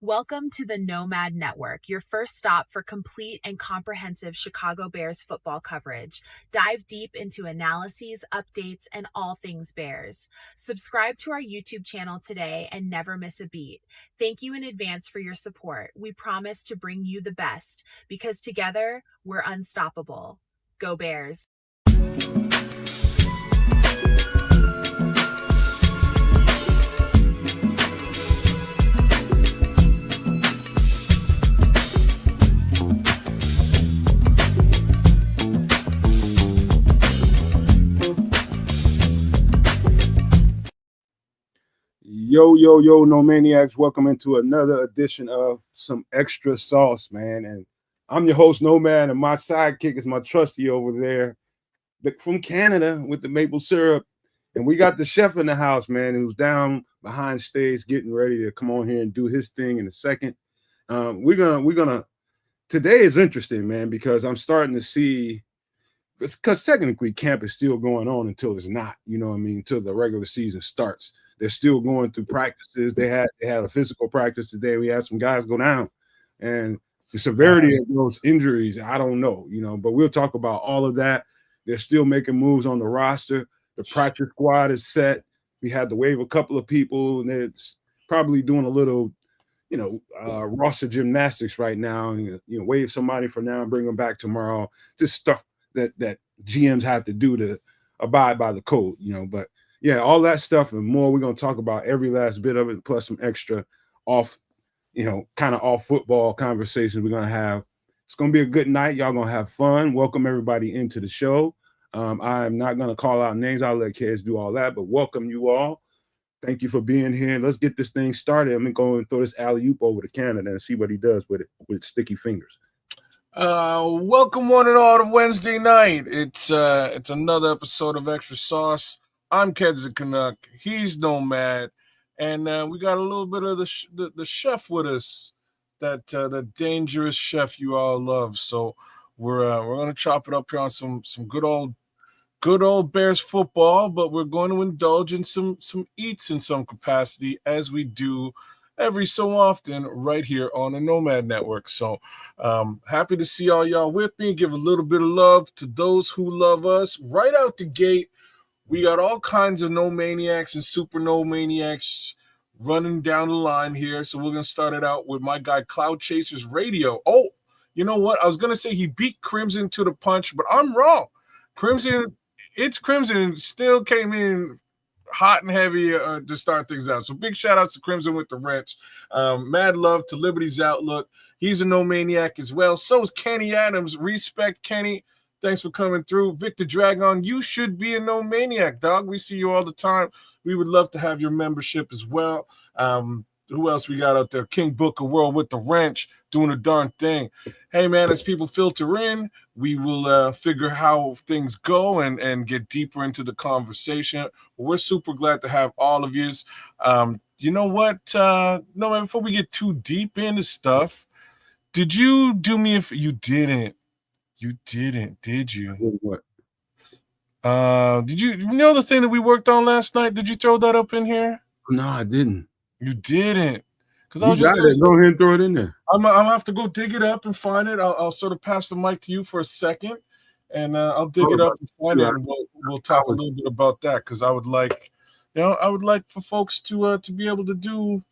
Welcome to the Nomad Network, your first stop for complete and comprehensive Chicago Bears football coverage. Dive deep into analyses, updates, and all things Bears. Subscribe to our YouTube channel today and never miss a beat. Thank you in advance for your support. We promise to bring you the best because together we're unstoppable. Go Bears! Yo, no maniacs. Welcome into another edition of Some Extra Sauce, man. And I'm your host, Nomad, and my sidekick is my trusty over there from Canada with the maple syrup. And we got the chef in the house, man, who's down behind stage getting ready to come on here and do his thing in a second. Today is interesting, man, because I'm starting to see, because technically camp is still going on until it's not, you know what I mean, until the regular season starts. They're still going through practices. They had a physical practice today. We had some guys go down, and the severity of those injuries, I don't know, but we'll talk about all of that. They're still making moves on the roster. The practice squad is set. We had to waive a couple of people, and it's probably doing a little, roster gymnastics right now. And, waive somebody for now and bring them back tomorrow. Just stuff that GMs have to do to abide by the code, but yeah, all that stuff and more. We're going to talk about every last bit of it, plus some extra off football conversations we're going to have. It's going to be a good night. Y'all going to have fun. Welcome everybody into the show. I'm not going to call out names. I'll let kids do all that, but welcome you all. Thank you for being here. Let's get this thing started. I'm going to go and throw this alley-oop over to Canada and see what he does with it with sticky fingers. Welcome one and all to Wednesday night. It's another episode of Extra Sauce. I'm Kedza Canuck. He's Nomad, and we got a little bit of the chef with us, that dangerous chef you all love. So we're gonna chop it up here on some good old Bears football, but we're going to indulge in some eats in some capacity, as we do every so often right here on the Nomad Network. So happy to see all y'all with me. Give a little bit of love to those who love us. Right out the gate, we got all kinds of no maniacs and super no maniacs running down the line here. So we're going to start it out with my guy Cloud Chasers Radio. Oh, you know what? I was going to say he beat Crimson to the punch, but I'm wrong. Crimson still came in hot and heavy to start things out. So big shout outs to Crimson with the wrench. Mad love to Liberty's Outlook. He's a no maniac as well. So is Kenny Adams. Respect, Kenny. Thanks for coming through. Victor Dragon, you should be a no maniac, dog. We see you all the time. We would love to have your membership as well. Who else we got out there? King Booker World with the wrench, doing a darn thing. Hey, man, as people filter in, we will figure how things go and get deeper into the conversation. We're super glad to have all of yous. You know what? No, man, before we get too deep into stuff, did you do me if you didn't? You didn't, did you? What? Did you know the thing that we worked on last night? Did you throw that up in here? No, I didn't. You didn't. Because I was just going to go ahead and throw it in there. I'm gonna have to go dig it up and find it. I'll sort of pass the mic to you for a second, and I'll dig it up and find it, and we'll talk a little bit about that, because I would like for folks to be able to do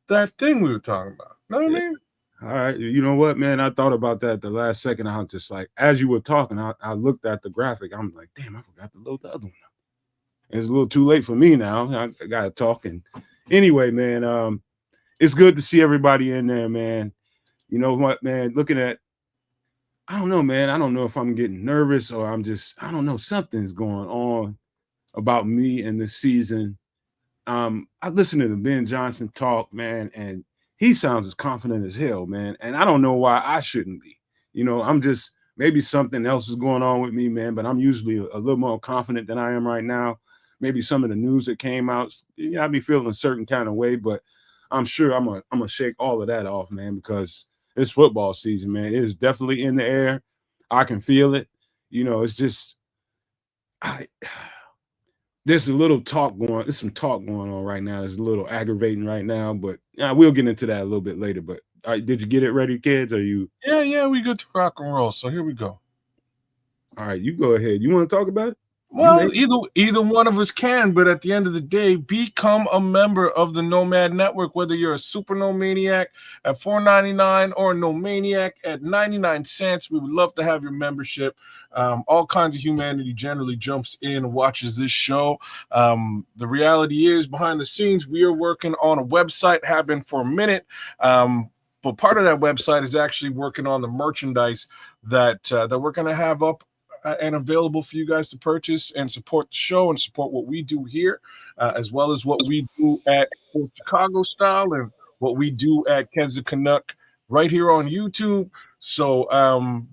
that thing we were talking about. Know what I mean? All right. You know what, man? I thought about that the last second. I was just like, as you were talking, I looked at the graphic. I'm like, damn, I forgot to load the other one up. It's a little too late for me now. I got to talk. And anyway, man, it's good to see everybody in there, man. You know what, man? Looking at, I don't know, man. I don't know if I'm getting nervous or I don't know. Something's going on about me and the season. I listened to Ben Johnson talk, man, and he sounds as confident as hell, man. And I don't know why I shouldn't be. I'm just, maybe something else is going on with me, man, but I'm usually a little more confident than I am right now. Maybe some of the news that came out, I'd be feeling a certain kind of way, but I'm sure I'm gonna shake all of that off, man, because it's football season, man. It is definitely in the air. I can feel it. It's just, there's a little talk going. There's some talk going on right now. It's a little aggravating right now, but we'll get into that a little bit later. But did you get it ready, kids? Are you? Yeah, we good to rock and roll. So here we go. All right, you go ahead. You want to talk about it? Well, either one of us can, but at the end of the day, become a member of the Nomad Network, whether you're a super nomaniac at $4.99 or a nomaniac at 99 cents. We would love to have your membership. All kinds of humanity generally jumps in and watches this show. The reality is, behind the scenes, we are working on a website, have been for a minute. But part of that website is actually working on the merchandise that we're going to have up and available for you guys to purchase and support the show and support what we do here, as well as what we do at Chicago Style and what we do at Keds the Canuck right here on YouTube. So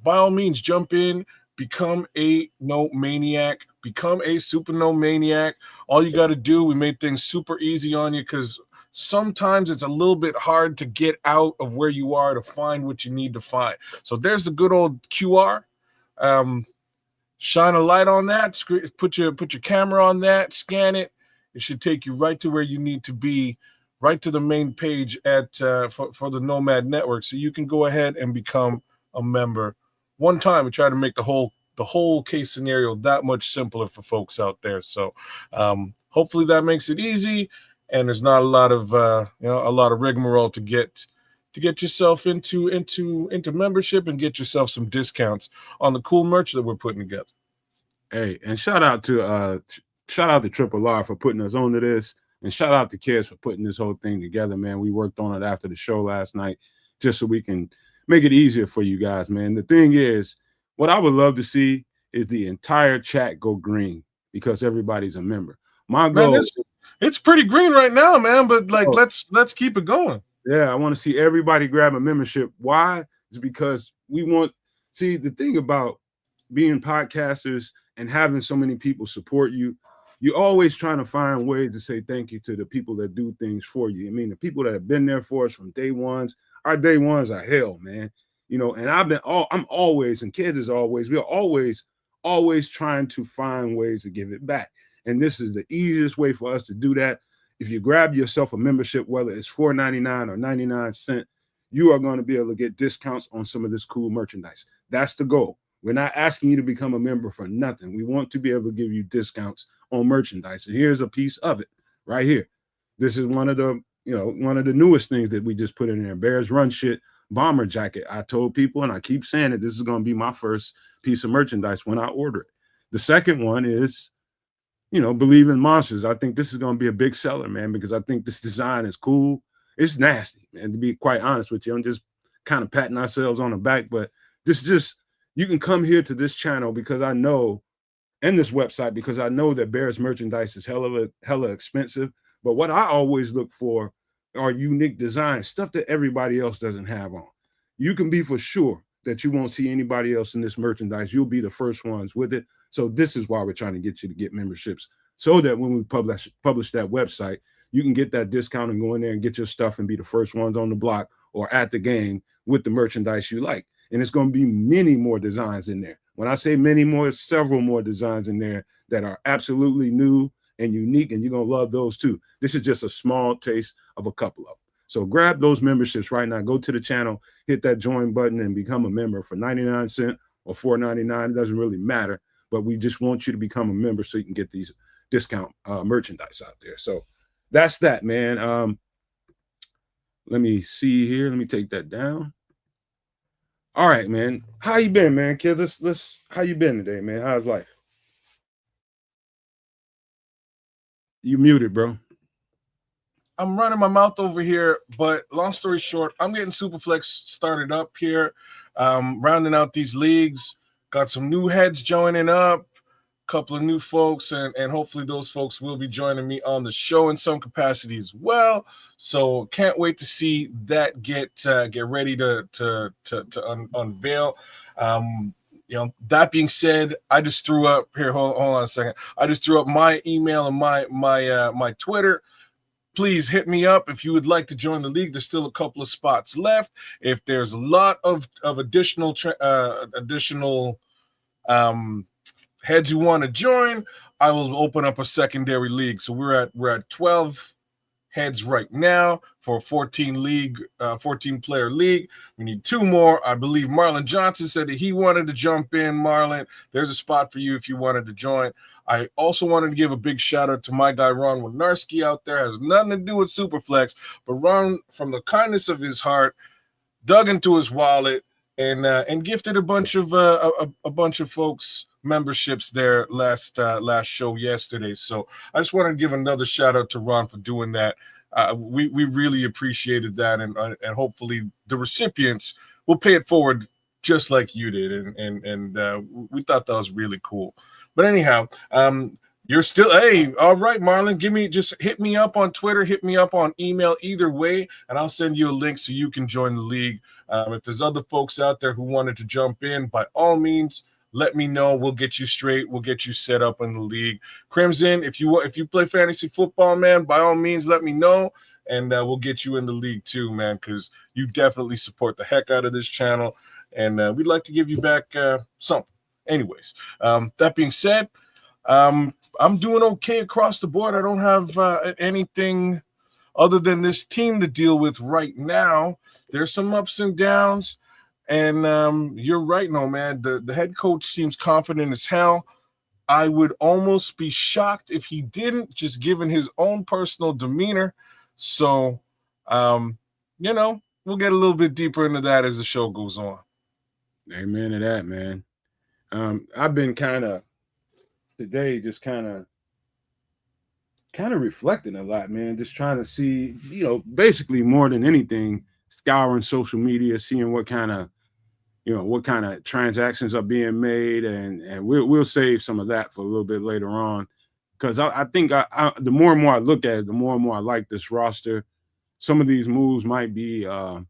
by all means, jump in, become a nomaniac, become a super nomaniac. All you got to do, we made things super easy on you because sometimes it's a little bit hard to get out of where you are to find what you need to find. So there's the good old QR. Shine a light on that, put your camera on that, scan it. It should take you right to where you need to be, right to the main page at for the Nomad Network. So you can go ahead and become a member. One time we try to make the whole case scenario that much simpler for folks out there. So hopefully that makes it easy, and there's not a lot of rigmarole to get yourself into membership and get yourself some discounts on the cool merch that we're putting together. Hey, and shout out to Triple R for putting us onto this, and shout out to Kids for putting this whole thing together, man. We worked on it after the show last night just so we can make it easier for you guys, man. The thing is, what I would love to see is the entire chat go green because everybody's a member. My goal, man, it's pretty green right now, man, but let's keep it going. Yeah, I want to see everybody grab a membership. Why? It's because the thing about being podcasters and having so many people support you, you're always trying to find ways to say thank you to the people that do things for you. I mean, the people that have been there for us from day ones, our day ones are hell, man. And I'm always, and Kids is always, we're always trying to find ways to give it back. And this is the easiest way for us to do that. If you grab yourself a membership, whether it's $4.99 or 99 cents, you are going to be able to get discounts on some of this cool merchandise. That's the goal. We're not asking you to become a member for nothing. We want to be able to give you discounts on merchandise. And here's a piece of it right here. This is one of the newest things that we just put in there. Bears Run Shit bomber jacket. I told people, and I keep saying it, this is going to be my first piece of merchandise when I order it. The second one is, Believe in Monsters. I think this is going to be a big seller, man, because I think this design is cool. It's nasty, man, to be quite honest with you. I'm just kind of patting ourselves on the back, but you can come here to this channel because I know, and this website, because I know that Bears merchandise is hella expensive. But what I always look for are unique designs, stuff that everybody else doesn't have on. You can be for sure that you won't see anybody else in this merchandise. You'll be the first ones with it. So this is why we're trying to get you to get memberships, so that when we publish that website, you can get that discount and go in there and get your stuff and be the first ones on the block or at the game with the merchandise you like. And it's going to be many more designs in there. When I say many more, several more designs in there that are absolutely new and unique, and you're going to love those too. This is just a small taste of a couple of them. So grab those memberships right now. Go to the channel, hit that join button, and become a member for 99 cents or $4.99. It doesn't really matter, but we just want you to become a member so you can get these discount merchandise out there. So that's that, man. Let me see here. Let me take that down. All right, man. How you been, man, kid? How you been today, man? How's life? You muted, bro. I'm running my mouth over here, but long story short, I'm getting Superflex started up here, rounding out these leagues. Got some new heads joining up, a couple of new folks, and hopefully those folks will be joining me on the show in some capacity as well. So can't wait to see that get ready to unveil. That being said, I just threw up here. Hold on a second. I just threw up my email and my Twitter. Please hit me up if you would like to join the league. There's still a couple of spots left. If there's a lot of additional heads you want to join, I will open up a secondary league. So we're at 12 heads right now for a 14 player league. We need 2 more. I believe Marlon Johnson said that he wanted to jump in. Marlon, there's a spot for you if you wanted to join. I also wanted to give a big shout out to my guy Ron Winarski out there. Has nothing to do with Superflex, but Ron, from the kindness of his heart, dug into his wallet and gifted a bunch of folks memberships there last show yesterday. So I just want to give another shout out to Ron for doing that. We really appreciated that, and hopefully the recipients will pay it forward just like you did, and we thought that was really cool. But anyhow, you're still, hey, all right, Marlon, just hit me up on Twitter, hit me up on email, either way, and I'll send you a link so you can join the league. If there's other folks out there who wanted to jump in, by all means, let me know. We'll get you straight. We'll get you set up in the league. Crimson, if you play fantasy football, man, by all means, let me know, and we'll get you in the league too, man, because you definitely support the heck out of this channel, and we'd like to give you back something. Anyways, that being said, I'm doing okay across the board. I don't have anything other than this team to deal with right now. There's some ups and downs, and you're right, no, man. The head coach seems confident as hell. I would almost be shocked if he didn't, just given his own personal demeanor. So, we'll get a little bit deeper into that as the show goes on. Amen to that, man. I've been today just kind of reflecting a lot, man. Just trying to see, basically more than anything, scouring social media, seeing what kind of transactions are being made, and we'll save some of that for a little bit later on, because I think the more and more I look at it, the more and more I like this roster. Some of these moves might be a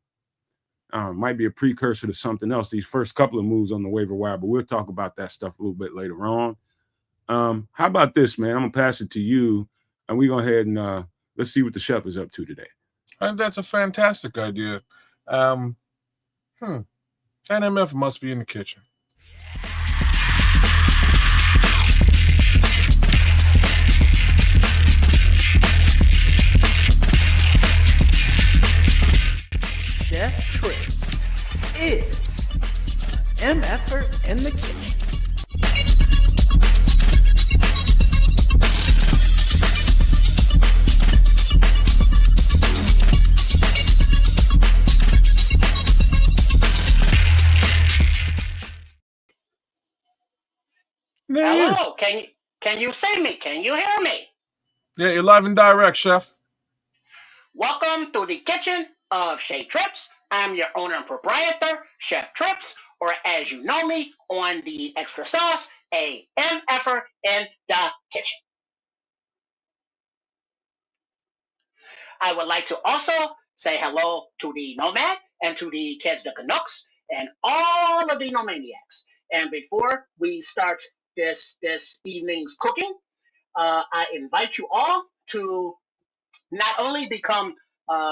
precursor to something else. These first couple of moves on the waiver wire, but we'll talk about that stuff a little bit later on. How about this, man? I'm gonna pass it to you, and we go ahead and let's see what the chef is up to today. I think that's a fantastic idea. NMF must be in the kitchen. Chef Trips is MFer in the kitchen. Hello, can you see me? Can you hear me? Yeah, you're live and direct, Chef. Welcome to the kitchen of Chef Trips. I'm your owner and proprietor, Chef Trips, or as you know me on the Extra Sauce, a MFer in the kitchen. I would like to also say hello to the Nomad and to the kids, the Canucks, and all of the Nomaniacs. And before we start this evening's cooking, I invite you all to not only become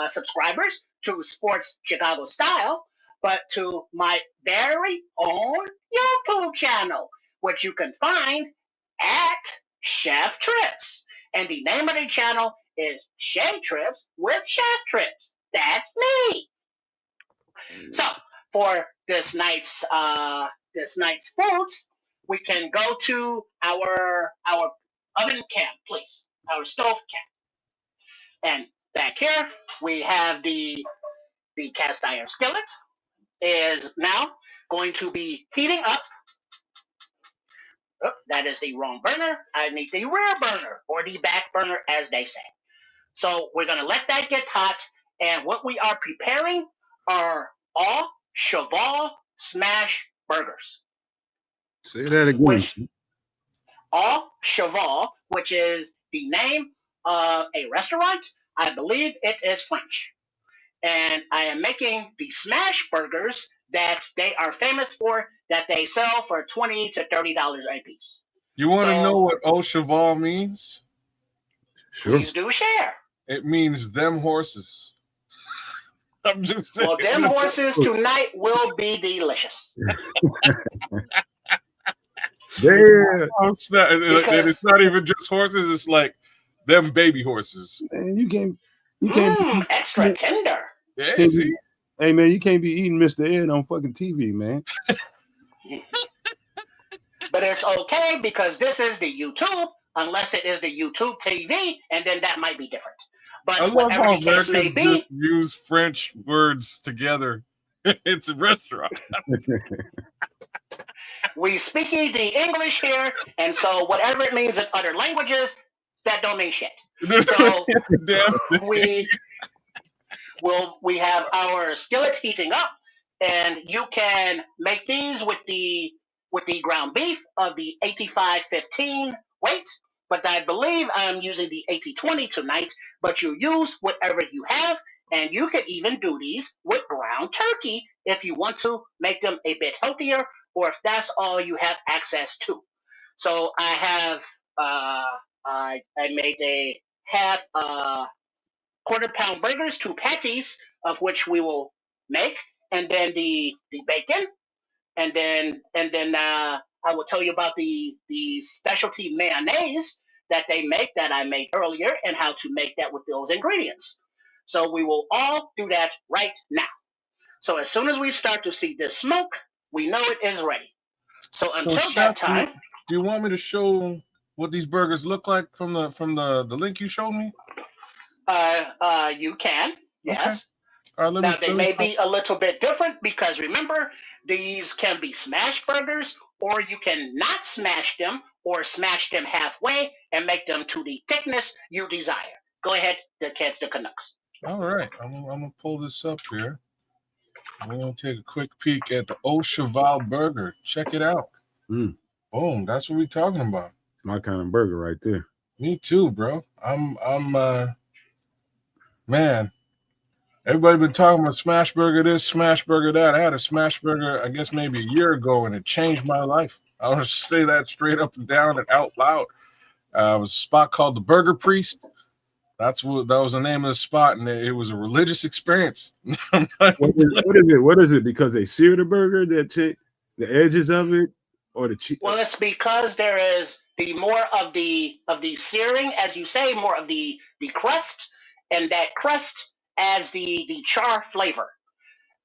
subscribers to Sports Chicago Style, but to my very own YouTube channel, which you can find at Chef Trips. And the name of the channel is Chef Trips with Chef Trips. That's me. So for this night's foods, we can go to our oven camp, please, our stove camp. And back here we have the cast iron skillet is now going to be heating up. Oh, that is the wrong burner. I need the rear burner, or the back burner, as they say. So we're going to let that get hot, and what we are preparing are all cheval smash burgers. Say that again. All cheval, which is the name of a restaurant. I believe it is French. And I am making the smash burgers that they are famous for, that they sell for $20 to $30 a piece. You want to know what au cheval means? Sure. Please do share. It means them horses. I'm just saying. Well, them horses tonight will be delicious. Yeah, Oh, snap. And it's not even just horses. It's like them baby horses. man, you can't be extra tender. Yeah, can't see? be, hey man, you can't be eating Mr. Ed on fucking TV, man. But it's okay because this is the YouTube, unless it is the YouTube TV, and then that might be different. But I love whatever how the case may Americans be, just use French words together. It's a restaurant. we speaking the English here, and so whatever it means in other languages, that don't mean shit. So Damn. we have our skillet heating up, and you can make these with the ground beef of the 8515 weight. But I believe I'm using the 8020 tonight. But you use whatever you have, and you can even do these with ground turkey if you want to make them a bit healthier, or if that's all you have access to. So I have I made a half quarter-pound burgers, 2 patties of which we will make, and then the bacon, and then I will tell you about the specialty mayonnaise that they make that I made earlier and how to make that with those ingredients. So we will all do that right now. So as soon as we start to see this smoke, we know it is ready. So until Chef, that time, do you want me to show what these burgers look like from the link you showed me? you can, yes. Okay. All right, Now, they may be a little bit different because remember, these can be smash burgers, or you can not smash them or smash them halfway and make them to the thickness you desire. Go ahead, the Kids, the Canucks. All right. I'm going to pull this up here. We're going to take a quick peek at the Au Cheval burger. Check it out. Mm. Boom. That's what we're talking about. My kind of burger right there. Me too, bro. Man, everybody been talking about smash burger this, smash burger that. I had a smash burger, I guess maybe a year ago, and it changed my life. I want to say that straight up and down and out loud. It was a spot called the Burger Priest. That was the name of the spot, and it was a religious experience. What is it? What is it? Because they sear the burger, the edges of it, or the cheese? Well, it's because there is the more of the searing, as you say, more of the crust, and that crust adds the char flavor.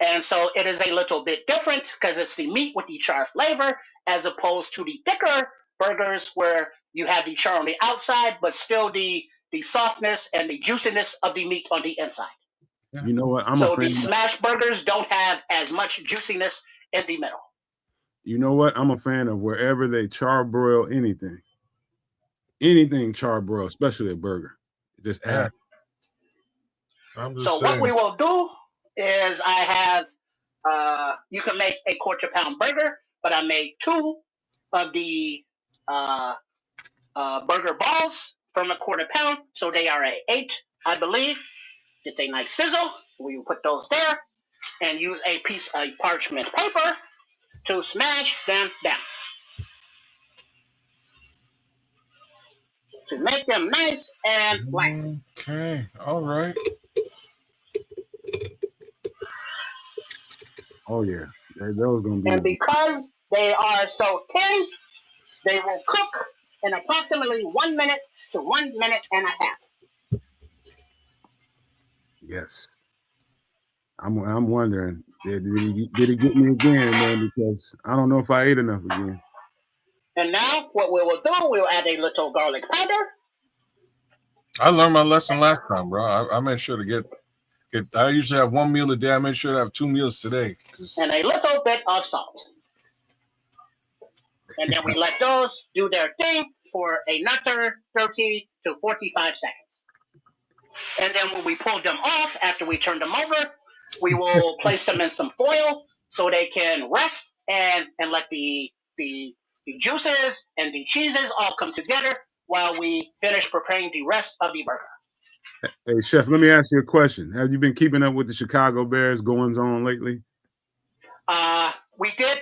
And so it is a little bit different because it's the meat with the char flavor, as opposed to the thicker burgers where you have the char on the outside, but still the softness and the juiciness of the meat on the inside. You know what? So the smash burgers don't have as much juiciness in the middle. You know what? I'm a fan of wherever they charbroil anything. Anything charbroil, especially a burger. Just add. So what we will do is I have, you can make a quarter-pound burger, but I made 2 of the burger balls from a quarter pound, so they are a 8, I believe. Get a nice sizzle. We will put those there and use a piece of parchment paper to smash them down. To make them nice and flat. Okay, all right. Oh yeah, those gonna be. And because they are so thin, they will cook in approximately 1 minute to 1 minute and a half. Yes. I'm wondering, did he get me again, man? Because I don't know if I ate enough again. And now what we will do, we'll add a little garlic powder. I learned my lesson last time, bro. I made sure to get. I usually have 1 meal a day. I made sure to have 2 meals today. And a little bit of salt. And then we let those do their thing for another 30 to 45 seconds. And then when we pull them off, after we turn them over, we will place them in some foil so they can rest and let the juices and the cheeses all come together while we finish preparing the rest of the burger. Hey, Chef, let me ask you a question. Have you been keeping up with the Chicago Bears goings on lately? We did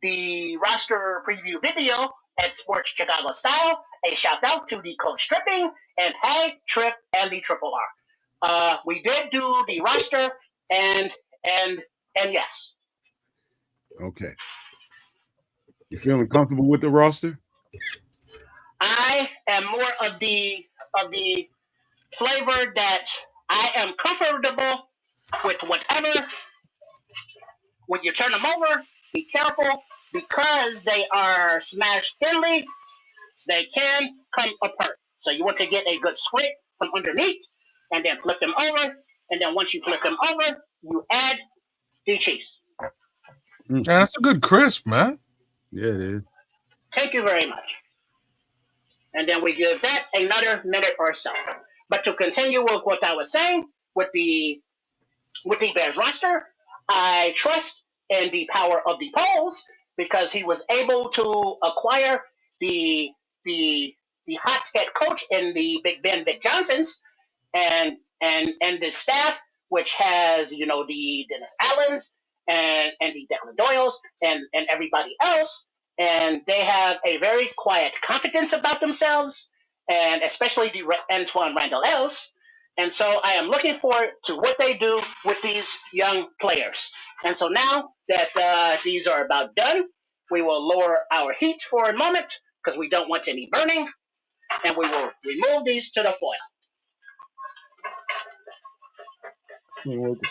the roster preview video at Sports Chicago Style. A shout out to the Coach Tripping and Hey Trip and the Triple R. We did do the roster and yes. Okay. You feeling comfortable with the roster? I am more of the flavor that I am comfortable with whatever. When you turn them over, be careful because they are smashed thinly. They can come apart. So you want to get a good scrape from underneath and then flip them over. And then once you flip them over, you add the cheese. Yeah, that's a good crisp, man. Yeah, it is. Thank you very much. And then we give that another minute or so. But to continue with what I was saying with the Bears roster, I trust in the power of the polls because he was able to acquire the the hot head coach in the Big Ben Big Johnsons and the staff, which has the Dennis Allens and the Declan Doyles and everybody else, and they have a very quiet confidence about themselves, and especially the Antoine Randall Els. And so I am looking forward to what they do with these young players. And so now that these are about done, we will lower our heat for a moment because we don't want any burning, and we will remove these to the foil.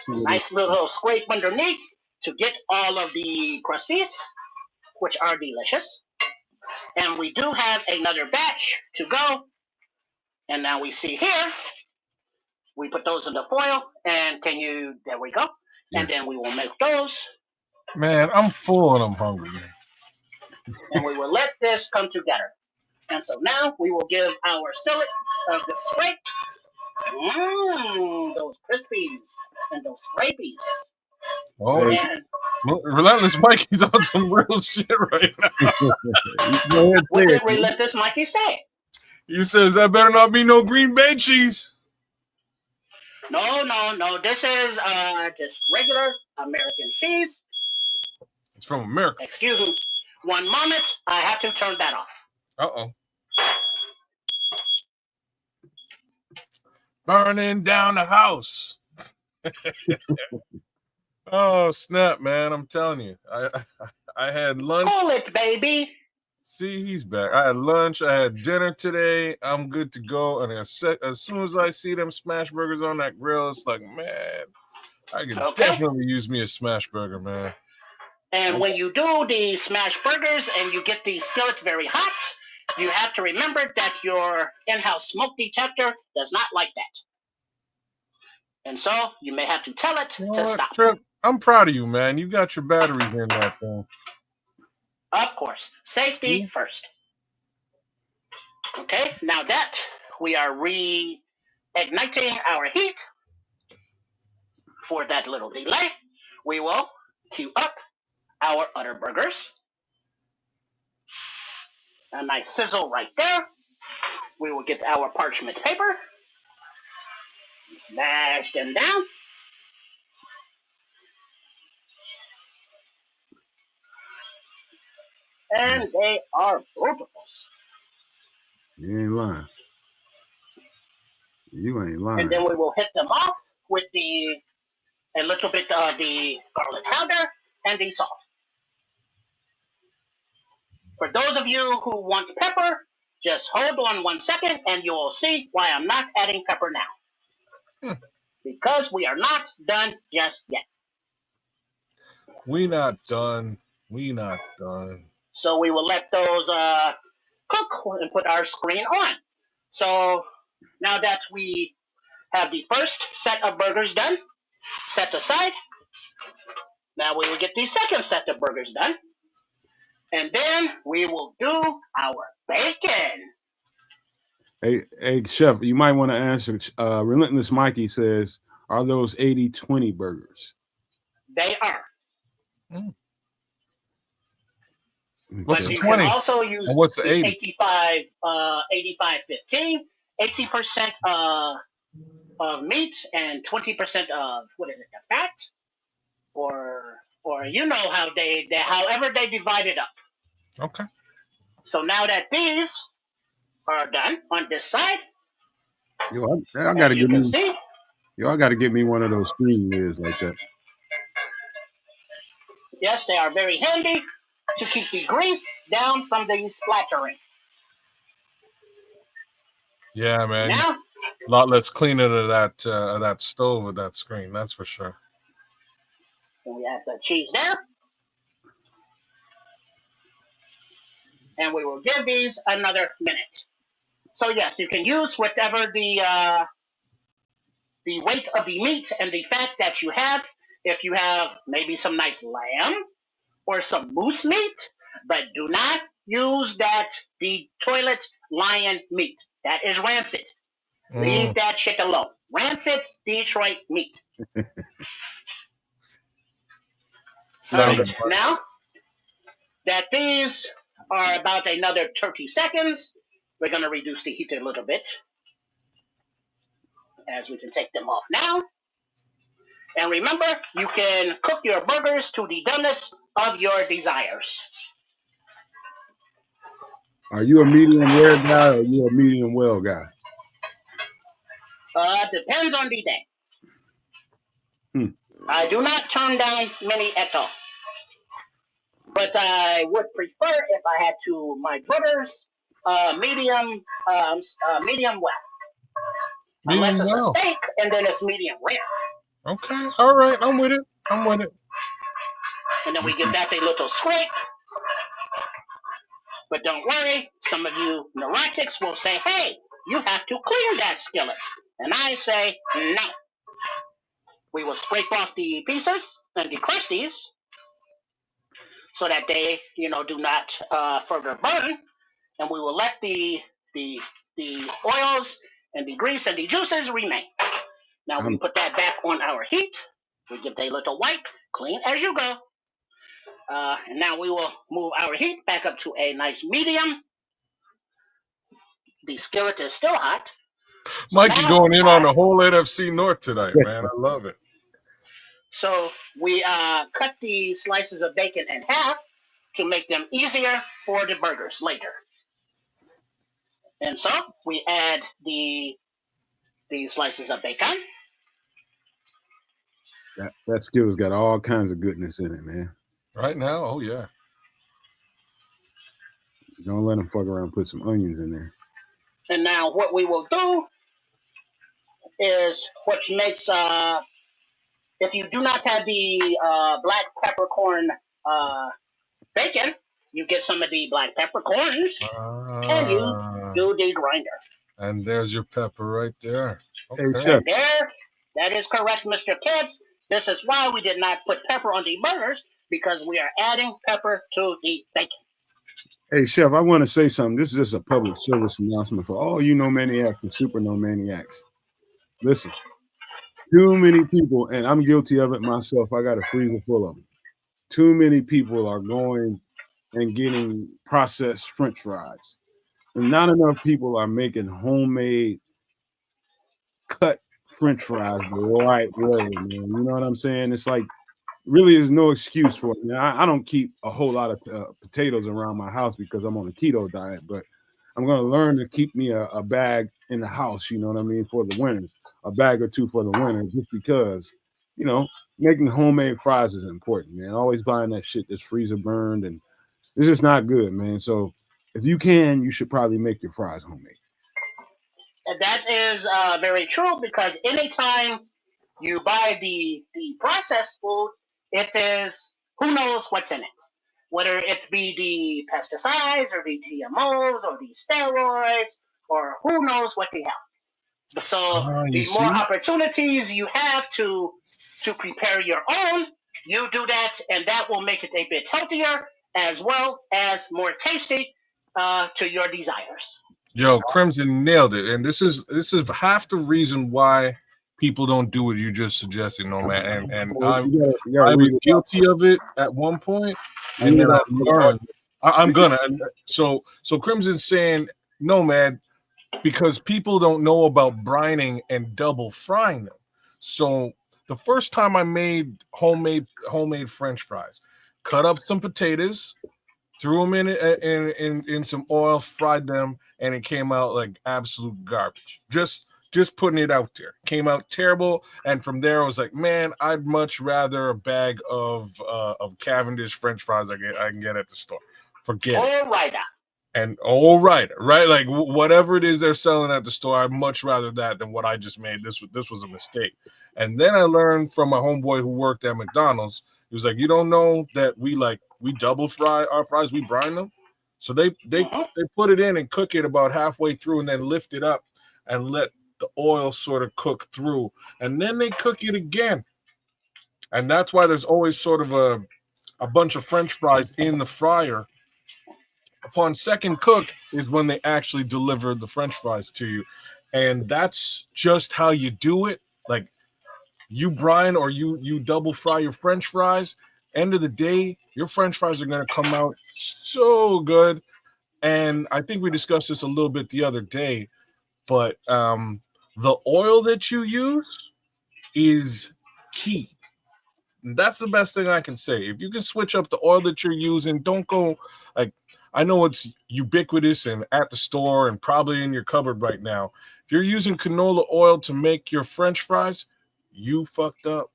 Nice little scrape underneath to get all of the crusties, which are delicious. And we do have another batch to go. And now we see here, we put those in the foil, and there we go. Yes. And then we will make those. Man, I'm full and I'm hungry. And we will let this come together. And so now we will give our sillet of the scrape. Those crispies and those scrapies. Oh, and Relentless Mikey's on some real shit right now. What did Relentless Mikey say? You says that better not be no Green Bay cheese. No. This is just regular American cheese. It's from America. Excuse me. One moment. I have to turn that off. Uh-oh. Burning down the house. Oh, snap, man. I'm telling you. I had lunch. Pull it, baby. See, he's back. I had lunch. I had dinner today. I'm good to go. And as soon as I see them smash burgers on that grill, it's like, man, I could definitely use me a smash burger, man. And when you do the smash burgers and you get the skillet very hot, you have to remember that your in-house smoke detector does not like that. And so you may have to tell it to stop. Trip, I'm proud of you, man. You got your batteries in that thing. Of course. Safety first. Okay, now that we are reigniting our heat for that little delay, we will queue up our other burgers. A nice sizzle right there. We will get our parchment paper. Smash them down. And they are beautiful. You ain't lying. You ain't lying. And then we will hit them off with a little bit of the garlic powder and the salt. For those of you who want pepper, just hold on 1 second and you will see why I'm not adding pepper now. Because we are not done just yet. We not done. So we will let those cook and put our screen on. So now that we have the first set of burgers done, set aside, now we will get the second set of burgers done. And then we will do our bacon. Hey, Chef, you might want to answer. Relentless Mikey says, are those 80-20 burgers? They are. What's but the you 20? can also use and what's the 80? 85-15, 80% of meat and 20% of, the fat? Or you know how however they divide it up. Okay. So now that these are done on this side, I gotta get me one of those screen lids like that. Yes, they are very handy. to keep the grease down from the splattering. Yeah, man. Now, A lot less cleaner to that stove with that screen. That's for sure. we add the cheese there. And we will give these another minute. So yes, you can use whatever the weight of the meat and the fat that you have. If you have maybe some nice lamb or some moose meat, but do not use the toilet lion meat. That is rancid. Leave that shit alone. Rancid Detroit meat. Right. Now that these are about another 30 seconds, we're going to reduce the heat a little bit, as we can take them off now. And remember, you can cook your burgers to the doneness of your desires. Are you a medium rare guy or are you a medium well guy? Depends on the day. I do not turn down many at all. But I would prefer, if I had to, my druthers, medium well. Unless it's a steak, and then it's medium rare. Okay, all right, I'm with it. And then we give that a little scrape. But don't worry, some of you neurotics will say, hey, you have to clean that skillet. And I say, no. We will scrape off the pieces and the crusties so that they, do not further burn. And we will let the oils and the grease and the juices remain. Now we put that back on our heat. We give it a little wipe, clean as you go. And now we will move our heat back up to a nice medium. The skillet is still hot. So Mikey going in on the whole NFC North tonight, man. I love it. So we cut the slices of bacon in half to make them easier for the burgers later. And so we add the slices of bacon. That skillet's got all kinds of goodness in it, man. Right now, oh yeah. Don't let them fuck around and put some onions in there. And now what we will do is what makes, if you do not have the black peppercorn bacon, you get some of the black peppercorns and you do the grinder. And there's your pepper right there. Okay. Hey, Chef. There, that is correct, Mr. Kids. This is why we did not put pepper on the burgers, because we are adding pepper to the bacon. Hey, Chef, I want to say something. This is just a public service announcement for all you nomaniacs and super nomaniacs. Listen, too many people, and I'm guilty of it myself, I got a freezer full of them. Too many people are going and getting processed French fries. And not enough people are making homemade cut French fries the right way, man. You know what I'm saying? It's like, really is no excuse for it. Now, I don't keep a whole lot of potatoes around my house because I'm on a keto diet, but I'm going to learn to keep me a bag in the house, you know what I mean, for the winter, a bag or two for the winter, just because, making homemade fries is important, man. Always buying that shit that's freezer burned, and it's just not good, man. So if you can, you should probably make your fries homemade. And that is very true, because anytime you buy the processed food, it is, who knows what's in it. Whether it be the pesticides or the GMOs or the steroids or who knows what they have. So the more opportunities you have to prepare your own, you do that, and that will make it a bit healthier as well as more tasty to your desires. Yo, Crimson nailed it, and this is half the reason why people don't do what you just suggested, no man. And I was guilty of it at one point, and then I learned. I'm gonna. So Crimson's saying, no, man, because people don't know about brining and double frying them. So the first time I made homemade French fries, cut up some potatoes, threw them in some oil, fried them, and it came out like absolute garbage. Just Just putting it out there. Came out terrible. And from there, I was like, man, I'd much rather a bag of Cavendish French fries I can get at the store. Forget it. All right. And right? Like whatever it is they're selling at the store, I'd much rather that than what I just made. This was a mistake. And then I learned from my homeboy who worked at McDonald's. He was like, you don't know that we double fry our fries, we brine them. So they put it in and cook it about halfway through and then lift it up and let the oil sort of cook through, and then they cook it again. And that's why there's always sort of a bunch of French fries in the fryer. Upon second cook is when they actually deliver the French fries to you. And that's just how you do it. Like you brine or you double fry your French fries. End of the day, your French fries are going to come out so good. And I think we discussed this a little bit the other day, but the oil that you use is key. And that's the best thing I can say. If you can switch up the oil that you're using, don't go like, I know it's ubiquitous and at the store and probably in your cupboard right now. If you're using canola oil to make your French fries, you fucked up.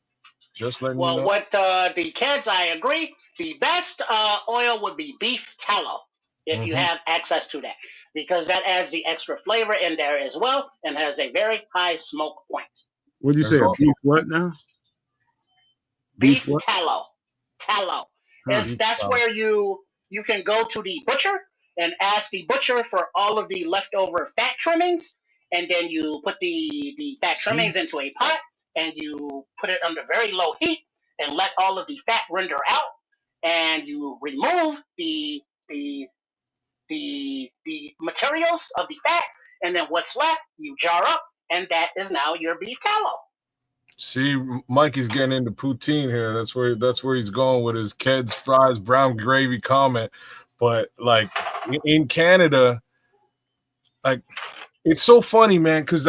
Just letting you know. Well, what the kids, I agree. The best oil would be beef tallow if you have access to that, because that adds the extra flavor in there as well and has a very high smoke point. What did you say? Beef what now? Beef tallow. Tallow. That's where you can go to the butcher and ask the butcher for all of the leftover fat trimmings, and then you put the fat trimmings into a pot and you put it under very low heat and let all of the fat render out, and you remove the materials of the fat, and then what's left you jar up, and that is now your beef tallow. See, Mikey's getting into poutine here. That's where he's going with his Ked's fries brown gravy comment. But like in Canada, like it's so funny, man, because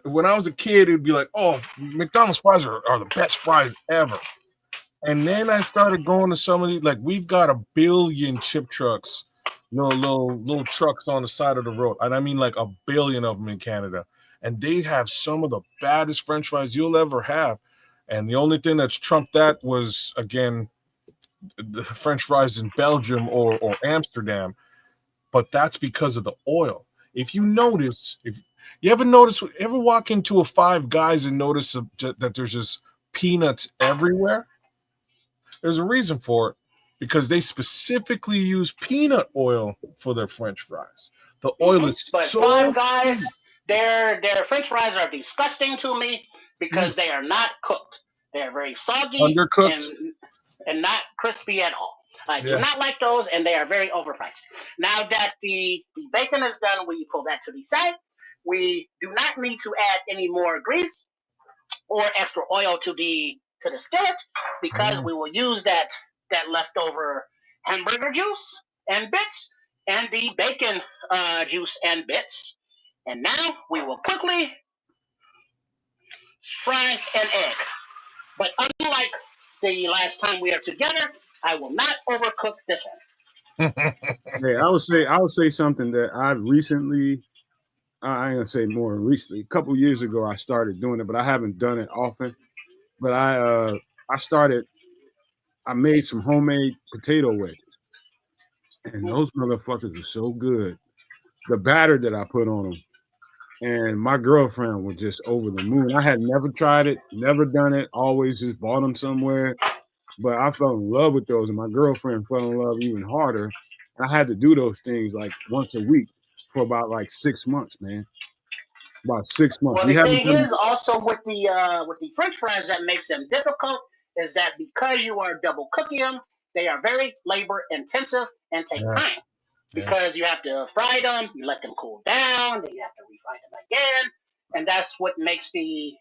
when I was a kid, it'd be like, oh, McDonald's fries are the best fries ever. And then I started going to some of these, like we've got a billion chip trucks, little trucks on the side of the road. And I mean like a billion of them in Canada. And they have some of the baddest French fries you'll ever have. And the only thing that's trumped that was, again, the French fries in Belgium or Amsterdam. But that's because of the oil. If you notice, if you ever walk into a Five Guys and notice that there's just peanuts everywhere, there's a reason for it, because they specifically use peanut oil for their French fries. The oil is but so Five Guys, their French fries are disgusting to me because they are not cooked. They're very soggy, undercooked, and not crispy at all. I do not like those, and they are very overpriced. Now that the bacon is done, we pull that to the side. We do not need to add any more grease or extra oil to the skillet, because we will use that leftover hamburger juice and bits and the bacon juice and bits. And now we will quickly fry an egg. But unlike the last time we are together, I will not overcook this one. Hey, I would say something that I've recently, I ain't gonna say more recently. A couple years ago, I started doing it, but I haven't done it often. But I made some homemade potato wedges, and those motherfuckers are so good. The batter that I put on them, and my girlfriend was just over the moon. I had never tried it, never done it, always just bought them somewhere. But I fell in love with those, and my girlfriend fell in love even harder. I had to do those things like once a week for about like 6 months, man. About 6 months. Well, the thing is also with the French fries that makes them difficult is that because you are double cooking them, they are very labor intensive and take time. Because you have to fry them, you let them cool down, then you have to refry them again, and that's what makes the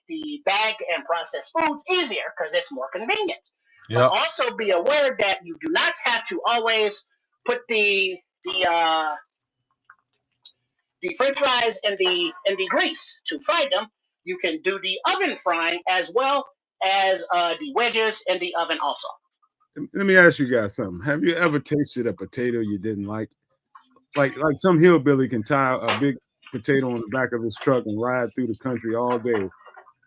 bag and processed foods easier because it's more convenient. But also be aware that you do not have to always put the French fries in the grease to fry them. You can do the oven frying as well as the wedges in the oven also. Let me ask you guys something. Have you ever tasted a potato you didn't like? Like some hillbilly can tie a big potato on the back of his truck and ride through the country all day.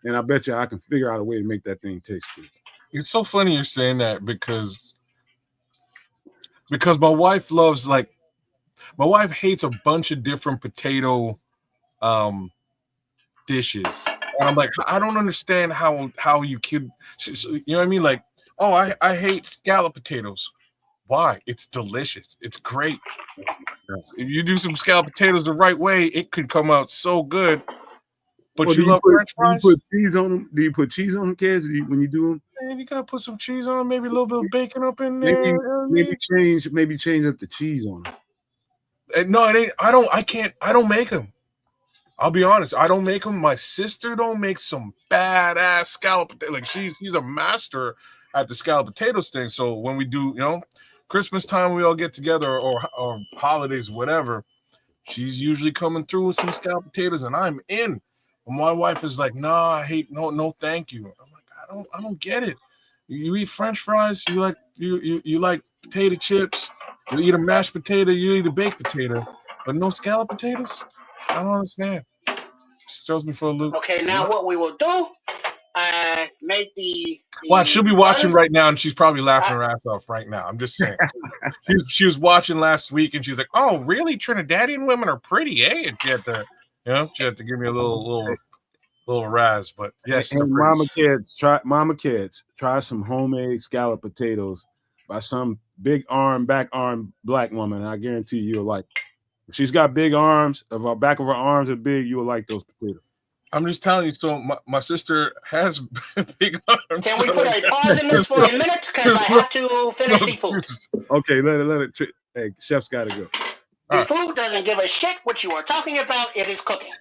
And I bet you I can figure out a way to make that thing taste good. It's so funny you're saying that because my wife hates a bunch of different potato dishes. And I'm like, I don't understand how you could, you know what I mean? Like, oh, I hate scallop potatoes. Why? It's delicious. It's great. If you do some scalloped potatoes the right way, it could come out so good. But you love French fries? Do you put cheese on them? Do you put cheese on them, kids? When you do them? Man, you gotta put some cheese on them, maybe a little bit of bacon up in there. Maybe change up the cheese on them. No, it ain't. I don't make them. I'll be honest. I don't make them. My sister don't make some badass scallop potato. Like she's a master at the scallop potatoes thing. So when we do, Christmas time, we all get together or holidays, whatever. She's usually coming through with some scallop potatoes, and I'm in. But my wife is like, nah, I hate no, thank you. I'm like, I don't get it. You eat French fries, you like potato chips, you eat a mashed potato, you eat a baked potato, but no scallop potatoes? I don't understand. She throws me for a loop. Okay, now what we will do, make the Well, she'll be watching right now, and she's probably laughing her ass off right now. I'm just saying. she was watching last week, and she's like, "Oh, really? Trinidadian women are pretty, eh?" And she had to give me a little razz. But yes, and mama kids, try some homemade scallop potatoes by some back arm black woman. And I guarantee you'll like. If she's got big arms, if our back of her arms are big, you will like those potatoes. I'm just telling you. So my sister has big arms. Can we put a pause in this for a minute? Because I have to finish the food. Okay, let it. Hey, chef's got to go. The food doesn't give a shit what you are talking about. It is cooking.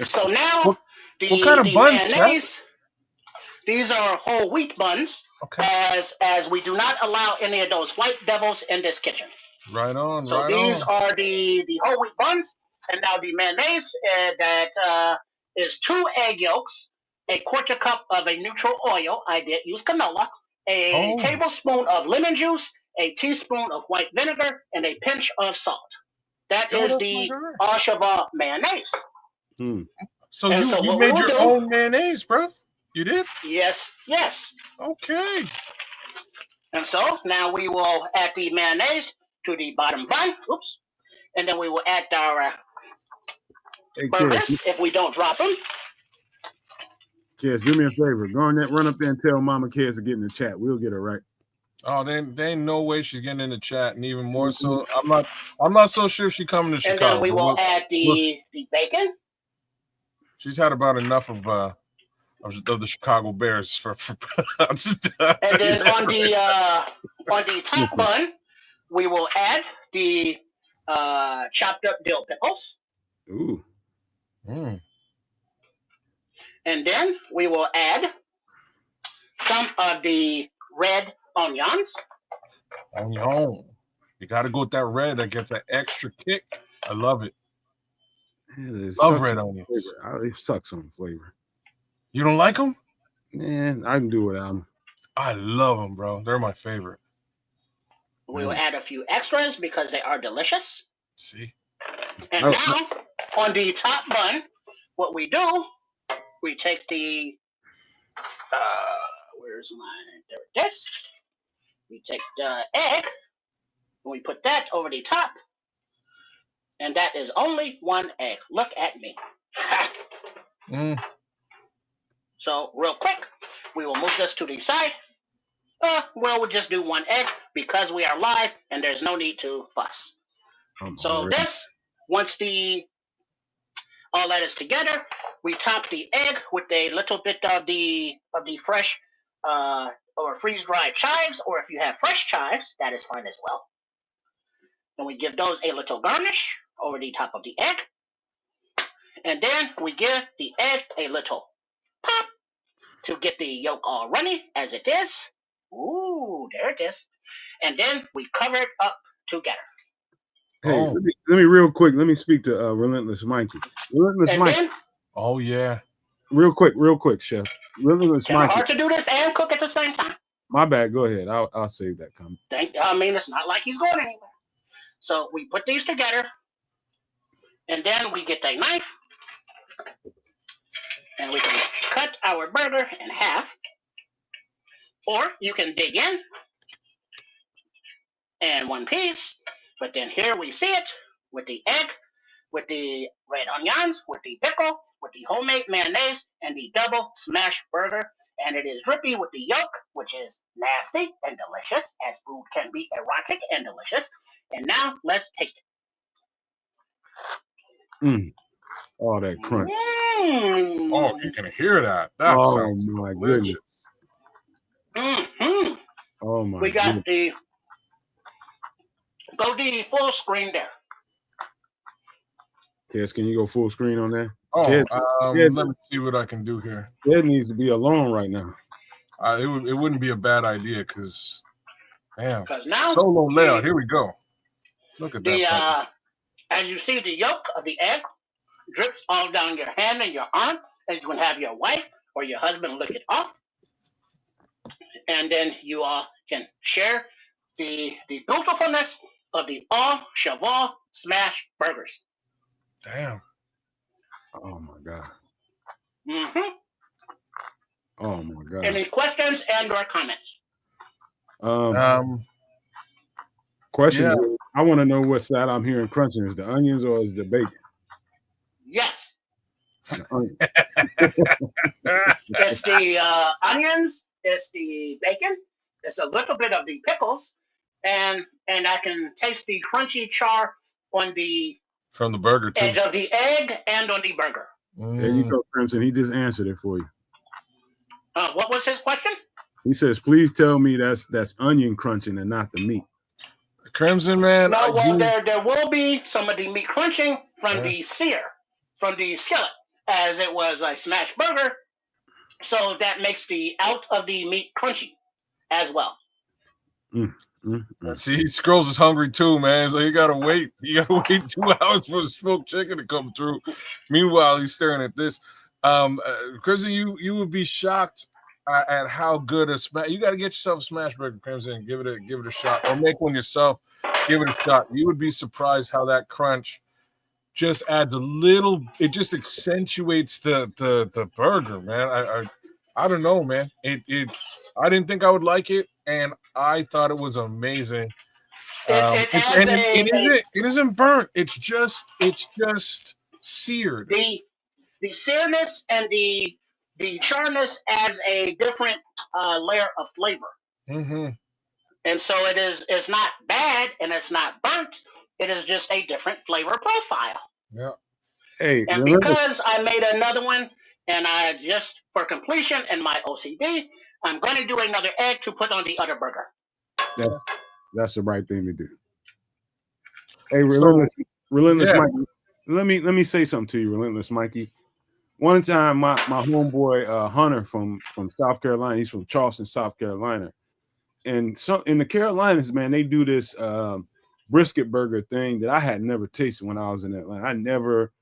So now what kind of buns, mayonnaise. These are whole wheat buns. Okay. As we do not allow any of those white devils in this kitchen. Right on. So these are the whole wheat buns, and now the mayonnaise that is 2 egg yolks, a quarter cup of a neutral oil. I did use canola, a tablespoon of lemon juice, a teaspoon of white vinegar, and a pinch of salt. That is the au cheval mayonnaise. So you made your own mayonnaise, bro? You did? Yes. Okay. And so now we will add the mayonnaise to the bottom bun. Oops. And then we will add our burgers if we don't drop them. Kids, do me a favor. Go on that, run up there and tell Mama Kids to get in the chat. We'll get her right. Oh, there ain't no way she's getting in the chat, and even more so, I'm not so sure she's coming to Chicago. And then we will add the bacon. She's had about enough of the Chicago Bears for and then on the top bun, we will add the chopped up dill pickles. Ooh. And then we will add some of the red onions. Onion. You got to go with that red. That gets an extra kick. I love it. Yeah, love red onions. It sucks on flavor. You don't like them? Man, I can do without them. I love them, bro. They're my favorite. We will add a few extras because they are delicious. See? And now, on the top bun, what we do, we take the, there it is. We take the egg, and we put that over the top. And that is only 1 egg. Look at me. So, real quick, we will move this to the side. We'll just do 1 egg because we are live and there's no need to fuss. So this, once all that is together, we top the egg with a little bit of the fresh or freeze-dried chives, or if you have fresh chives, that is fine as well. And we give those a little garnish over the top of the egg. And then we give the egg a little pop to get the yolk all runny as it is. Ooh, there it is. And then we cover it up together. Hey, let me real quick. Let me speak to Relentless Mikey. Mikey. Oh yeah. Real quick, Chef. Relentless Mikey. Hard to do this and cook at the same time. My bad. Go ahead. I'll save that comment. It's not like he's going anywhere. So we put these together. And then we get a knife, and we can cut our burger in half. Or you can dig in one piece. But then here we see it with the egg, with the red onions, with the pickle, with the homemade mayonnaise, and the double smash burger. And it is drippy with the yolk, which is nasty and delicious, as food can be erotic and delicious. And now let's taste Mm. All that it. crunch. Oh, you can hear that. That Oh sounds my delicious. goodness. Mm-hmm. Oh my We got goodness. go the full screen there. Kes, can you go full screen on that? Oh, Kes, let me see what I can do here. Kes needs to be alone right now. It wouldn't be a bad idea because, damn, Because now solo layout. Here we go. Look at that. As you see, the yolk of the egg drips all down your hand and your arm, and you can have your wife or your husband lick it off, and then you all can share the beautifulness of the all cheval smash burgers. Damn. Oh my god. Mm-hmm. Oh my god. Any questions and/or comments? Questions. Yeah. I want to know what side I'm hearing crunching. Is the onions or is the bacon? Yes. The onion. It's the onions, it's the bacon, it's a little bit of the pickles, and I can taste the crunchy char on the From the burger too. edge of the egg and on the burger. There you go, Crimson. He just answered it for you. What was his question? He says, "Please tell me that's onion crunching and not the meat." Crimson, man. No, well, there will be some of the meat crunching from the sear, from the skillet, as it was a smash burger. So that makes the out of the meat crunchy as well. See, Scrolls is hungry too, man. So you gotta wait. You gotta wait 2 hours for the smoked chicken to come through. Meanwhile, he's staring at this. Crimson, you would be shocked at how good a smash. You got to get yourself a smash burger, Crimson. Give it a shot, or make one yourself. Give it a shot. You would be surprised how that crunch just adds a little. It just accentuates the burger, man. I don't know, man. It I didn't think I would like it, and I thought it was amazing. It isn't burnt. It's just seared. The searness and the charness adds a different layer of flavor. Mm-hmm. And so it's not bad and it's not burnt. It is just a different flavor profile. Yeah. Hey, and because I made another one, and I just for completion and my OCD, I'm going to do another egg to put on the other burger. That's the right thing to do. Hey, relentless yeah. Mikey. Let me say something to you, relentless Mikey. One time, my homeboy Hunter from South Carolina. He's from Charleston, South Carolina, and so in the Carolinas, man, they do this brisket burger thing that I had never tasted when I was in Atlanta. I never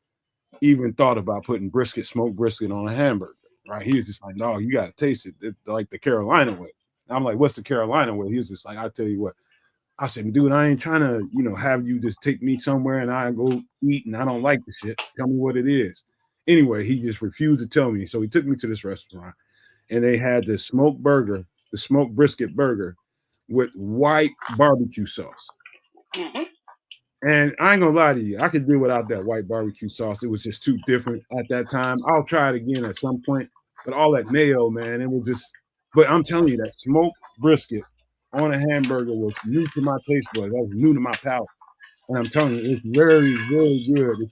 even thought about putting smoked brisket on a hamburger. Right? He was just like, "No, you got to taste it like the Carolina way." And I'm like, "What's the Carolina way?" He was just like, "I'll tell you what." I said, "Dude, I ain't trying to, have you just take me somewhere and I go eat and I don't like the shit. Tell me what it is." Anyway, he just refused to tell me. So he took me to this restaurant and they had the smoked brisket burger with white barbecue sauce. Mm-hmm. And I ain't gonna lie to you, I could do without that white barbecue sauce. It was just too different at that time. I'll try it again at some point, but all that mayo, man, it was just, but I'm telling you, that smoked brisket on a hamburger was new to my taste buds. That was new to my palate. And I'm telling you, it's very, very good if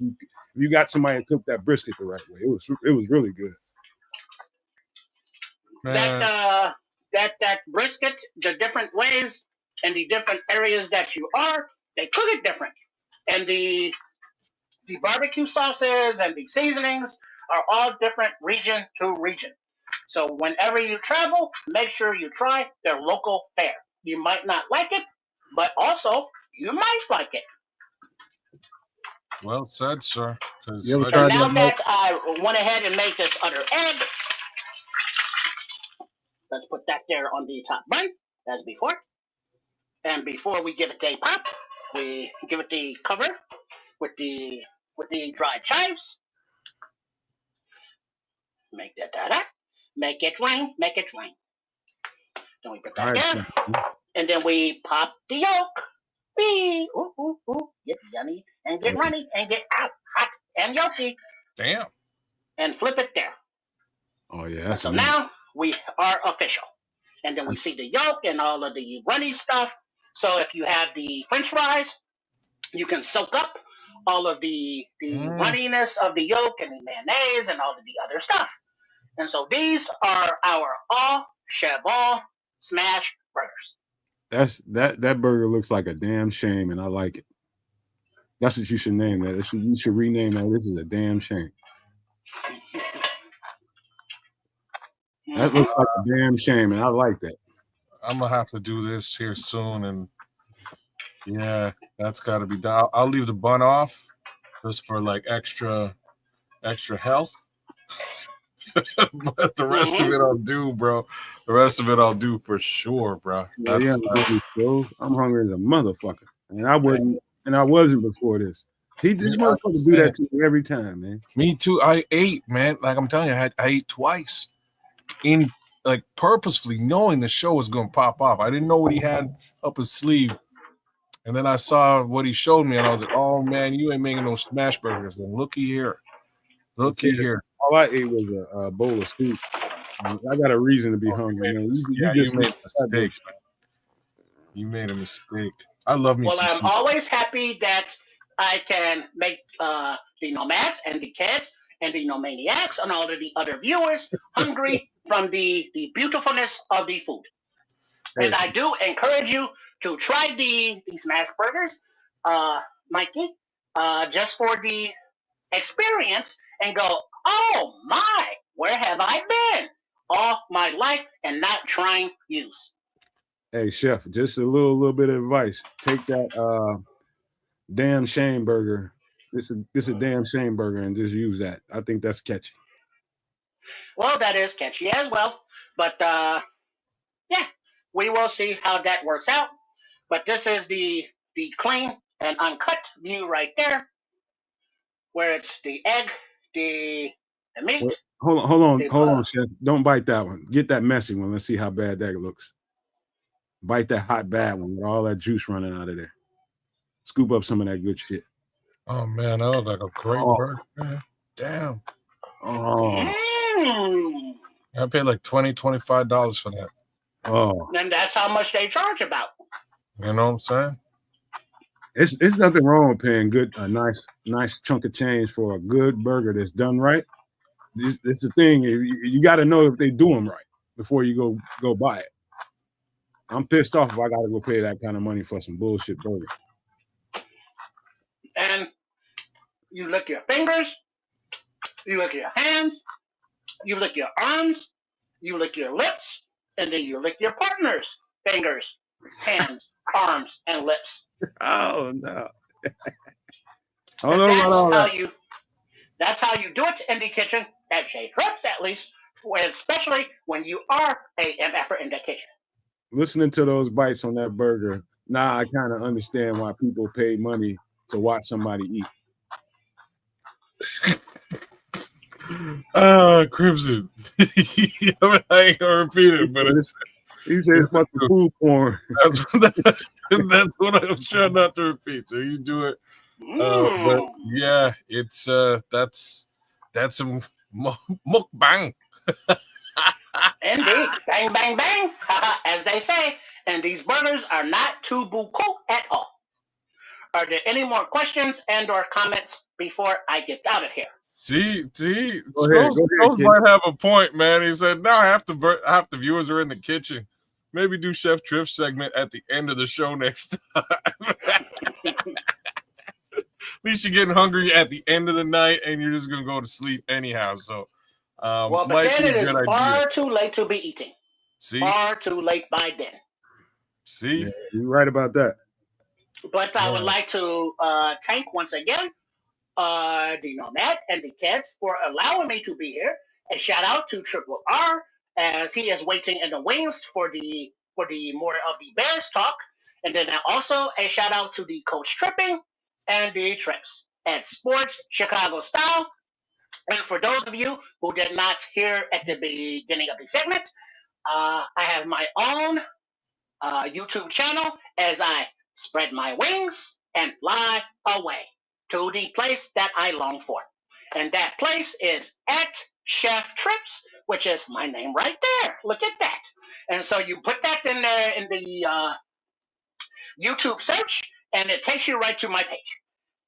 you got somebody to cook that brisket the right way. It was really good. That brisket, the different ways and the different areas that you are, they cook it different. And the barbecue sauces and the seasonings are all different region to region. So whenever you travel, make sure you try their local fare. You might not like it, but also you might like it. Well said, sir. And now that I went ahead and made this other egg, let's put that there on the top bun as before. And before we give it a pop, we give it the cover with the with the dried chives. Make that. Make it rain. Make it rain. Then we put that All right, there. And then we pop the yolk. Wee. Ooh. Get yummy and get runny and get out hot and yolky. Damn. And flip it there. Oh yeah. And so now we are official. And then we see the yolk and all of the runny stuff. So if you have the French fries, you can soak up all of the runniness of the yolk and the mayonnaise and all of the other stuff. And so these are our all chevron smash burgers. That burger looks like a damn shame, and I like it. That's what you should name that. You should rename that. This is a damn shame. That looks like a damn shame, and I like that. I'm gonna have to do this here soon, and yeah, that's got to be done. I'll leave the bun off just for like extra health. But the rest of it I'll do, bro. The rest of it I'll do for sure, bro. I'm hungry as a motherfucker, and I wasn't before this. This motherfucker do that to me every time, man. Me too. I ate, man. Like I'm telling you, I ate twice, in like purposefully knowing the show was gonna pop off. I didn't know what he had up his sleeve, and then I saw what he showed me, and I was like, "Oh man, you ain't making no smash burgers." And looky here. All I ate was a bowl of soup. I got a reason to be hungry, man. You made a mistake. You made a mistake. I love me. Well, I'm always happy that I can make the nomads and the kids and the nomaniacs and all of the other viewers hungry from the beautifulness of the food. And I do encourage you to try the smash burgers, Mikey, just for the experience and go, oh my, where have I been all my life and not trying use? Hey, chef, just a little bit of advice. Take that damn shame burger. This is a damn shame burger, and just use that. I think that's catchy. Well, that is catchy as well. But yeah, we will see how that works out. But this is the clean and uncut view right there, where it's the egg, the meat. Well, hold on, chef. Don't bite that one. Get that messy one. Let's see how bad that looks. Bite that hot bad one with all that juice running out of there. Scoop up some of that good shit. Oh man, that was like a great burger. Man. Damn. Oh. I paid like $20-$25 for that. Oh. And that's how much they charge about. You know what I'm saying? It's nothing wrong with paying a nice chunk of change for a good burger that's done right. This is the thing. You got to know if they do them right before you go buy it. I'm pissed off if I got to go pay that kind of money for some bullshit burger. And you lick your fingers, you lick your hands, you lick your arms, you lick your lips, and then you lick your partner's fingers, hands, arms, and lips. Oh no! I don't know about all that. That's how you do it in the kitchen at J Trips, at least, especially when you are a MFer in the kitchen. Listening to those bites on that burger, now I kind of understand why people pay money to watch somebody eat. Crimson. I ain't gonna repeat it, but he said it's fucking food porn. That's what I was trying not to repeat. So you do it. But yeah, it's that's some mukbang. Indeed. Bang, bang, bang, as they say. And these burgers are not too buku at all. Are there any more questions and or comments before I get out of here? See, go ahead, might have a point, man. He said, now half the viewers are in the kitchen. Maybe do Chef Trips segment at the end of the show next time. At least you're getting hungry at the end of the night and you're just going to go to sleep anyhow. So, well, but then it is far too late to be eating. See? Far too late by then. See? Yeah, you're right about that. But I would like to thank once again the Nomad and the kids for allowing me to be here. And shout out to Triple R as he is waiting in the wings for the more of the Bears talk. And then also a shout out to the Coach Tripping and the Trips. at Sports Chicago Style. And for those of you who did not hear at the beginning of the segment, I have my own YouTube channel as I spread my wings and fly away to the place that I long for. And that place is at Chef Trips, which is my name right there. Look at that. And so you put that in there in the YouTube search, and it takes you right to my page.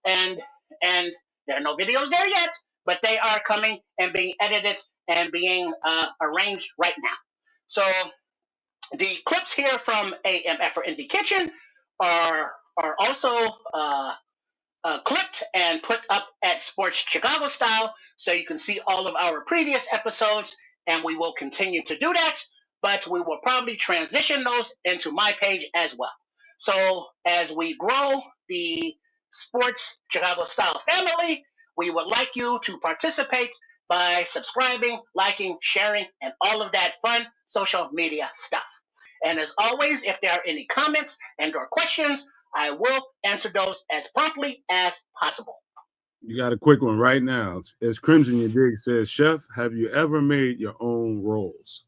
And there are no videos there yet, but they are coming and being edited and being arranged right now. So the clips here from AMF in the Kitchen are also clipped and put up at Sports Chicago Style, so you can see all of our previous episodes, and we will continue to do that, but we will probably transition those into my page as well. So as we grow the Sports Chicago Style family, we would like you to participate by subscribing, liking, sharing, and all of that fun social media stuff. And as always, if there are any comments and or questions, I will answer those as promptly as possible. You got a quick one right now. As Crimson Your Dig says, Chef, have you ever made your own rolls?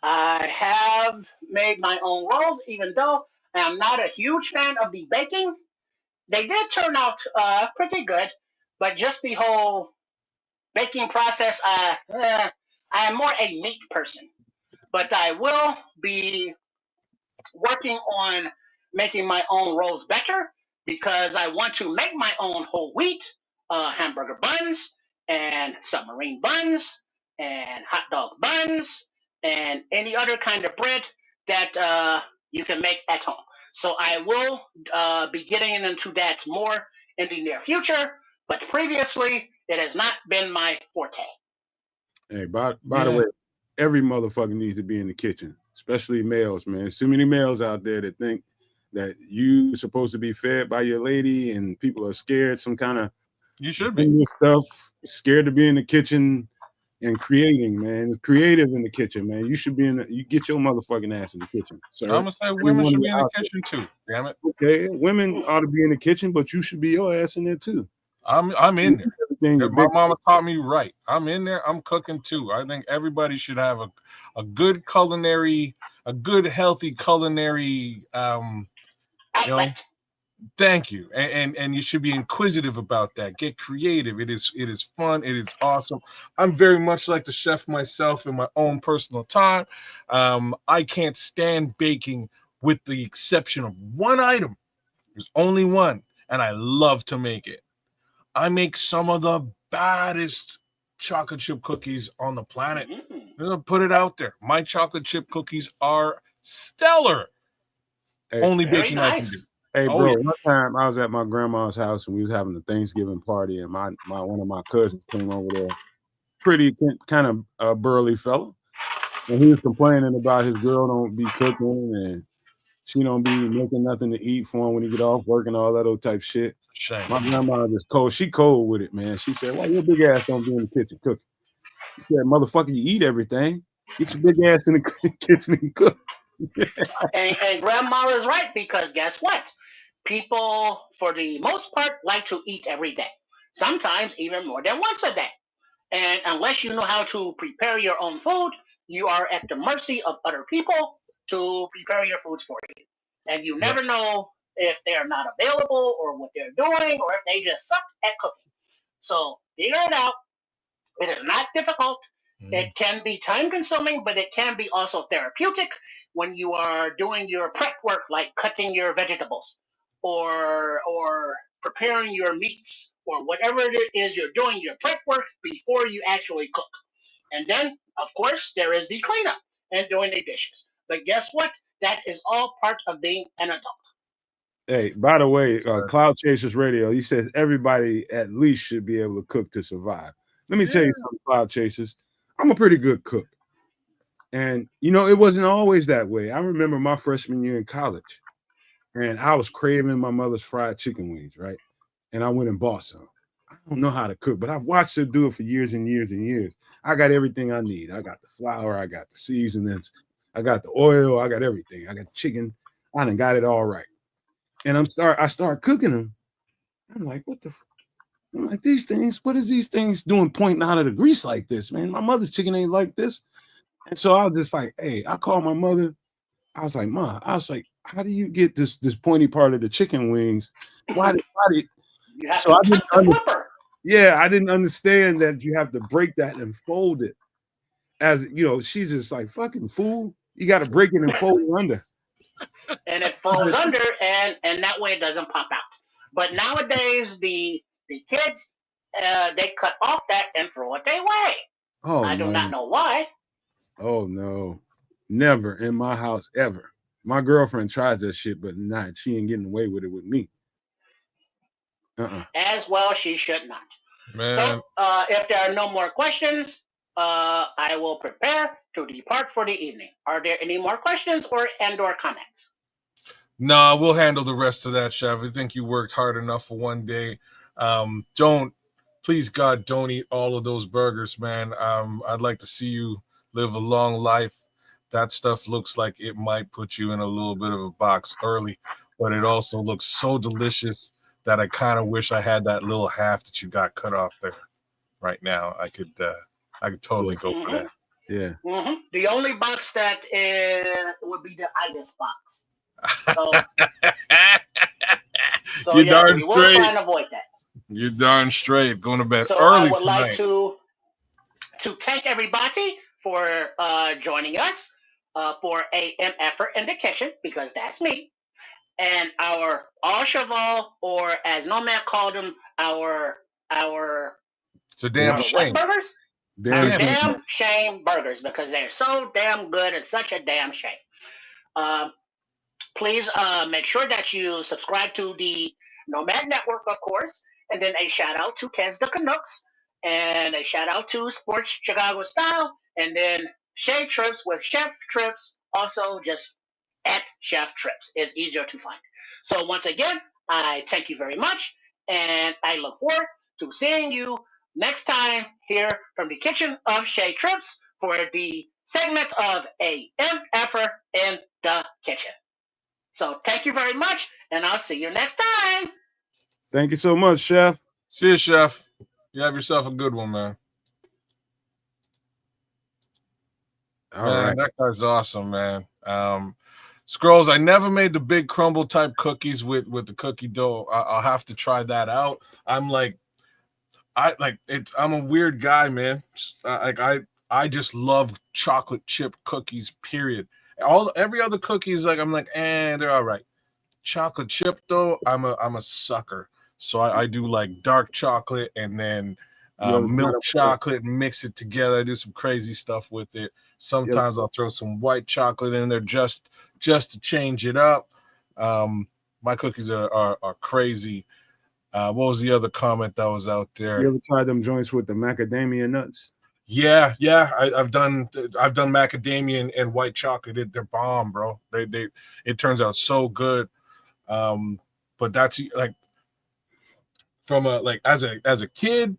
I have made my own rolls, even though I am not a huge fan of the baking. They did turn out pretty good, but just the whole baking process, I am more a meat person. But I will be working on making my own rolls better because I want to make my own whole wheat hamburger buns and submarine buns and hot dog buns and any other kind of bread that you can make at home. So I will be getting into that more in the near future, but previously it has not been my forte. Hey, by the way, every motherfucker needs to be in the kitchen, especially males, man. There's too many males out there that think that you're supposed to be fed by your lady and people are scared, some kind of you should be stuff, scared to be in the kitchen and creating, man. It's creative in the kitchen, man. You should be you get your motherfucking ass in the kitchen. So I'm gonna say women should be in the kitchen too. Damn it. Okay, women ought to be in the kitchen, but you should be your ass in there too. I'm in there. My mama taught me right. I'm in there. I'm cooking too. I think everybody should have a good culinary, a good healthy culinary. Thank you. And you should be inquisitive about that. Get creative. It is fun. It is awesome. I'm very much like the chef myself in my own personal time. I can't stand baking with the exception of one item. There's only one, and I love to make it. I make some of the baddest chocolate chip cookies on the planet. I'm gonna put it out there. My chocolate chip cookies are stellar. Hey, only baking I can do. Hey, bro, one time I was at my grandma's house and we was having a Thanksgiving party, and my one of my cousins came over there, pretty kind of burly fella, and he was complaining about his girl don't be cooking and she don't be making nothing to eat for him when he get off work and all that old type shit. Shame. My grandma is cold. She cold with it, man. She said, "Why your big ass don't be in the kitchen cooking?" She said, "Motherfucker, you eat everything. Get your big ass in the kitchen and cook." and grandma is right, because guess what? People, for the most part, like to eat every day. Sometimes even more than once a day. And unless you know how to prepare your own food, you are at the mercy of other people to prepare your foods for you. And you never know if they're not available or what they're doing or if they just suck at cooking. So figure it out. It is not difficult. It can be time consuming, but it can be also therapeutic when you are doing your prep work, like cutting your vegetables or preparing your meats or whatever it is you're doing your prep work before you actually cook. And then, of course, there is the cleanup and doing the dishes. But guess what? That is all part of being an adult. Hey, by the way, Cloud Chasers Radio, he says everybody at least should be able to cook to survive. Let me tell you something, Cloud Chasers. I'm a pretty good cook. And, you know, it wasn't always that way. I remember my freshman year in college, and I was craving my mother's fried chicken wings, right? And I went and bought some. I don't know how to cook, but I've watched her do it for years and years and years. I got everything I need. I got the flour, I got the seasonings, I got the oil, I got everything. I got chicken. I done got it all right. And I start cooking them. I'm like, what the? I'm like, these things. What is these things doing pointing out of the grease like this, man? My mother's chicken ain't like this. And so I was just like, hey, I called my mother. I was like, Ma, I was like, how do you get this pointy part of the chicken wings? Why did You have so to I didn't tuck the understand. flipper. Yeah, I didn't understand that you have to break that and fold it. As you know, she's just like, fucking fool. You got to break it and fold it under. And it folds under, and that way it doesn't pop out. But nowadays, the kids, they cut off that and throw it away. Oh I do no. not know why. Oh no. Never in my house ever. My girlfriend tried that shit, but not. She ain't getting away with it with me. As well, she should not. Man. So, if there are no more questions, I will prepare to depart for the evening. Are there any more questions or comments? Nah, we'll handle the rest of that, Chef. I think you worked hard enough for one day. Please God, don't eat all of those burgers, man. I'd like to see you live a long life. That stuff looks like it might put you in a little bit of a box early, but it also looks so delicious that I kind of wish I had that little half that you got cut off there. Right now, I could totally go for that. Yeah. Mm-hmm. The only box that would be the itis box. So You're yes, darn we will straight. try and avoid that. You're darn straight. Going to bed So early I would tonight. like to thank everybody for joining us for AM effort in the kitchen, because that's me, and our all cheval, or as Nomad called them, our It's a damn shame. what burgers? Damn Our shame. damn shame burgers, because they're so damn good. It's such a damn shame. Please make sure that you subscribe to the Nomad Network, of course, and then a shout out to Kez the Canucks, and a shout out to Sports Chicago Style, and then Shea Trips with Chef Trips, also just at Chef Trips. It's easier to find. So once again, I thank you very much, and I look forward to seeing you next time here from the kitchen of Shea Trips for the segment of a MFer in the kitchen. So thank you very much, and I'll see you next time. Thank you so much, Chef. See you, Chef. You have yourself a good one, man. All right. That guy's awesome, man. Scrolls, I never made the big crumble type cookies with the cookie dough. I'll have to try that out. I'm a weird guy, man. I just love chocolate chip cookies, period. Every other cookies, I'm like, they're all right. Chocolate chip though, I'm a sucker. So I do like dark chocolate and then milk chocolate and mix it together. I do some crazy stuff with it. Sometimes I'll throw some white chocolate in there just to change it up. My cookies are crazy. What was the other comment that was out there? You ever tried them joints with the macadamia nuts? Yeah. I've done macadamia and white chocolate. They're bomb, bro. It turns out so good. But that's like from as a kid,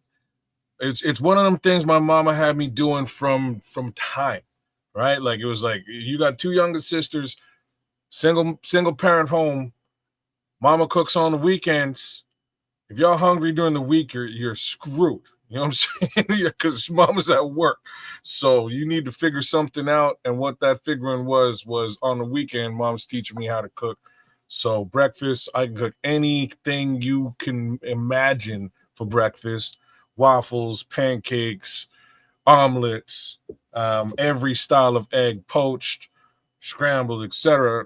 it's one of them things my mama had me doing from time, right? Like it was like you got two younger sisters, single parent home. Mama cooks on the weekends. If y'all hungry during the week, you're screwed. You know what I'm saying? Because mama's at work. So you need to figure something out. And what that figuring was on the weekend, mom's teaching me how to cook. So breakfast, I can cook anything you can imagine for breakfast. Waffles, pancakes, omelets, every style of egg, poached, scrambled, etc.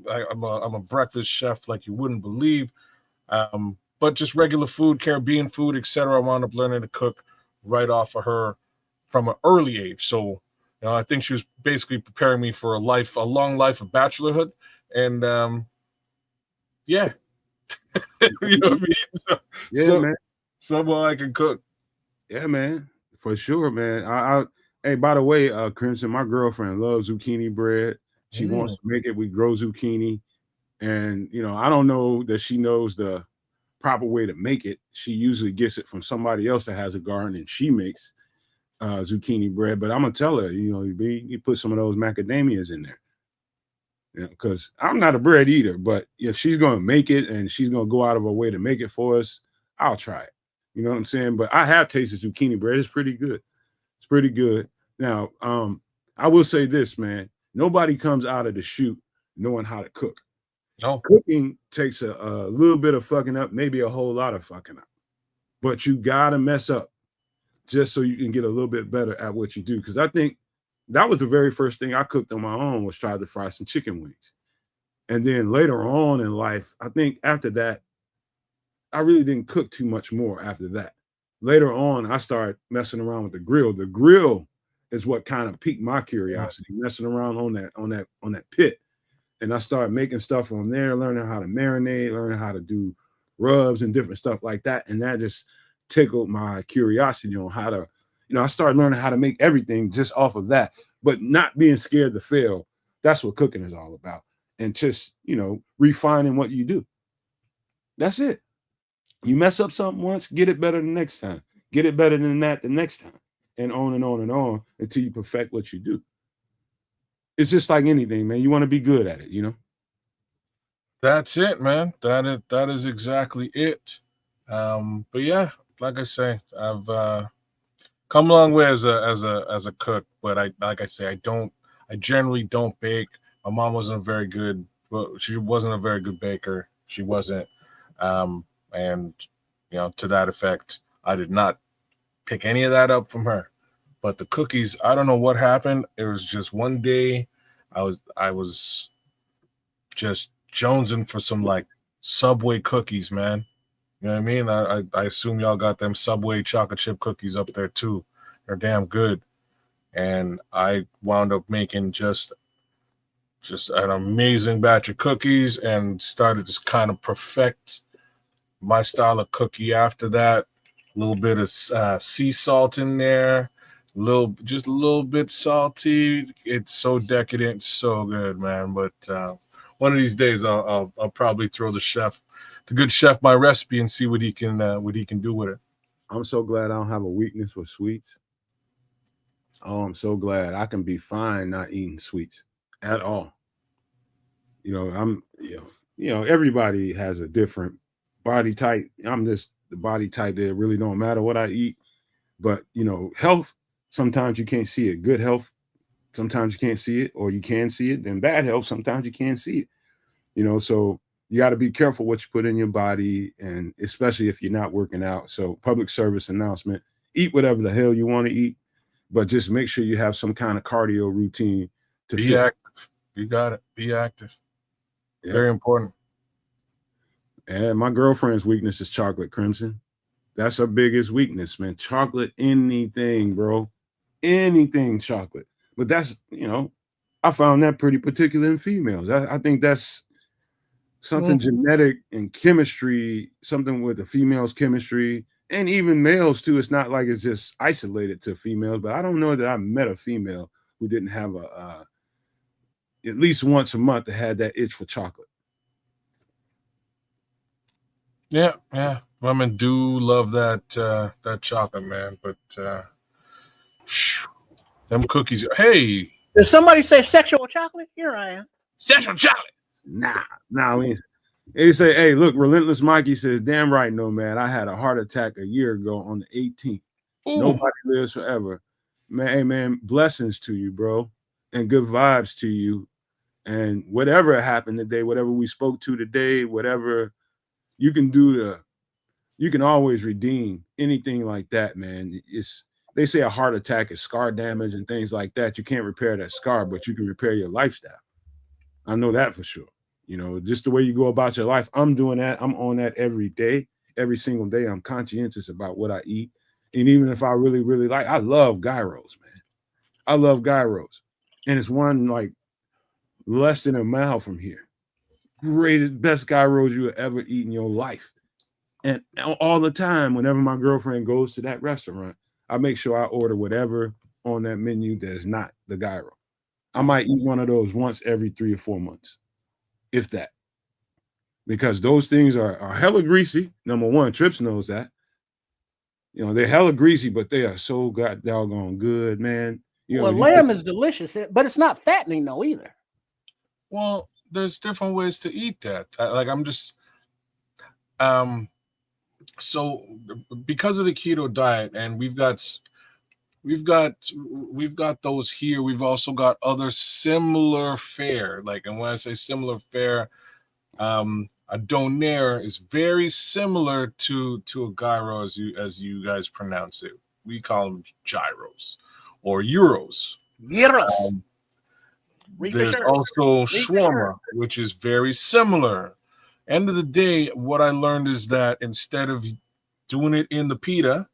I'm a breakfast chef like you wouldn't believe. But just regular food, Caribbean food, etc. I wound up learning to cook right off of her from an early age. So, I think she was basically preparing me for a long life of bachelorhood. And yeah, you know what I mean? Man. Someone I can cook. Yeah, man, for sure, man. Hey, by the way, Crimson, my girlfriend loves zucchini bread. She wants to make it. We grow zucchini, and I don't know that she knows the proper way to make it. She usually gets it from somebody else that has a garden, and she makes zucchini bread. But I'm gonna tell her, you put some of those macadamias in there. Because I'm not a bread eater, but if she's going to make it and she's going to go out of her way to make it for us, I'll try it. You know what I'm saying? But I have tasted zucchini bread. It's pretty good. It's pretty good. Now, I will say this, man. Nobody comes out of the chute knowing how to cook. No. Cooking takes a little bit of fucking up, maybe a whole lot of fucking up. But you got to mess up just so you can get a little bit better at what you do. Because I think that was the very first thing I cooked on my own was try to fry some chicken wings. And then later on in life, I think after that, I really didn't cook too much more after that. Later on, I started messing around with the grill. The grill is what kind of piqued my curiosity, messing around on that pit. And I started making stuff on there, learning how to marinate, learning how to do rubs and different stuff like that. And that just tickled my curiosity on how to, I started learning how to make everything just off of that, but not being scared to fail. That's what cooking is all about. And just, refining what you do. That's it. You mess up something once, get it better the next time. Get it better than that the next time. And on and on and on until you perfect what you do. It's just like anything, man. You want to be good at it, That's it, man. That is exactly it. But yeah, like I say, I've come a long way as a cook, but I generally don't bake. My mom wasn't a very good baker. She wasn't. And to that effect, I did not pick any of that up from her. But the cookies, I don't know what happened. It was just one day I was just jonesing for some like Subway cookies, man. You know what I mean? I assume y'all got them Subway chocolate chip cookies up there too. They're damn good. And I wound up making just an amazing batch of cookies and started to kind of perfect my style of cookie after that. A little bit of sea salt in there, just a little bit salty. It's so decadent, so good, man. But one of these days, I'll probably throw the good chef, my recipe and see what he can do with it. I'm so glad I don't have a weakness for sweets. Oh, I'm so glad I can be fine not eating sweets at all. Everybody has a different body type. I'm just the body type that it really don't matter what I eat. But, health, sometimes you can't see it. Good health, sometimes you can't see it, or you can see it. Then bad health, sometimes you can't see it. So you got to be careful what you put in your body, and especially if you're not working out. So public service announcement, eat whatever the hell you want to eat, but just make sure you have some kind of cardio routine to be active. You got it. Be active. Yeah. Very important. And my girlfriend's weakness is chocolate, Crimson. That's her biggest weakness, man. Chocolate, anything, bro. Anything chocolate. But that's, I found that pretty particular in females. I think that's something genetic and chemistry, something with the females' chemistry, and even males too. It's not like it's just isolated to females, but I don't know that I met a female who didn't have at least once a month that had that itch for chocolate. Yeah. Women do love that chocolate, man. But them cookies. Hey, did somebody say sexual chocolate? Here I am. Sexual chocolate. Nah. They say, hey, look, Relentless Mikey says, damn right, no, man. I had a heart attack a year ago on the 18th. Ooh. Nobody lives forever. Man, hey, man, blessings to you, bro. And good vibes to you. And whatever happened today, whatever we spoke to today, whatever you can do you can always redeem anything like that, man. They say a heart attack is scar damage and things like that. You can't repair that scar, but you can repair your lifestyle. I know that for sure. Just the way you go about your life. I'm doing that. I'm on that every day, every single day. I'm conscientious about what I eat. And even if I really, really I love gyros, man. I love gyros. And it's one like less than a mile from here. Greatest, best gyros you will ever eat in your life. And all the time, whenever my girlfriend goes to that restaurant, I make sure I order whatever on that menu that is not the gyro. I might eat one of those once every 3 or 4 months, if that. Because those things are hella greasy. Number one, Trips knows that. They're hella greasy, but they are so doggone good, man. Lamb is delicious, but it's not fattening though either. Well, there's different ways to eat that. I'm just so because of the keto diet, and we've got those here. We've also got other similar fare. And when I say similar fare, a donair is very similar to a gyro as you guys pronounce it. We call them gyros or euros. Gyros. There's also shawarma, which is very similar. End of the day, what I learned is that instead of doing it in the pita,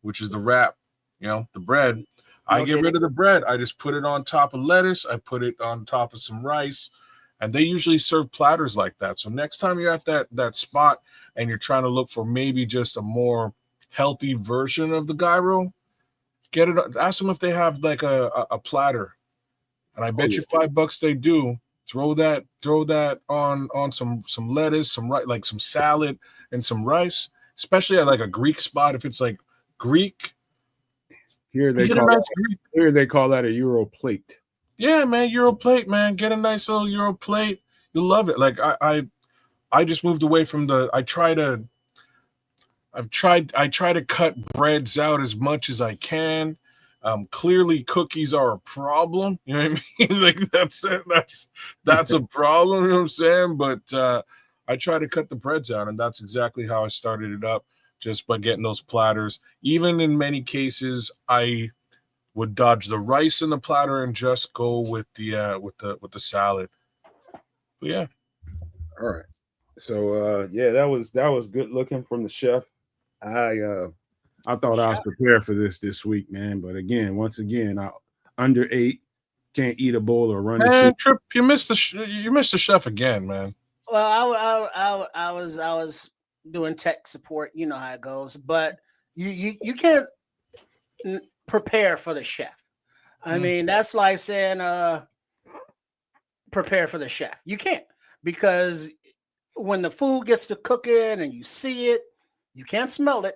which is the wrap, the bread, I get rid of the bread. I just put it on top of lettuce. I put it on top of some rice, and they usually serve platters like that. So next time you're at that spot and you're trying to look for maybe just a more healthy version of the gyro, get it. Ask them if they have like a platter, and I bet you $5 they do. Throw that on some lettuce, some salad, and some rice. Especially at like a Greek spot, if it's like Greek. Here they call that a Euro plate. Yeah, man, Euro plate, man. Get a nice little Euro plate. You'll love it. Like I just moved away from I try to cut breads out as much as I can. Clearly cookies are a problem. You know what I mean? Like that's a problem, you know what I'm saying? But I try to cut the breads out, and that's exactly how I started it up, just by getting those platters. Even in many cases, I would dodge the rice in the platter and just go with the salad. But yeah. All right. So that was good looking from the chef. I thought I was prepared for this week, man. But once again, I underate, can't eat a bowl or run. Man, Trip, you missed the chef again, man. Well, I was doing tech support. You know how it goes. But you can't prepare for the chef. I mean, that's like saying prepare for the chef. You can't, because when the food gets to cooking and you see it, you can't smell it,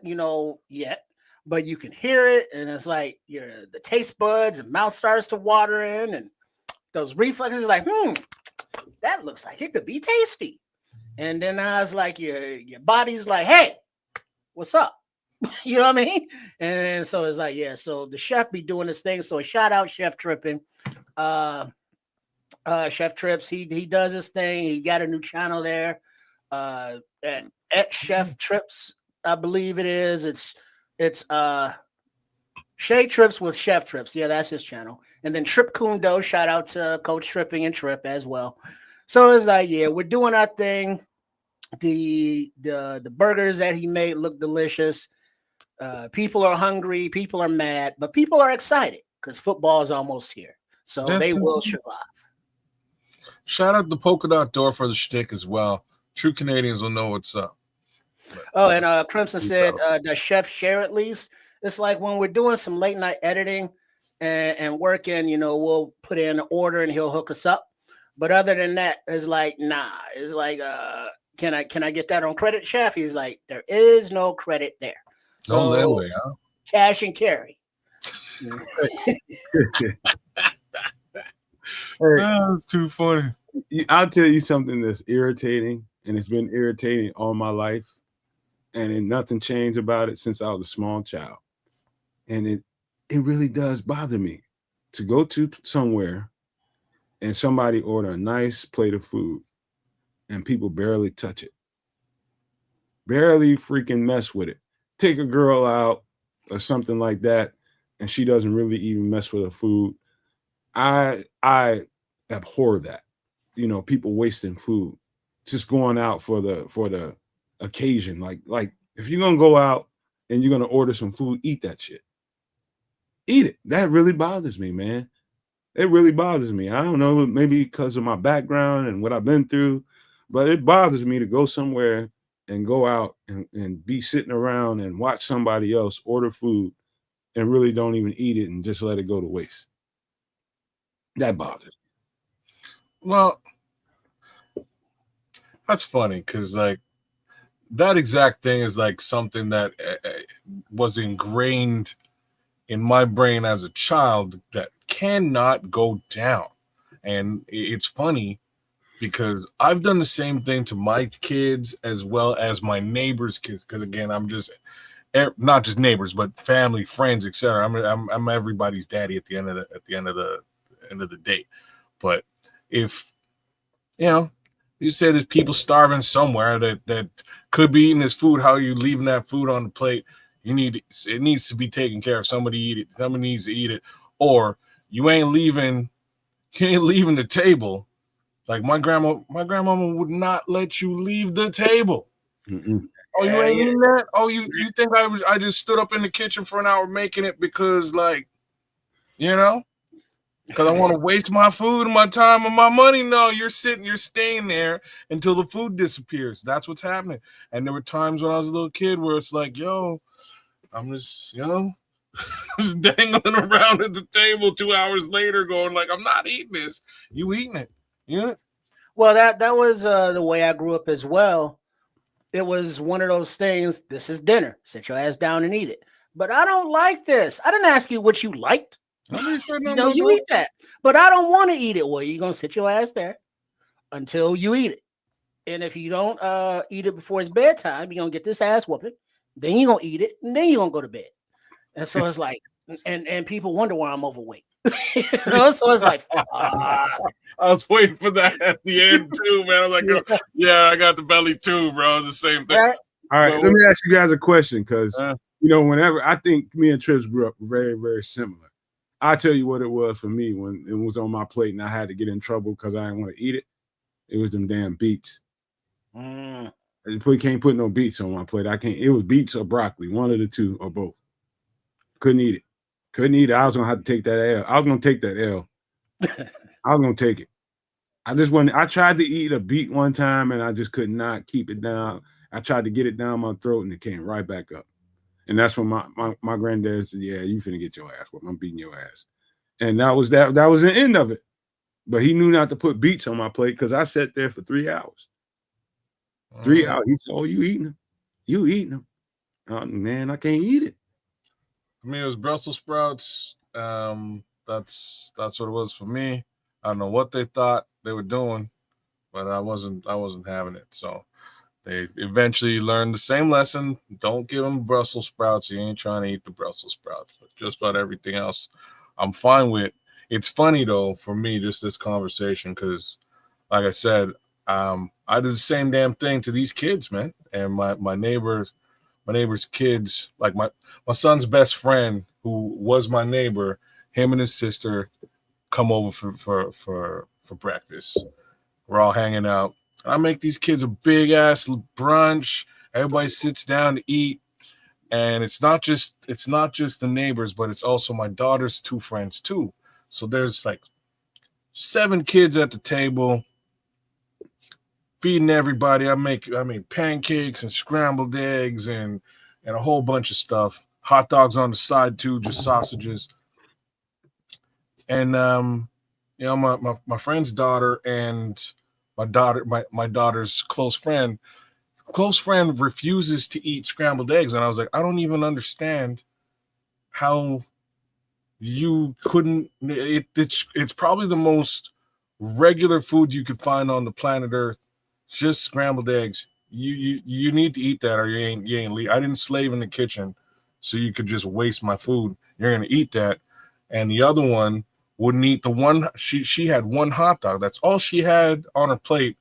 yet, but you can hear it, and it's like the taste buds and mouth starts to water in, and those reflexes like, that looks like it could be tasty. And then I was like, your body's like, hey, what's up? You know what I mean? And so it's like, yeah. So the chef be doing this thing. So shout out Chef Trippin. Chef Trips. He does his thing. He got a new channel there. At Chef Trips, I believe it is. It's Shade Trips with Chef Trips. Yeah, that's his channel. And then Trip Kundo, shout out to Coach Tripping and Trip as well. So it's like, yeah, we're doing our thing. The burgers that he made look delicious. People are hungry, people are mad, but people are excited because football is almost here. So they will survive. Shout out the Polka Dot Door for the shtick as well. True Canadians will know what's up. Oh, and Crimson said, does Chef share at least? It's like when we're doing some late night editing and working, we'll put in an order and he'll hook us up. But other than that, it's like, nah. It's like, can I get that on credit, Chef? He's like, there is no credit there. No layaway, huh? Cash and carry. That's too funny. I'll tell you something that's irritating, and it's been irritating all my life, and nothing changed about it since I was a small child. And it really does bother me to go to somewhere and somebody order a nice plate of food and people barely touch it. Barely freaking mess with it. Take a girl out or something like that, and she doesn't really even mess with her food. I abhor that. People wasting food, just going out for the occasion. Like if you're gonna go out and you're gonna order some food, eat that shit. Eat it. That really bothers me, man. It really bothers me. I don't know, maybe because of my background and what I've been through, but it bothers me to go somewhere and go out and be sitting around and watch somebody else order food and really don't even eat it and just let it go to waste. That bothers me. Well, that's funny because like that exact thing is like something that was ingrained in my brain as a child that cannot go down. And it's funny because I've done the same thing to my kids as well as my neighbors' kids. Because again, I'm just not just neighbors, but family, friends, etc. I'm everybody's daddy at the end of the day. But if you say there's people starving somewhere that could be eating this food, how are you leaving that food on the plate? It needs to be taken care of. Somebody eat it. Somebody needs to eat it, or you ain't leaving the table. Like my grandmama would not let you leave the table. Mm-mm. Oh, you ain't eating that? Oh, you think I just stood up in the kitchen for an hour making it because because I want to waste my food and my time and my money? No, you're staying there until the food disappears. That's what's happening. And there were times when I was a little kid where it's like, yo, I'm just, just dangling around at the table 2 hours later going like, I'm not eating this. You eating it. Yeah. Well, that was the way I grew up as well. It was one of those things. This is dinner. Sit your ass down and eat it. But I don't like this. I didn't ask you what you liked. You eat that. But I don't want to eat it. Well, you're going to sit your ass there until you eat it. And if you don't eat it before it's bedtime, you're going to get this ass whooping. Then you're going to eat it. And then you're going to go to bed. And so it's like, and people wonder why I'm overweight. So it's like, I was waiting for that at the end too, man. I was like, yeah, I got the belly too, bro. It's the same thing. Right? All right, let me ask you guys a question, because whenever I think me and Trips grew up very, very similar. I tell you what it was for me when it was on my plate and I had to get in trouble because I didn't want to eat it. It was them damn beets. You can't put no beets on my plate. I can't. It was beets or broccoli, one of the two or both. Couldn't eat it. I was gonna have to take that L. I was gonna take that L. I was gonna take it. I tried to eat a beet one time and I just could not keep it down. I tried to get it down my throat and it came right back up. And that's when my granddad said, yeah, you finna get your ass whooped. I'm beating your ass. And that was the end of it. But he knew not to put beets on my plate because I sat there for 3 hours. 3 hours. He said, oh, you eating them? You eating them? Oh, man, I can't eat it. For me, it was Brussels sprouts. That's what it was for me. I don't know what they thought they were doing, but I wasn't having it. So they eventually learned the same lesson. Don't give them Brussels sprouts. You ain't trying to eat the Brussels sprouts. But just about everything else, I'm fine with. It's funny though for me, just this conversation, because, like I said, I did the same damn thing to these kids, man. And my neighbor's kids, like my son's best friend, who was my neighbor, him and his sister come over for breakfast. We're all hanging out. I make these kids a big ass brunch. Everybody sits down to eat, and it's not just the neighbors, but it's also my daughter's two friends too. So there's like 7 kids at the table, feeding everybody. I make pancakes and scrambled eggs and a whole bunch of stuff. Hot dogs on the side too, just sausages. And my friend's daughter and my daughter's close friend refuses to eat scrambled eggs. And I was like, I don't even understand how you couldn't. It's probably the most regular food you could find on the planet Earth. Just scrambled eggs. You need to eat that, or you ain't leave. I didn't slave in the kitchen so you could just waste my food. You're gonna eat that. And the other one wouldn't eat the one. She had one hot dog. That's all she had on her plate.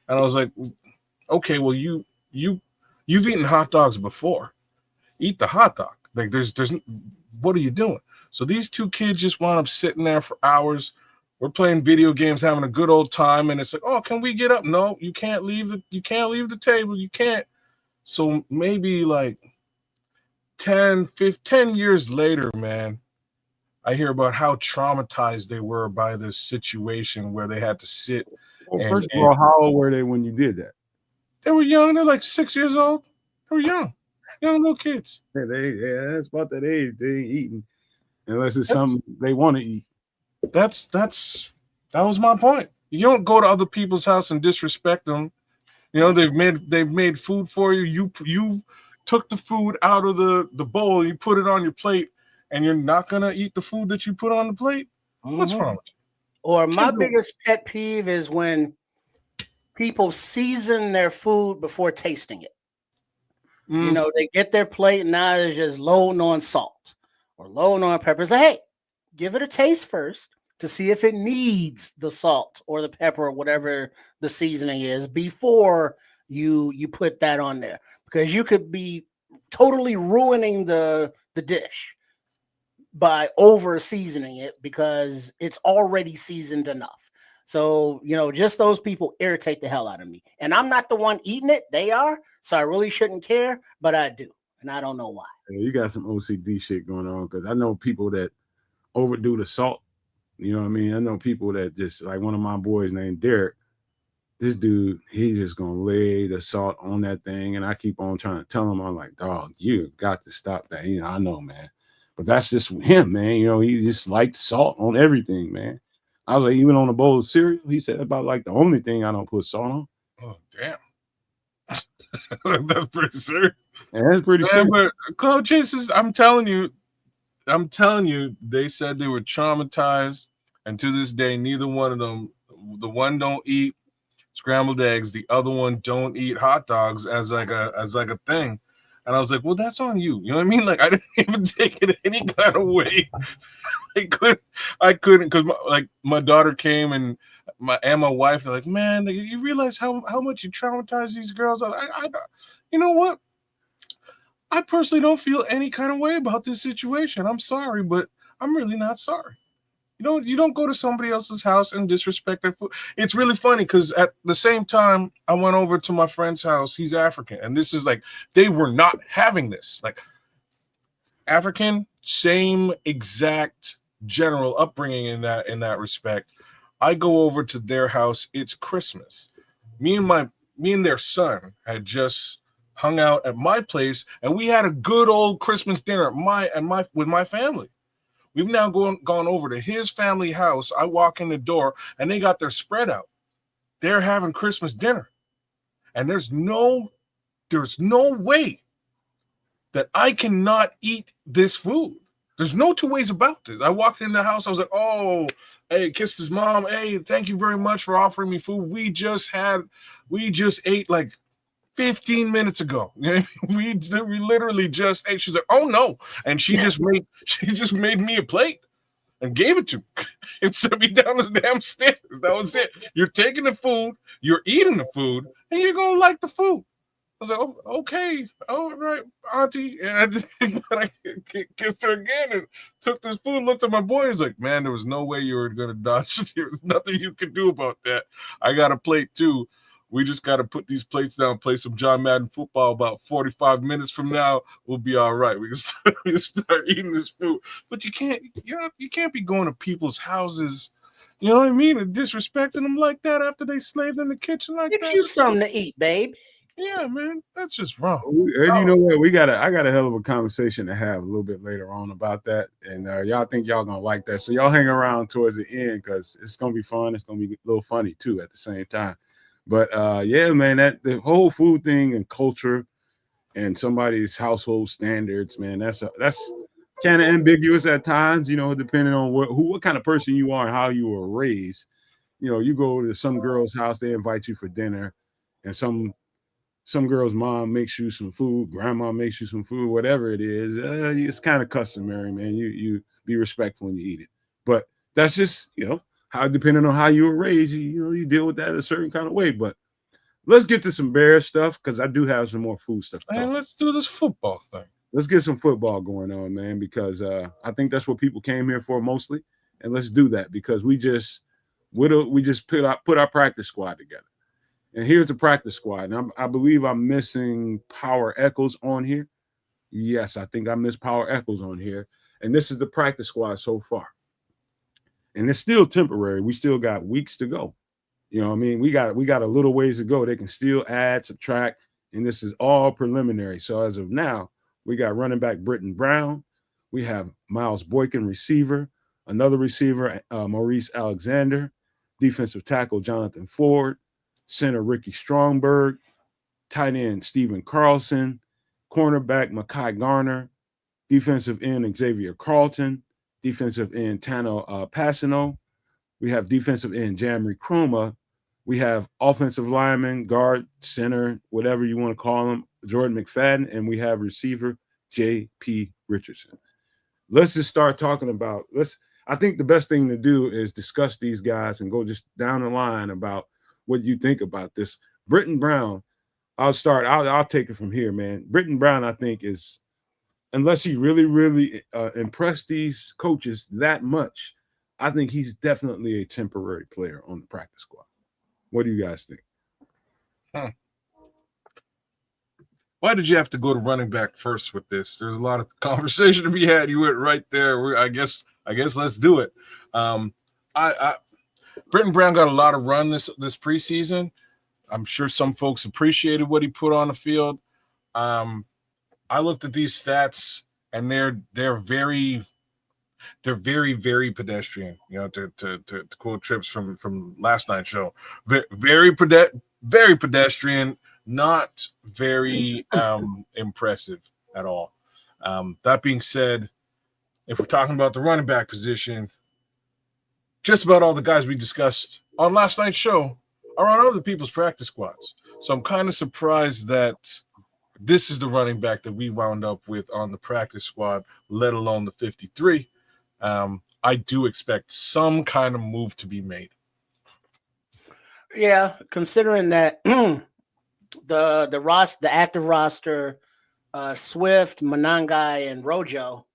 And I was like, okay, well you've eaten hot dogs before. Eat the hot dog. Like there's what are you doing? So these 2 kids just wound up sitting there for hours. We're playing video games, having a good old time, and it's like, oh, can we get up? No, you can't leave the table. You can't. So maybe like 10 years later, man, I hear about how traumatized they were by this situation where they had to sit. Well, first of all, how old were they when you did that? They were young. They're like 6 years old. They were young little kids. Yeah, that's about that age. They ain't eating unless it's something they want to eat. That was my point. You don't go to other people's house and disrespect them. They've made food for you. You took the food out of the bowl, you put it on your plate, and you're not gonna eat the food that you put on the plate. What's wrong with you? Or my biggest pet peeve is when people season their food before tasting it. Mm. You know, they get their plate and now they're just loading on salt or loading on peppers. Like, hey, give it a taste first to see if it needs the salt or the pepper or whatever the seasoning is before you put that on there, because you could be totally ruining the dish by over seasoning it because it's already seasoned enough. So, you know, just those people irritate the hell out of me. And I'm not the one eating it. They are. So I really shouldn't care, but I do. And I don't know why. Yeah, you got some OCD shit going on, because I know people that overdo the salt. You know what I mean? I know people that just, like one of my boys named Derek. This dude, he's just gonna lay the salt on that thing, and I keep on trying to tell him, I'm like, dog, you got to stop that. You know, I know, man, but that's just him, man. You know, he just liked salt on everything, man. I was like, even on a bowl of cereal, he said about like the only thing I don't put salt on. Oh, damn. That's pretty serious. And that's pretty serious. But Cloud Chasers, I'm telling you, they said they were traumatized, and to this day, neither one of them, the one don't eat scrambled eggs, the other one don't eat hot dogs as like a thing. And I was like, well, that's on you. You know what I mean? Like, I didn't even take it any kind of way. I couldn't, because my daughter came and my wife, they're like, man, you realize how much you traumatize these girls? I you know what? I personally don't feel any kind of way about this situation. I'm sorry, but I'm really not sorry. You don't go to somebody else's house and disrespect their food. It's really funny because at the same time, I went over to my friend's house. He's African, and this is like, they were not having this. Like, African, same exact general upbringing in that respect. I go over to their house. It's Christmas. Me and their son had just hung out at my place, and we had a good old Christmas dinner with my family. We've now gone over to his family house. I walk in the door, and they got their spread out. They're having Christmas dinner, and there's no way that I cannot eat this food. There's no two ways about this. I walked in the house. I was like, oh, hey, kissed his mom. Hey, thank you very much for offering me food. We just ate like 15 minutes ago. We literally just ate. She's like, oh no. And she just made me a plate and gave it to me and sent me down the damn stairs. That was it. You're taking the food, you're eating the food, and you're gonna like the food. I was like, oh, okay, all right, auntie. And I just kissed her again and took this food, looked at my boy. He's like, man, there was no way you were gonna dodge. There was nothing you could do about that. I got a plate too. We just got to put these plates down, play some John Madden football. About 45 minutes from now, we'll be all right. We can start eating this food. But you can't be going to people's houses, you know what I mean, and disrespecting them like that after they slaved in the kitchen like that. Get you something to eat, babe. Yeah, man, that's just wrong. And you know what? I got a hell of a conversation to have a little bit later on about that. And y'all think y'all gonna like that. So y'all hang around towards the end, because it's gonna be fun. It's gonna be a little funny too at the same time. But yeah, man, that the whole food thing and culture and somebody's household standards, man, that's kind of ambiguous at times, you know, depending on what kind of person you are and how you were raised. You know, you go to some girl's house, they invite you for dinner, and some girl's mom makes you some food, grandma makes you some food, whatever it is. It's kind of customary, man. You be respectful when you eat it. But that's just, you know, how, depending on how you were raised, you deal with that a certain kind of way. But let's get to some bear stuff, because I do have some more food stuff. And let's do this football thing. Let's get some football going on, man, because I think that's what people came here for mostly. And let's do that, because we just put our practice squad together. And here's the practice squad. And I believe I'm missing Power Echoes on here. Yes, I think I missed Power Echoes on here. And this is the practice squad so far. And it's still temporary. We still got weeks to go. You know what I mean? We got a little ways to go. They can still add, subtract, and this is all preliminary. So as of now, we got running back Britton Brown. We have Miles Boykin, receiver. Another receiver, Maurice Alexander. Defensive tackle, Jonathan Ford. Center, Ricky Strongberg. Tight end, Stephen Carlson. Cornerback, Mekhi Garner. Defensive end, Xavier Carlton. Defensive end, Tanoh Kpassagnon. We have defensive end, Jamri Krumah. We have offensive lineman, guard, center, whatever you want to call him, Jordan McFadden, and we have receiver J.P. Richardson. Let's just start talking about I think the best thing to do is discuss these guys and go just down the line about what you think about this. Britton Brown, I'll take it from here, man. Britton Brown, I think, is, unless he really, really impressed these coaches that much, I think he's definitely a temporary player on the practice squad. What do you guys think? Why did you have to go to running back first with this? There's a lot of conversation to be had. You went right there. I guess let's do it. Britton Brown got a lot of run this preseason. I'm sure some folks appreciated what he put on the field. I looked at these stats, and they're very, very pedestrian. You know, to quote Trips from last night's show, very pedestrian, not very impressive at all. That being said, if we're talking about the running back position, just about all the guys we discussed on last night's show are on other people's practice squads. So I'm kind of surprised that this is the running back that we wound up with on the practice squad, let alone the 53. I do expect some kind of move to be made. Yeah, considering that the active roster, Swift, Monangai, and Rojo,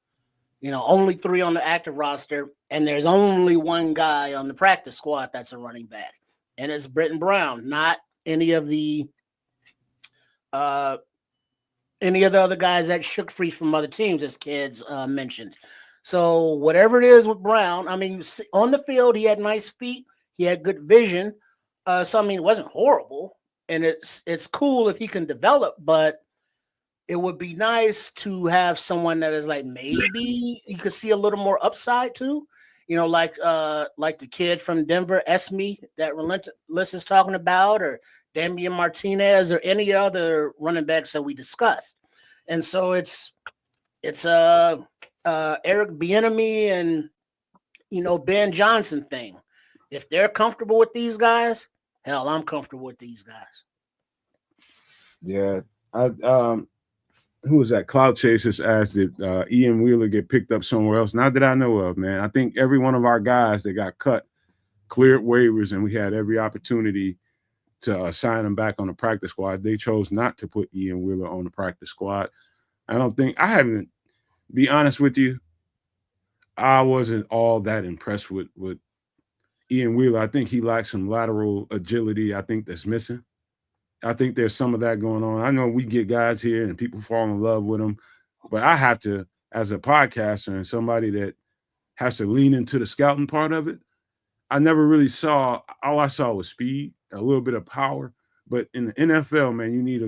only 3 on the active roster, and there's only 1 guy on the practice squad that's a running back, and it's Britton Brown, not any of the other guys that shook free from other teams, as kids mentioned. So whatever it is with Brown, I mean, on the field, he had nice feet, he had good vision. So I mean, it wasn't horrible, and it's cool if he can develop, but it would be nice to have someone that is like, maybe you could see a little more upside too. Like the kid from Denver, espn, that Relentless is talking about, or Damian Martinez, or any other running backs that we discussed. And so it's Eric Bieniemy and Ben Johnson thing. If they're comfortable with these guys, hell, I'm comfortable with these guys. Yeah, who was that? Cloud Chasers asked if Ian Wheeler get picked up somewhere else. Not that I know of, man. I think every one of our guys that got cut cleared waivers, and we had every opportunity to sign them back on the practice squad. They chose not to put Ian Wheeler on the practice squad. Be honest with you, I wasn't all that impressed with Ian Wheeler. I think he lacks some lateral agility. I think that's missing. I think there's some of that going on. I know we get guys here and people fall in love with them, but I have to, as a podcaster and somebody that has to lean into the scouting part of it, I never really saw, all I saw was speed, a little bit of power. But in the NFL, man, you need a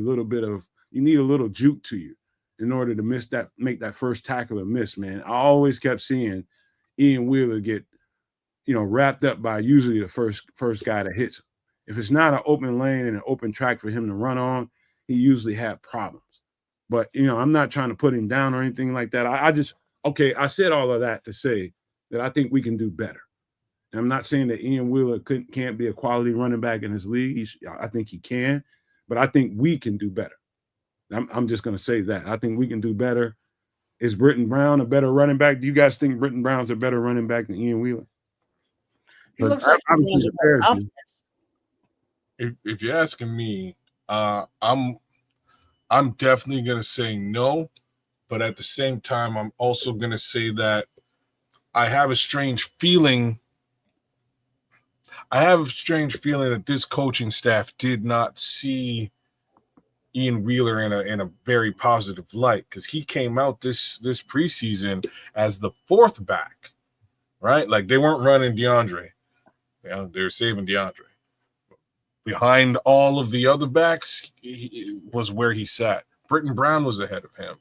little juke to you in order to make that first tackle a miss, man. I always kept seeing Ian Wheeler get, wrapped up by usually the first guy that hits him. If it's not an open lane and an open track for him to run on, he usually had problems. But, I'm not trying to put him down or anything like that. I said all of that to say that I think we can do better. And I'm not saying that Ian Wheeler can't be a quality running back in this league. I think he can, but I think we can do better. I'm just going to say that. I think we can do better. Is Britton Brown a better running back? Do you guys think Britton Brown's a better running back than Ian Wheeler? He looks like he's offense. If you're asking me, I'm definitely going to say no, but at the same time, I'm also going to say that I have a strange feeling that this coaching staff did not see Ian Wheeler in a very positive light, because he came out this preseason as the 4th back, right? Like, they weren't running DeAndre. They're saving DeAndre. Behind all of the other backs, he was where he sat. Britton Brown was ahead of him.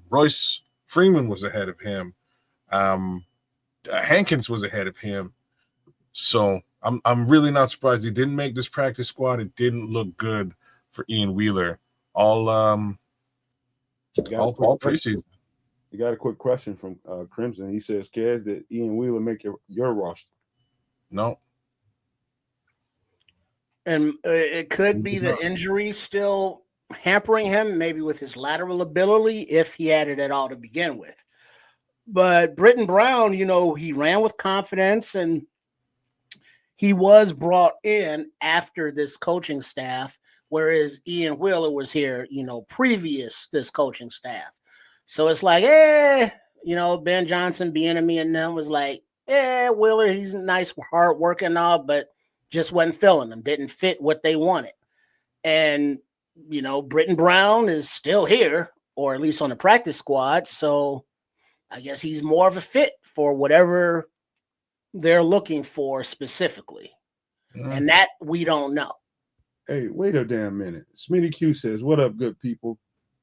Royce Freeman was ahead of him. Hankins was ahead of him. So I'm really not surprised he didn't make this practice squad. It didn't look good for Ian Wheeler all preseason. You got a quick question from Crimson. He says, "Kez, did Ian Wheeler make your roster?" No. And it could be the injury still hampering him, maybe with his lateral ability, if he had it at all to begin with. But Britton Brown, he ran with confidence, and he was brought in after this coaching staff, whereas Ian Wheeler was here, previous this coaching staff. So it's like, Ben Johnson, Bieniemy, and them was like, Wheeler, he's nice, hard working and all, but just wasn't filling them, didn't fit what they wanted. And, Britton Brown is still here, or at least on the practice squad. So I guess he's more of a fit for whatever they're looking for specifically. And that we don't know. Hey, wait a damn minute. Smitty Q says, "What up, good people?"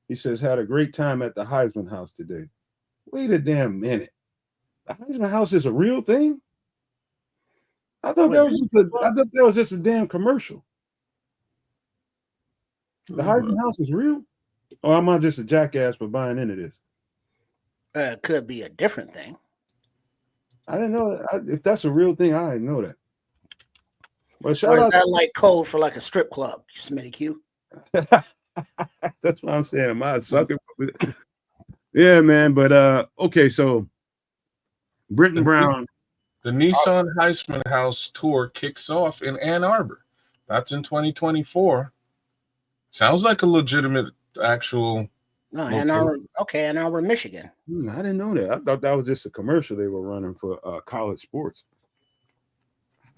He says, "Had a great time at the Heisman House today." Wait a damn minute. The Heisman House is a real thing? I thought that was just a damn commercial. The Heisman House is real? Or am I just a jackass for buying into this? It could be a different thing. I didn't know that. If that's a real thing, I didn't know that. But Or is that like code for like a strip club, Smitty Q? That's what I'm saying. Am I a sucker? Yeah, man. But okay, so Britton Brown. The Nissan Heisman House tour kicks off in Ann Arbor. That's in 2024. Sounds like a legitimate actual. No, Ann Arbor. Okay, Ann Arbor, Michigan. I didn't know that. I thought that was just a commercial they were running for college sports.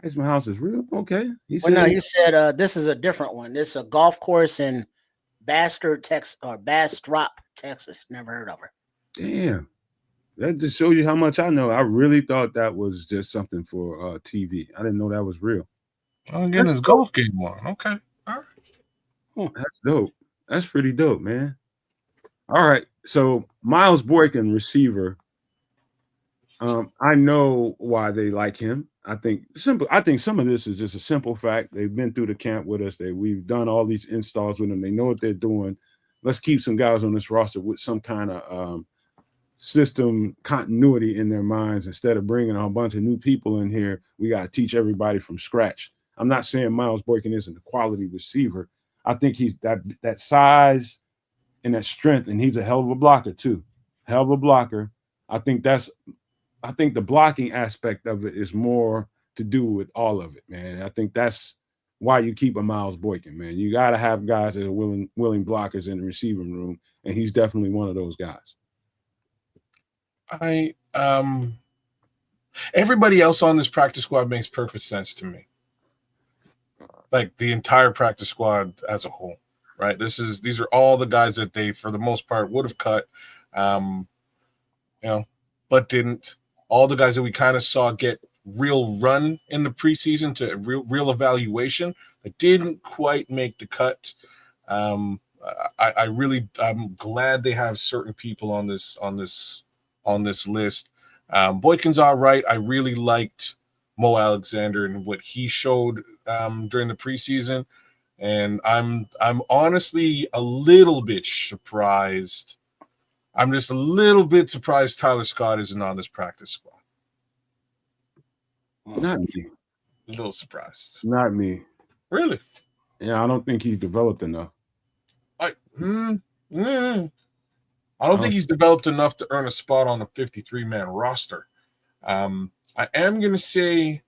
Heisman House is real. Okay. He said this is a different one. This is a golf course in Bastrop, Texas. Never heard of her. Damn. That just shows you how much I know. I really thought that was just something for TV. I didn't know that was real. Oh, again, this golf game on. Okay. All right. That's dope. That's pretty dope, man. All right. So Miles Boykin, receiver. I know why they like him. I think some of this is just a simple fact. They've been through the camp with us. We've done all these installs with them. They know what they're doing. Let's keep some guys on this roster with some kind of system continuity in their minds. Instead of bringing a bunch of new people in here, we got to teach everybody from scratch. I'm not saying Miles Boykin isn't a quality receiver. I think he's that size and that strength, and he's a hell of a blocker too. Hell of a blocker. I think the blocking aspect of it is more to do with all of it, man. I think that's why you keep a Miles Boykin, man. You got to have guys that are willing blockers in the receiving room, and he's definitely one of those guys. Everybody else on this practice squad makes perfect sense to me. Like the entire practice squad as a whole, right? These are all the guys that they, for the most part, would have cut, but didn't. All the guys that we kind of saw get real run in the preseason to real evaluation that didn't quite make the cut. I'm glad they have certain people on this list. Boykin's all right. I really liked Mo Alexander and what he showed during the preseason, and I'm honestly a little bit surprised. I'm just a little bit surprised Tyler Scott isn't on this practice squad. Not me. A little surprised. Not me. Really? Yeah, I don't think he's developed enough. I don't think he's developed enough to earn a spot on a 53-man roster. I am going to say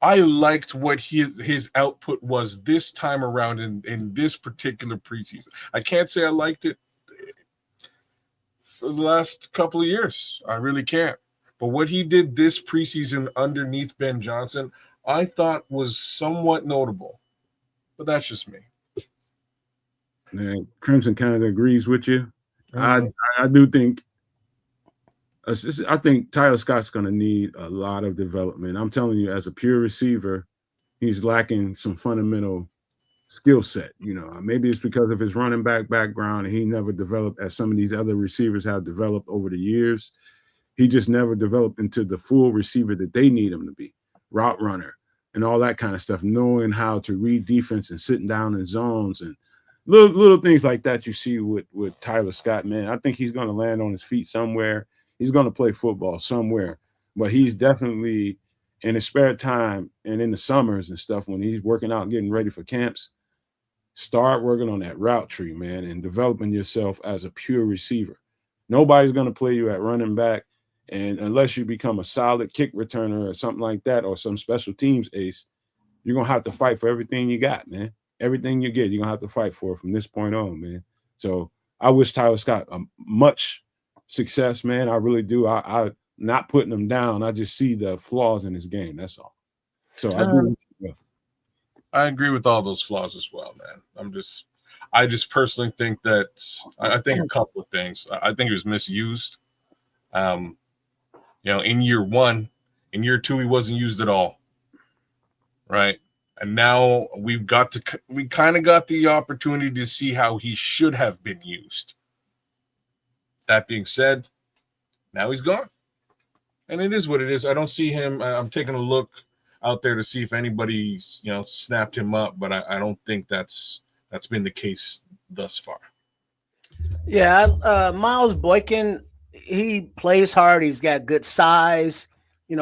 I liked what his output was this time around in this particular preseason. I can't say I liked it for the last couple of years. I really can't. But what he did this preseason underneath Ben Johnson, I thought was somewhat notable. But that's just me. Yeah, Crimson kind of agrees with you. I do think I think Tyler Scott's going to need a lot of development. I'm telling you, as a pure receiver, he's lacking some fundamental skill set. Maybe it's because of his running back background, and he never developed as some of these other receivers have developed over the years. He just never developed into the full receiver that they need him to be, route runner and all that kind of stuff, knowing how to read defense and sitting down in zones and little things like that you see with Tyler Scott, man. I think he's going to land on his feet somewhere. He's going to play football somewhere, but he's definitely in his spare time and in the summers and stuff, when he's working out, getting ready for camps, start working on that route tree, man, and developing yourself as a pure receiver. Nobody's going to play you at running back, and unless you become a solid kick returner or something like that, or some special teams ace, you're going to have to fight for everything you got, man. Everything you get, you're going to have to fight for from this point on, man. So I wish Tyler Scott much success, man. I really do. I not putting him down. I just see the flaws in his game. That's all. So I do. I agree with all those flaws as well, man. I just personally think that I think a couple of things. I think he was misused. In year one, in year two, he wasn't used at all. Right. And now we kind of got the opportunity to see how he should have been used. That being said, now he's gone. And it is what it is. I don't see him. I'm taking a look out there to see if anybody's, snapped him up, but I don't think that's been the case thus far. Yeah, Miles Boykin, he plays hard. He's got good size.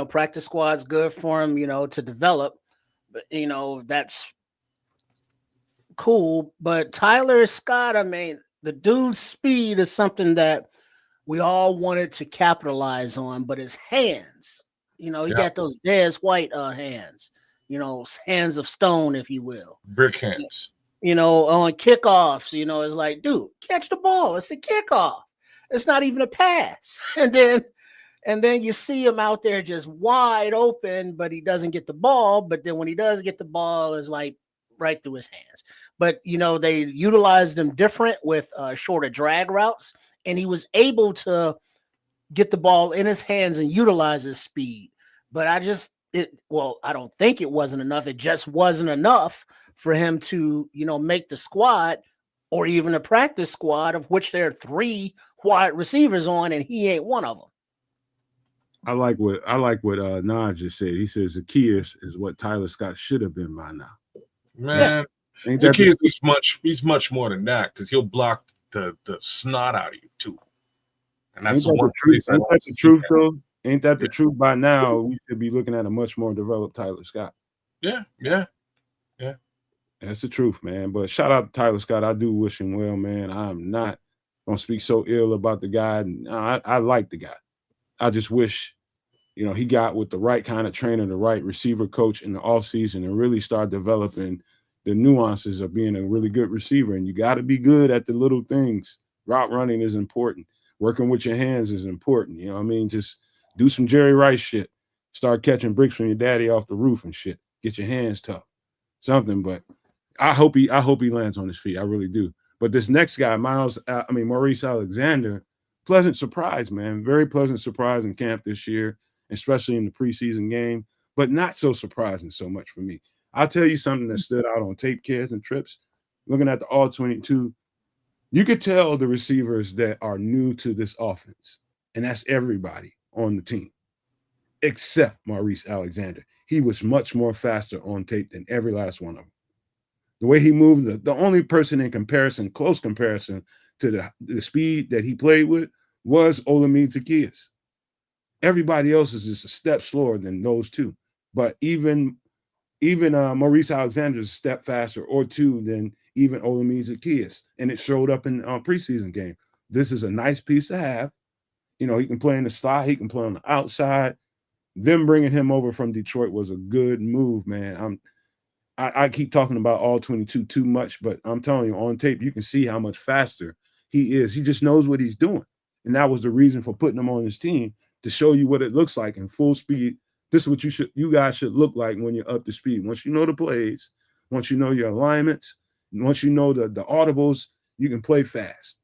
Practice squad's good for him, to develop. But, that's cool. But Tyler Scott, I mean, the dude's speed is something that we all wanted to capitalize on, but his hands, he got those Des White hands, hands of stone, if you will. Brick hands. On kickoffs, it's like, dude, catch the ball. It's a kickoff. It's not even a pass. And then you see him out there just wide open, but he doesn't get the ball. But then when he does get the ball, it's like right through his hands. But, they utilized him different with shorter drag routes. And he was able to get the ball in his hands and utilize his speed. But I don't think it wasn't enough. It just wasn't enough for him to, make the squad or even a practice squad, of which there are 3 wide receivers on, and he ain't one of them. I like what Naj just said. He says Zacchaeus is what Tyler Scott should have been by now. Man, Zacchaeus he's much more than that, because he'll block the snot out of you too. And that's the one truth. Ain't that the truth though? Ain't that the truth? By now, we should be looking at a much more developed Tyler Scott. Yeah. That's the truth, man. But shout out to Tyler Scott. I do wish him well, man. I'm not gonna speak so ill about the guy. I like the guy. I just wish, he got with the right kind of trainer, the right receiver coach in the offseason, and really start developing the nuances of being a really good receiver. And you got to be good at the little things. Route running is important. Working with your hands is important. Just do some Jerry Rice shit. Start catching bricks from your daddy off the roof and shit. Get your hands tough. Something, but I hope he lands on his feet. I really do. But this next guy, Maurice Alexander, pleasant surprise, man. Very pleasant surprise in camp this year, especially in the preseason game, but not so surprising so much for me. I'll tell you something that stood out on tape, kids and trips. Looking at the all 22, you could tell the receivers that are new to this offense, and that's everybody on the team, except Maurice Alexander. He was much more faster on tape than every last one of them. The way he moved, the only person in comparison, close comparison to the speed that he played with was Olamide Zacchaeus. Everybody else is just a step slower than those two. But even Maurice Alexander is a step faster or two than even Olamide Zacchaeus. And it showed up in preseason game. This is a nice piece to have. He can play in the slot. He can play on the outside. Them bringing him over from Detroit was a good move, man. I keep talking about all 22 too much, but I'm telling you, on tape, you can see how much faster he is. He just knows what he's doing. And that was the reason for putting him on his team, to show you what it looks like in full speed. This is what you guys should look like when you're up to speed. Once you know the plays, once you know your alignments, once you know the audibles, you can play fast.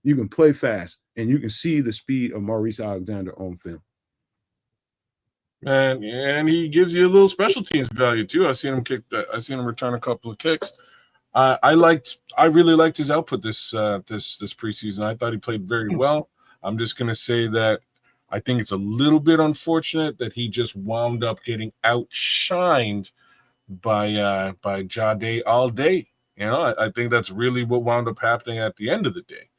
You can play fast, and you can see the speed of Maurice Alexander on film. And he gives you a little special teams value too. I seen him return a couple of kicks. I really liked his output this preseason. I thought he played very well. I'm just gonna say that I think it's a little bit unfortunate that he just wound up getting outshined by Jade all day. I think that's really what wound up happening at the end of the day.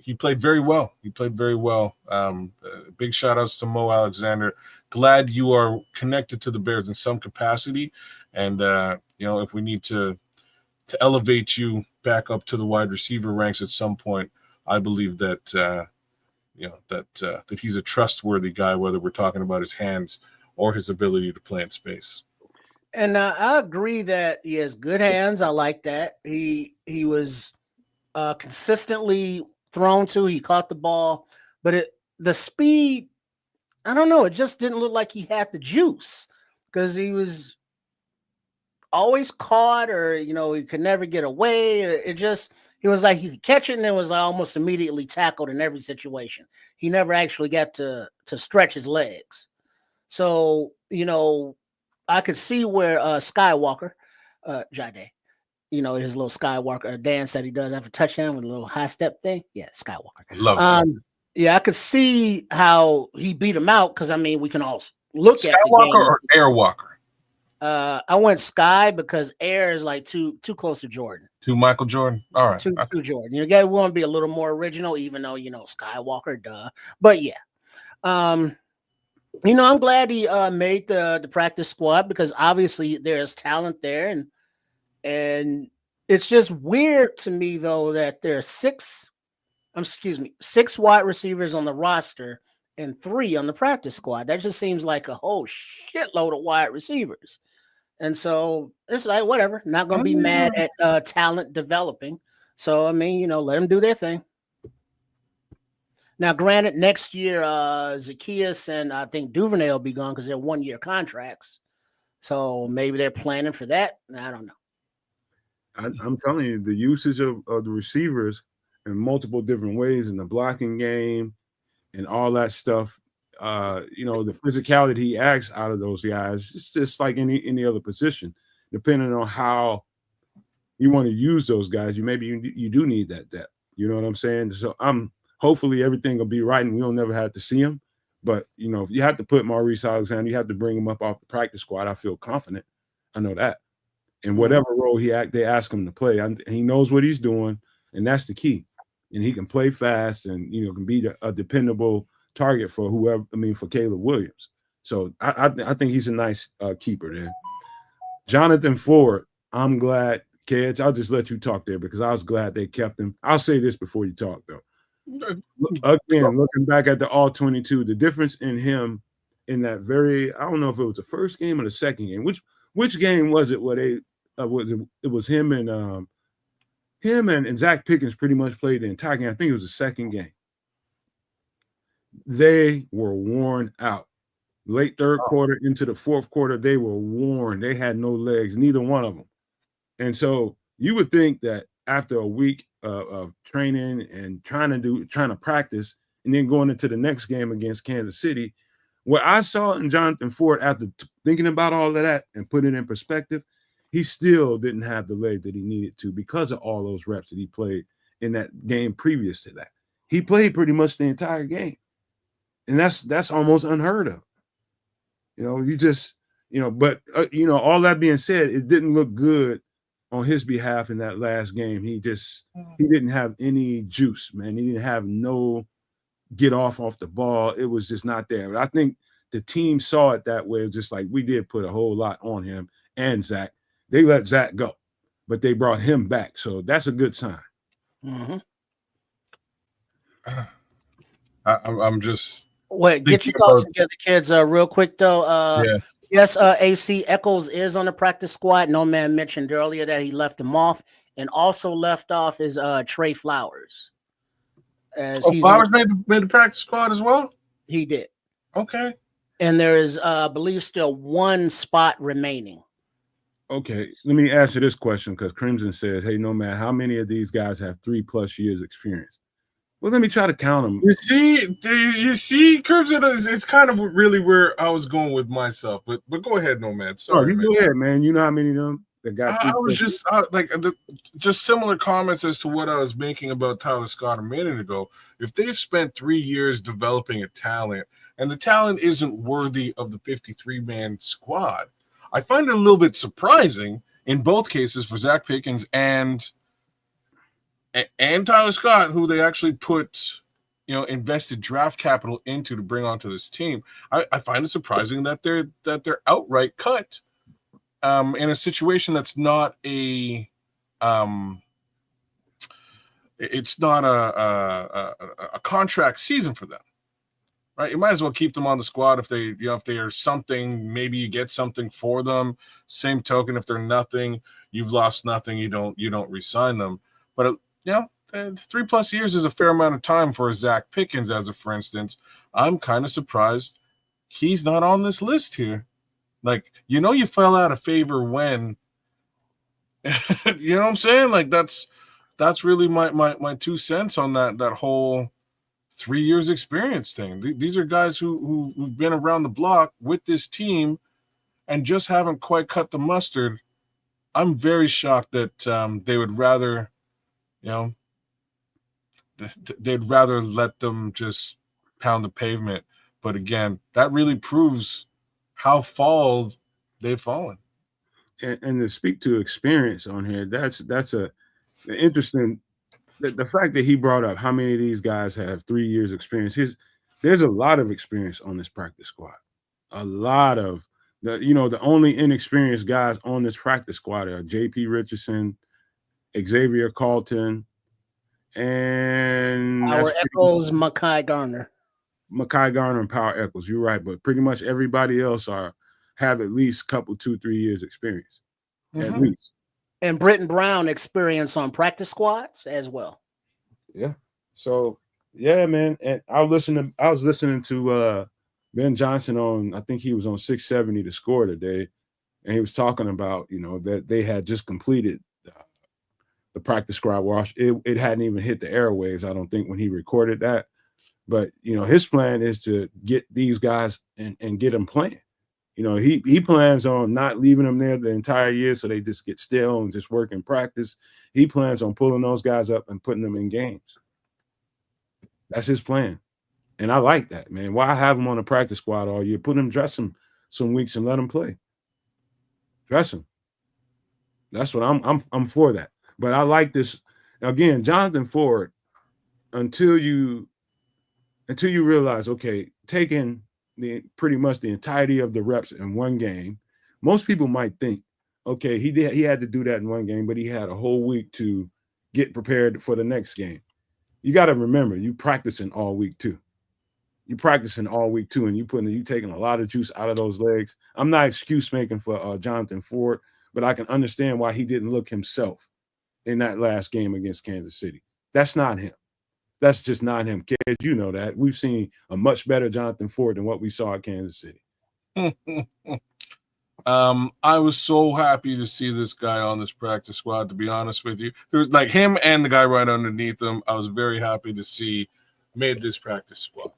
he played very well. He played very well. Big shout outs to Mo Alexander. Glad you are connected to the Bears in some capacity. And, if we need to elevate you back up to the wide receiver ranks at some point, I believe that, that he's a trustworthy guy, whether we're talking about his hands or his ability to play in space. And I agree that he has good hands. I like that. He was consistently thrown to. He caught the ball, but the speed, I don't know. It just didn't look like he had the juice because he was always caught, or he could never get away. He was like he could catch it and then was like almost immediately tackled in every situation. He never actually got to stretch his legs. So I could see where Skywalker, Jade, his little Skywalker dance that he does after touchdown with a little high step thing. Yeah, Skywalker. Love that. Yeah, I could see how he beat him out because we can all look at Skywalker or Airwalker. I went Sky because Air is like too close to Jordan. To Michael Jordan. All right. To Jordan. You guys want to be a little more original, even though Skywalker, duh. But yeah. I'm glad he made the practice squad because obviously there's talent there, and it's just weird to me though that there are six wide receivers on the roster and 3 on the practice squad. That just seems like a whole shitload of wide receivers. And so it's like, whatever, not going to be mad at talent developing. So, let them do their thing. Now, granted, next year, Zacchaeus and I think Duvernay will be gone because they're 1-year contracts. So maybe they're planning for that. I don't know. I'm telling you, the usage of the receivers in multiple different ways in the blocking game and all that stuff, the physicality he acts out of those guys, it's just like any other position, depending on how you want to use those guys. You do need that depth. You know what I'm saying? So hopefully everything will be right and we'll never have to see him. But, if you have to put Maurice Alexander, you have to bring him up off the practice squad. I feel confident. I know that. In whatever role they ask him to play, he knows what he's doing, and that's the key. And he can play fast and, can be a dependable target for for Caleb Williams. So I think he's a nice keeper there. Jonathan Ford, I'm glad, kids. I'll just let you talk there because I was glad they kept him. I'll say this before you talk, though. Again, looking back at the All-22, the difference in him in that I don't know if it was the first game or the second game. Which game was it where it was him and Zach Pickens pretty much played the entire game. I think it was the second game. They were worn out. Late third quarter into the fourth quarter, they were worn. They had no legs, neither one of them. And so you would think that after a week of training and trying to practice and then going into the next game against Kansas City, what I saw in Jonathan Ford after thinking about all of that and putting it in perspective, he still didn't have the leg that he needed to because of all those reps that he played in that game previous to that. He played pretty much the entire game. And that's almost unheard of. But all that being said, it didn't look good on his behalf in that last game. He didn't have any juice, man. He didn't have no get off the ball. It was just not there. But I think the team saw it that way. It was just like we did put a whole lot on him and Zach. They let Zach go, but they brought him back. So that's a good sign. Mm-hmm. I'm just wait. Get your thoughts together, kids. Real quick though. Yeah. Yes. AC Echols is on the practice squad. No man mentioned earlier that he left him off, and also left off is Trey Flowers. Flowers made the practice squad as well. He did. Okay. And there is, I believe, still 1 spot remaining. Okay, let me answer this question because Crimson says, "Hey, no man, how many of these guys have 3+ years experience?" Well, let me try to count them. You see, Crimson, it's kind of really where I was going with myself. But go ahead, no man. Sorry, go ahead, man. You know how many of them that got? I was just similar comments as to what I was making about Tyler Scott a minute ago. If they've spent 3 years developing a talent, and the talent isn't worthy of the 53-man squad, I find it a little bit surprising in both cases for Zach Pickens and and Tyler Scott, who they actually put, invested draft capital into to bring onto this team. I find it surprising that they're outright cut in a situation that's not a it's not a contract season for them, right? You might as well keep them on the squad if they are something. Maybe you get something for them. Same token, if they're nothing, you've lost nothing. You don't re-sign them. But 3+ years is a fair amount of time for Zach Pickens, for instance. I'm kind of surprised he's not on this list here. Like, you fell out of favor when, you know what I'm saying? Like, that's really my 2 cents on that whole 3 years experience thing. These are guys who've been around the block with this team and just haven't quite cut the mustard. I'm very shocked that they would rather, they'd rather let them just pound the pavement. But again, that really proves how they've fallen. And to speak to experience on here, that's an interesting. The fact that he brought up how many of these guys have 3 years experience. There's a lot of experience on this practice squad. A lot of the only inexperienced guys on this practice squad are J.P. Richardson, Xavier Carlton, and Our Echols, Mekhi Garner, and Power Echols. You're right, but pretty much everybody else have at least a couple 2-3 years experience, at least. And Britton Brown experience on practice squads as well. Yeah. So yeah, man. And I was listening to Ben Johnson on, I think he was on 670 to score today, and he was talking about that they had just completed the practice squad wash. It hadn't even hit the airwaves, I don't think, when he recorded that. But his plan is to get these guys and get them playing. He plans on not leaving them there the entire year so they just get stale and just work in practice. He plans on pulling those guys up and putting them in games. That's his plan. And I like that, man. Why have them on a practice squad all year? Put them, dress them some weeks and let them play. Dress them. That's what I'm for that. But I like this. Again, Jonathan Ford, until you realize, okay, taking pretty much the entirety of the reps in one game, most people might think, okay, he had to do that in one game, but he had a whole week to get prepared for the next game. You got to remember, you practicing all week too. You practicing all week too, and you taking a lot of juice out of those legs. I'm not excuse making for Jonathan Ford, but I can understand why he didn't look himself in that last game against Kansas City. That's not him. That's just not him. Kids, you know that. We've seen a much better Jonathan Ford than what we saw at Kansas City. I was so happy to see this guy on this practice squad, to be honest with you. There was like him and the guy right underneath him. I was very happy to see made this practice squad.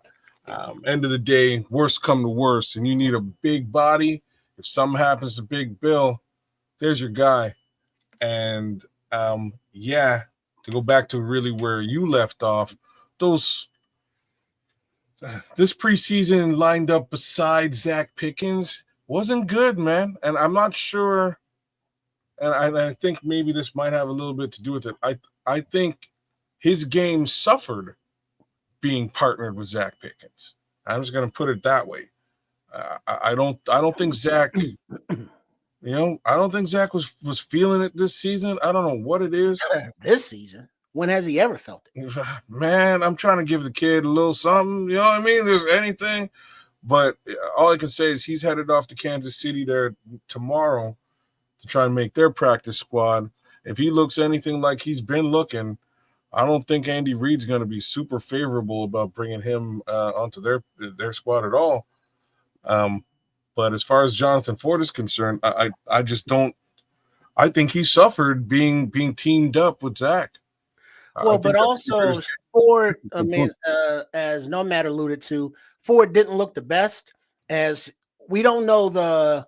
End of the day, worst come to worst, and you need a big body. If something happens to Big Bill, there's your guy. And to go back to really where you left off, this preseason lined up beside Zach Pickens wasn't good, man. And I'm not sure, and I think maybe this might have a little bit to do with it. I think his game suffered being partnered with Zach Pickens. I'm just going to put it that way. I don't think Zach, I don't think Zach was feeling it this season. I don't know what it is. This season? When has he ever felt it? Man, I'm trying to give the kid a little something. You know what I mean? There's anything. But all I can say is he's headed off to Kansas City there tomorrow to try and make their practice squad. If he looks anything like he's been looking, I don't think Andy Reid's going to be super favorable about bringing him onto their squad at all. But as far as Jonathan Ford is concerned, I just don't. I think he suffered being teamed up with Zach. Well, but also Ford, as Nomad alluded to, Ford didn't look the best, as we don't know the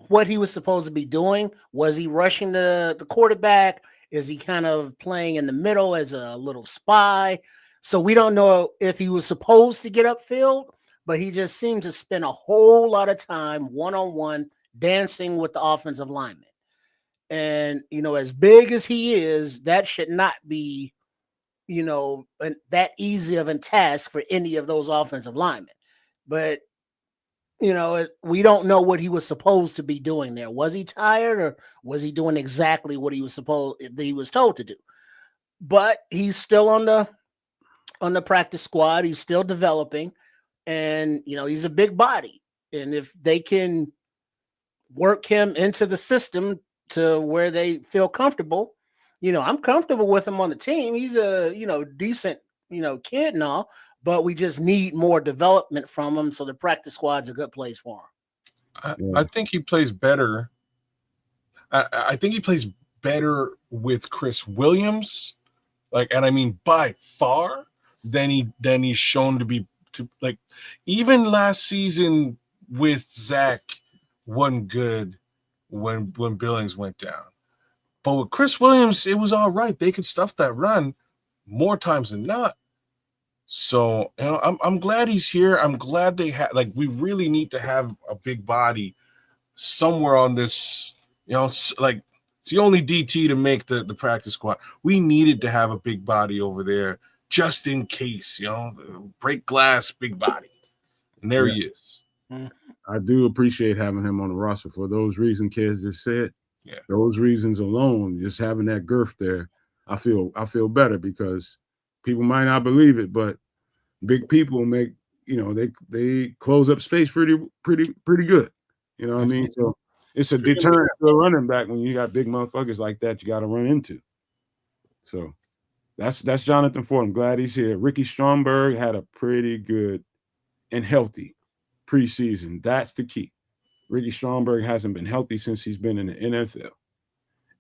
what he was supposed to be doing. Was he rushing the quarterback? Is he kind of playing in the middle as a little spy? So we don't know if he was supposed to get upfield, but he just seemed to spend a whole lot of time one-on-one dancing with the offensive lineman. And, as big as he is, that should not be, that easy of a task for any of those offensive linemen. But, we don't know what he was supposed to be doing there. Was he tired, or was he doing exactly what he was told to do? But he's still on the practice squad. He's still developing, and, he's a big body. And if they can work him into the system to where they feel comfortable, I'm comfortable with him on the team. He's a, decent, kid and all, but we just need more development from him. So the practice squad's a good place for him. I think he plays better. I think he plays better with Chris Williams, and I mean by far, than he's shown to be. Even last season with Zach wasn't good when Billings went down. But with Chris Williams, it was all right. They could stuff that run more times than not. So, I'm glad he's here. I'm glad they have, we really need to have a big body somewhere on this, it's the only DT to make the practice squad. We needed to have a big body over there just in case, break glass, big body. And there he is. I do appreciate having him on the roster for those reasons kids just said. Yeah. Those reasons alone, just having that girth there, I feel better, because people might not believe it, but big people make, they close up space pretty good. You know what I mean? So it's a deterrent to a running back when you got big motherfuckers like that you got to run into. So that's Jonathan Ford. I'm glad he's here. Ricky Stromberg had a pretty good and healthy preseason. That's the key. Ricky Stromberg hasn't been healthy since he's been in the NFL.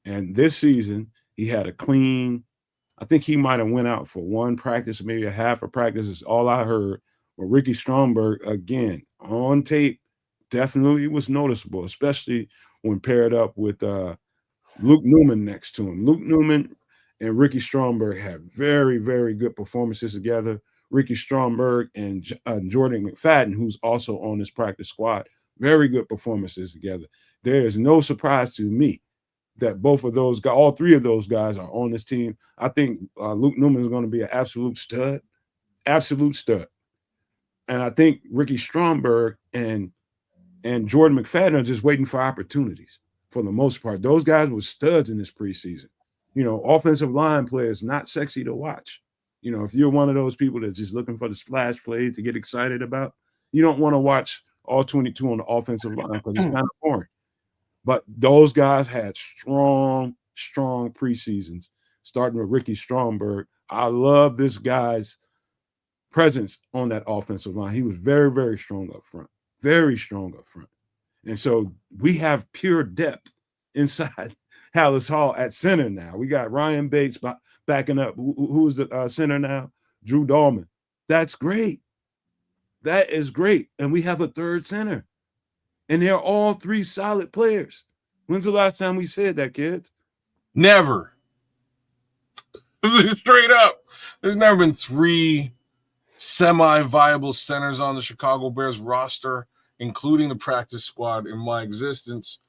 And this season, he had a clean, I think he might have went out for one practice, maybe a half a practice is all I heard. But Ricky Stromberg, again, on tape, definitely was noticeable, especially when paired up with Luke Newman next to him. Luke Newman and Ricky Stromberg had very, very good performances together. Ricky Stromberg and Jordan McFadden, who's also on this practice squad, very good performances together. There is no surprise to me that both of those guys, all three of those guys are on this team. I think Luke Newman is going to be an absolute stud. And I think Ricky Stromberg and Jordan McFadden are just waiting for opportunities for the most part. Those guys were studs in this preseason. Offensive line players, not sexy to watch. If you're one of those people that's just looking for the splash play to get excited about, you don't want to watch all 22 on the offensive line because it's kind of boring. But those guys had strong preseasons, starting with Ricky Stromberg. I love this guy's presence on that offensive line. He was very, very strong up front. Very strong up front. And so we have pure depth inside Hallis Hall at center now. We got Ryan Bates backing up. Who's the center now? Drew Dahlman. That's great. That is great. And we have a third center. And they're all three solid players. When's the last time we said that, kids? Never. Straight up. There's never been three semi-viable centers on the Chicago Bears roster, including the practice squad, in my existence.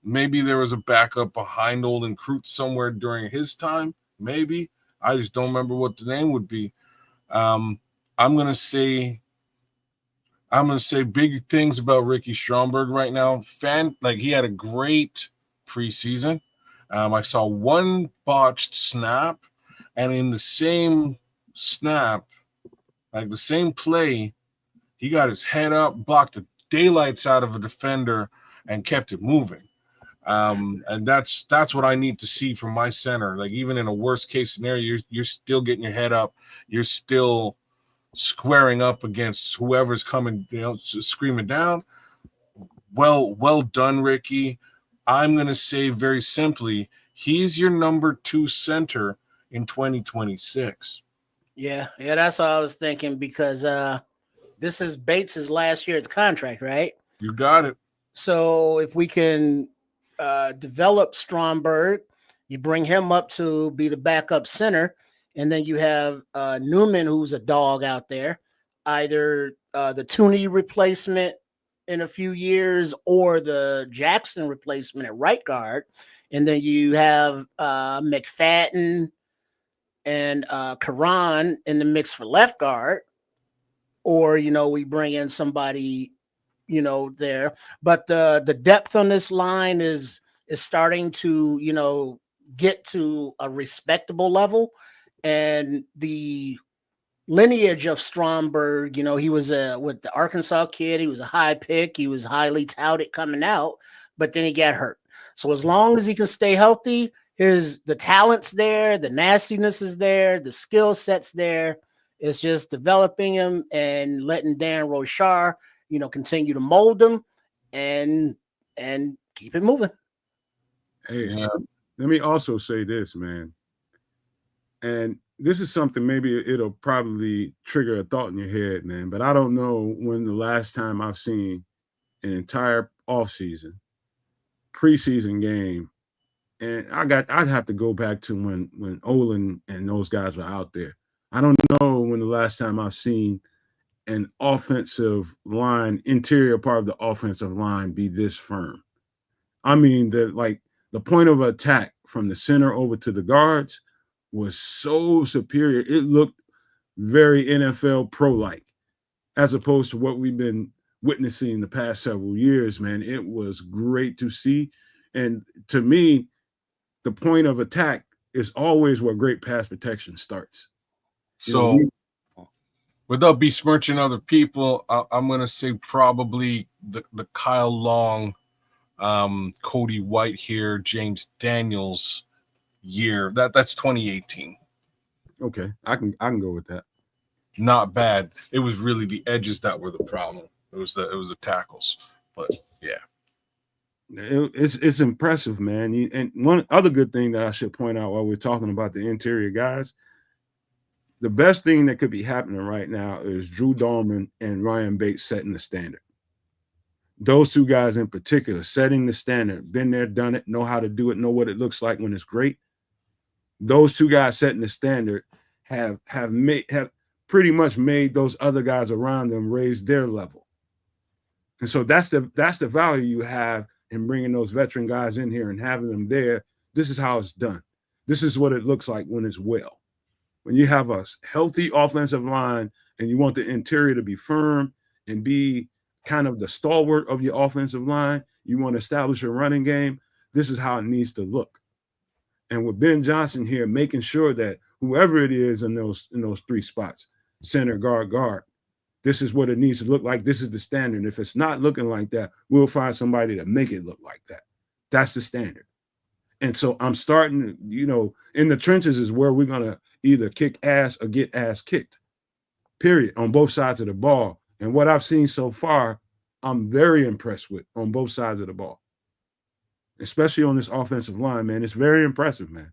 Maybe there was a backup behind Olden Krutz somewhere during his time. Maybe. I just don't remember what the name would be. I'm gonna say big things about Ricky Stromberg right now. He had a great preseason. I saw one botched snap, and in the same snap, the same play, he got his head up, blocked the daylights out of a defender, and kept it moving. And that's what I need to see from my center. Even in a worst case scenario, you're still getting your head up. You're still squaring up against whoever's coming, screaming down. Well done, Ricky. I'm going to say very simply, he's your number 2 center in 2026. Yeah, that's what I was thinking, because this is Bates' last year of the contract, right? You got it. So if we can develop Stromberg, you bring him up to be the backup center, and then you have Newman, who's a dog out there, either the Tooney replacement in a few years or the Jackson replacement at right guard. And then you have McFadden and Karan in the mix for left guard. Or, we bring in somebody, there. But the depth on this line is starting to, get to a respectable level. And the lineage of Stromberg, he was with the Arkansas kid. He was a high pick. He was highly touted coming out, but then he got hurt. So as long as he can stay healthy, the talent's there, the nastiness is there, the skill set's there. It's just developing him and letting Dan Rochar, continue to mold him and keep it moving. Hey, let me also say this, man. And this is something maybe it'll probably trigger a thought in your head, man. But I don't know when the last time I've seen an entire offseason, preseason game, and I'd have to go back to when Olin and those guys were out there. I don't know when the last time I've seen an offensive line, interior part of the offensive line be this firm. I mean, the point of attack from the center over to the guards was so superior. It looked very NFL pro-like, as opposed to what we've been witnessing the past several years, man. It was great to see. And to me, the point of attack is always where great pass protection starts. So without besmirching other people, I'm going to say probably the Kyle Long, Cody White here, James Daniels year. That's 2018. Okay, I can go with that. Not bad. It was really the edges that were the problem. It was the tackles. But yeah, it's impressive, man. And one other good thing that I should point out while we're talking about the interior guys, the best thing that could be happening right now is Drew Dahlman and Ryan Bates setting the standard. Those two guys in particular, setting the standard, been there, done it, know how to do it, know what it looks like when it's great. Those two guys setting the standard have pretty much made those other guys around them raise their level. And so that's the value you have in bringing those veteran guys in here and having them there. This is how it's done. This is what it looks like when it's well. When you have a healthy offensive line and you want the interior to be firm and be kind of the stalwart of your offensive line, you want to establish a running game, this is how it needs to look. And with Ben Johnson here, making sure that whoever it is in those three spots, center, guard, this is what it needs to look like. This is the standard. If it's not looking like that, we'll find somebody to make it look like that. That's the standard. And so I'm starting, in the trenches is where we're going to either kick ass or get ass kicked, period, on both sides of the ball. And what I've seen so far, I'm very impressed with on both sides of the ball, especially on this offensive line, man. It's very impressive, man.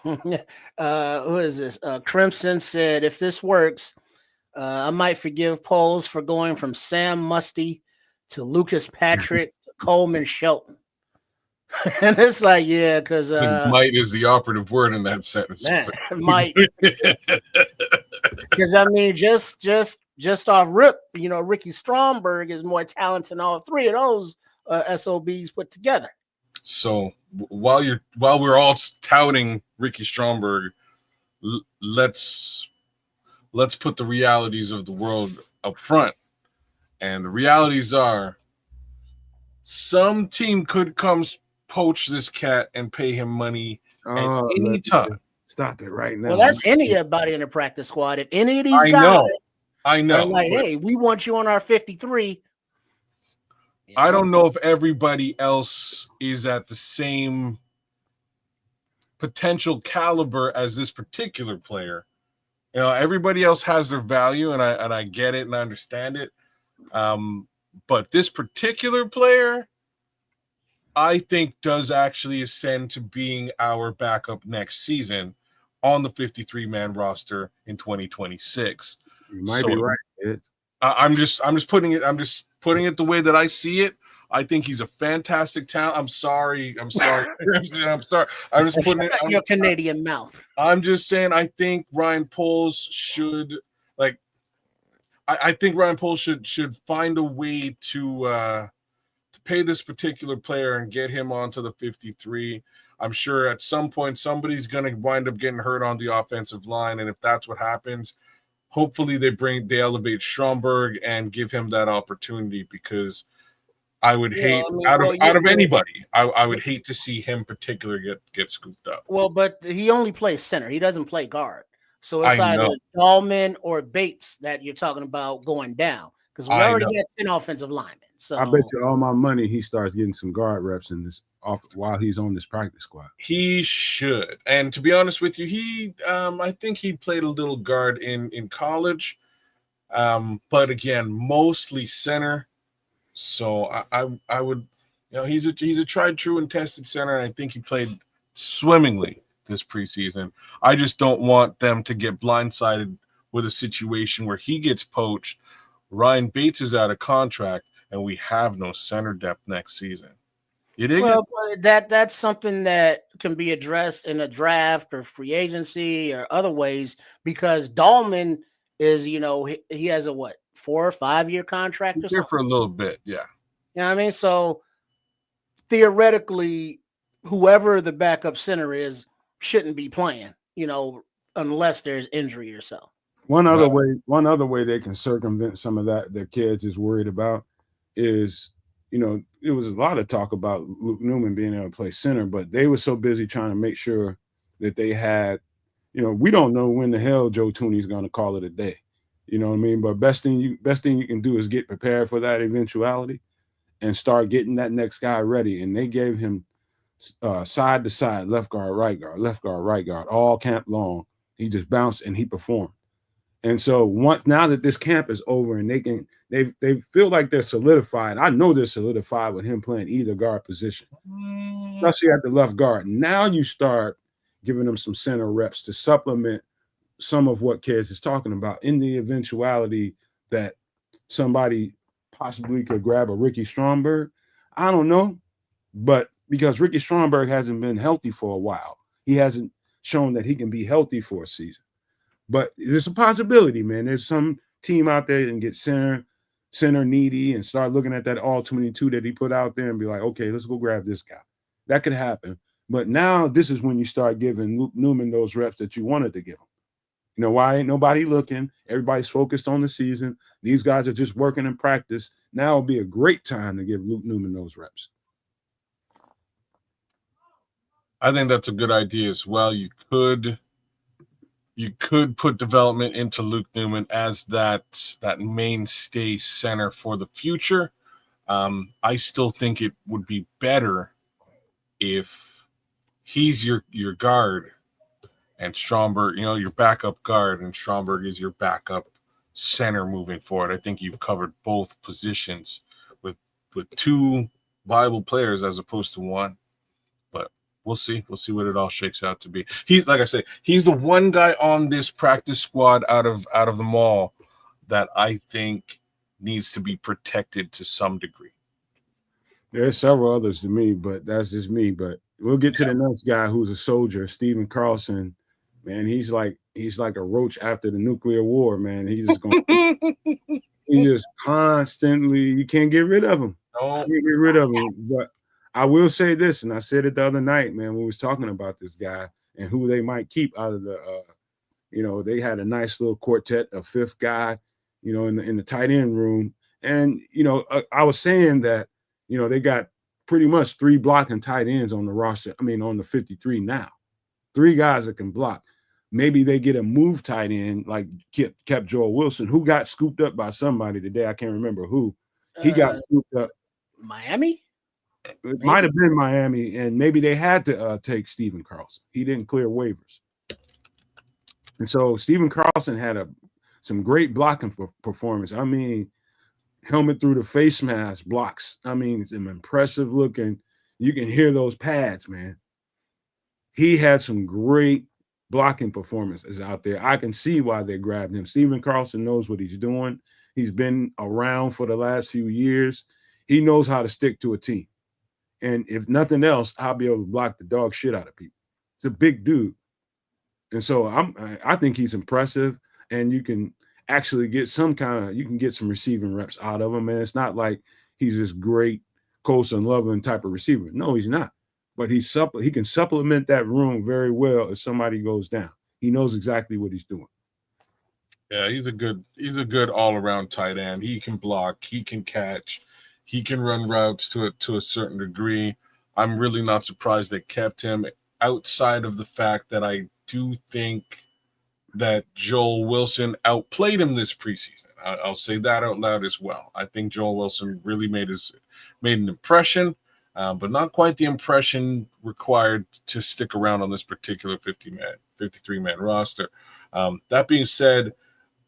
Who is this? Crimson said, if this works, I might forgive Poles for going from Sam Musty to Lucas Patrick to Coleman Shelton. And it's like, yeah, because might is the operative word in that sentence. Man, might. Because I mean, just off rip, Ricky Stromberg is more talented than all three of those SOBs put together. So while we're all touting Ricky Stromberg, let's put the realities of the world up front. And the realities are, some team could come poach this cat and pay him money at any time. Stop it right now. Well, that's anybody in the practice squad. If any of these guys, I know. Like, hey, we want you on our 53. I don't know if everybody else is at the same potential caliber as this particular player. Everybody else has their value, and I get it and I understand it. But this particular player, I think, does actually ascend to being our backup next season on the 53-man roster in 2026. You might be right. I'm just putting it the way that I see it. I think he's a fantastic talent. I'm sorry. I'm sorry. I'm sorry. I'm just putting it your Canadian mouth. I'm just saying I think Ryan Poles should I think Ryan Poles should find a way to to pay this particular player and get him onto the 53. I'm sure at some point somebody's going to wind up getting hurt on the offensive line, and if that's what happens, hopefully they elevate Stromberg and give him that opportunity, because I would hate out of anybody, I would hate to see him particularly get scooped up. Well, but he only plays center. He doesn't play guard. So it's either Dahlman or Bates that you're talking about going down, because we already got 10 offensive linemen. So I bet you all my money he starts getting some guard reps in this while he's on this practice squad. He should. And to be honest with you, I think he played a little guard in college. But again, mostly center. So I would, he's a tried, true, and tested center. And I think he played swimmingly this preseason. I just don't want them to get blindsided with a situation where he gets poached, Ryan Bates is out of contract, and we have no center depth next season. You dig it? That's something that can be addressed in a draft or free agency or other ways, because Dahlman is, he has a 4 or 5 year contract or something? For a little bit, yeah. You know what I mean? So theoretically, whoever the backup center is shouldn't be playing, unless there's injury or so. One other way they can circumvent some of that their kids is worried about is, it was a lot of talk about Luke Newman being able to play center, but they were so busy trying to make sure that they had, we don't know when the hell Joe Tooney's going to call it a day. You know what I mean? But best thing you can do is get prepared for that eventuality and start getting that next guy ready. And they gave him side to side, left guard, right guard, all camp long. He just bounced and he performed. And so now that this camp is over and they feel like they're solidified. I know they're solidified with him playing either guard position, especially at the left guard. Now you start giving them some center reps to supplement some of what Kez is talking about in the eventuality that somebody possibly could grab a Ricky Stromberg. I don't know, but because Ricky Stromberg hasn't been healthy for a while, he hasn't shown that he can be healthy for a season. But there's a possibility, man. There's some team out there that can get center needy and start looking at that all-22 that he put out there and be like, okay, let's go grab this guy. That could happen. But now this is when you start giving Luke Newman those reps that you wanted to give him. Why ain't nobody looking? Everybody's focused on the season. These guys are just working in practice. Now will be a great time to give Luke Newman those reps. I think that's a good idea as well. You could put development into Luke Newman as that mainstay center for the future. I still think it would be better if he's your guard and Stromberg, your backup guard, and Stromberg is your backup center moving forward. I think you've covered both positions with two viable players as opposed to one. But we'll see. We'll see what it all shakes out to be. He's, like I say, he's the one guy on this practice squad out of them all that I think needs to be protected to some degree. There's several others to me, but that's just me. But we'll get to the next guy who's a soldier, Stephen Carlson. Man, he's like a roach after the nuclear war, man. He's just going he just constantly, you can't get rid of him. No. You can't get rid of him. But I will say this, and I said it the other night, man, when we was talking about this guy and who they might keep out of the they had a nice little quartet, a fifth guy, in the tight end room. And I was saying that, they got pretty much 3 blocking tight ends on the roster. I mean, on the 53 now. 3 guys that can block. Maybe they get a move tight end like kept Joel Wilson, who got scooped up by somebody today. I can't remember who. He got scooped up. Miami? It might have been Miami, and maybe they had to take Stephen Carlson. He didn't clear waivers. And so Stephen Carlson had some great blocking performance. I mean, helmet through the face mask blocks. I mean, it's impressive looking. You can hear those pads, man. He had some great blocking performances out there. I can see why they grabbed him. Stephen Carlson knows what he's doing. He's been around for the last few years. He knows how to stick to a team. And if nothing else, I'll be able to block the dog shit out of people. It's a big dude. And so I think he's impressive, and you can actually get some receiving reps out of him. And it's not like he's this great Costa and Loveland type of receiver. No, he's not. But he can supplement that room very well if somebody goes down. He knows exactly what he's doing. Yeah, he's a good all-around tight end. He can block, he can catch, he can run routes to a certain degree. I'm really not surprised they kept him, outside of the fact that I do think that Joel Wilson outplayed him this preseason. I'll say that out loud as well. I think Joel Wilson really made an impression, but not quite the impression required to stick around on this particular 53-man roster. That being said,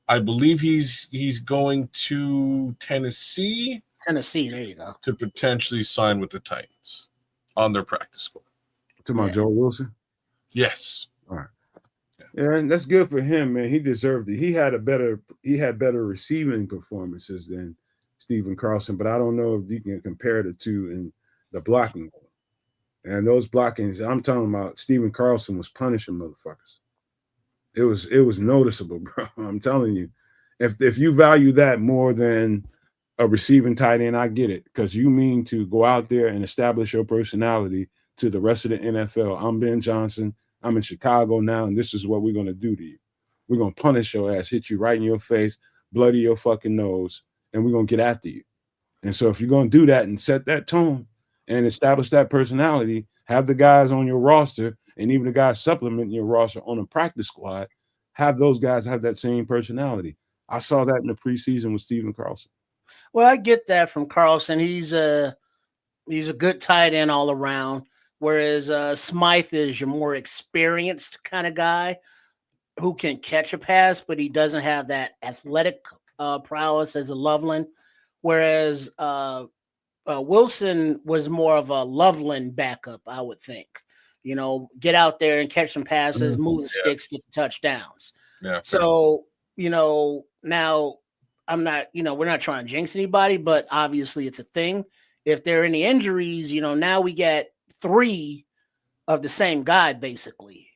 I believe he's going to Tennessee. Tennessee, there you go. To potentially sign with the Titans on their practice squad. To my Joel Wilson? Yes. All right. Yeah, and that's good for him, man. He deserved it. He had better receiving performances than Stephen Carlson, but I don't know if you can compare the two in the blocking. And those blockings, I'm talking about Stephen Carlson was punishing motherfuckers. It was noticeable, bro. I'm telling you. If you value that more than a receiving tight end, I get it, because you mean to go out there and establish your personality to the rest of the NFL. I'm Ben Johnson. I'm in Chicago now, and this is what we're going to do to you. We're going to punish your ass, hit you right in your face, bloody your fucking nose, and we're going to get after you. And so if you're going to do that and set that tone and establish that personality, have the guys on your roster and even the guys supplementing your roster on a practice squad, have those guys have that same personality. I saw that in the preseason with Stephen Carlson. Well, I get that from Carlson. He's a good tight end all around. Whereas Smythe is your more experienced kind of guy who can catch a pass, but he doesn't have that athletic prowess as a Loveland. Whereas Wilson was more of a Loveland backup, I would think. You know, get out there and catch some passes, move the sticks, get the touchdowns. Yeah. So, now I'm not, we're not trying to jinx anybody, but obviously it's a thing. If there are any injuries, now we get 3 of the same guy, basically,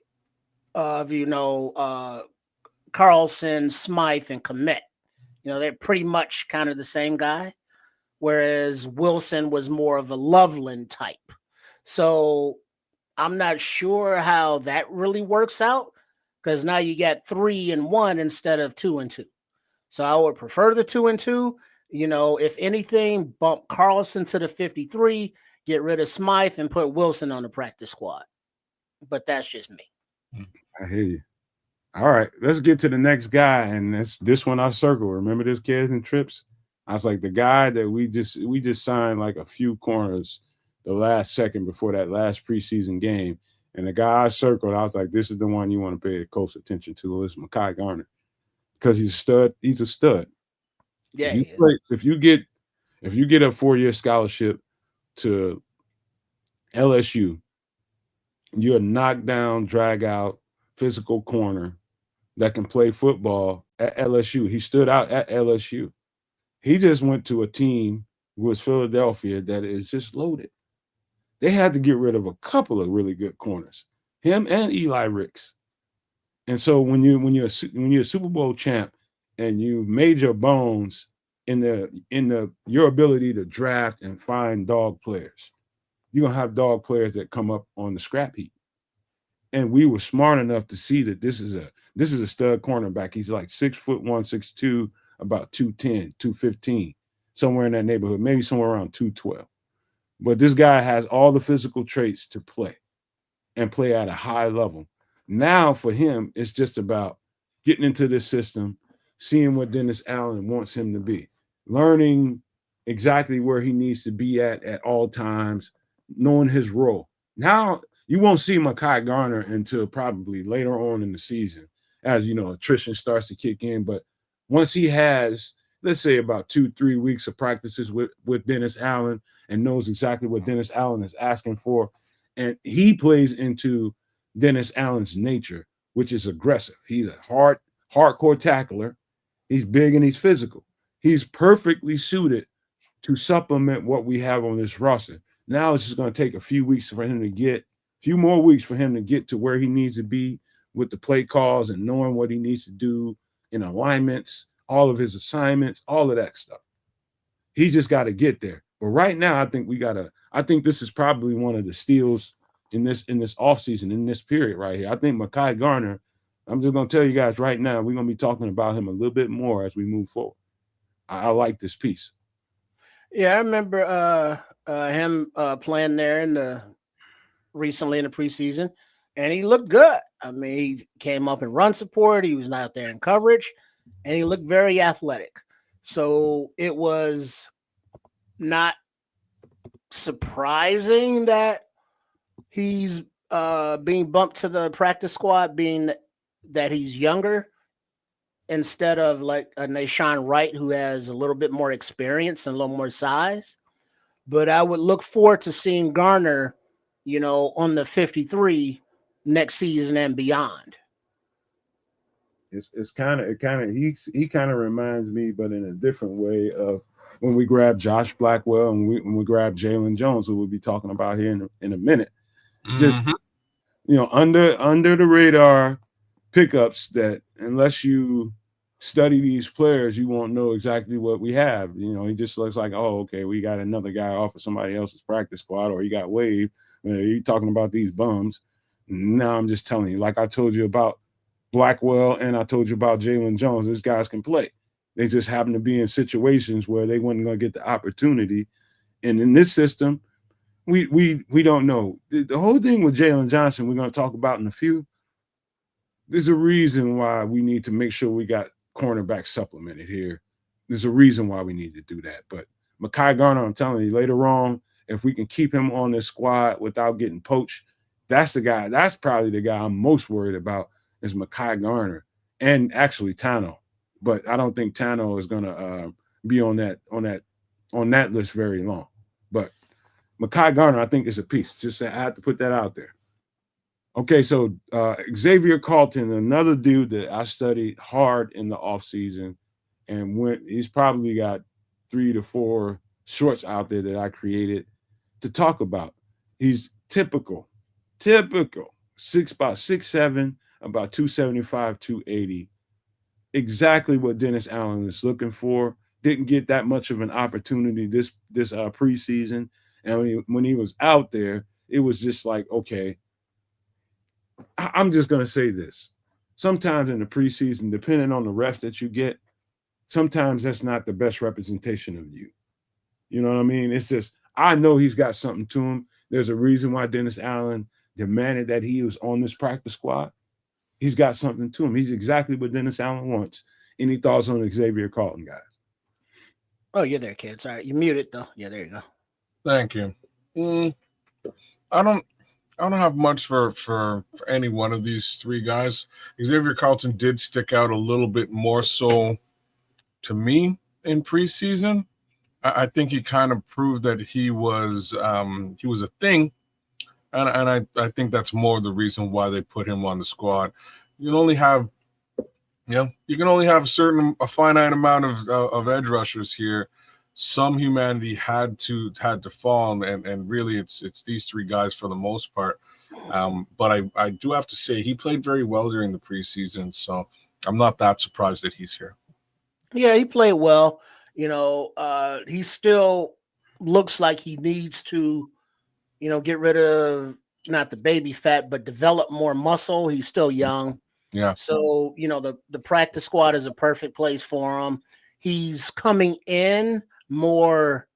of, Carlson, Smythe, and Kmet. They're pretty much kind of the same guy, whereas Wilson was more of a Loveland type. So I'm not sure how that really works out, because now you got 3 and 1 instead of 2 and 2. So I would prefer the 2 and 2. If anything, bump Carlson to the 53, get rid of Smythe, and put Wilson on the practice squad. But that's just me. I hear you. All right, let's get to the next guy, and this one I circle. Remember this, Kids and Trips? I was like, the guy that we just signed like a few corners the last second before that last preseason game, and the guy I circled, I was like, this is the one you want to pay close attention to. It's Mekhi Garner, because he's a stud. He's a stud. Yeah. If you get a 4-year scholarship to LSU, you're a knockdown, drag out, physical corner that can play football at LSU. He stood out at LSU. He just went to a team with Philadelphia that is just loaded. They had to get rid of a couple of really good corners, him and Eli Ricks. And so when you're a Super Bowl champ and you've made your bones in your ability to draft and find dog players, you're gonna have dog players that come up on the scrap heap. And we were smart enough to see that this is a stud cornerback. He's like 6'1", 6'2", about 210, 215, somewhere in that neighborhood, maybe somewhere around 212. But this guy has all the physical traits to play and play at a high level. Now for him, it's just about getting into this system, seeing what Dennis Allen wants him to be, learning exactly where he needs to be at all times, knowing his role. Now you won't see Mekhi Garner until probably later on in the season, as attrition starts to kick in. But once he has, let's say, about 2-3 weeks of practices with Dennis Allen and knows exactly what Dennis Allen is asking for, and he plays into Dennis Allen's nature, which is aggressive. He's a hardcore tackler. He's big and he's physical. He's perfectly suited to supplement what we have on this roster. Now it's just going to take a few more weeks for him to get to where he needs to be with the play calls and knowing what he needs to do in alignments, all of his assignments, all of that stuff. He just got to get there. But right now, I think this is probably one of the steals in this offseason, in this period right here. I think Mekhi Garner, I'm just gonna tell you guys right now, we're gonna be talking about him a little bit more as we move forward. I like this piece. Yeah, I remember him playing there recently in the preseason, and he looked good. I mean, he came up in run support. He was out there in coverage, and he looked very athletic. So it was not surprising that he's being bumped to the practice squad, being that he's younger instead of like a Nashawn Wright, who has a little bit more experience and a little more size. But I would look forward to seeing Garner, on the 53 next season and beyond. He kind of reminds me, but in a different way, of when we grabbed Josh Blackwell and when we grabbed Jaylon Jones, who we'll be talking about here in a minute. Just under the radar pickups that, unless you study these players, you won't know exactly what we have. He just looks like, oh, okay, we got another guy off of somebody else's practice squad, or he got waived. You talking about these bums. Now I'm just telling you, like I told you about Blackwell and I told you about Jaylon Jones, these guys can play. They just happen to be in situations where they weren't going to get the opportunity. And in this system, we don't know. The whole thing with Jaylon Johnson, we're going to talk about in a few. There's a reason why we need to make sure we got cornerback supplemented here. There's a reason why we need to do that. But Mekhi Garner, I'm telling you, later on, if we can keep him on this squad without getting poached, that's the guy. That's probably the guy I'm most worried about, is Mekhi Garner and actually Tanoh. But I don't think Tanoh is going to be on that list very long. But Mekhi Garner, I think, is a piece. Just I have to put that out there. Okay, so Xavier Carlton, another dude that I studied hard in the offseason, and he's probably got 3 to 4 shorts out there that I created to talk about. He's typical, about 6'7", about 275, 280. Exactly what Dennis Allen is looking for. Didn't get that much of an opportunity this preseason, and when he was out there, it was just like, okay. I'm just going to say this. Sometimes in the preseason, depending on the reps that you get, sometimes that's not the best representation of you. You know what I mean? It's just, I know he's got something to him. There's a reason why Dennis Allen demanded that he was on this practice squad. He's got something to him. He's exactly what Dennis Allen wants. Any thoughts on Xavier Carlton, guys? Oh, you're there, kids. All right, you muted though. Yeah, there you go. Thank you. I don't have much for any one of these three guys. Xavier Carlton did stick out a little bit more so to me in preseason. I think he kind of proved that he was a thing, and I think that's more the reason why they put him on the squad. You can only have a finite amount of edge rushers here. Some humanity had to fall, and really it's these three guys for the most part. But I do have to say he played very well during the preseason, so I'm not that surprised that he's here. Yeah, he played well. He still looks like he needs to, get rid of not the baby fat, but develop more muscle. He's still young. Yeah. So, the practice squad is a perfect place for him. He's coming in more,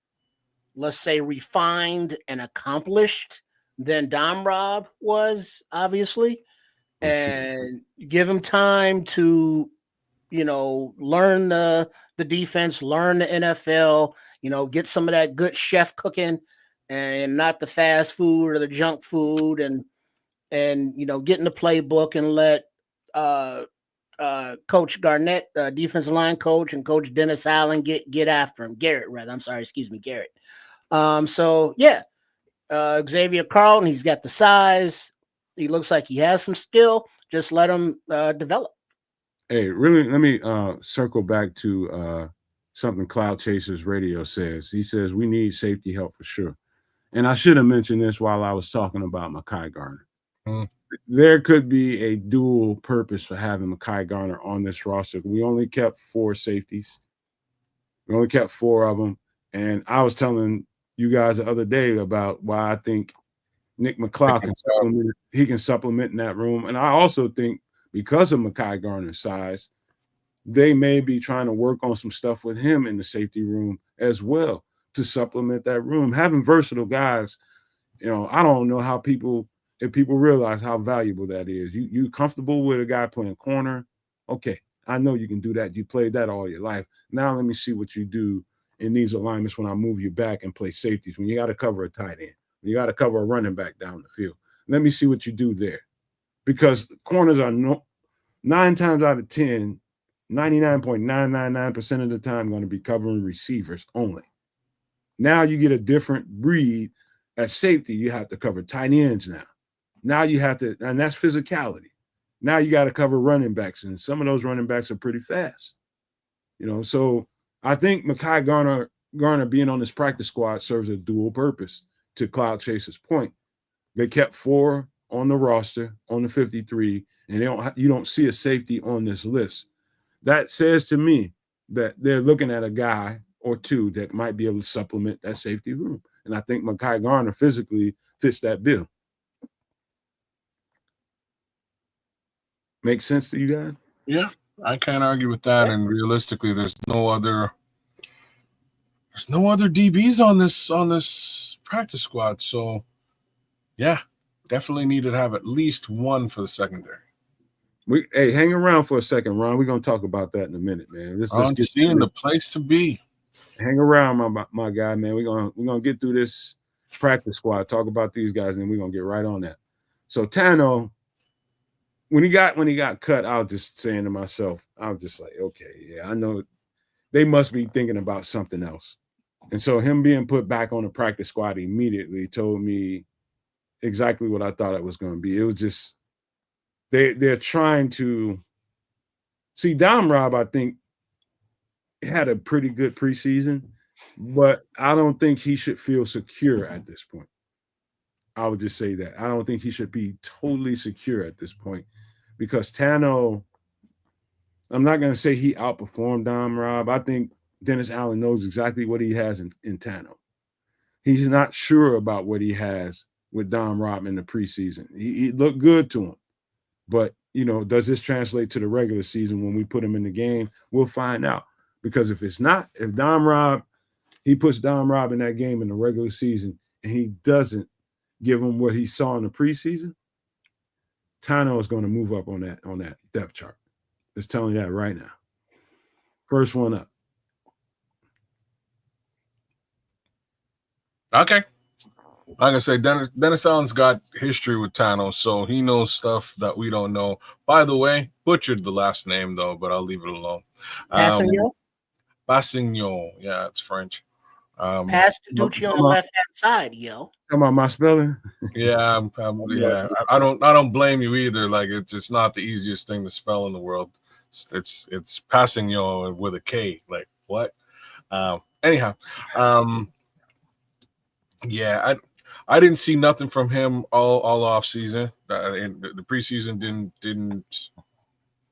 let's say, refined and accomplished than Dom Rob was, obviously. And give him time to, learn the defense, learn the NFL, get some of that good chef cooking and not the fast food or the junk food, and get in the playbook and let Coach Garnett, defensive line coach, and Coach Dennis Allen get after him. Garrett. So yeah, Xavier Carlton, he's got the size. He looks like he has some skill. Just let him develop. Hey, really, let me circle back to something Cloud Chasers Radio says. He says, we need safety help for sure. And I should have mentioned this while I was talking about Mekhi Garner. There could be a dual purpose for having Mekhi Garner on this roster. We only kept 4 safeties. We only kept 4 of them. And I was telling you guys the other day about why I think Nick McLeod can supplement in that room. And I also think because of Mekhi Garner's size, they may be trying to work on some stuff with him in the safety room as well to supplement that room. Having versatile guys, I don't know if people realize how valuable that is. You comfortable with a guy playing corner? Okay, I know you can do that. You played that all your life. Now let me see what you do in these alignments when I move you back and play safeties, when you got to cover a tight end, when you got to cover a running back down the field. Let me see what you do there. Because corners are 9 times out of 10, 99.999% of the time going to be covering receivers only. Now you get a different breed. At safety, you have to cover tight ends now. Now you have to, and that's physicality. Now you got to cover running backs, and some of those running backs are pretty fast. So I think Mekhi Garner being on this practice squad serves a dual purpose. To Cloud Chaser's point, they kept 4 on the roster on the 53, and you don't see a safety on this list. That says to me that they're looking at a guy or two that might be able to supplement that safety room. And I think Mekhi Garner physically fits that bill. Make sense to you guys? Yeah, I can't argue with that. And realistically, there's no other DBs on this practice squad. So yeah, definitely need to have at least one for the secondary. Hey, hang around for a second, Ron. We're gonna talk about that in a minute, man. I'm seeing the place to be. Hang around, my guy, man. We're gonna get through this practice squad, talk about these guys, and we're gonna get right on that. So Tanoh, when he got cut, I was just saying to myself, I was just like, okay, yeah, I know they must be thinking about something else. And so him being put back on the practice squad immediately told me exactly what I thought it was going to be. It was just they're trying to see Dom Rob, I think, had a pretty good preseason, but I don't think he should feel secure at this point. I would just say that. I don't think he should be totally secure at this point because Tanoh, I'm not going to say he outperformed Dom Rob. I think Dennis Allen knows exactly what he has in Tanoh. He's not sure about what he has with Dom Rob in the preseason. He looked good to him. But, does this translate to the regular season when we put him in the game? We'll find out. Because if it's not, if he puts Dom Rob in that game in the regular season and he doesn't give him what he saw in the preseason, Tanoh is going to move up on that depth chart. Just telling you that right now. First one up. Okay. Like I say, Dennis Allen's got history with Tanoh, so he knows stuff that we don't know. By the way, butchered the last name, though, but I'll leave it alone. Kpassagnon. Yeah, it's French. Pass to Ducci on the left-hand side, yo. Come on, my spelling. Yeah, I don't blame you either. Like it's not the easiest thing to spell in the world. It's Kpassagnon with a K. Like what? Anyhow, yeah, I didn't see nothing from him all off season. The preseason didn't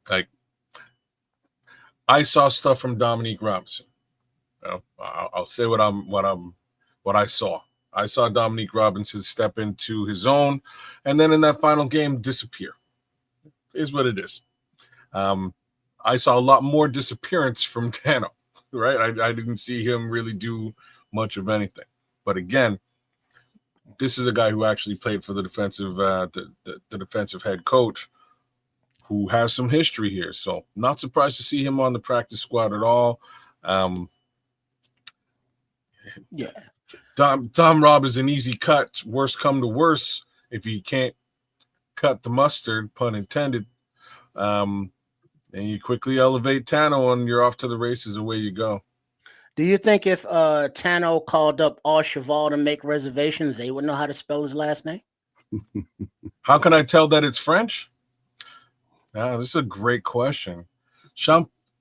like. I saw stuff from Dominique Robinson. I'll say what I saw. I saw Dominique Robinson step into his own, and then in that final game disappear. Is what it is. I saw a lot more disappearance from Tanoh. Right, I didn't see him really do much of anything. But again, this is a guy who actually played for the defensive head coach, who has some history here. So not surprised to see him on the practice squad at all. Yeah. Tom Rob is an easy cut. Worst come to worst, if he can't cut the mustard, pun intended, and you quickly elevate Tanoh and you're off to the races. Away you go. Do you think if Tanoh called up All Cheval to make reservations, they would know how to spell his last name? How can I tell that it's French? This is a great question.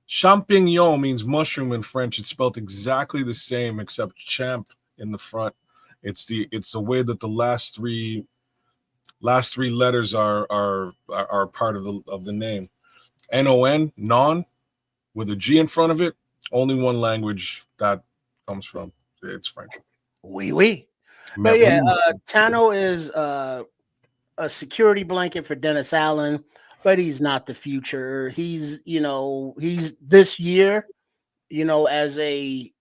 Champignon means mushroom in French. It's spelled exactly the same except champ in the front. It's the way that the last three letters are part of the name. non with a G in front of it. Only one language that comes from. It's French. Oui. But yeah, Tanoh is a security blanket for Dennis Allen, but he's not the future. He's this year, as a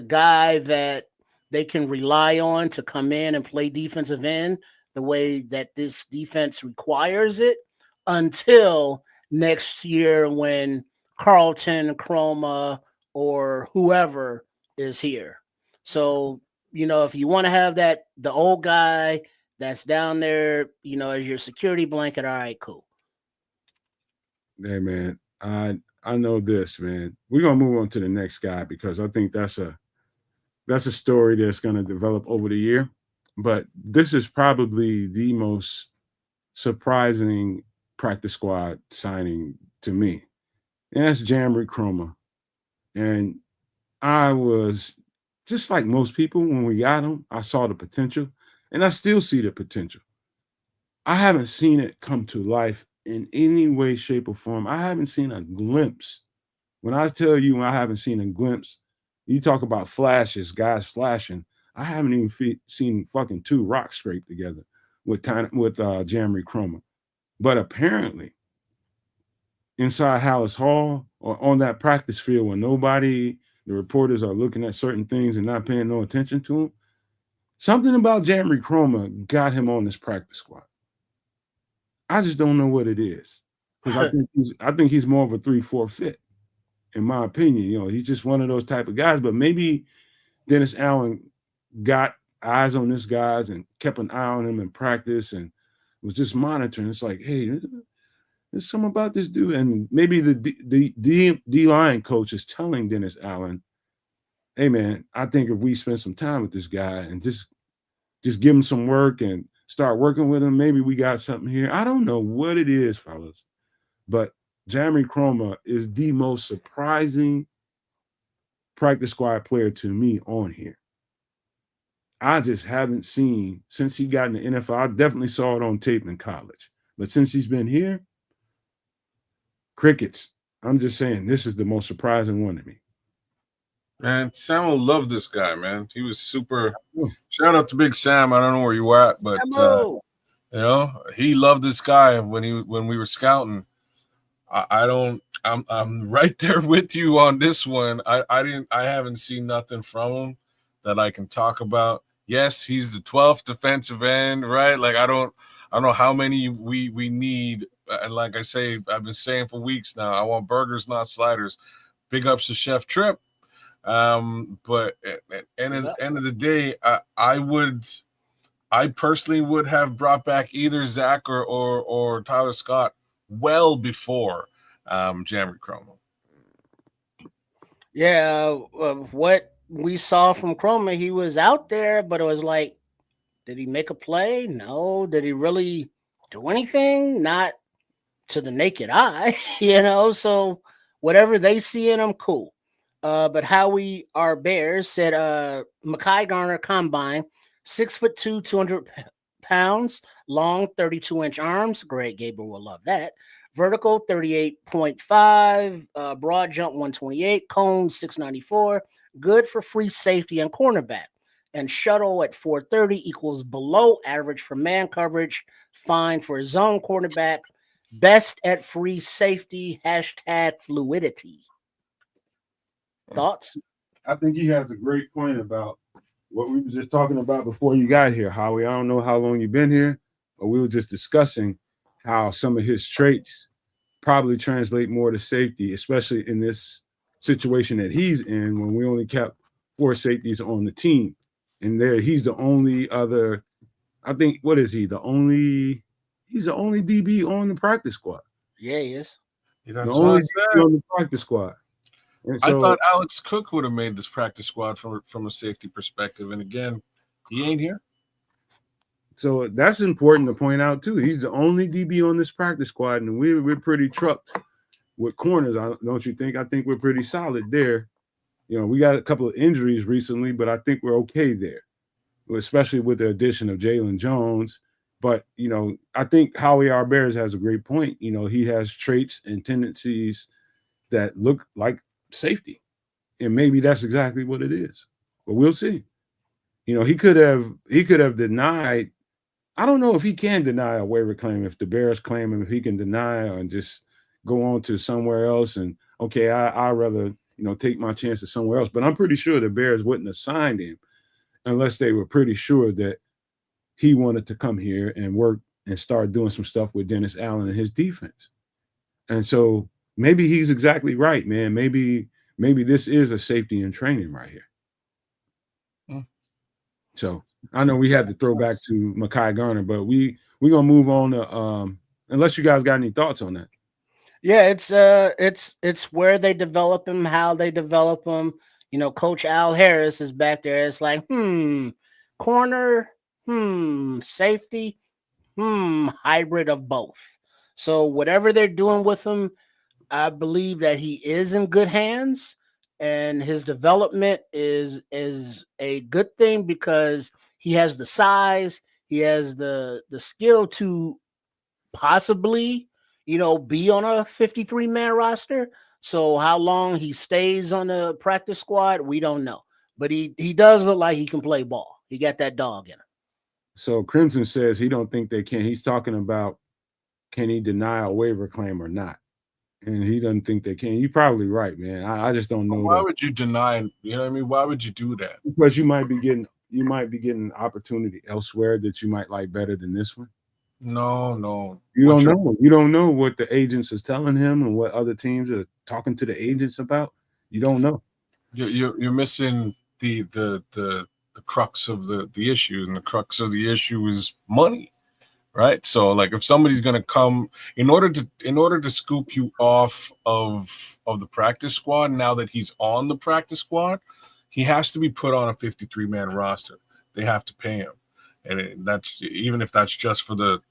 guy that they can rely on to come in and play defensive end the way that this defense requires it until next year when Carlton, Chroma, or whoever is here. So, if you want to have the old guy that's down there, as your security blanket, all right, cool. Hey, man, I know this, man. We're going to move on to the next guy because I think that's a story that's going to develop over the year. But this is probably the most surprising practice squad signing to me. And that's Jamrick Chroma. And I was just like most people when we got him, I saw the potential and I still see the potential. I haven't seen it come to life in any way, shape, or form. I haven't seen a glimpse. When I tell you I haven't seen a glimpse, you talk about flashes, guys flashing. I haven't even seen fucking two rocks scraped together with Jamrick Chroma. But apparently, inside Hallis Hall or on that practice field when the reporters are looking at certain things and not paying no attention to them, something about Jamrick Chroma got him on this practice squad. I just don't know what it is. Because I think he's more of a 3-4 fit, in my opinion. He's just one of those type of guys. But maybe Dennis Allen got eyes on this guy and kept an eye on him in practice and was just monitoring. It's like, hey, there's something about this dude. And maybe the D-line coach is telling Dennis Allen, hey, man, I think if we spend some time with this guy and just give him some work and start working with him, maybe we got something here. I don't know what it is, fellas, but Jamrick Chroma is the most surprising practice squad player to me on here. I just haven't seen, since he got in the NFL, I definitely saw it on tape in college. But since he's been here, crickets. I'm just saying, this is the most surprising one to me. Man, Samuel loved this guy, man. He was super. Shout out to Big Sam. I don't know where you at, but he loved this guy when we were scouting. I'm right there with you on this one. I haven't seen nothing from him that I can talk about. Yes, he's the 12th defensive end, right? Like I don't know how many we need. And like I say, I've been saying for weeks now, I want burgers, not sliders. Big ups to Chef Trip. But at the end of the day, I personally would have brought back either Zach or Tyler Scott well before Jamrick Chroma. Yeah, what we saw from Chroma, he was out there, but it was like, did he make a play? No. Did he really do anything? Not to the naked eye, So whatever they see in him, cool. But Howie, our Bears, said Mekhi Garner combine, 6'2", 200 pounds, long 32-inch arms. Greg Gabriel will love that. Vertical 38.5, broad jump 128, cone 694. Good for free safety and cornerback. And shuttle at 430 equals below average for man coverage. Fine for zone cornerback. Best at free safety. #fluidity. Thoughts? I think he has a great point about what we were just talking about before you got here, Howie. I don't know how long you've been here, but we were just discussing how some of his traits probably translate more to safety, especially in this situation that he's in when we only kept 4 safeties on the team. And he's the only other, I think, what is he? He's the only DB on the practice squad. Yeah, he is. Yeah, the only DB on the practice squad. And so, I thought Alex Cook would have made this practice squad from a safety perspective. And again, he ain't here. So that's important to point out, too. He's the only DB on this practice squad, and we're pretty trucked with corners, don't you think? I think we're pretty solid there. We got a couple of injuries recently, but I think we're okay there, especially with the addition of Jaylon Jones. But, I think Howie R. Bears has a great point. He has traits and tendencies that look like safety. And maybe that's exactly what it is. But we'll see. he could have denied. I don't know if he can deny a waiver claim if the Bears claim him, if he can deny and just go on to somewhere else and okay, I'd rather take my chances somewhere else. But I'm pretty sure the Bears wouldn't have signed him unless they were pretty sure that he wanted to come here and work and start doing some stuff with Dennis Allen and his defense. And so maybe he's exactly right, man. Maybe this is a safety in training right here. So I know we had to throw back to Mekhi Garner, but we're gonna move on to unless you guys got any thoughts on that. Yeah, it's where they develop him, how they develop him. Coach Al Harris is back there. It's like, corner, safety, hybrid of both. So whatever they're doing with him, I believe that he is in good hands, and his development is a good thing because he has the size, he has the skill to possibly, be on a 53-man roster. So how long he stays on the practice squad, we don't know. But he does look like he can play ball. He got that dog in him. So Crimson says he don't think they can. He's talking about can he deny a waiver claim or not? And he doesn't think they can. You're probably right, man. I just don't know. Why would you deny? You know what I mean? Why would you do that? Because you might be getting opportunity elsewhere that you might like better than this one. No. You don't know. You don't know what the agents is telling him and what other teams are talking to the agents about. You don't know. You're missing the crux of the issue, and the crux of the issue is money, right? So like if somebody's gonna come in order to scoop you off of the practice squad, now that he's on the practice squad, he has to be put on a 53-man roster. They have to pay him. And that's even if that's just for the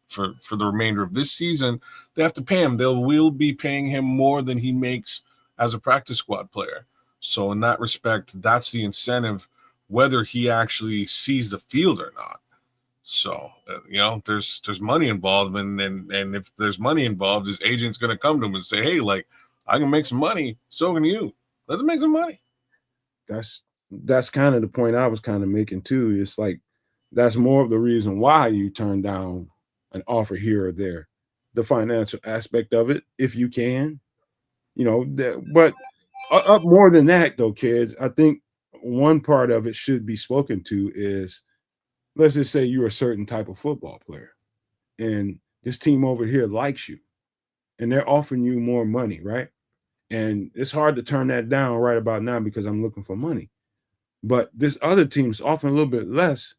remainder of this season, they have to pay him. They will be paying him more than he makes as a practice squad player. So in that respect, that's the incentive, whether he actually sees the field or not. So there's money involved, and if there's money involved, his agent's going to come to him and say, "Hey, like I can make some money, so can you. Let's make some money." That's kind of the point I was kind of making too. It's like that's more of the reason why you turn down an offer here or there, the financial aspect of it, if you can, but up more than that though, kids, I think one part of it should be spoken to is, let's just say you're a certain type of football player and this team over here likes you and they're offering you more money, right? And it's hard to turn that down right about now because I'm looking for money. But this other team's offering a little bit less,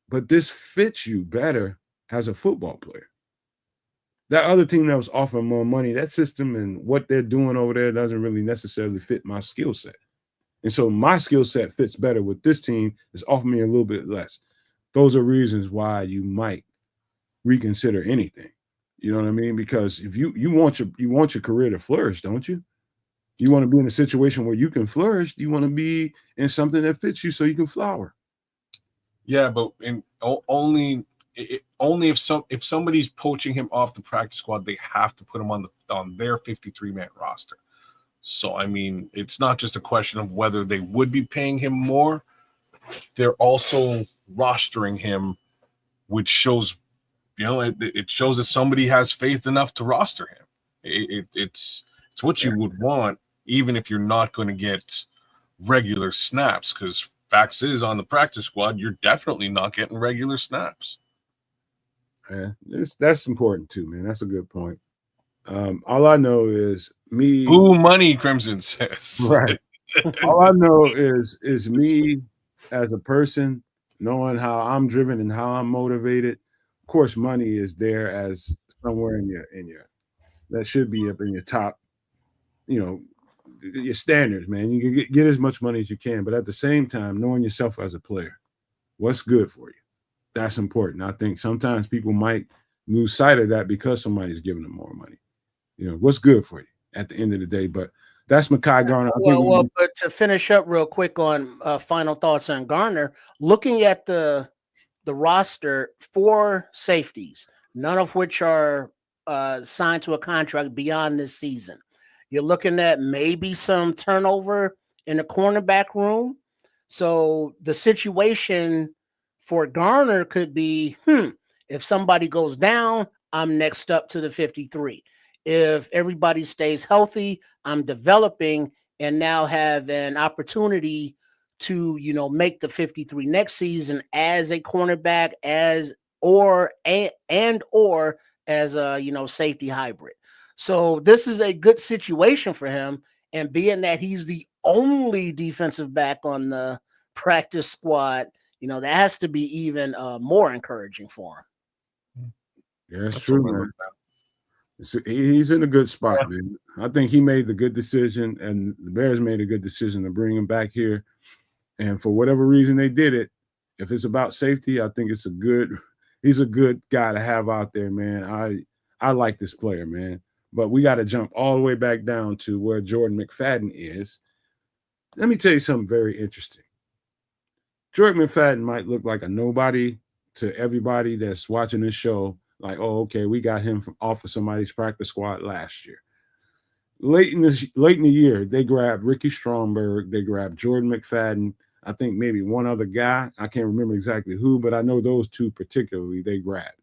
but this fits you better as a football player. That other team that was offering more money, that system and what they're doing over there doesn't really necessarily fit my skill set. And so my skill set fits better with this team that's offering me a little bit less. Those are reasons why you might reconsider anything. You know what I mean? Because if you want your career to flourish, don't you? You want to be in a situation where you can flourish. You want to be in something that fits you so you can flower. Yeah, but only if somebody's poaching him off the practice squad, they have to put him on their 53-man roster. So I mean, it's not just a question of whether they would be paying him more. They're also rostering him, which shows, it shows that somebody has faith enough to roster him. It's what you would want, even if you're not going to get regular snaps, because facts is on the practice squad, you're definitely not getting regular snaps. Yeah, that's important too, man. That's a good point. All I know is me. Who money, Crimson says. Right. All I know is me as a person, knowing how I'm driven and how I'm motivated. Of course, money is there as somewhere in your that should be up in your top, your standards, man. You can get as much money as you can, but at the same time, knowing yourself as a player, what's good for you. That's important. I think sometimes people might lose sight of that because somebody's giving them more money. What's good for you at the end of the day. But that's Mekhi Garner. But to finish up real quick on final thoughts on Garner, looking at the roster, 4 safeties, none of which are signed to a contract beyond this season. You're looking at maybe some turnover in the cornerback room. So the situation for Garner could be, if somebody goes down, I'm next up to the 53. If everybody stays healthy, I'm developing and now have an opportunity to, make the 53 next season as a cornerback, or as a, safety hybrid. So this is a good situation for him. And being that he's the only defensive back on the practice squad, that has to be even more encouraging for him. Yeah, that's true, man. He's in a good spot, man. I think he made the good decision, and the Bears made a good decision to bring him back here. And for whatever reason they did it, if it's about safety, I think he's a good guy to have out there, man. I like this player, man. But we got to jump all the way back down to where Jordan McFadden is. Let me tell you something very interesting. Jordan McFadden might look like a nobody to everybody that's watching this show. Like, oh, okay, we got him off of somebody's practice squad last year. Late in the year, they grabbed Ricky Stromberg. They grabbed Jordan McFadden. I think maybe one other guy. I can't remember exactly who, but I know those two particularly they grabbed.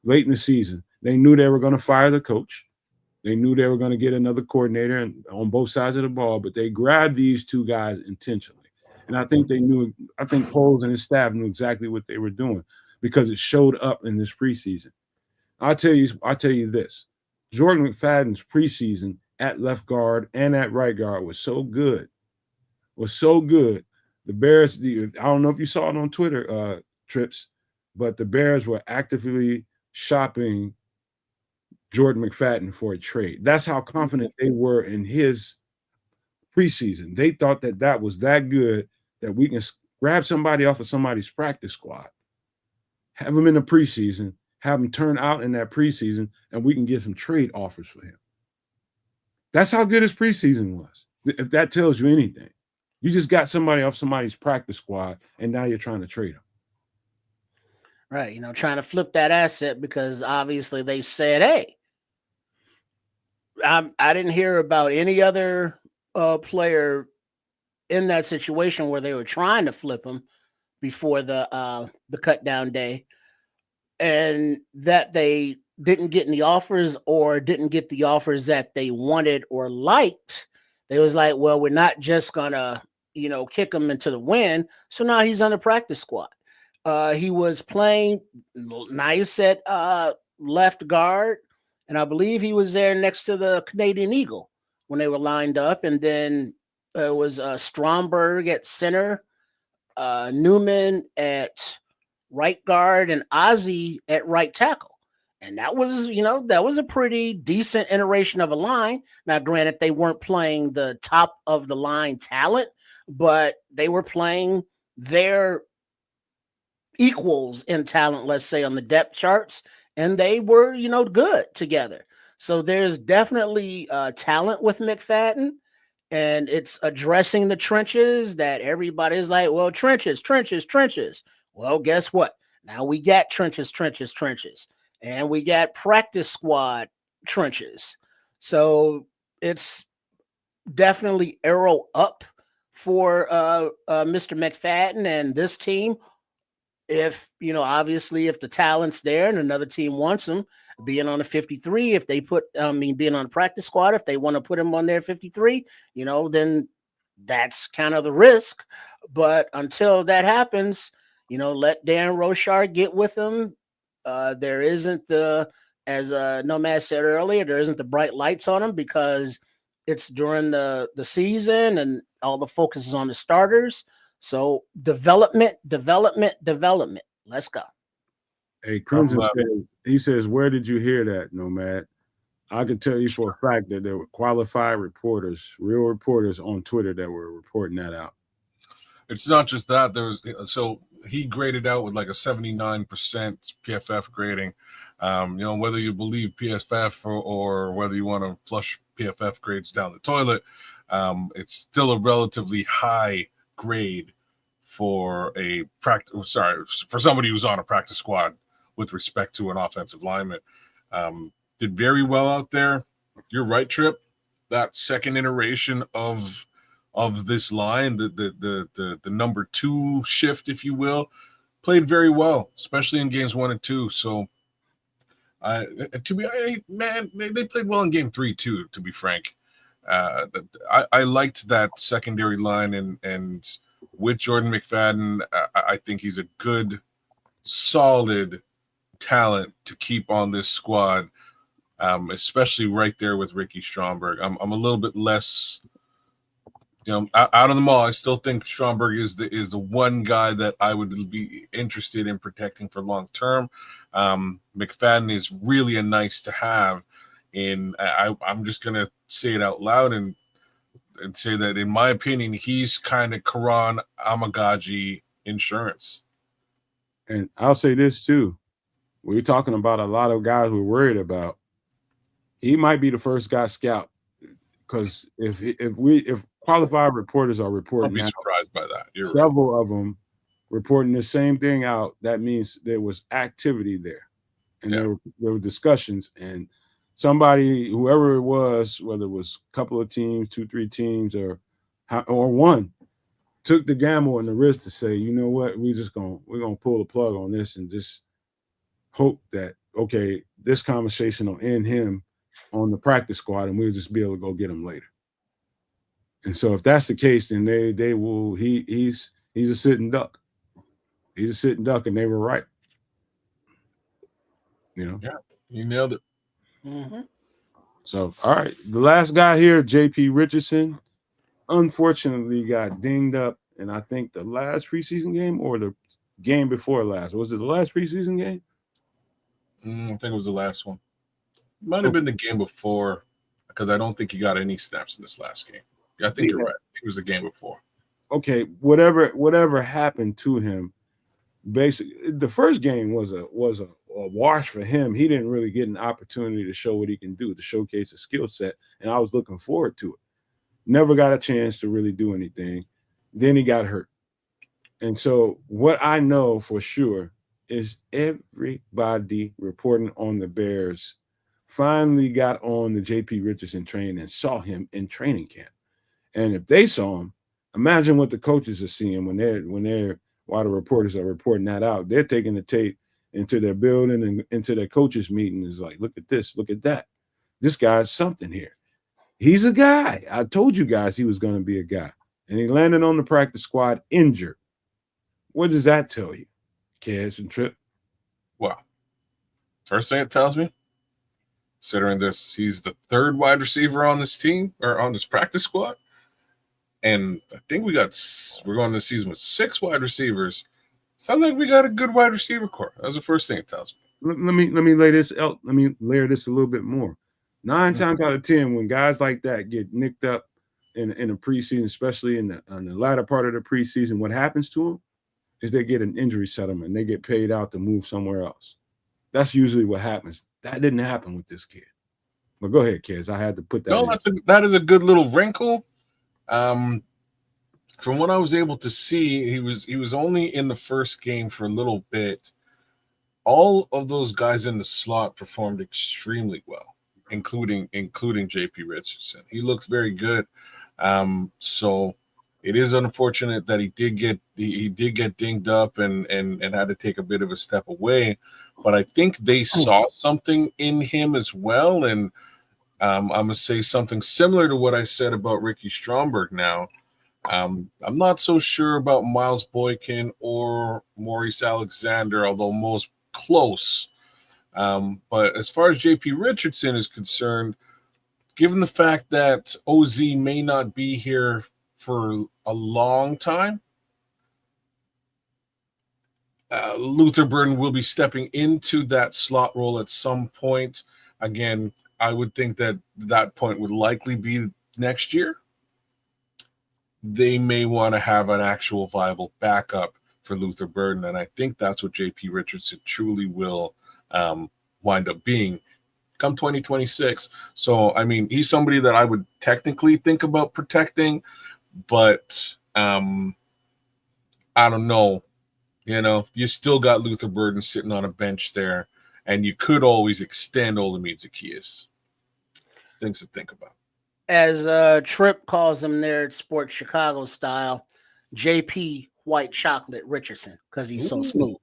Late in the season, they knew they were going to fire the coach. They knew they were going to get another coordinator on both sides of the ball, but they grabbed these two guys intentionally. And I think Poles and his staff knew exactly what they were doing because it showed up in this preseason. I'll tell you this. Jordan McFadden's preseason at left guard and at right guard was so good. The Bears, I don't know if you saw it on Twitter, Trips, but the Bears were actively shopping Jordan McFadden for a trade. That's how confident they were in his preseason. They thought that was that good that we can grab somebody off of somebody's practice squad, have him in the preseason, have him turn out in that preseason, and we can get some trade offers for him. That's how good his preseason was. If that tells you anything, you just got somebody off somebody's practice squad, and now you're trying to trade him. Right. Trying to flip that asset because obviously they said, hey, I didn't hear about any other player in that situation where they were trying to flip him before the cut down day, and that they didn't get any offers or didn't get the offers that they wanted or liked. They was like, well, we're not just gonna, kick him into the wind. So now he's on the practice squad. He was playing nice at left guard, and I believe he was there next to the Canadian Eagle when they were lined up. And then it was Stromberg at center, Newman at right guard, and Ozzie at right tackle. And that was a pretty decent iteration of a line. Now, granted, they weren't playing the top of the line talent, but they were playing their equals in talent, let's say, on the depth charts, and they were, good together. So there's definitely talent with McFadden, and it's addressing the trenches that everybody's like, well, trenches. Well, guess what? Now we got trenches, and we got practice squad trenches. So it's definitely arrow up for Mr. McFadden and this team. If, obviously if the talent's there and another team wants him, being on the 53, if they being on the practice squad, if they want to put him on their 53, then that's kind of the risk. But until that happens, let Dan Rochard get with him. There isn't as Nomad said earlier, there isn't the bright lights on him because it's during the season and all the focus is on the starters. So development. Let's go. Hey, Crimson says, where did you hear that, Nomad? I can tell you for a fact that there were qualified reporters, real reporters on Twitter that were reporting that out. It's not just that. So he graded out with like a 79% PFF grading. Whether you believe PFF or whether you want to flush PFF grades down the toilet, it's still a relatively high grade for for somebody who's on a practice squad with respect to an offensive lineman. Did very well out there. You're right, Trip. That second iteration of of this line, the number 2 shift, if you will, played very well, especially in games 1 and 2. So, they played well in game 3 too. To be frank, I liked that secondary line, and with Jordan McFadden, I think he's a good, solid talent to keep on this squad, especially right there with Ricky Stromberg. I'm a little bit less, out of them all. I still think Stromberg is the one guy that I would be interested in protecting for long term. McFadden is really a nice to have, and I'm just gonna say it out loud and say that, in my opinion, he's kind of Karan Amagaji insurance. And I'll say this too. We're talking about a lot of guys we're worried about. He might be the first guy scout, because if qualified reporters are reporting, I'll be surprised by that. You're several of them reporting the same thing out, that means there was activity there, and there were discussions, and somebody, whoever it was, whether it was a couple of teams, 2-3 teams, or one, took the gamble and the risk to say, you know what, we're gonna pull the plug on this and just hope that, okay, this conversation will end him on the practice squad, and we'll just be able to go get him later. And so if that's the case, then they will. He's a sitting duck. He's a sitting duck, and they were right. Yeah, you nailed it. Mm-hmm. So, all right, the last guy here, J.P. Richardson, unfortunately got dinged up, and I think the last preseason game or the game before last. Was it the last preseason game? I think it was the last one. Might have been the game before, because I don't think he got any snaps in this last game. I think you're right. It was the game before. Okay, whatever happened to him, basically, the first game was a wash for him. He didn't really get an opportunity to show what he can do, to showcase a skill set, and I was looking forward to it. Never got a chance to really do anything. Then he got hurt. And so what I know for sure is everybody reporting on the Bears finally got on the J.P. Richardson train and saw him in training camp. And if they saw him, imagine what the coaches are seeing while the reporters are reporting that out. They're taking the tape into their building and into their coaches' meeting. Is like, look at this, look at that. This guy's something here. He's a guy. I told you guys he was going to be a guy. And he landed on the practice squad injured. What does that tell you, Kez and Trip? Well, first thing it tells me, considering this, he's the 3rd wide receiver on this team, or on this practice squad. And I think we're going this season with 6 wide receivers. Sounds like we got a good wide receiver core. That's the first thing it tells me. Let me lay this out. Let me layer this a little bit more. 9 times out of 10, when guys like that get nicked up in a preseason, especially in the latter part of the preseason, what happens to them is they get an injury settlement. They get paid out to move somewhere else. That's usually what happens. That didn't happen with this kid. But go ahead, kids. I had to put that. No, that is a good little wrinkle. From what I was able to see, he was only in the first game for a little bit. All of those guys in the slot performed extremely well, including J.P. Richardson. He looked very good. So it is unfortunate that he did get dinged up and had to take a bit of a step away. But I think they saw something in him as well. And I'm going to say something similar to what I said about Ricky Stromberg now. I'm not so sure about Miles Boykin or Maurice Alexander, although most close. But as far as J.P. Richardson is concerned, given the fact that OZ may not be here for a long time, Luther Burden will be stepping into that slot role at some point. Again, I would think that point would likely be next year. They may want to have an actual viable backup for Luther Burden, and I think that's what J.P. Richardson truly will wind up being come 2026. So, I mean, he's somebody that I would technically think about protecting, but I don't know. You still got Luther Burden sitting on a bench there, and you could always extend Olamide Zaccheaus. Things to think about. as Tripp calls him there at Sports Chicago style, JP White Chocolate Richardson, because he's so smooth.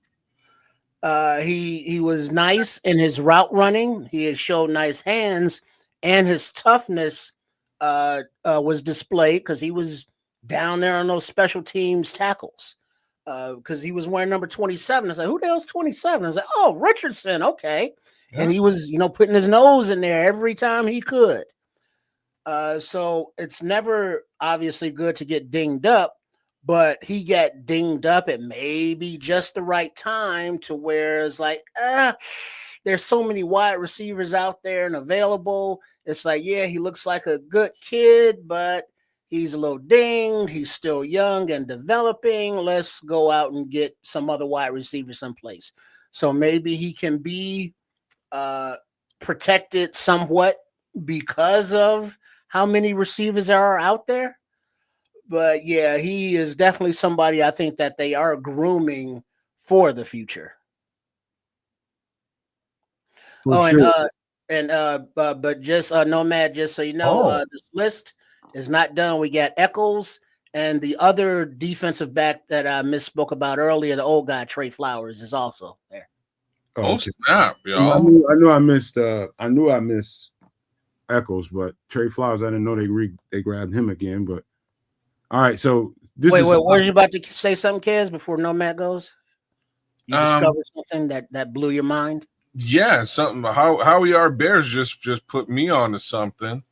He was nice in his route running. He had showed nice hands, and his toughness was displayed because he was down there on those special teams tackles. Because he was wearing number 27. I was like, who the hell's 27? I was like, oh, Richardson, okay. Yeah. And he was, putting his nose in there every time he could. So it's never obviously good to get dinged up, but he got dinged up at maybe just the right time to where it's like, there's so many wide receivers out there and available. It's like, yeah, he looks like a good kid, but he's a little dinged. He's still young and developing. Let's go out and get some other wide receiver someplace. So maybe he can be protected somewhat because of how many receivers are out there. But yeah, he is definitely somebody I think that they are grooming for the future. But just Nomad, just so you know, this list is not done. We got Eccles and the other defensive back that I misspoke about earlier, the old guy, Trey Flowers, is also there. Oh, snap, y'all. I knew I missed Eccles, but Trey Flowers, I didn't know they grabbed him again. But all right, so wait, were you about to say something, Kez, before Nomad goes? You discovered something that blew your mind? Yeah, something. How we are Bears just put me on to something.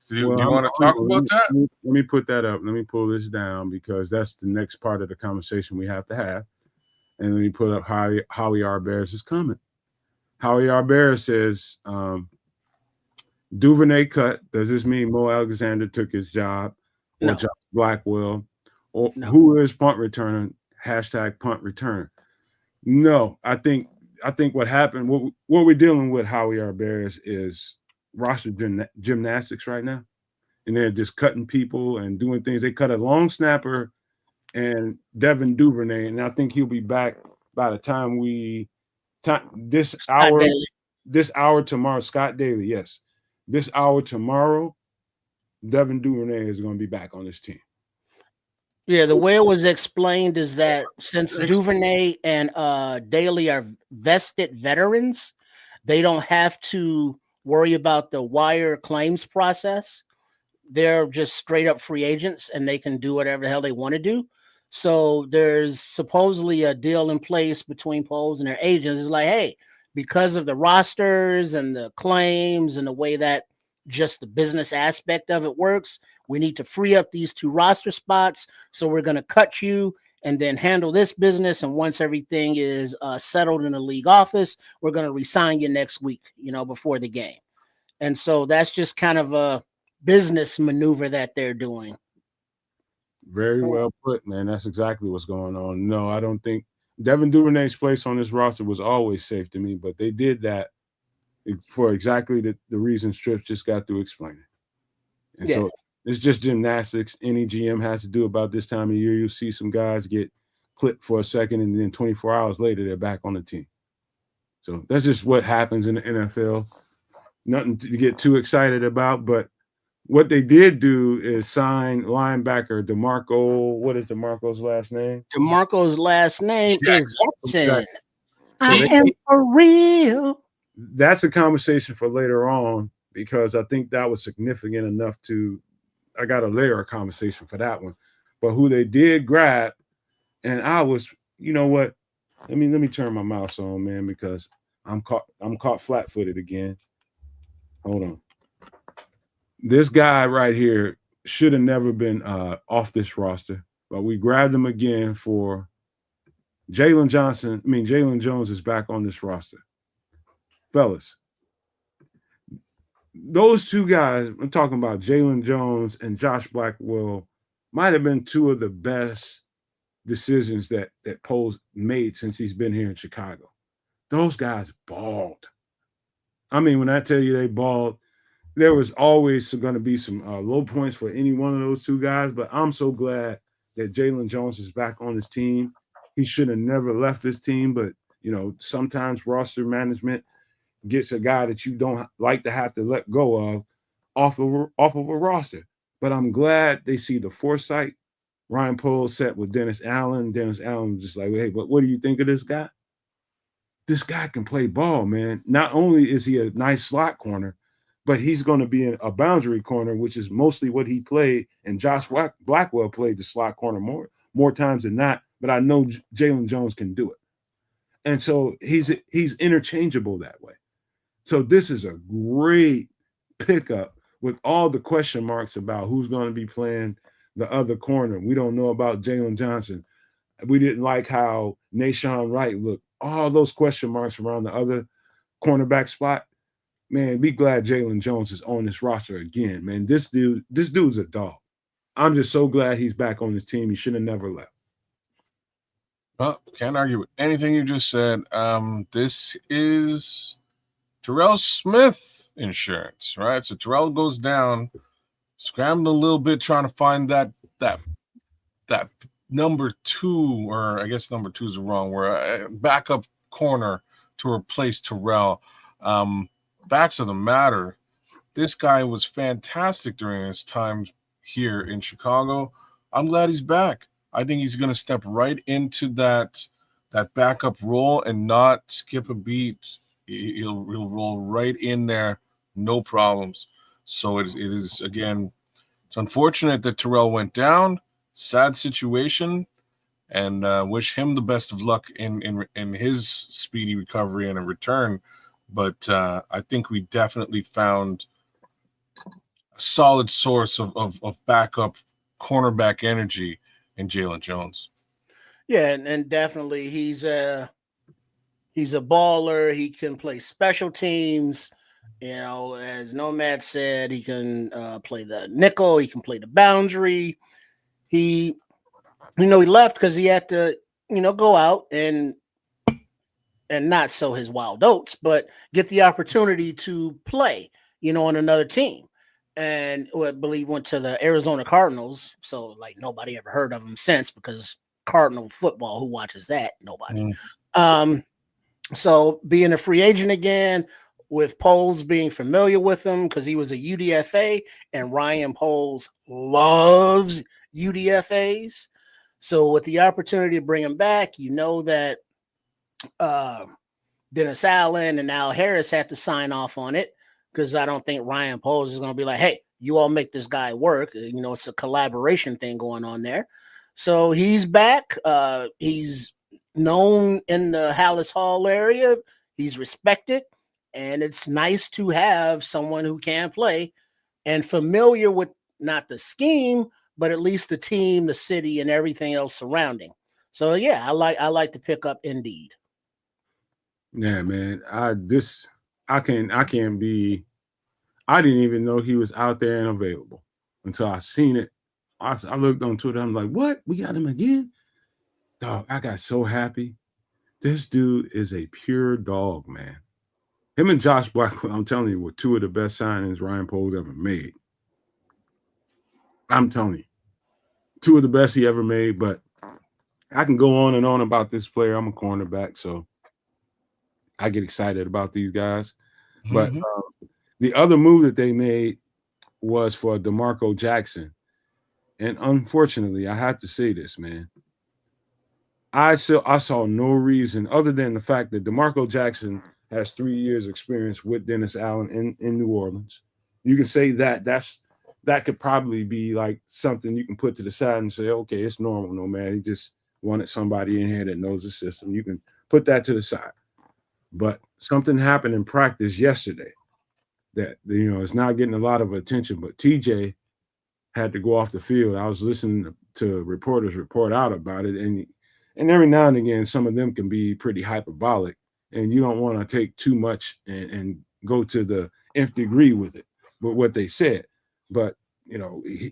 Do you want to talk about that? Let me put that up. Let me pull this down because that's the next part of the conversation we have to have. And let me put up Howie R. Bears is coming. Howie R. Bears says Duvernay cut. Does this mean Mo Alexander took his job or Josh Blackwell? Or who is punt returner? # punt return. No, I think what happened, what we're dealing with Howie R. Bears is roster gymnastics right now. And they're just cutting people and doing things. They cut a long snapper and Devin Duvernay, and I think he'll be back by the time this hour tomorrow. Scott Daly, yes. This hour tomorrow, Devin Duvernay is going to be back on this team. Yeah, the way it was explained is that since Duvernay and Daly are vested veterans, they don't have to worry about the wire claims process. They're just straight up free agents and they can do whatever the hell they want to do. So there's supposedly a deal in place between Poles and their agents. It's like, hey, because of the rosters and the claims and the way that just the business aspect of it works, we need to free up these 2 roster spots. So we're going to cut you and then handle this business. And once everything is settled in the league office, we're going to re-sign you next week, before the game. And so that's just kind of a business maneuver that they're doing. Very well put, man. That's exactly what's going on. No, I don't think Devin Duvernay's place on this roster was always safe to me, but they did that for exactly the reasons Trips just got to explain it. And so it's just gymnastics any GM has to do about this time of year. You'll see some guys get clipped for a second, and then 24 hours later, they're back on the team. So that's just what happens in the NFL. Nothing to get too excited about, but what they did do is sign linebacker DeMarco. What is DeMarco's last name? DeMarco's last name is Jackson. I am for real. That's a conversation for later on because I think that was significant enough I got a layer of conversation for that one. But who they did grab, and I was, you know what? Let me turn my mouse on, man, because I'm caught flat-footed again. Hold on. This guy right here should have never been off this roster, but we grabbed him again for Jaylon Jones is back on this roster. Fellas, those 2 guys, I'm talking about Jaylon Jones and Josh Blackwell, might have been 2 of the best decisions that Poles made since he's been here in Chicago. Those guys balled. I mean, when I tell you they balled, there was always going to be some low points for any one of those 2 guys, but I'm so glad that Jaylon Jones is back on his team. He should have never left this team, but, sometimes roster management gets a guy that you don't like to have to let go of. off of a roster. But I'm glad they see the foresight. Ryan Poles sat with Dennis Allen. Dennis Allen was just like, hey, but what do you think of this guy? This guy can play ball, man. Not only is he a nice slot corner, but he's going to be in a boundary corner, which is mostly what he played. And Josh Blackwell played the slot corner more times than not. But I know Jaylon Jones can do it. And so he's interchangeable that way. So this is a great pickup with all the question marks about who's going to be playing the other corner. We don't know about Jalen Johnson. We didn't like how Nashawn Wright looked. All those question marks around the other cornerback spot. Man, be glad Jaylon Jones is on this roster again, man. This dude's a dog. I'm just so glad he's back on this team. He should have never left. Well, can't argue with anything you just said. This is Terrell Smith insurance, right? So Terrell goes down, scrambled a little bit trying to find that number 2, or I guess number 2 is the wrong word, backup corner to replace Terrell. Facts of the matter, this guy was fantastic during his time here in Chicago. I'm glad he's back. I think he's going to step right into that backup role and not skip a beat. He'll roll right in there, no problems. So it is again, it's unfortunate that Terrell went down. Sad situation, and wish him the best of luck in his speedy recovery and a return. But I think we definitely found a solid source of backup cornerback energy in Jaylon Jones. Yeah, and definitely he's a baller. He can play special teams. You know, as Nomad said, he can play the nickel. He can play the boundary. He left because he had to, go out and not sow his wild oats, but get the opportunity to play, on another team. And I believe went to the Arizona Cardinals. So like nobody ever heard of him since, because Cardinal football, who watches that? Nobody. So being a free agent again, with Poles being familiar with him because he was a UDFA, and Ryan Poles loves UDFAs. So with the opportunity to bring him back, that Dennis Allen and Al Harris had to sign off on it, because I don't think Ryan Poles is going to be like, hey, you all make this guy work. It's a collaboration thing going on there. So he's back. He's known in the Hallis Hall area. He's respected. And it's nice to have someone who can play and familiar with not the scheme, but at least the team, the city, and everything else surrounding. So yeah, I like to pick up indeed. Yeah, man. I didn't even know he was out there and available until I seen it. I looked on Twitter. I'm like, what? We got him again? Dog, I got so happy. This dude is a pure dog, man. Him and Josh Blackwell, I'm telling you, were 2 of the best signings Ryan Poles ever made. I'm telling you, 2 of the best he ever made. But I can go on and on about this player. I'm a cornerback, so I get excited about these guys. But the other move that they made was for DeMarco Jackson. And unfortunately, I have to say this, man. I saw no reason other than the fact that DeMarco Jackson has 3 years experience with Dennis Allen in New Orleans. You can say that could probably be like something you can put to the side and say, okay, it's normal, no man. He just wanted somebody in here that knows the system. You can put that to the side. But something happened in practice yesterday that, it's not getting a lot of attention, but TJ had to go off the field. I was listening to reporters report out about it, and every now and again, some of them can be pretty hyperbolic, and you don't want to take too much and go to the nth degree with it, with what they said. But, the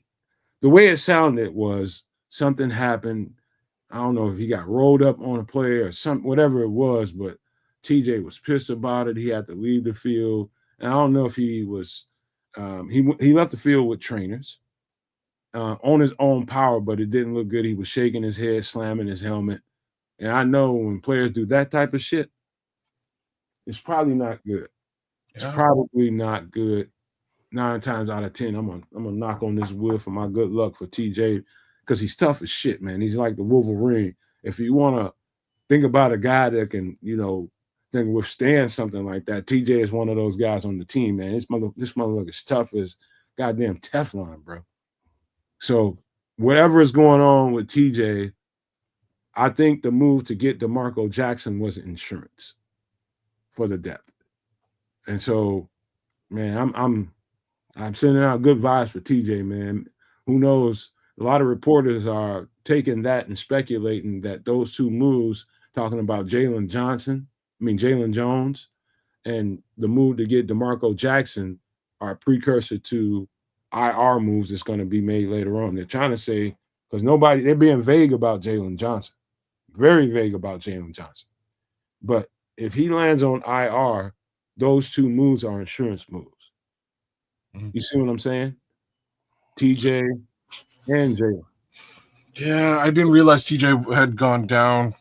way it sounded was something happened. I don't know if he got rolled up on a play or whatever it was, but TJ was pissed about it. He had to leave the field. And I don't know if he was he left the field with trainers on his own power, but it didn't look good. He was shaking his head, slamming his helmet. And I know when players do that type of shit, it's probably not good. It's probably not good. 9 times out of 10, I'm gonna knock on this wood for my good luck for TJ, because he's tough as shit, man. He's like the Wolverine. If you want to think about a guy that can, can withstand something like that, TJ is one of those guys on the team, man. This motherfucker is tough as goddamn Teflon, bro. So whatever is going on with TJ, I think the move to get DeMarco Jackson was insurance for the depth. And so, man, I'm sending out good vibes for TJ, man. Who knows? A lot of reporters are taking that and speculating that those two moves, talking about Jaylon Jones, and the move to get DeMarco Jackson, are a precursor to IR moves that's going to be made later on. They're trying to say, because they're being vague about Jaylon Johnson, very vague about Jaylon Johnson. But if he lands on IR, those two moves are insurance moves. You see what I'm saying? TJ and Jaylon. Yeah, I didn't realize TJ had gone down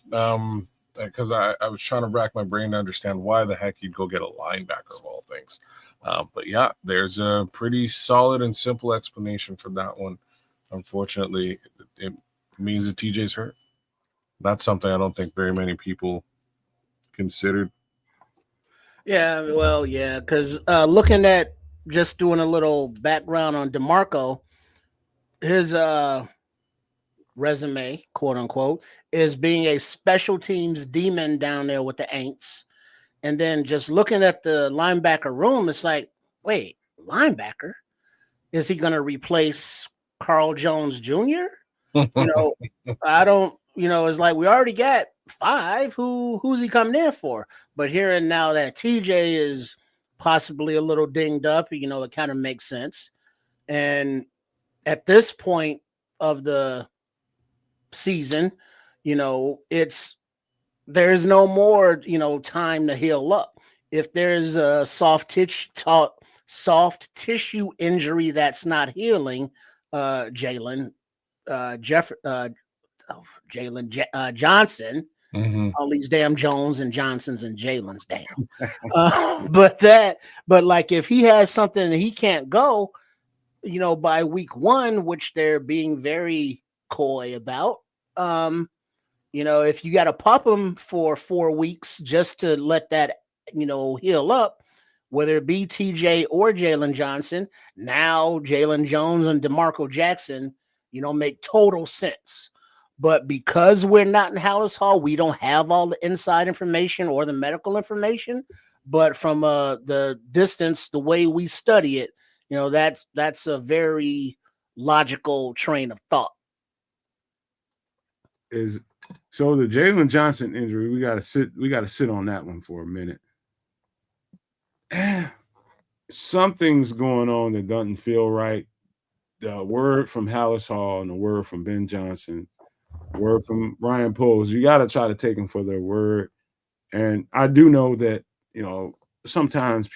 because I was trying to rack my brain to understand why the heck he'd go get a linebacker of all things. But yeah, there's a pretty solid and simple explanation for that one. Unfortunately, it means that TJ's hurt. That's something I don't think very many people considered. Yeah, well, yeah, because looking at just doing a little background on DeMarco, his resume, quote unquote, is being a special teams demon down there with the Aints. And then just looking at the linebacker room, it's like, wait, linebacker? Is he going to replace Carl Jones Jr.? I don't, it's like we already got 5. Who's he coming in for? But hearing now that TJ is possibly a little dinged up, it kind of makes sense. And at this point of the season, there's no more, time to heal up. If there's a soft tissue injury that's not healing, Jaylon Johnson, all these damn Jones and Johnsons and Jaylons, damn. But like if he has something that he can't go, by week 1, which they're being very coy about, if you got to pop him for 4 weeks just to let that, heal up, whether it be TJ or Jaylon Johnson, now Jaylon Jones and DeMarco Jackson, make total sense. But because we're not in Hallis Hall, we don't have all the inside information or the medical information. But from the distance, the way we study it, that's a very logical train of thought. So the Jaylon Johnson injury, we got to sit on that one for a minute. Something's going on that doesn't feel right. The word from Hallis Hall and the word from Ben Johnson, word from Ryan Poles, you got to try to take them for their word. And I do know that, sometimes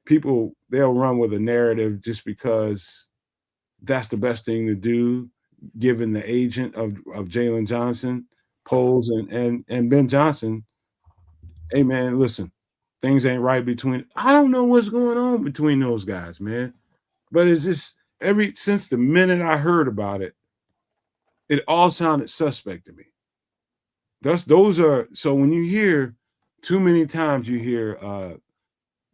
they'll run with a narrative just because that's the best thing to do, given the agent of Jaylon Johnson, Poles and Ben Johnson. Hey, man, listen, things ain't right between. I don't know what's going on between those guys, man. But it's just since the minute I heard about it, it all sounded suspect to me. So when you hear too many times, you hear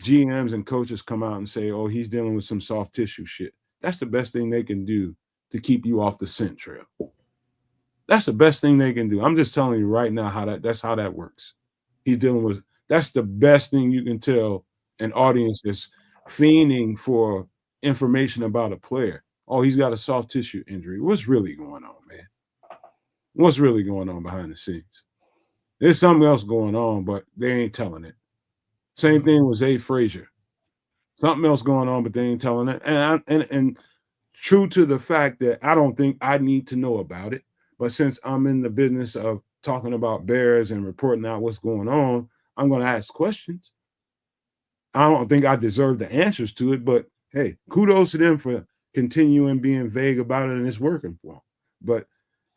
GMs and coaches come out and say, "Oh, he's dealing with some soft tissue shit." That's the best thing they can do to keep you off the scent trail. That's the best thing they can do. I'm just telling you right now that's how that works. That's the best thing you can tell an audience that's fiending for information about a player. Oh, he's got a soft tissue injury. What's really going on, man? What's really going on behind the scenes? There's something else going on, but they ain't telling it. Same thing with Zay Frazier. Something else going on, but they ain't telling it. And true to the fact that I don't think I need to know about it, but since I'm in the business of talking about Bears and reporting out what's going on, I'm going to ask questions. I don't think I deserve the answers to it, but hey, kudos to them for continuing being vague about it, and it's working for them. But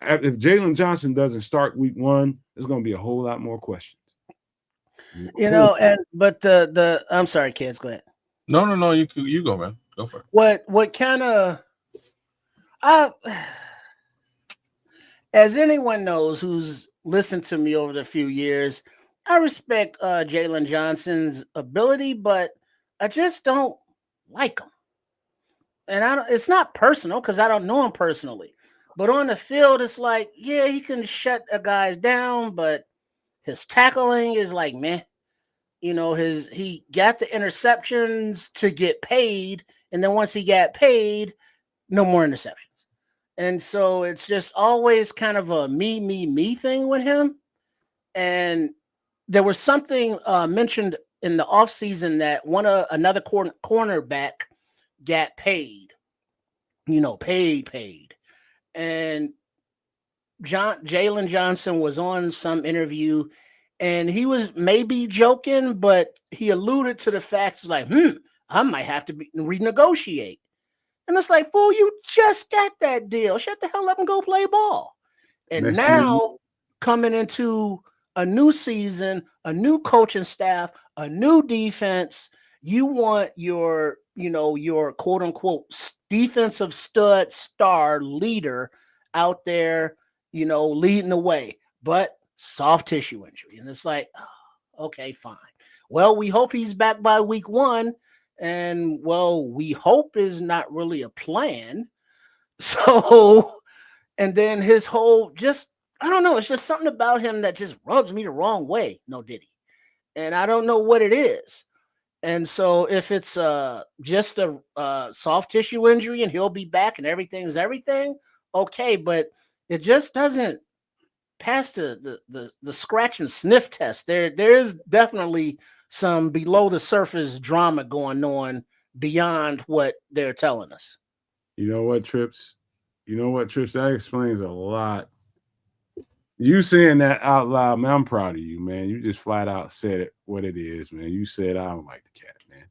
if Jaylon Johnson doesn't start week 1, there's going to be a whole lot more questions. But I'm sorry, kids, go ahead. No. You go, man. Go for it. What kind of as anyone knows who's listened to me over the few years, I respect Jaylon Johnson's ability, but I just don't like him. And it's not personal because I don't know him personally. But on the field, it's like, yeah, he can shut a guy down, but his tackling is like, meh. You know, he got the interceptions to get paid, and then once he got paid, no more interceptions. And so it's just always kind of a me thing with him. And there was something mentioned in the offseason that another cornerback got paid, paid. And Jaylon Johnson was on some interview, and he was maybe joking, but he alluded to the fact, like, I might have to renegotiate. And it's like, fool, you just got that deal. Shut the hell up and go play ball. And now coming into a new season, a new coaching staff, a new defense, you want your quote unquote defensive stud star leader out there, leading the way, but soft tissue injury. And it's like, oh, okay, fine. Well, we hope he's back by week 1. And well, we hope is not really a plan. So, and then his whole I don't know, it's just something about him that just rubs me the wrong way. No Diddy. And I don't know what it is. And so if it's just a soft tissue injury and he'll be back and everything's everything, okay, but it just doesn't pass the scratch and sniff test. There is definitely some below the surface drama going on beyond what they're telling us. You know what, Trips? That explains a lot. You saying that out loud, man, I'm proud of you, man. You just flat out said it what it is, man. You said, I don't like the cat, man.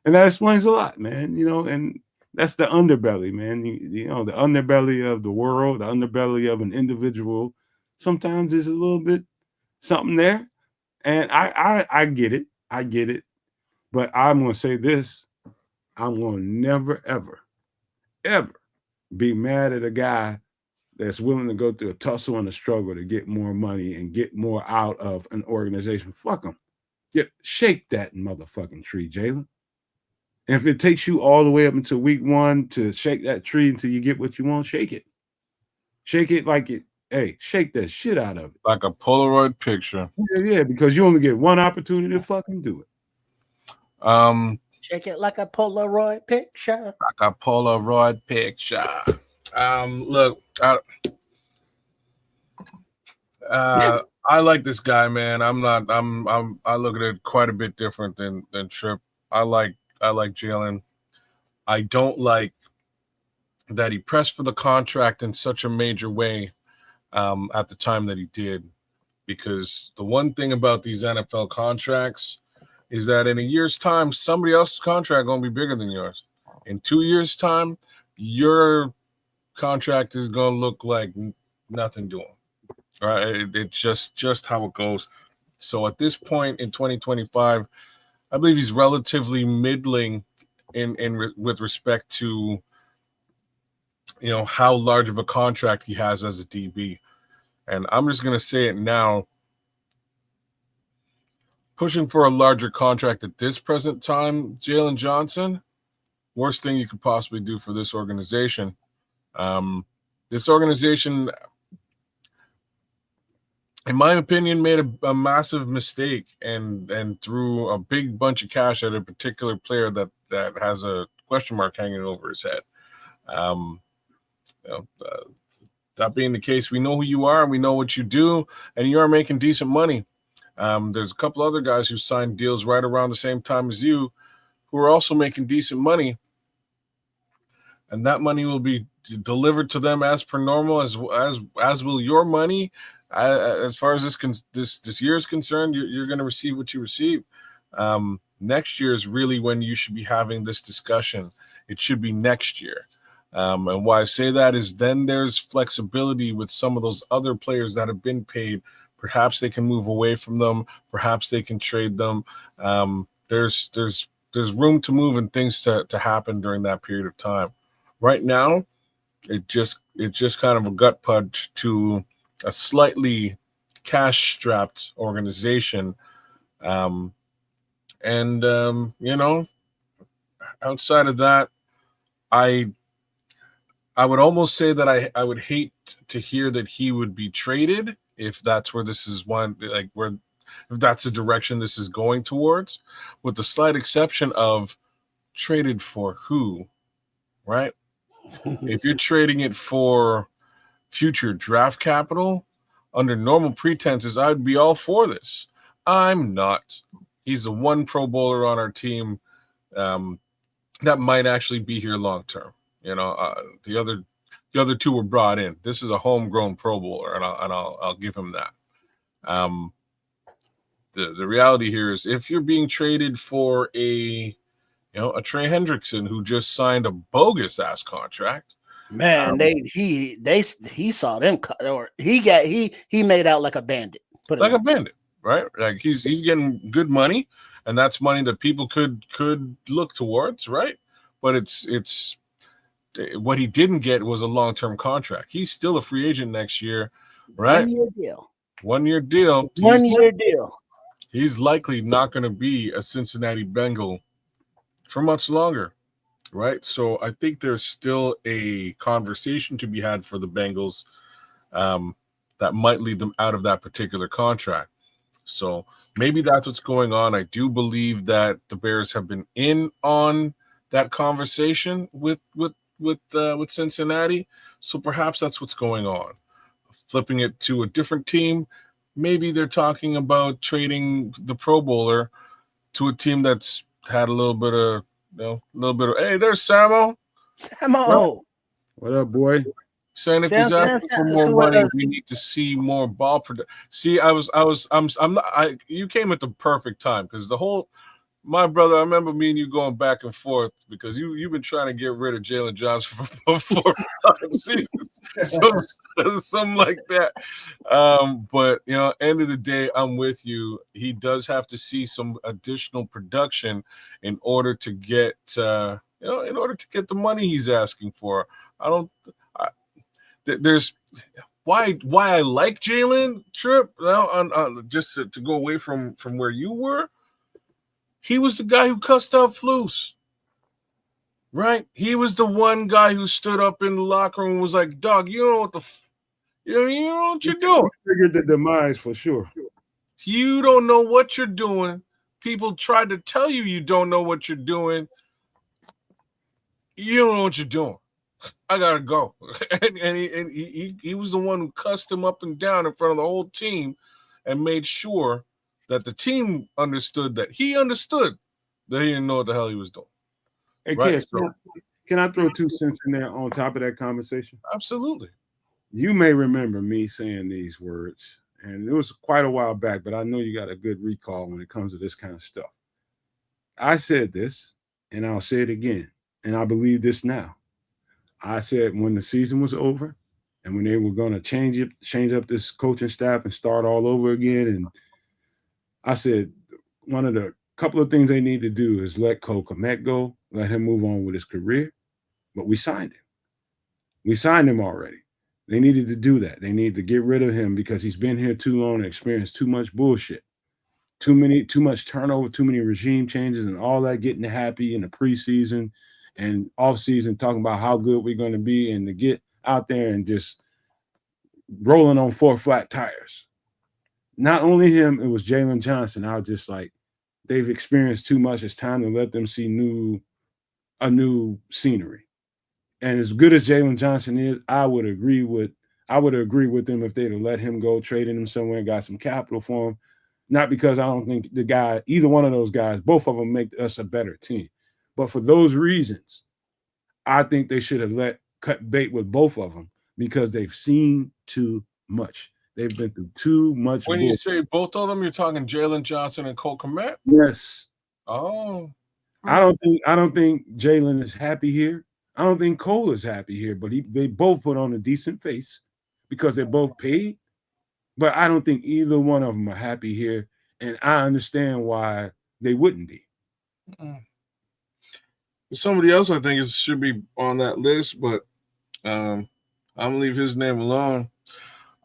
And that explains a lot, man. And that's the underbelly, man. The underbelly of the world, the underbelly of an individual. Sometimes there's a little bit something there. And I get it. I get it. But I'm going to say this. I'm going to never, ever, ever be mad at a guy that's willing to go through a tussle and a struggle to get more money and get more out of an organization. Fuck them. Shake that motherfucking tree, Jaylon. And if it takes you all the way up until week 1 to shake that tree until you get what you want, shake it. Shake it like it. Hey, shake that shit out of it. Like a Polaroid picture. Yeah, because you only get one opportunity to fucking do it. Shake it like a Polaroid picture. Like a Polaroid picture. Look, I like this guy, man. I look at it quite a bit different than Trip. I like Jaylon. I don't like that he pressed for the contract in such a major way at the time that he did, because the one thing about these NFL contracts is that in a year's time, somebody else's contract going to be bigger than yours. In 2 years' time, your contract is going to look like nothing to him. All right? It's just how it goes. So at this point in 2025, I believe he's relatively middling with respect to how large of a contract he has as a DB. And I'm just going to say it now. Pushing for a larger contract at this present time, Jaylon Johnson, worst thing you could possibly do for this organization. This organization, in my opinion, made a massive mistake and threw a big bunch of cash at a particular player that has a question mark hanging over his head. That being the case, we know who you are and we know what you do, and you are making decent money. There's a couple other guys who signed deals right around the same time as you who are also making decent money, and that money will be delivered to them as per normal, as will your money. As far as this year is concerned, you're going to receive what you receive. Next year is really when you should be having this discussion. It should be next year. And why I say that is then there's flexibility with some of those other players that have been paid. Perhaps they can move away from them. Perhaps they can trade them. There's room to move and things to happen during that period of time. Right now, it's just kind of a gut punch to a slightly cash-strapped organization, outside of that, I would almost say that I would hate to hear that he would be traded if that's where this is if that's the direction this is going towards, with the slight exception of traded for who, right? If you're trading it for future draft capital under normal pretenses, I'd be all for this. I'm not. He's the one Pro Bowler on our team that might actually be here long term. The other two were brought in. This is a homegrown Pro Bowler, and I'll give him that. The reality here is, if you're being traded for a Trey Hendrickson who just signed a bogus ass contract, man, he saw them or he made out like a bandit. Like a bandit, right? Like he's getting good money, and that's money that people could look towards, right? But it's what he didn't get was a long-term contract. He's still a free agent next year, right? 1 year deal. 1 year deal. He's likely not going to be a Cincinnati Bengal for much longer, right? So I think there's still a conversation to be had for the Bengals that might lead them out of that particular contract. So maybe that's what's going on. I do believe that the Bears have been in on that conversation with Cincinnati. So perhaps that's what's going on. Flipping it to a different team, maybe they're talking about trading the Pro Bowler to a team that's had a little bit of, hey, there's Samo. What up, boy? Saying if he's asking for more money, we need to see more ball production. See, I'm not. You came at the perfect time, because my brother, I remember me and you going back and forth, because you've been trying to get rid of Jaylon Johnson for 4 or 5 seasons, something like that. But end of the day, I'm with you. He does have to see some additional production in order to get the money he's asking for. There's why I like Jaylon Tripp now. Just to go away from where you were. He was the guy who cussed out Flus, right? He was the one guy who stood up in the locker room and was like, "Dog, you know what you know what you're doing." Figured the demise for sure. You don't know what you're doing. People tried to tell you don't know what you're doing. You don't know what you're doing. I gotta go. and he was the one who cussed him up and down in front of the whole team, and made sure that the team understood that he understood that he didn't know what the hell he was doing. Hey, right? Can I throw 2 cents in there on top of that conversation? Absolutely. You may remember me saying these words, and it was quite a while back, but I know you got a good recall when it comes to this kind of stuff. I said this, and I'll say it again, and I believe this now. I said when the season was over and when they were going to change up this coaching staff and start all over again, and I said one of the couple of things they need to do is let Cole Kmet go, let him move on with his career. But we signed him. We signed him already. They needed to do that. They need to get rid of him because he's been here too long and experienced too much bullshit. Too much turnover, too many regime changes, and all that getting happy in the preseason and off-season talking about how good we're going to be, and to get out there and just rolling on 4 flat tires. Not only him, it was Jaylon Johnson. I was just like, they've experienced too much. It's time to let them see a new scenery. And as good as Jaylon Johnson is, I would agree with them if they'd have let him go, traded him somewhere, and got some capital for him. Not because I don't think either one of those guys, both of them make us a better team. But for those reasons, I think they should have cut bait with both of them, because they've seen too much. They've been through too much. When you say both of them, you're talking Jaylon Johnson and Cole Kmet? Yes. Oh. I don't think Jaylon is happy here. I don't think Cole is happy here, but they both put on a decent face because they're both paid. But I don't think either one of them are happy here, and I understand why they wouldn't be. Somebody else I think should be on that list, but I'm gonna leave his name alone.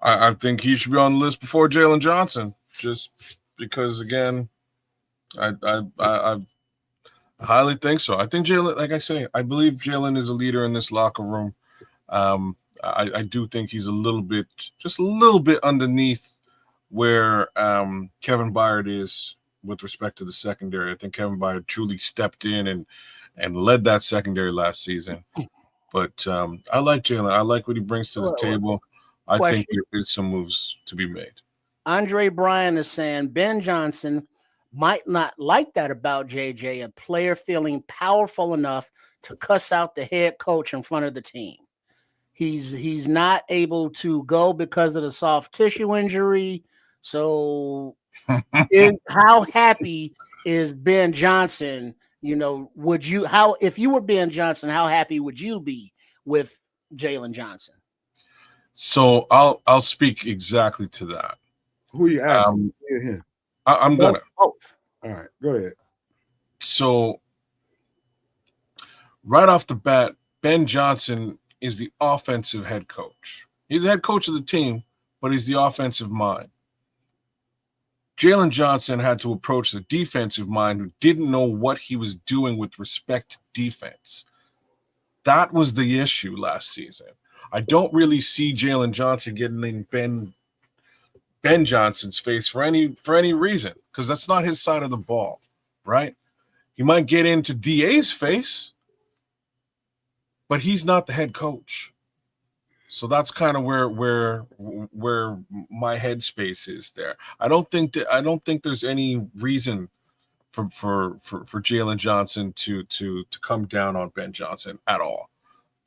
I think he should be on the list before Jaylon Johnson, just because again, I highly think so. I think Jaylon, like I say, I believe Jaylon is a leader in this locker room. I do think he's just a little bit underneath where Kevin Byard is with respect to the secondary. I think Kevin Byard truly stepped in and led that secondary last season. But I like Jaylon. I like what he brings to the table. I think there is some moves to be made. Andre Bryan is saying Ben Johnson might not like that about JJ, a player feeling powerful enough to cuss out the head coach in front of the team. He's not able to go because of the soft tissue injury. So how happy is Ben Johnson? If you were Ben Johnson, how happy would you be with Jaylon Johnson? So I'll speak exactly to that. Who are you asking? I'm gonna. Both. All right, go ahead. So right off the bat, Ben Johnson is the offensive head coach. He's the head coach of the team, but he's the offensive mind. Jaylon Johnson had to approach the defensive mind who didn't know what he was doing with respect to defense. That was the issue last season. I don't really see Jaylon Johnson getting in Ben Johnson's face for any reason, because that's not his side of the ball, right? He might get into DA's face, but he's not the head coach. So that's kind of where my headspace is there. I don't think there's any reason for Jaylon Johnson to come down on Ben Johnson at all,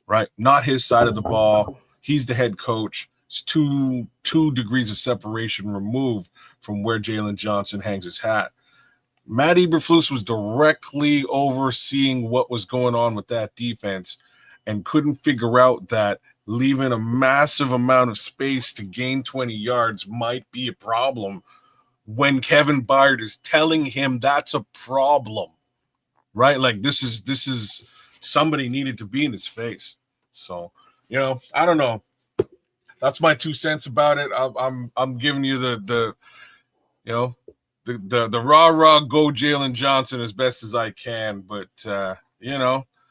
right? Not his side of the ball. He's the head coach. It's two degrees of separation removed from where Jaylon Johnson hangs his hat. Matt Eberflus was directly overseeing what was going on with that defense and couldn't figure out that leaving a massive amount of space to gain 20 yards might be a problem when Kevin Byard is telling him that's a problem, right? Like this is somebody needed to be in his face. So, I don't know. That's my 2 cents about it. I'm giving you the rah go Jaylon Johnson as best as I can, but well,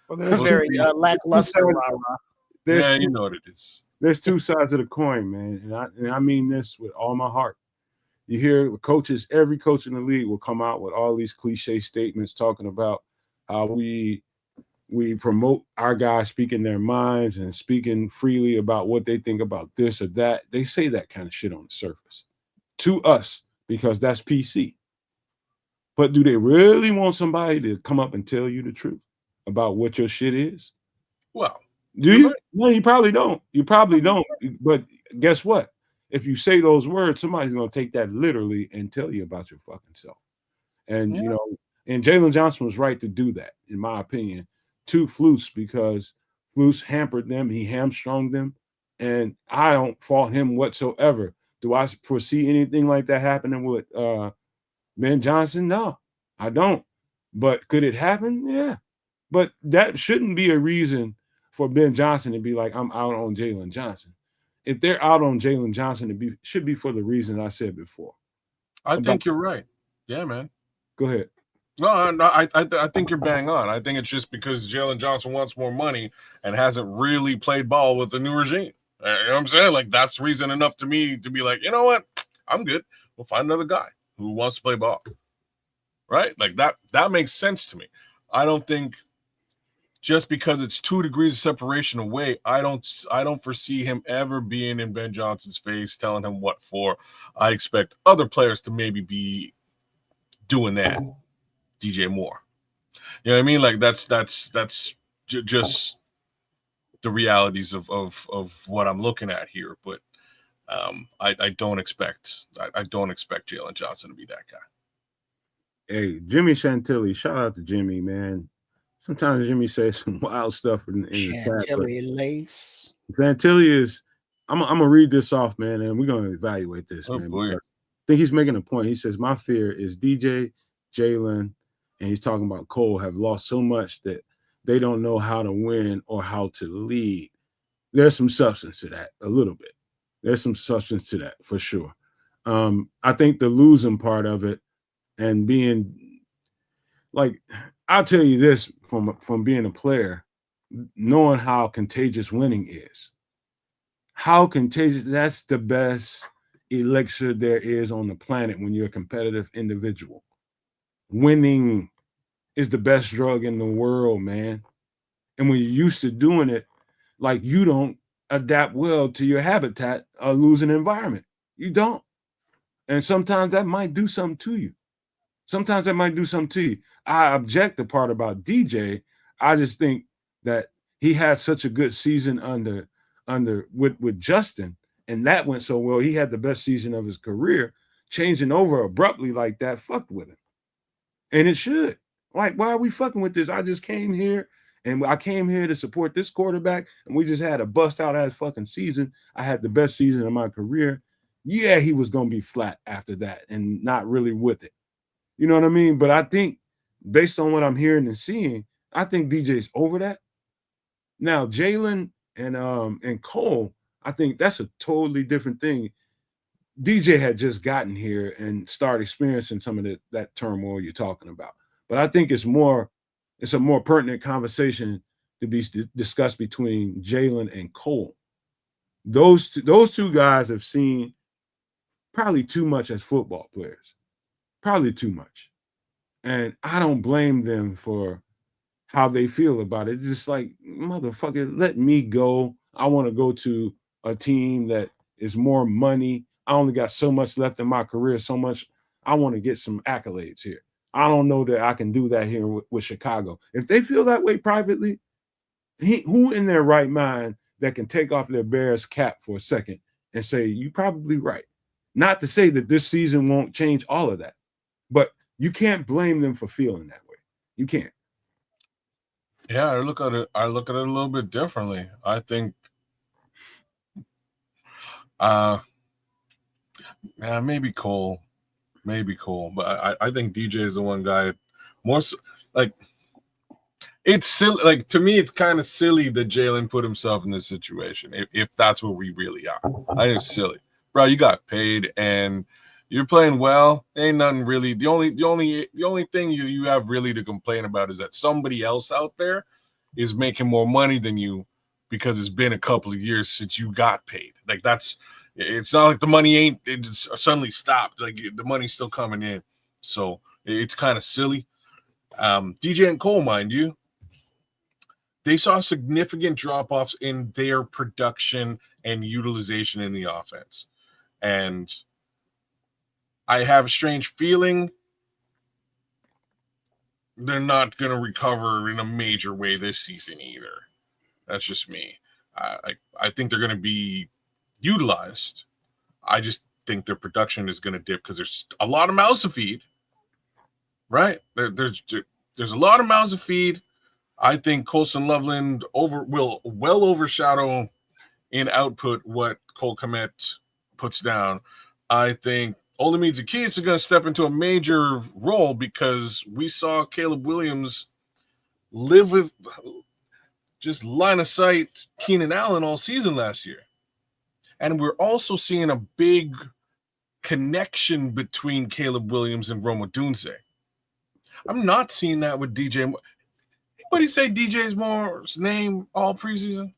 very lackluster rah-rah. You know what it is. There's two sides of the coin, man, and I mean this with all my heart. You hear coaches, every coach in the league will come out with all these cliche statements talking about how we promote our guys speaking their minds and speaking freely about what they think about this or that. They say that kind of shit on the surface to us because that's PC. But do they really want somebody to come up and tell you the truth about what your shit is? Well, do you? Right. No, you probably don't. You probably don't. But guess what? If you say those words, somebody's going to take that literally and tell you about your fucking self. And, and Jaylon Johnson was right to do that, in my opinion, to Flus, because Flus hampered them. He hamstrung them. And I don't fault him whatsoever. Do I foresee anything like that happening with Ben Johnson? No, I don't. But could it happen? Yeah. But that shouldn't be a reason for Ben Johnson to be like, I'm out on Jaylon Johnson. If they're out on Jaylon Johnson, it should be for the reason I said before. I think you're right. Yeah, man. Go ahead. No, I think you're bang on. I think it's just because Jaylon Johnson wants more money and hasn't really played ball with the new regime. You know what I'm saying? Like, that's reason enough to me to be like, you know what? I'm good. We'll find another guy who wants to play ball. Right? Like, that makes sense to me. I don't think just because it's 2 degrees of separation away, I don't foresee him ever being in Ben Johnson's face, telling him what for. I expect other players to maybe be doing that. DJ Moore, you know what I mean? Like that's just the realities of what I'm looking at here. But I don't expect Jaylon Johnson to be that guy. Hey, Jimmy Chantilly, shout out to Jimmy, man. Sometimes Jimmy says some wild stuff in the chat. Chantilly lace. Chantilly is. I'm gonna read this off, man, and we're gonna evaluate this, man. Because I think he's making a point. He says, "My fear is DJ, Jaylon, and he's talking about Cole have lost so much that they don't know how to win or how to lead. There's some substance to that, a little bit. There's some substance to that for sure. I think the losing part of it and being like, I'll tell you this from being a player, knowing how contagious winning is. How contagious, that's the best elixir there is on the planet when you're a competitive individual. Winning is the best drug in the world, man. And when you're used to doing it, like you don't adapt well to your habitat, a losing environment. You don't. And sometimes that might do something to you. Sometimes that might do something to you. I object the part about DJ. I just think that he had such a good season with Justin, and that went so well. He had the best season of his career. Changing over abruptly like that fucked with him. And it should. Like, why are we fucking with this? I just came here and I came here to support this quarterback, and we just had a bust out ass fucking season. I had the best season of my career. Yeah, he was going to be flat after that and not really with it. You know what I mean? But I think based on what I'm hearing and seeing, I think DJ's over that. Now, Jaylon and Cole, I think that's a totally different thing. DJ had just gotten here and started experiencing some of that turmoil you're talking about. But I think it's a more pertinent conversation to be discussed between Jaylon and Cole. Those two guys have seen probably too much as football players. Probably too much. And I don't blame them for how they feel about it. It's just like, motherfucker, let me go. I want to go to a team that is more money. I only got so much left in my career, so much. I want to get some accolades here. I don't know that I can do that here with Chicago. If they feel that way privately, who in their right mind that can take off their Bears cap for a second and say, you're probably right. Not to say that this season won't change all of that, but you can't blame them for feeling that way. You can't. Yeah, I look at it a little bit differently. I think maybe Cole, but I think DJ is the one guy more so, like, it's silly. Like, to me, it's kind of silly that Jaylon put himself in this situation. If that's what we really are, I think it's silly, bro. You got paid and you're playing well. Ain't nothing really. The only thing you have really to complain about is that somebody else out there is making more money than you because it's been a couple of years since you got paid. Like, it's not like the money it just suddenly stopped. Like, the money's still coming in. So it's kind of silly. DJ and Cole, mind you, they saw significant drop-offs in their production and utilization in the offense. And I have a strange feeling they're not going to recover in a major way this season either. That's just me. I think they're going to be utilized. I just think their production is going to dip because there's a lot of mouths to feed, right? There's a lot of mouths to feed. I think Colson Loveland will well overshadow in output what Cole Kmet puts down. I think Olamide Zaccheaus is going to step into a major role because we saw Caleb Williams live with just line of sight Keenan Allen all season last year. And we're also seeing a big connection between Caleb Williams and Rome Odunze. I'm not seeing that with DJ. Anybody say DJ's Moore's name all preseason?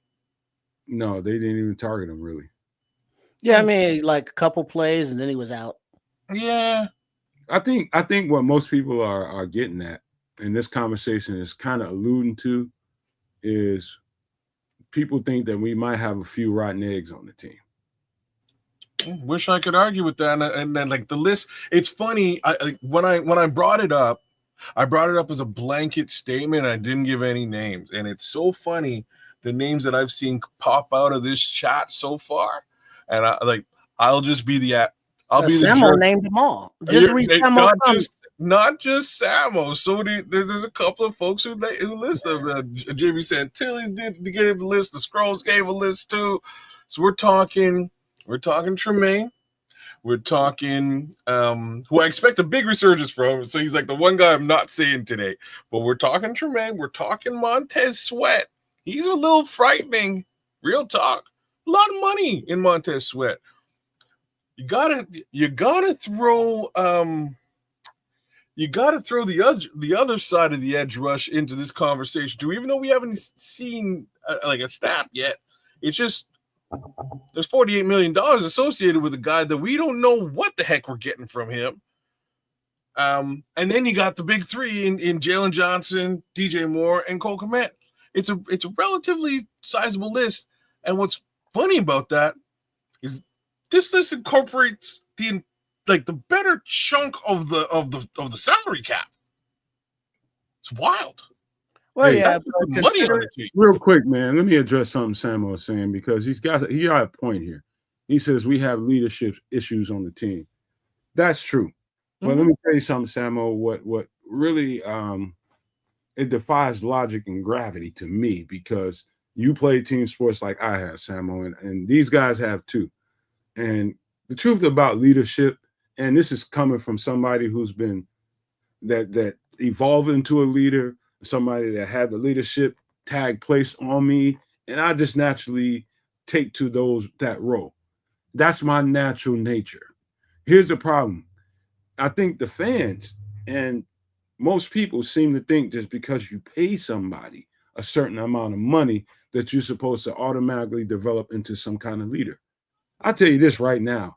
No, they didn't even target him, really. Yeah, I mean, like a couple plays and then he was out. Yeah. I think what most people are getting at, and this conversation is kind of alluding to, is people think that we might have a few rotten eggs on the team. Wish I could argue with that. And then, like, the list, it's funny. When I brought it up, I brought it up as a blanket statement. I didn't give any names. And it's so funny, the names that I've seen pop out of this chat so far. And I'll just be the I'll be Samo the jerk. named them all. Just read Samo. Not just Samo. So there's a couple of folks who listen. Jimmy Santilli gave a list. The Scrolls gave a list too. So we're talking Tremaine. We're talking who I expect a big resurgence from. So he's like the one guy I'm not saying today. But we're talking Tremaine. We're talking Montez Sweat. He's a little frightening. Real talk. A lot of money in Montez Sweat. You gotta throw the other side of the edge rush into this conversation too, even though we haven't seen like a stat yet. It's just there's $48 million associated with a guy that we don't know what the heck we're getting from him. And then you got the big three in Jaylon Johnson, DJ Moore, and Cole Kmet. It's a relatively sizable list. And what's funny about that is this list incorporates the better chunk of the salary cap. It's wild. Well, Hey, yeah, Money on the team. Real quick, man, let me address something Samuel was saying because he got a point here. He says we have leadership issues on the team. That's true. But let me tell you something, Samuel. What really it defies logic and gravity to me because you play team sports like I have, Samuel, and these guys have too. And the truth about leadership, and this is coming from somebody who's been that evolved into a leader, somebody that had the leadership tag placed on me, and I just naturally take to that role. That's my natural nature. Here's the problem. I think the fans and most people seem to think just because you pay somebody a certain amount of money that you're supposed to automatically develop into some kind of leader. I'll tell you this right now.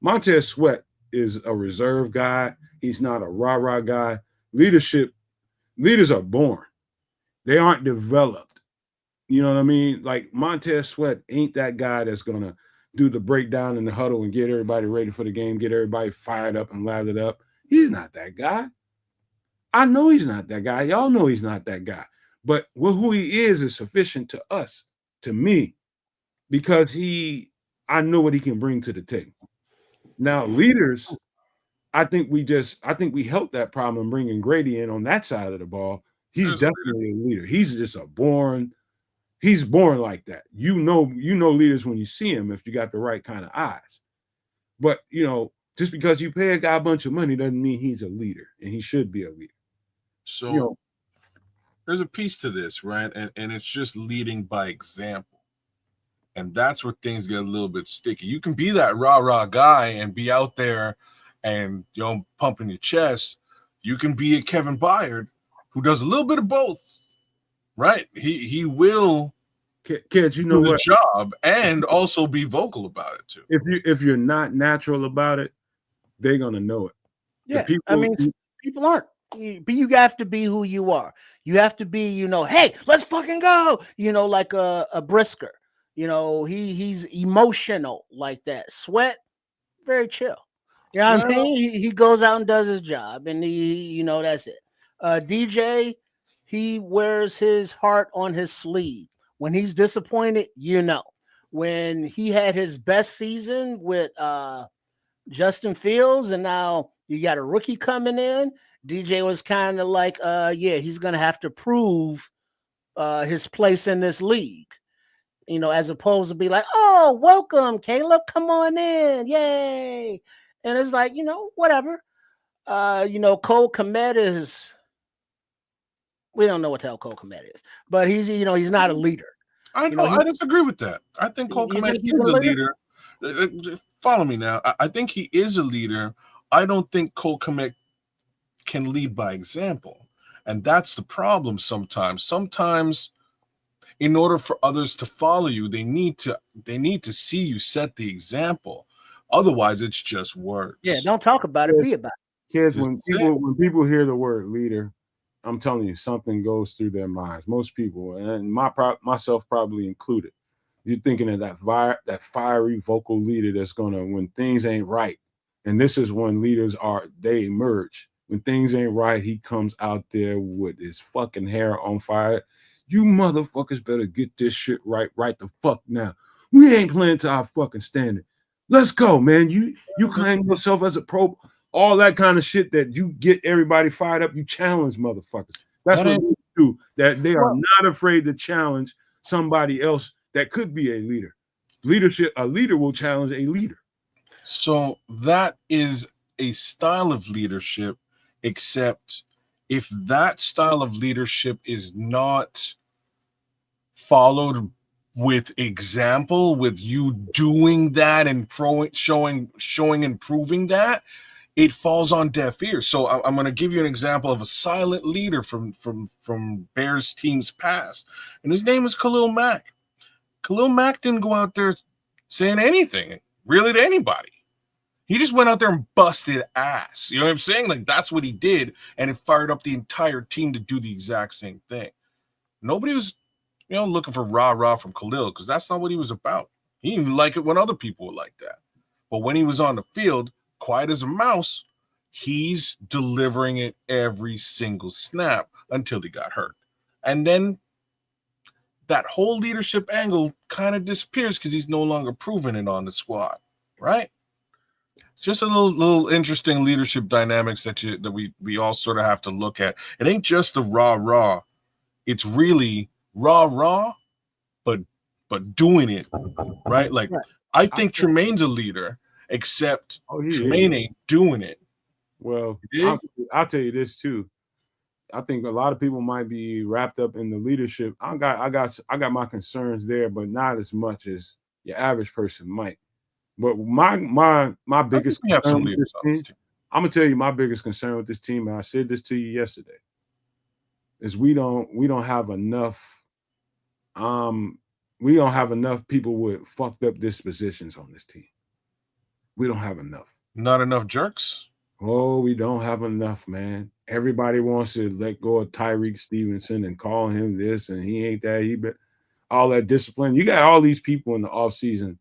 Montez Sweat is a reserve guy. He's not a rah-rah guy. Leaders are born. They aren't developed. You know what I mean? Like Montez Sweat ain't that guy that's going to do the breakdown in the huddle and get everybody ready for the game, get everybody fired up and lathered up. He's not that guy. I know he's not that guy. Y'all know he's not that guy. But who he is sufficient to us, to me, because I know what he can bring to the table. Now, leaders, I think we helped that problem bringing Grady in on that side of the ball. He's definitely a leader. He's just he's born like that. You know leaders when you see him if you got the right kind of eyes. But, just because you pay a guy a bunch of money doesn't mean he's a leader, and he should be a leader. So there's a piece to this, right? And it's just leading by example. And that's where things get a little bit sticky. You can be that rah-rah guy and be out there and pumping your chest. You can be a Kevin Byard who does a little bit of both, right? He will kids, you know do the what? job and also be vocal about it too. If you're not natural about it, they're gonna know it. Yeah, people aren't. But you have to be who you are. You have to be, hey, let's fucking go. Like a Brisker. He's emotional like that. Sweat, very chill. You know what I mean? He goes out and does his job, and that's it. DJ, he wears his heart on his sleeve. When he's disappointed, when he had his best season with Justin Fields, and now you got a rookie coming in, DJ was kind of like, he's going to have to prove his place in this league, as opposed to be like, oh, welcome, Caleb, come on in, yay. And it's like, whatever. Cole Kmet is, we don't know what the hell Cole Kmet is, but he's not a leader. I disagree with that. I think Cole Kmet is a leader. Follow me now. I think he is a leader. I don't think Cole Kmet can lead by example. And that's the problem sometimes. Sometimes in order for others to follow you, they need to see you set the example. Otherwise, it's just words. Yeah, don't talk about it, be about it. Kids, when people hear the word leader, I'm telling you, something goes through their minds. Most people, and myself probably included. You're thinking of that fiery vocal leader that's gonna, when things ain't right, and this is when leaders they emerge. When things ain't right, he comes out there with his fucking hair on fire. You motherfuckers better get this shit right the fuck now. We ain't playing to our fucking standard. Let's go, man. You claim yourself as a pro, all that kind of shit that you get everybody fired up. You challenge motherfuckers. That's what they do. That they are not afraid to challenge somebody else that could be a leader. A leader will challenge a leader. So that is a style of leadership, except if that style of leadership is not followed with example, with you doing that and showing and proving that, it falls on deaf ears. So I'm going to give you an example of a silent leader from Bears teams past, and his name is Khalil Mack. Khalil Mack didn't go out there saying anything really to anybody. He just went out there and busted ass. You know what I'm saying? Like, that's what he did, and it fired up the entire team to do the exact same thing. Nobody was, looking for rah-rah from Khalil, because that's not what he was about. He didn't like it when other people were like that. But when he was on the field, quiet as a mouse, he's delivering it every single snap until he got hurt. And then that whole leadership angle kind of disappears because he's no longer proving it on the squad, right? Just a little interesting leadership dynamics that we all sort of have to look at. It ain't just the rah-rah. It's really rah-rah, but doing it, right? Like, I think Tremaine's a leader, except Tremaine ain't doing it. Well, I'll tell you this too. I think a lot of people might be wrapped up in the leadership. I got my concerns there, but not as much as your average person might. But my biggest concern with this team, I'm gonna tell you my biggest concern with this team, and I said this to you yesterday, is we don't have enough people with fucked up dispositions on this team. We don't have enough. Not enough jerks? Oh, we don't have enough, man. Everybody wants to let go of Tyreek Stevenson and call him this, and he ain't that. All that discipline. You got all these people in the offseason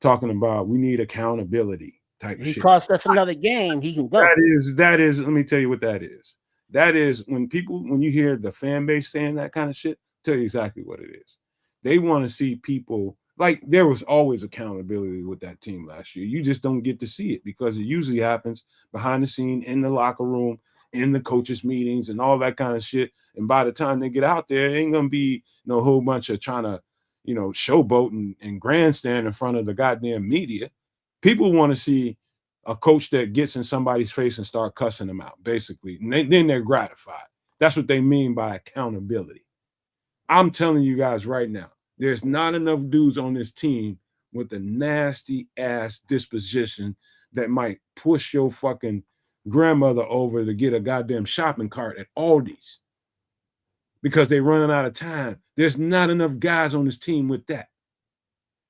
talking about we need accountability type he shit. cost us another game, he can go. That is, let me tell you what that is. That is when you hear the fan base saying that kind of shit, tell you exactly what it is. They want to see people, like, there was always accountability with that team last year. You just don't get to see it because it usually happens behind the scene, in the locker room, in the coaches' meetings, and all that kind of shit. And by the time they get out there, it ain't gonna be no whole bunch of trying to, showboat and grandstand in front of the goddamn media. People want to see a coach that gets in somebody's face and start cussing them out, basically. And then they're gratified. That's what they mean by accountability. I'm telling you guys right now, there's not enough dudes on this team with a nasty ass disposition that might push your fucking grandmother over to get a goddamn shopping cart at Aldi's because they're running out of time. There's not enough guys on this team with that.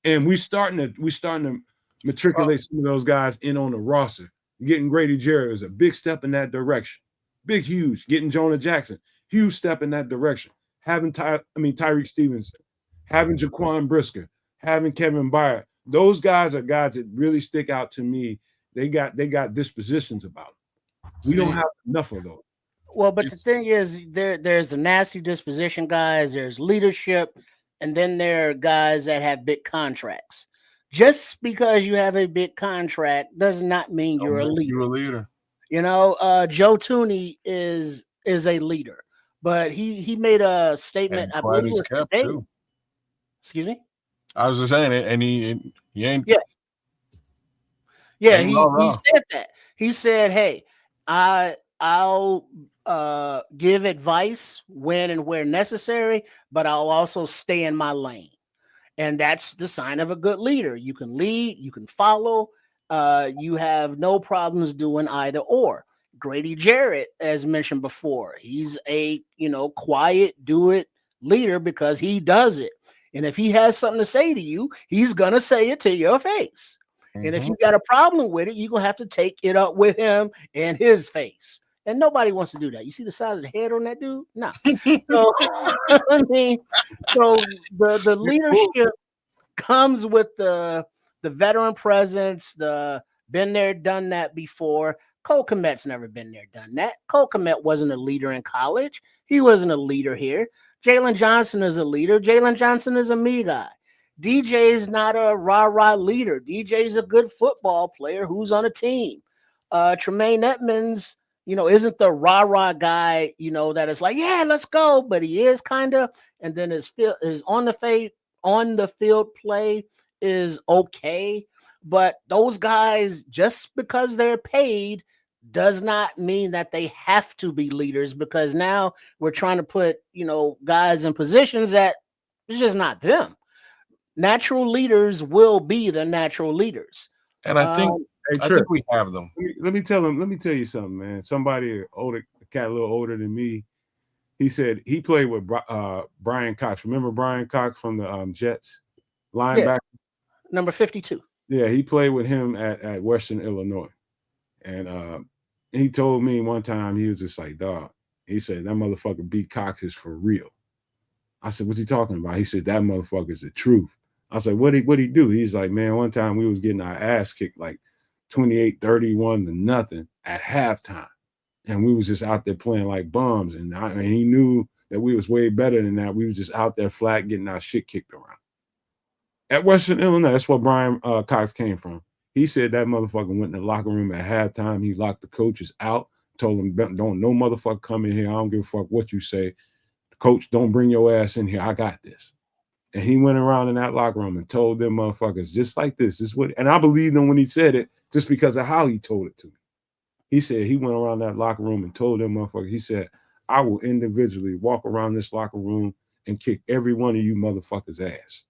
And we're starting to matriculate some of those guys in on the roster. Getting Grady Jarrett is a big step in that direction. Big, huge. Getting Jonah Jackson, huge step in that direction. Having Tyreek Stevenson, having Jaquan Brisker, having Kevin Byard. Those guys are guys that really stick out to me. They got dispositions about them. We don't have enough of those. Well, but the thing is, there's the nasty disposition guys, there's leadership, and then there are guys that have big contracts. Just because you have a big contract does not mean you're a leader. You're a leader. Joe Tooney is a leader, but he made a statement. I believe it was today. Too. Excuse me. I was just saying it, and he ain't. Yeah. He said that. He said, "Hey, I'll give advice when and where necessary, but I'll also stay in my lane." And that's the sign of a good leader. You can lead, you can follow, you have no problems doing either or. Grady Jarrett, as mentioned before, he's a quiet, do it leader because he does it. And if he has something to say to you, he's gonna say it to your face. Mm-hmm. And if you got a problem with it, you're gonna have to take it up with him in his face. And nobody wants to do that. You see the size of the head on that dude? No. So so the leadership comes with the veteran presence, the been there, done that before. Cole Kmet's never been there, done that. Cole Kmet wasn't a leader in college. He wasn't a leader here. Jaylon Johnson is a leader. Jaylon Johnson is a me guy. DJ is not a rah-rah leader. DJ is a good football player who's on a team. Tremaine Edmonds, isn't the rah-rah guy, that is like, yeah, let's go, but he is kind of, and then his on the field play is okay, But those guys, just because they're paid, does not mean that they have to be leaders, because now we're trying to put, guys in positions that it's just not them. Natural leaders will be the natural leaders. And I think we have them. Let me tell you something, man. Somebody older, a cat a little older than me, he said he played with Brian Cox. Remember Brian Cox from the Jets? Linebacker? Yeah. Number 52. Yeah, he played with him at Western Illinois. And he told me one time, he was just like, dog, he said, that motherfucker B. Cox is for real. I said, what's he talking about? He said, that motherfucker's the truth. I said, what'd he do? He's like, man, one time we was getting our ass kicked like 28-31 to nothing at halftime. And we was just out there playing like bums. And he knew that we was way better than that. We was just out there flat getting our shit kicked around. At Western Illinois, that's where Brian Cox came from. He said that motherfucker went in the locker room at halftime. He locked the coaches out, told them, don't no motherfucker come in here. I don't give a fuck what you say. Coach, don't bring your ass in here. I got this. And he went around in that locker room and told them motherfuckers just like this. This is what, and I believed him when he said it just because of how he told it to me. He said he went around that locker room and told them motherfuckers, he said, I will individually walk around this locker room and kick every one of you motherfuckers' ass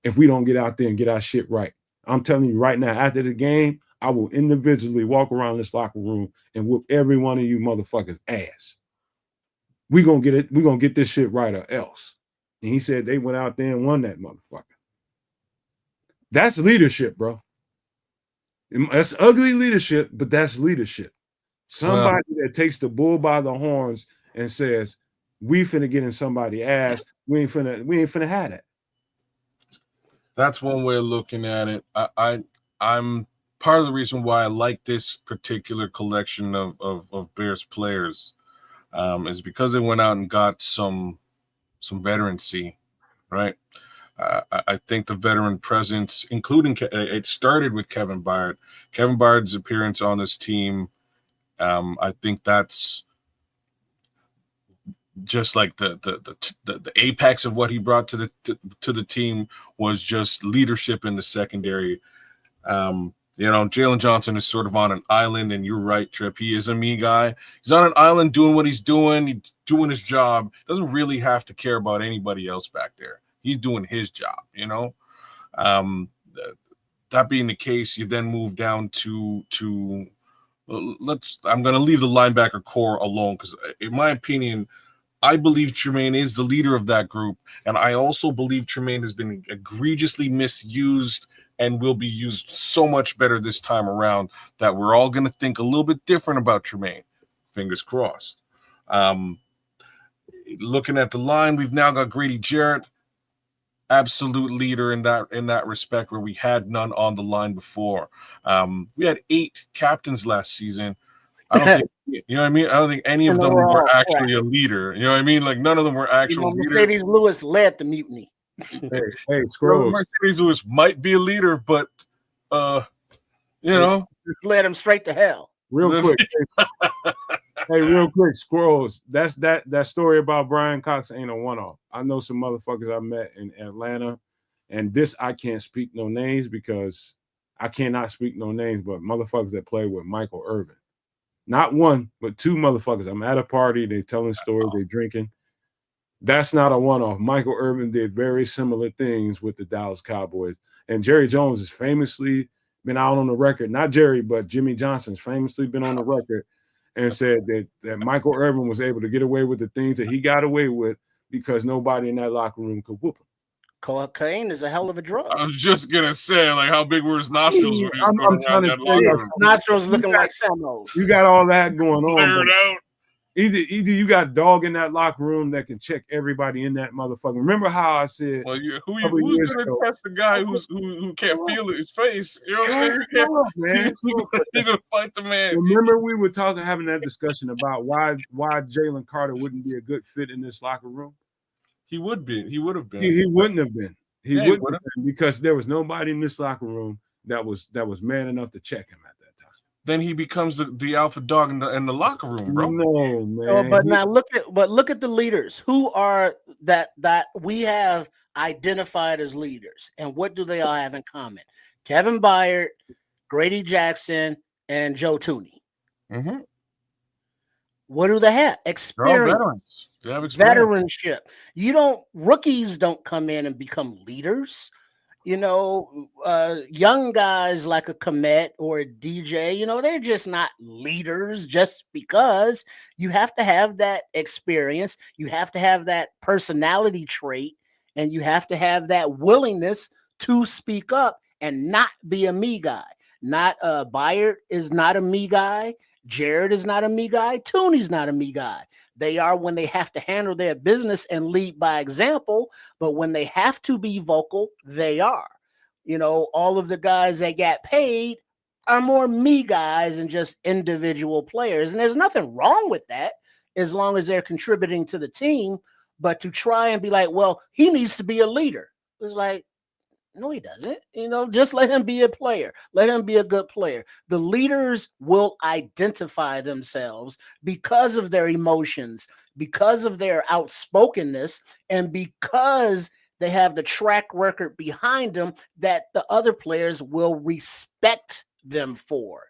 if we don't get out there and get our shit right. I'm telling you right now, after the game, I will individually walk around this locker room and whoop every one of you motherfuckers' ass. We're going to get this shit right or else. And he said they went out there and won that motherfucker. That's leadership, bro. That's ugly leadership, but that's leadership. Somebody that takes the bull by the horns and says, we finna get in somebody's ass. We ain't finna have that. That's one way of looking at it. I'm part of the reason why I like this particular collection of Bears players is because they went out and got some veterancy, right? I think the veteran presence, including it started with Kevin Byard. Kevin Byard's appearance on this team, I think that's just like the apex of what he brought to the team was just leadership in the secondary. Jaylon Johnson is sort of on an island, and you're right, Trip. He is a me guy. He's on an island doing what he's doing. He's doing his job. Doesn't really have to care about anybody else back there. He's doing his job, That being the case, you then move down to I'm going to leave the linebacker core alone because, in my opinion, I believe Tremaine is the leader of that group, and I also believe Tremaine has been egregiously misused and will be used so much better this time around that we're all going to think a little bit different about Tremaine. Fingers crossed. Looking at the line, we've now got Grady Jarrett, absolute leader in that respect, where we had none on the line before. We had 8 captains last season. I don't think, you know what I mean? I don't think any of them were actually a leader. You know what I mean? Like, none of them were actual leaders. Mercedes Lewis led the mutiny. Hey, Scrolls. Mercedes Lewis might be a leader, but led him straight to hell. Real quick. Real quick, Scrolls. That story about Brian Cox ain't a one-off. I know some motherfuckers I met in Atlanta, and this I can't speak no names because I cannot speak no names, but motherfuckers that play with Michael Irvin. Not one, but 2 motherfuckers. I'm at a party, they telling stories, they drinking. That's not a one-off. Michael Irvin did very similar things with the Dallas Cowboys. And Jerry Jones has famously been out on the record, not Jerry, but Jimmy Johnson's famously been on the record and said that Michael Irvin was able to get away with the things that he got away with because nobody in that locker room could whoop him. Cocaine is a hell of a drug. I was just going to say, like, how big were his nostrils when he was I'm trying to tell you, nostrils looking like Samuels. You got all that going on. Clear it out. Either you got a dog in that locker room that can check everybody in that motherfucker. Remember how I said, well, who's going to test the guy who can't feel his face? You know what I'm saying? Man. He's going to fight the man. Remember we were having that discussion about why Jalen Carter wouldn't be a good fit in this locker room? He would be. He would have been. He wouldn't have been. He wouldn't have been because there was nobody in this locker room that was man enough to check him at that time. Then he becomes the alpha dog in the locker room, bro. No, man. But now look at the leaders. Who are that we have identified as leaders, and what do they all have in common? Kevin Byard, Grady Jackson, and Joe Tooney. Mm-hmm. What do they have? They're all Experience. veterans. They have experience. Veteranship. Rookies don't come in and become leaders. Young guys like a Komet or a DJ, they're just not leaders just because you have to have that experience. You have to have that personality trait, and you have to have that willingness to speak up and not be a me guy. Not Byard is not a me guy. Jared is not a me guy. Tooney's not a me guy. They are when they have to handle their business and lead by example, but when they have to be vocal, they are. All of the guys that got paid are more me guys than just individual players. And there's nothing wrong with that as long as they're contributing to the team. But to try and be like, well, he needs to be a leader. It's like, no, he doesn't. Just let him be a player. Let him be a good player. The leaders will identify themselves because of their emotions, because of their outspokenness, and because they have the track record behind them that the other players will respect them for.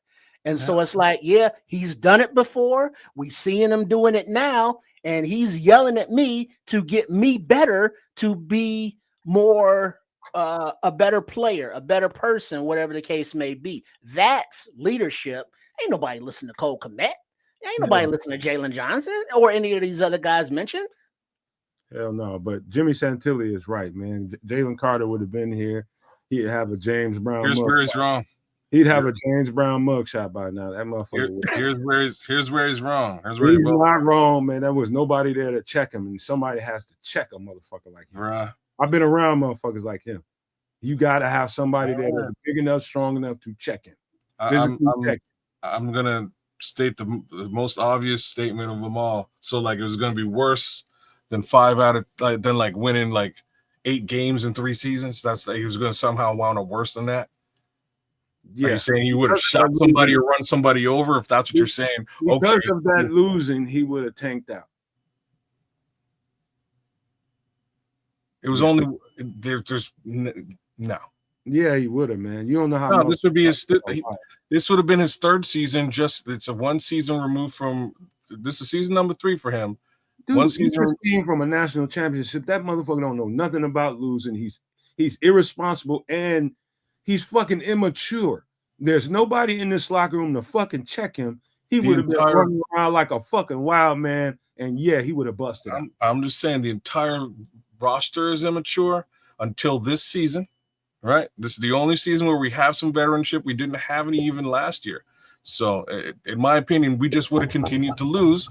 And so it's like, yeah, he's done it before. We've seen him doing it now, and he's yelling at me to get me better, to be more a better player, a better person, whatever the case may be. That's leadership. Ain't nobody listen to Cole Kmet. Ain't nobody listen to Jaylon Johnson or any of these other guys mentioned. Hell no. But Jimmy Santilli is right, man. Jalen Carter would have been here. He'd have a James Brown. Here's where he's wrong. He'd have a James Brown mugshot by now. That motherfucker. Here's where he's wrong. He's not wrong, man. There was nobody there to check him, and somebody has to check a motherfucker like him. Bruh. I've been around motherfuckers like him. You got to have somebody there that's big enough, strong enough to check him. I'm going to state the most obvious statement of them all. So, it was going to be worse than winning 8 games in 3 seasons. He was going to somehow wound up worse than that. Yeah. Are you saying you would have shot somebody or run somebody over if that's what you're saying? Because of that losing, he would have tanked out. It was only there's no. Yeah, he would have, man. You don't know how. No, this would be this would have been his 3rd season. It's a 1 season removed from. This is season number 3 for him. Dude, 1 season came from a national championship. That motherfucker don't know nothing about losing. He's irresponsible and he's fucking immature. There's nobody in this locker room to fucking check him. He would have been running around like a fucking wild man, and yeah, he would have busted. I'm just saying the entire roster is immature until this season, right? This is the only season where we have some veteranship. We didn't have any even last year. So, in my opinion, we just would have continued to lose.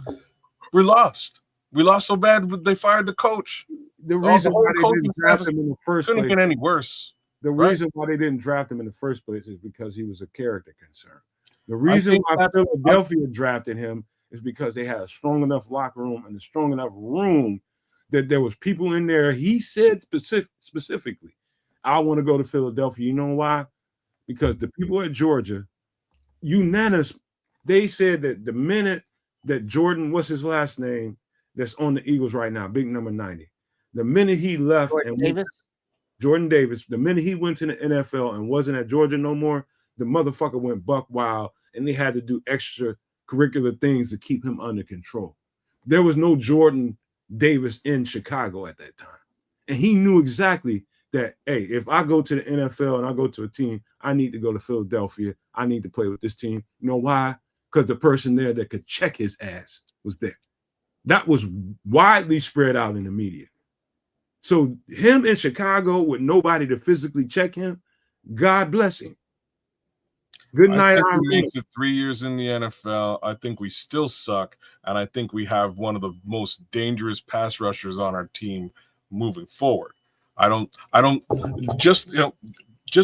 We lost. We lost so bad they fired the coach. The reason why they didn't draft him in the first place couldn't get any worse. The reason why they didn't draft him in the first place is because he was a character concern. The reason why Philadelphia drafted him is because they had a strong enough locker room and a strong enough room that there was people in there. He said specifically, I want to go to Philadelphia. You know why? Because the people at Georgia, unanimous, they said that the minute that Jordan, what's his last name, that's on the Eagles right now, big number 90, the minute he left Jordan Davis, the minute he went to the NFL and wasn't at Georgia no more, the motherfucker went buck wild, and they had to do extra curricular things to keep him under control. There was no Jordan Davis in Chicago at that time. And he knew exactly that, hey, if I go to the NFL and I go to a team, I need to go to Philadelphia. I need to play with this team. You know why? Because the person there that could check his ass was there. That was widely spread out in the media. So him in Chicago with nobody to physically check him, God bless him. Good night. I think we made it 3 years in the NFL. I think we still suck, and I think we have one of the most dangerous pass rushers on our team moving forward. I don't just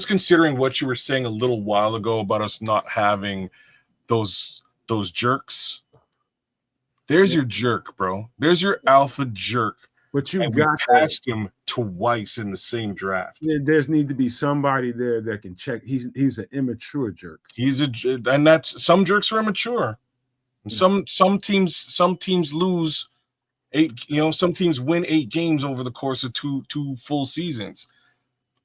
considering what you were saying a little while ago about us not having those jerks. There's your jerk, bro. There's your alpha jerk. But you passed him twice in the same draft. There's need to be somebody there that can check. He's an immature jerk. And that's some jerks are immature. Some teams lose 8. Some teams win 8 games over the course of two full seasons.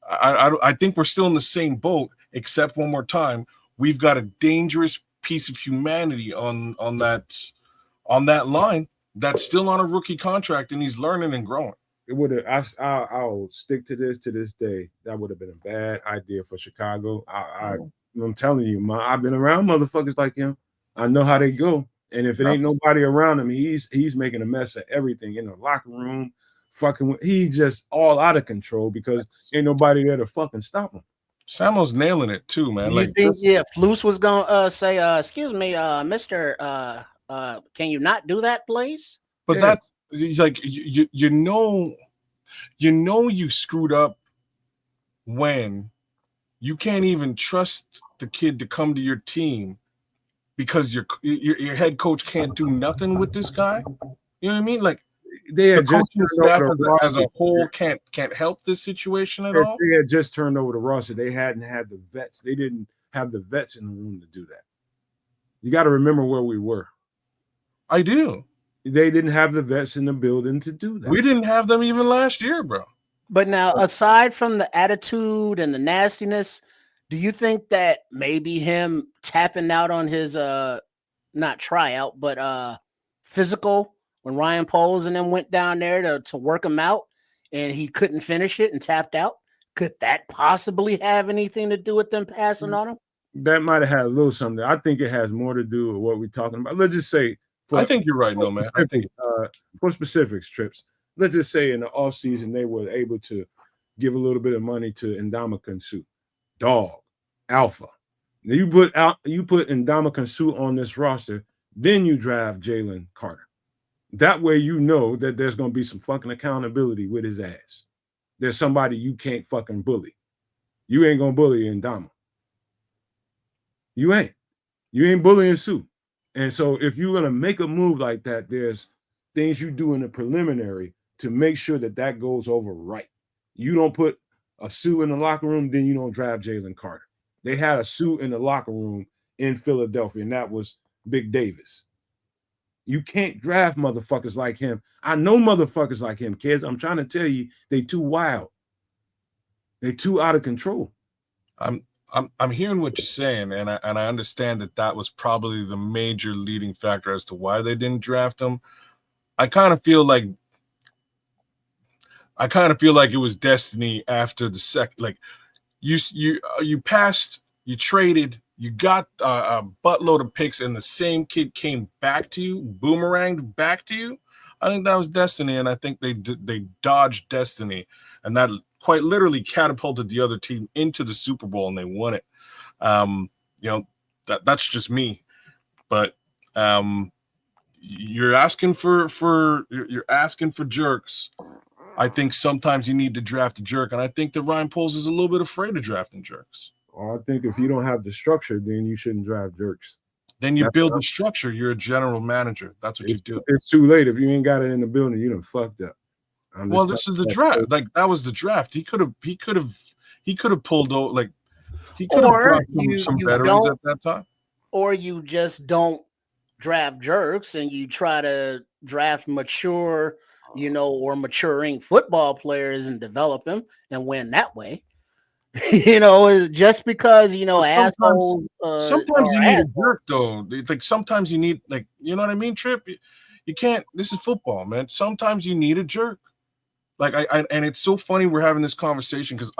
I think we're still in the same boat, except one more time, we've got a dangerous piece of humanity on that line that's still on a rookie contract, and he's learning and growing. It would have. I'll stick to this day. That would have been a bad idea for Chicago. I'm telling you, I've been around motherfuckers like him. I know how they go. And if it ain't nobody around him, he's making a mess of everything in the locker room. He's just all out of control because ain't nobody there to fucking stop him. Samuel's nailing it too, man. You think Flus was gonna say, "Excuse me, Mister, can you not do that, please?" But that's like you know you screwed up when you can't even trust the kid to come to your team because your head coach can't do nothing with this guy. You know what I mean? Like the coaching staff as a whole can't help this situation at all. They had just turned over the roster. They hadn't had the vets. They didn't have the vets in the room to do that. You got to remember where we were. I do. They didn't have the vets in the building to do that. We didn't have them even last year, bro. But now, aside from the attitude and the nastiness, do you think that maybe him tapping out on his not tryout, but physical when Ryan Poles and them went down there to work him out and he couldn't finish it and tapped out, could that possibly have anything to do with them passing on him? That might have had a little something. I think it has more to do with what we're talking about. Let's just say, I think you're right, no man. For specifics, Trips, let's just say in the offseason they were able to give a little bit of money to Ndamukong Suh, dog, alpha. Now you put Ndamukong Suh on this roster, then you draft Jalen Carter. That way you know that there's going to be some fucking accountability with his ass. There's somebody you can't fucking bully. You ain't going to bully Ndamukong. You ain't bullying Suh. And so if you're going to make a move like that, there's things you do in the preliminary to make sure that goes over right. You don't put a Suh in the locker room, then you don't draft Jalen Carter. They had a Suh in the locker room in Philadelphia, and that was Big Davis. You can't draft motherfuckers like him. I know motherfuckers like him, kids. I'm trying to tell you, they too wild. They too out of control. I'm hearing what you're saying, and I understand that was probably the major leading factor as to why they didn't draft him. I kind of feel like it was destiny after the second. Like you passed, you traded, you got a buttload of picks, and the same kid came back to you, boomeranged back to you. I think that was destiny, and I think they dodged destiny, and that quite literally catapulted the other team into the Super Bowl, and they won it. That's just me, but you're asking for jerks. I think sometimes you need to draft a jerk, and I think that Ryan Poles is a little bit afraid of drafting jerks. Well, I think if you don't have the structure, then you shouldn't draft jerks. Then you build the structure. You're a general manager. That's what you do. It's too late. If you ain't got it in the building, you done fucked up. Well, this is the draft. Like that was the draft. He could have pulled out. Like he could have brought some veterans at that time. Or you just don't draft jerks and you try to draft mature, or maturing football players and develop them and win that way. Just because assholes. Sometimes you need a jerk, though. Like sometimes you need, like, you know what I mean, Trip. You can't. This is football, man. Sometimes you need a jerk. Like and it's so funny we're having this conversation because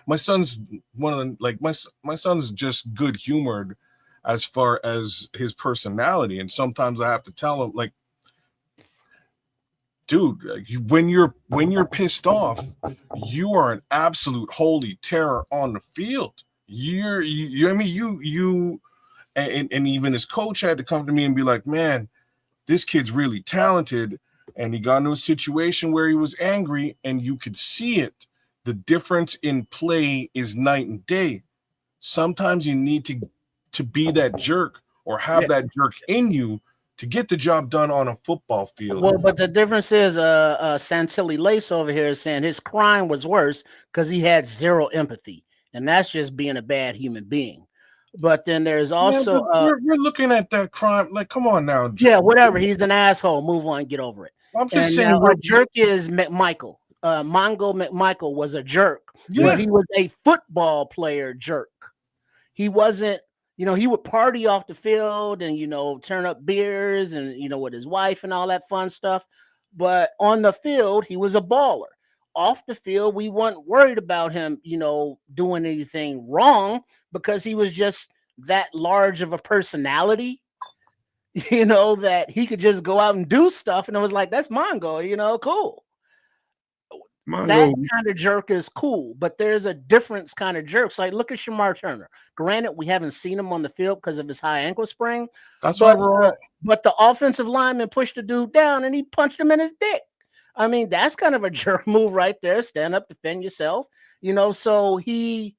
my son's my son's just good humored as far as his personality, and sometimes I have to tell him, like, dude, like, when you're pissed off, you are an absolute holy terror on the field. And even his coach had to come to me and be like, man, this kid's really talented. And he got into a situation where he was angry, and you could see it. The difference in play is night and day. Sometimes you need to be that jerk or have that jerk in you to get the job done on a football field. Well, but the difference is Santilli Lace over here is saying his crime was worse because he had zero empathy, and that's just being a bad human being. But then there's also we're looking at that crime. Like, come on now. Yeah, whatever. He's an asshole. Move on. Get over it. I'm just saying. A jerk is McMichael. Mongo McMichael was a jerk. Yeah. He was a football player jerk. he wasn't, he would party off the field and, turn up beers and, with his wife and all that fun stuff. But on the field, he was a baller. Off the field, we weren't worried about him, doing anything wrong because he was just that large of a personality, that he could just go out and do stuff. And it was like, that's Mongo, cool. That kind of jerk is cool, but there's a difference kind of jerks. Like, look at Shamar Turner. Granted, we haven't seen him on the field because of his high ankle sprain. That's but the offensive lineman pushed the dude down and he punched him in his dick. I mean, that's kind of a jerk move right there. Stand up, defend yourself. So he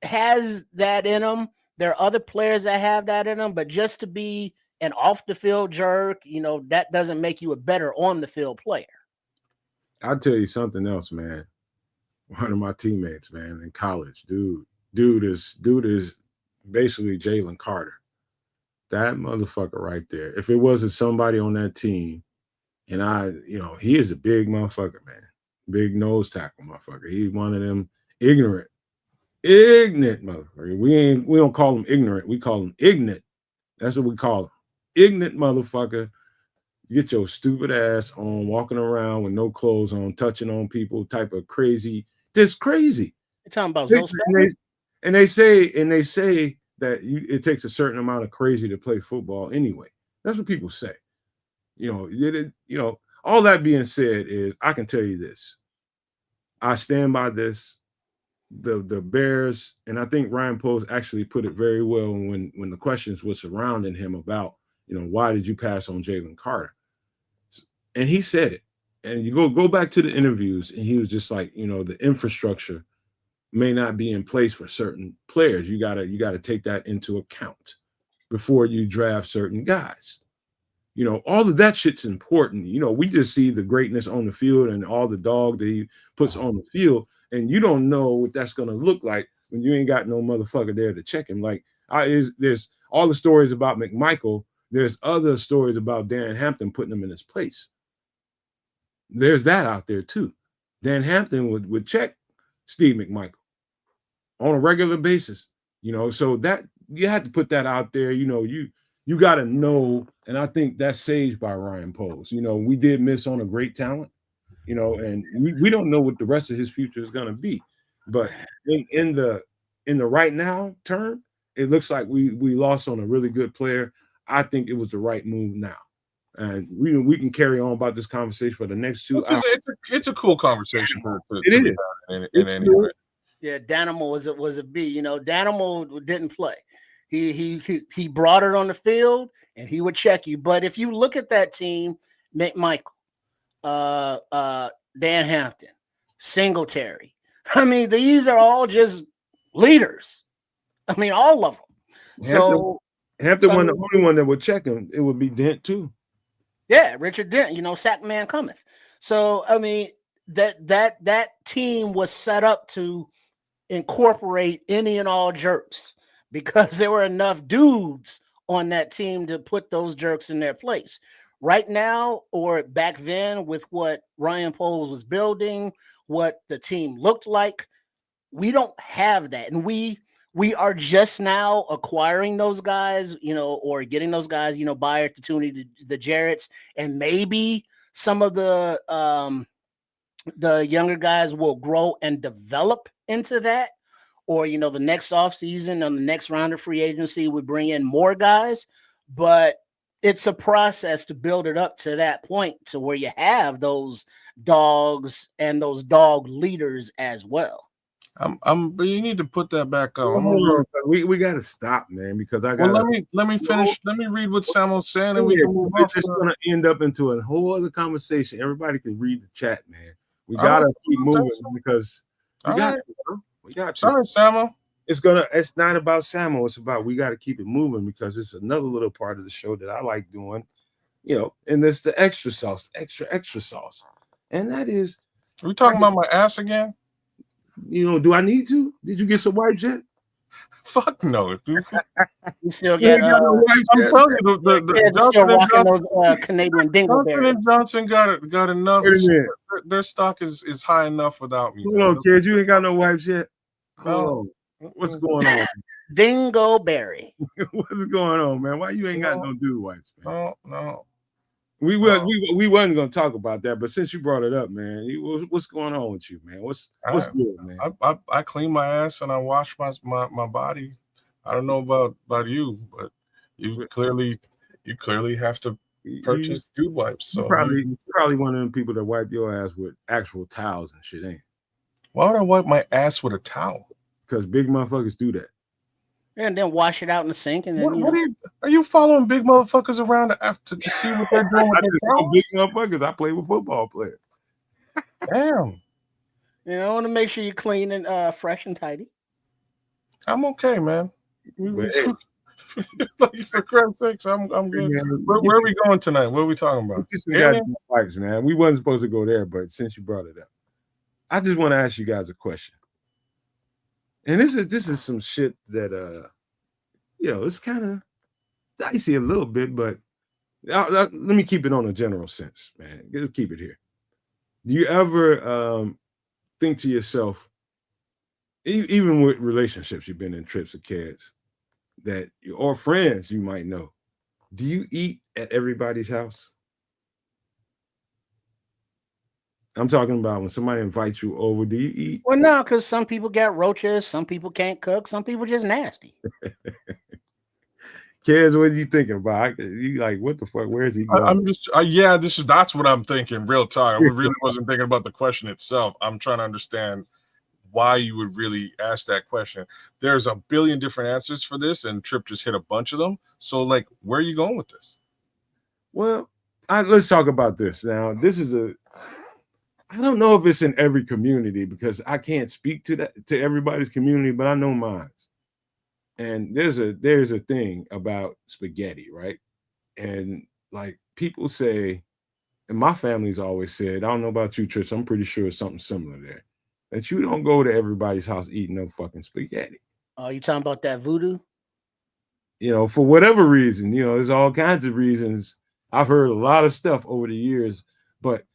has that in him. There are other players that have that in them, but just to be an off the field jerk, that doesn't make you a better on the field player. I'll tell you something else, man. One of my teammates, man, in college, dude is basically Jalen Carter. That motherfucker right there. If it wasn't somebody on that team, and he is a big motherfucker, man. Big nose tackle motherfucker. He's one of them ignorant motherfucker. We don't call him ignorant. We call him ignorant. That's what we call him. Ignorant motherfucker. Get your stupid ass on, walking around with no clothes on, touching on people, type of crazy, just crazy. You're talking about and they say that it takes a certain amount of crazy to play football anyway. That's what people say. All that being said is, I can tell you this. I stand by this. The Bears, and I think Ryan Poles actually put it very well when the questions were surrounding him about, why did you pass on Jalen Carter? And he said it. And you go back to the interviews, and he was just like, the infrastructure may not be in place for certain players. You gotta take that into account before you draft certain guys. All of that shit's important. We just see the greatness on the field and all the dog that he puts on the field, and you don't know what that's gonna look like when you ain't got no motherfucker there to check him. Like, there's all the stories about McMichael. There's other stories about Dan Hampton putting him in his place. There's that out there too. Dan Hampton would check Steve McMichael on a regular basis. So that you had to put that out there. You got to know, and I think that's saged by Ryan Poles. We did miss on a great talent, and we don't know what the rest of his future is going to be. But in the right now term, it looks like we lost on a really good player. I think it was the right move now. And we can carry on about this conversation for the next 2 hours. It's a cool conversation. It is. Cool. Yeah, Danimal was a B. Danimal didn't play. He brought it on the field and he would check you. But if you look at that team, McMichael, Dan Hampton, Singletary, these are all just leaders. All of them. Hampton wasn't the only one that would check him. It would be Dent too. Yeah, Richard Dent, sack man cometh. So that team was set up to incorporate any and all jerks because there were enough dudes on that team to put those jerks in their place. Right now, or back then, with what Ryan Poles was building, what the team looked like, we don't have that. And we are just now acquiring those guys, or getting those guys, Byard, Tatuni, the Jarretts, and maybe some of the younger guys will grow and develop into that. Or, the next offseason on the next round of free agency, we bring in more guys. But it's a process to build it up to that point to where you have those dogs and those dog leaders as well. But you need to put that back up. We got to stop, man, because I got. Well, let me finish. Let me read what Samuel's saying, and we can move on. It's just going to end up into a whole other conversation. Everybody can read the chat, man. We got to keep moving because we got to. Sorry, Samuel. It's not about Samuel. It's about we got to keep it moving because it's another little part of the show that I like doing, and it's the extra sauce, extra sauce, and that is. Are we talking about my ass again? Do I need to? Did you get some wipes yet? Fuck no, dude. You still get. I'm telling you, the still rocking those Canadian dingleberries. Johnson and Johnson got enough. Their stock is high enough without me. Hold on, kids. You ain't got no wipes yet. No. What's going on? Dingleberry. What's going on, man? Why you ain't got no dude wipes, man? No. We wasn't gonna talk about that, but since you brought it up, man, what's going on with you, man? What's good, man? I clean my ass and I wash my body. I don't know about you, but you clearly have to purchase dude wipes. So you're probably one of them people that wipe your ass with actual towels and shit, ain't? Why would I wipe my ass with a towel? Because big motherfuckers do that. And then wash it out in the sink, and then are you following big motherfuckers around to see what they're doing with their towels? Big motherfuckers. I play with football players. Damn. I want to make sure you're clean and fresh and tidy. I'm okay, man. For Christ's sakes, I'm good. Where are we going tonight? What are we talking about? Wipes, man. We wasn't supposed to go there, but since you brought it up, I just want to ask you guys a question. And this is some shit that it's kind of dicey a little bit, but let me keep it on a general sense, man. Just keep it here. Do you ever think to yourself, even with relationships you've been in, trips with kids, or friends you might know, do you eat at everybody's house? I'm talking about when somebody invites you over, do you eat? Well, no, because some people got roaches, some people can't cook, some people just nasty. Kids, what are you thinking about? You like, what the fuck? Where is he going? I'm just, that's what I'm thinking. Real talk. I really wasn't thinking about the question itself. I'm trying to understand why you would really ask that question. There's a billion different answers for this, and Trip just hit a bunch of them. So, like, where are you going with this? Well, let's talk about this now. This is I don't know if it's in every community because I can't speak to everybody's community, but I know mine. And there's a thing about spaghetti, right? And like people say, and my family's always said, I don't know about you, Trish, I'm pretty sure it's something similar there, that you don't go to everybody's house eating no fucking spaghetti. Oh, you talking about that voodoo? For whatever reason, there's all kinds of reasons. I've heard a lot of stuff over the years, but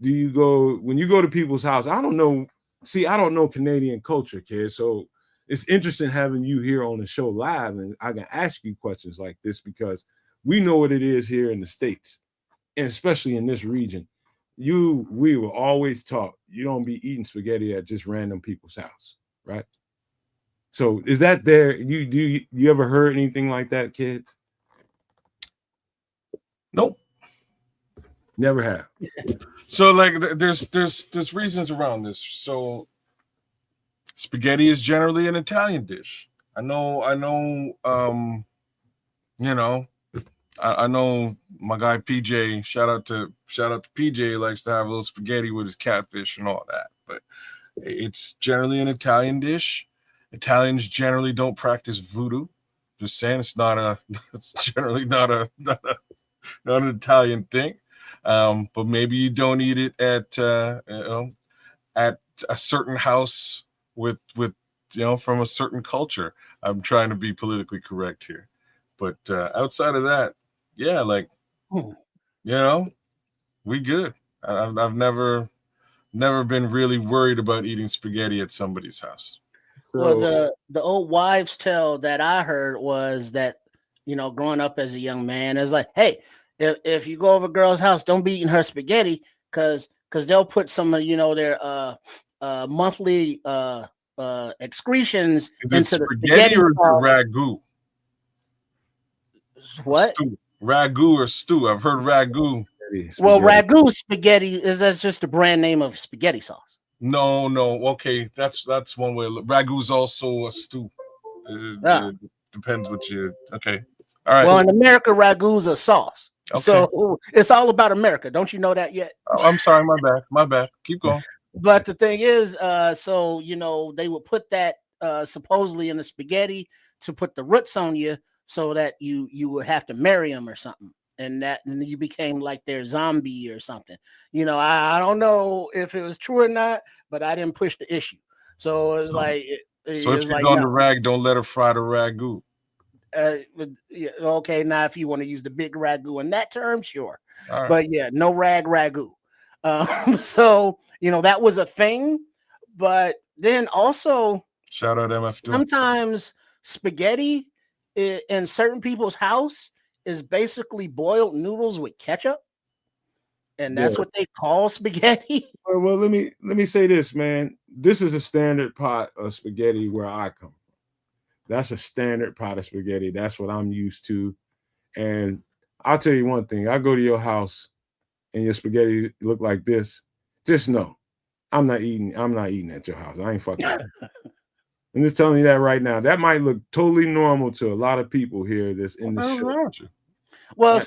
when you go to people's house? I don't know. See, I don't know Canadian culture, kid. So it's interesting having you here on the show live, and I can ask you questions like this because we know what it is here in the States, and especially in this region. We were always taught you don't be eating spaghetti at just random people's house, right? So is that there? You ever heard anything like that, kids? Nope. Never have. So like there's reasons around this. So spaghetti is generally an Italian dish. I know I know my guy PJ, shout out to PJ, likes to have a little spaghetti with his catfish and all that. But it's generally an Italian dish. Italians generally don't practice voodoo. Just saying, it's generally not an Italian thing. But maybe you don't eat it at a certain house with from a certain culture. I'm trying to be politically correct here, but outside of that, yeah, like we good. I've never been really worried about eating spaghetti at somebody's house. So, well, the old wives' tale that I heard was that growing up as a young man, it's like, hey, if you go over a girl's house, don't be eating her spaghetti because they'll put some of their monthly excretions into the spaghetti or ragu. What? Stew. Ragu or stew? I've heard ragu. Well, ragu spaghetti that's just the brand name of spaghetti sauce. No. Okay, that's one way. Ragu's also a stew. It depends what you. Okay, all right. Well, in America, ragu's a sauce. Okay. So it's all about America. Don't you know that yet? Oh, I'm sorry, my bad. Keep going. But the thing is, they would put that supposedly in the spaghetti to put the roots on you, so that you would have to marry them or something, and you became like their zombie or something. I don't know if it was true or not, but I didn't push the issue. So it's like. So if she's on the rag, don't let her fry the ragu. Okay, now if you want to use the big ragu in that term, sure. Right. But yeah, no ragu. So that was a thing, but then also shout out MF2. spaghetti in certain people's house is basically boiled noodles with ketchup, and that's what they call spaghetti. Well, let me say this, man. This is a standard pot of spaghetti where I come from. That's a standard pot of spaghetti. That's what I'm used to. And I'll tell you one thing. I go to your house and your spaghetti look like this. Just know, I'm not eating at your house. I ain't fucking. I'm just telling you that right now. That might look totally normal to a lot of people here that's in the show. Well,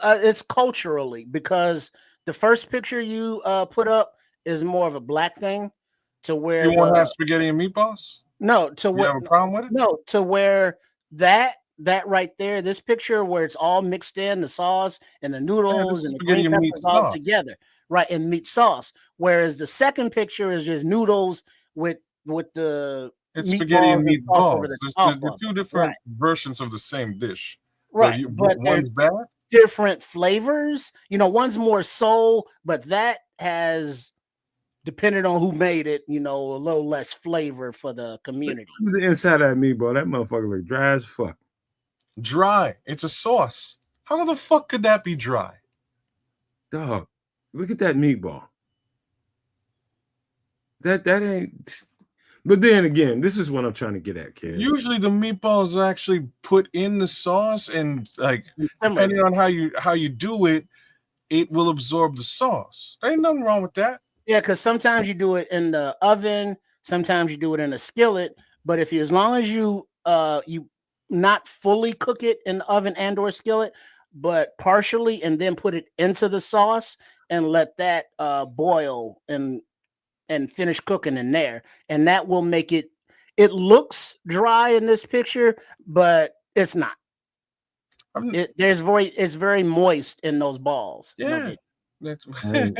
it's culturally, because the first picture you put up is more of a black thing, to where you want to have spaghetti and meatballs. No, to you have a problem with it? No, to where that right there, this picture where it's all mixed in, the sauce and the noodles and the green peppers all together, right, and meat sauce. Whereas the second picture is just noodles with the spaghetti and meatballs. There's two different versions of the same dish. Right, but one's bad. Different flavors. One's more soul, but that has, depending on who made it, a little less flavor for the community. The inside of that meatball, that motherfucker look dry as fuck. Dry. It's a sauce. How the fuck could that be dry? Dog, look at that meatball. That ain't. But then again, this is what I'm trying to get at, kids. Usually the meatballs are actually put in the sauce, and depending on how you do it, it will absorb the sauce. There ain't nothing wrong with that. Yeah, because sometimes you do it in the oven, sometimes you do it in a skillet. But as long as you not fully cook it in the oven and or skillet, but partially, and then put it into the sauce and let that boil and finish cooking in there, and that will make it looks dry in this picture, but it's not. It's very moist in those balls. Yeah. I ain't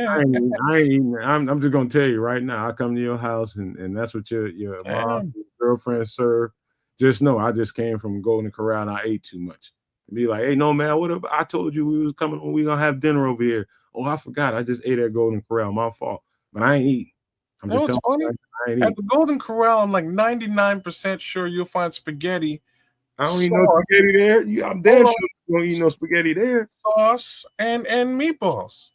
eating. I'm just gonna tell you right now. I come to your house and that's what your mom, your girlfriend serve. Just know I just came from Golden Corral and I ate too much. Be like, hey, no man, what? I told you we was coming. We gonna have dinner over here. Oh, I forgot. I just ate at Golden Corral. My fault. But I ain't eating. I'm just telling you, I ain't at the Golden Corral, I'm like 99% sure you'll find spaghetti. I don't eat no spaghetti there. I'm damn sure you don't eat no spaghetti there. Sauce and meatballs.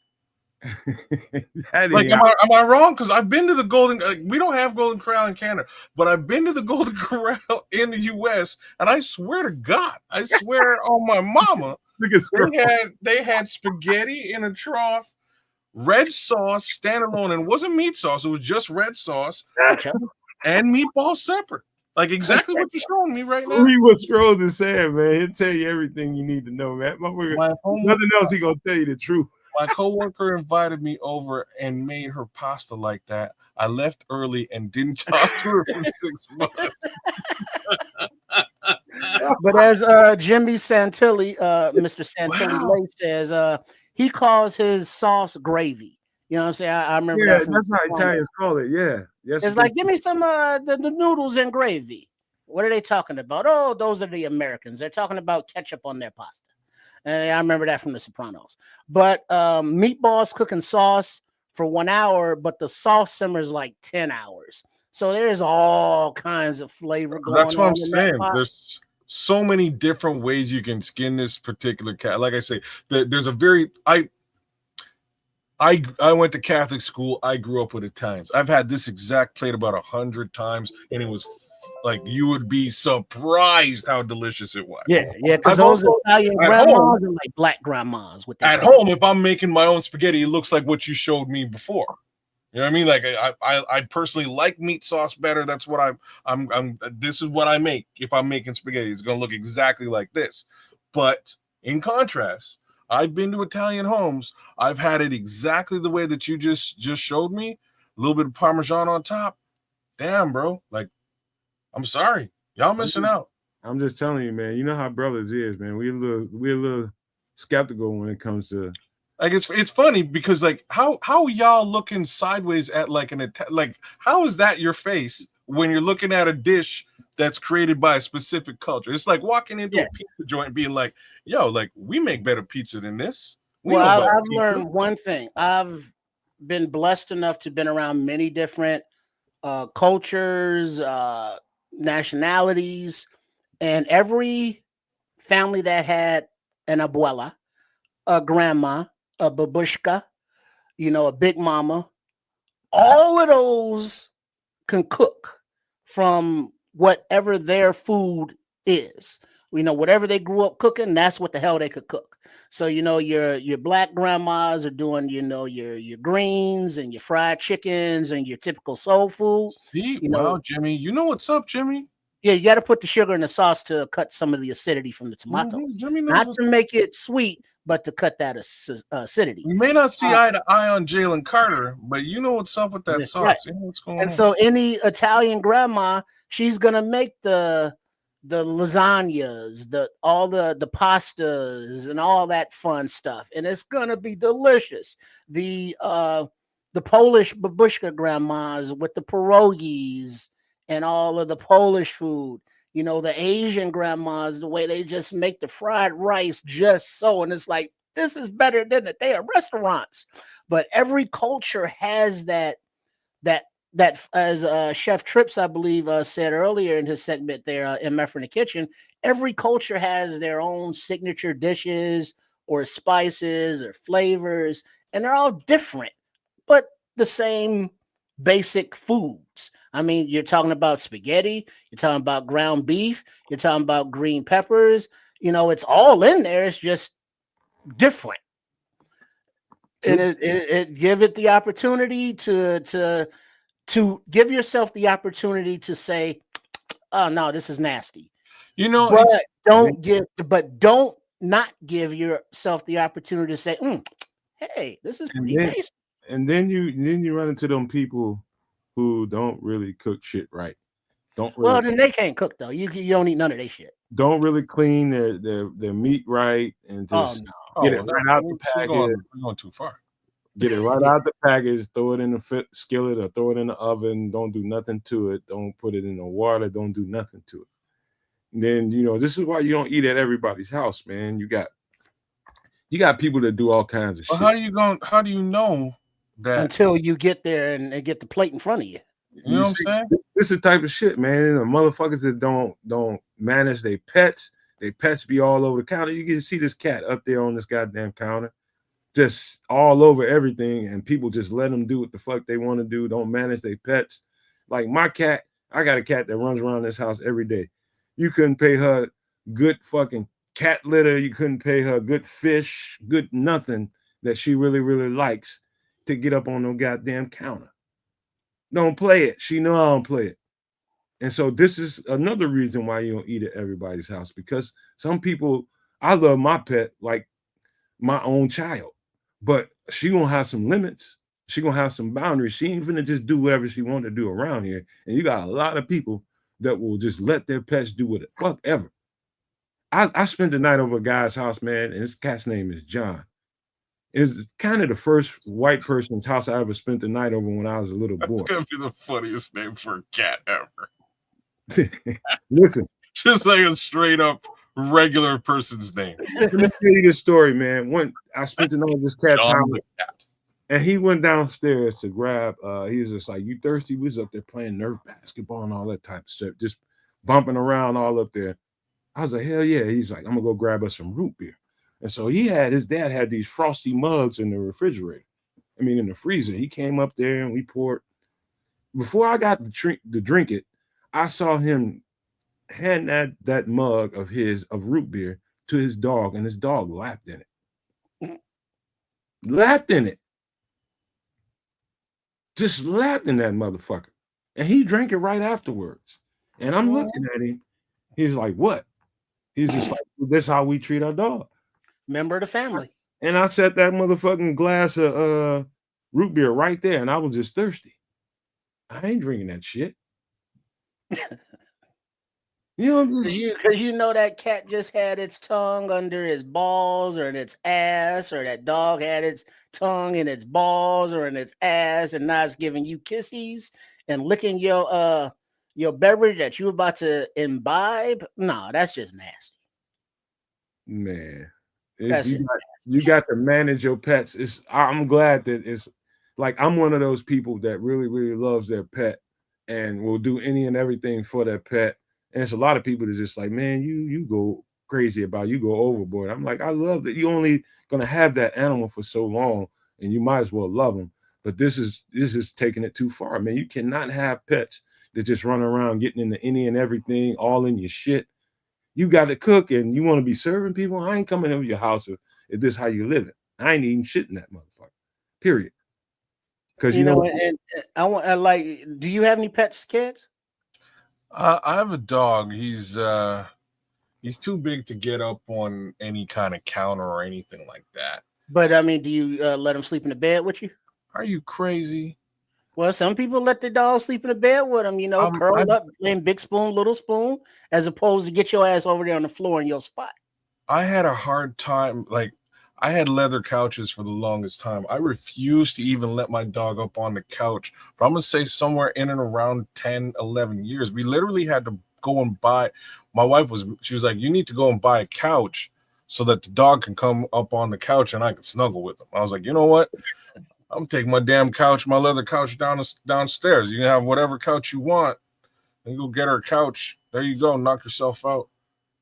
Am I wrong? Because I've been to the Golden. We don't have Golden Corral in Canada, but I've been to the Golden Corral in the U.S. and I swear to God, I swear on my mama, they had spaghetti in a trough, red sauce standalone, and it wasn't meat sauce; it was just red sauce and meatballs separate. Like exactly what you're showing me right now. Read what Scrolls is saying, man. He'll tell you everything you need to know, man. Nothing else. He gonna tell you the truth. My coworker invited me over and made her pasta like that. I left early and didn't talk to her for 6 months. But as Jimmy Santilli, Mr. Santilli says, he calls his sauce gravy. You know what I'm saying? I remember. Yeah, that's how Italians call it. Yeah. Yes, it's like, give me some the noodles and gravy. What are they talking about? Oh, those are the Americans. They're talking about ketchup on their pasta. And I remember that from The Sopranos. But meatballs cooking sauce for 1 hour, but the sauce simmers like 10 hours. So there's all kinds of flavor going on. That's what I'm saying. There's so many different ways you can skin this particular cat. Like I say, there's a very I went to Catholic school. I grew up with Italians. I've had this exact plate about 100 times, and it was like you would be surprised how delicious it was. Yeah, because those Italian grandmas are like black grandmas. At home, if I'm making my own spaghetti, it looks like what you showed me before. You know what I mean? Like I personally like meat sauce better. That's what I'm. This is what I make if I'm making spaghetti. It's gonna look exactly like this. But in contrast, I've been to Italian homes. I've had it exactly the way that you just showed me. A little bit of Parmesan on top. Damn, bro. Like, I'm sorry. Y'all missing out. I'm just telling you, man. You know how brothers is, man. We're a little skeptical when it comes to. Like it's funny because like how are y'all looking sideways at like how is that your face when you're looking at a dish that's created by a specific culture? It's like walking into a pizza joint and being like, yo, like we make better pizza than this. I've learned one thing. I've been blessed enough to been around many different cultures, nationalities, And every family that had an abuela, a grandma, a babushka, a big mama, all of those can cook from whatever their food is. Whatever they grew up cooking, that's what the hell they could cook. So your black grandmas are doing your greens and your fried chickens and your typical soul food. See, wow, Jimmy, you know what's up, Jimmy? Yeah, you got to put the sugar in the sauce to cut some of the acidity from the tomato. Jimmy knows Not to make it sweet, but to cut that acidity. You may not see eye to eye on Jalen Carter, but you know what's up with that sauce. Right. You know what's going and on. So any Italian grandma, she's gonna make the lasagnas, all the pastas and all that fun stuff, and it's gonna be delicious. The Polish babushka grandmas with the pierogies and all of the Polish food. The Asian grandmas, the way they just make the fried rice just so, and it's like, this is better than the damn restaurants. But every culture has that as Chef Trips, I believe, said earlier in his segment there in MF in the Kitchen, every culture has their own signature dishes or spices or flavors, and they're all different, but the same basic foods. I mean, you're talking about spaghetti, you're talking about ground beef, you're talking about green peppers. It's all in there. It's just different. And it give it the opportunity to give yourself the opportunity to say, oh no, this is nasty. But don't not give yourself the opportunity to say, hey, this is pretty tasty. And then you run into them people who don't really cook shit right. Well, then they can't cook though. You don't eat none of their shit. Don't really clean their meat right and just get it right out the package. We're going too far. Get it right out the package, throw it in the skillet or throw it in the oven. Don't do nothing to it. Don't put it in the water. Don't do nothing to it. And then, this is why you don't eat at everybody's house, man. You got people that do all kinds of shit. How do you know that? Until you get there and get the plate in front of you. You know what I'm saying? This is the type of shit, man. The motherfuckers that don't manage their pets be all over the counter. You can see this cat up there on this goddamn counter, just all over everything, and people just let them do what the fuck they want to do. Don't manage their pets. Like my cat, I got a cat that runs around this house every day. You couldn't pay her good fucking cat litter. You couldn't pay her good fish, good nothing that she really, really likes to get up on no goddamn counter. Don't play it. She know I don't play it. And so this is another reason why you don't eat at everybody's house, because some people, I love my pet like my own child, but she gonna have some limits. She gonna have some boundaries. She ain't gonna just do whatever she want to do around here. And you got a lot of people that will just let their pets do what the fuck ever. I spent the night over a guy's house, man, and his cat's name is John. It's kind of the first white person's house I ever spent the night over when I was a little boy. That's gonna be the funniest name for a cat ever. Listen, just like a straight up regular person's name. Let me tell you this story, man. When I spent the night at this cat's house, and he went downstairs to grab. He was just like, "You thirsty?" We was up there playing Nerf basketball and all that type of stuff, just bumping around all up there. I was like, "Hell yeah!" He's like, "I'm gonna go grab us some root beer." And so his dad had these frosty mugs in the refrigerator. In the freezer. He came up there and we poured. Before I got to drink it, I saw him hand that mug of root beer to his dog, and his dog lapped in it. Lapped in it. Just lapped in that motherfucker. And he drank it right afterwards. And I'm looking at him. He's like, what? He's just like, this is how we treat our dog. Member of the family. And I set that motherfucking glass of root beer right there, and I was just thirsty. I ain't drinking that shit. Because that cat just had its tongue under his balls or in its ass, or that dog had its tongue in its balls or in its ass, and now it's giving you kisses and licking your beverage that you about to imbibe. No, that's just nasty. Man, you got to manage your pets. I'm glad that it's like I'm one of those people that really, really loves their pet and will do any and everything for their pet And it's a lot of people that just like, man, you go crazy about, you go overboard. I'm like, I love that you only gonna have that animal for so long, and you might as well love them. But this is taking it too far, man. You cannot have pets that just run around getting into any and everything, all in your shit. You got to cook and you want to be serving people. I ain't coming over your house if this how you live it. I ain't even shitting that motherfucker. Period. Because you know, and I want like, do you have any pets, kids? I have a dog. He's too big to get up on any kind of counter or anything like that. But I mean, do you let him sleep in the bed with you? Are you crazy? Well, some people let their dog sleep in the bed with them, you know, curl up, playing big spoon, little spoon, as opposed to get your ass over there on the floor in your spot. I had a hard time. Like, I had leather couches for the longest time. I refused to even let my dog up on the couch. But I'm going to say somewhere in and around 10, 11 years. We literally had to go and buy. My wife she was like, you need to go and buy a couch so that the dog can come up on the couch and I can snuggle with him. I was like, you know what? I'm taking my damn couch, my leather couch downstairs. You can have whatever couch you want and go get her couch. There you go. Knock yourself out.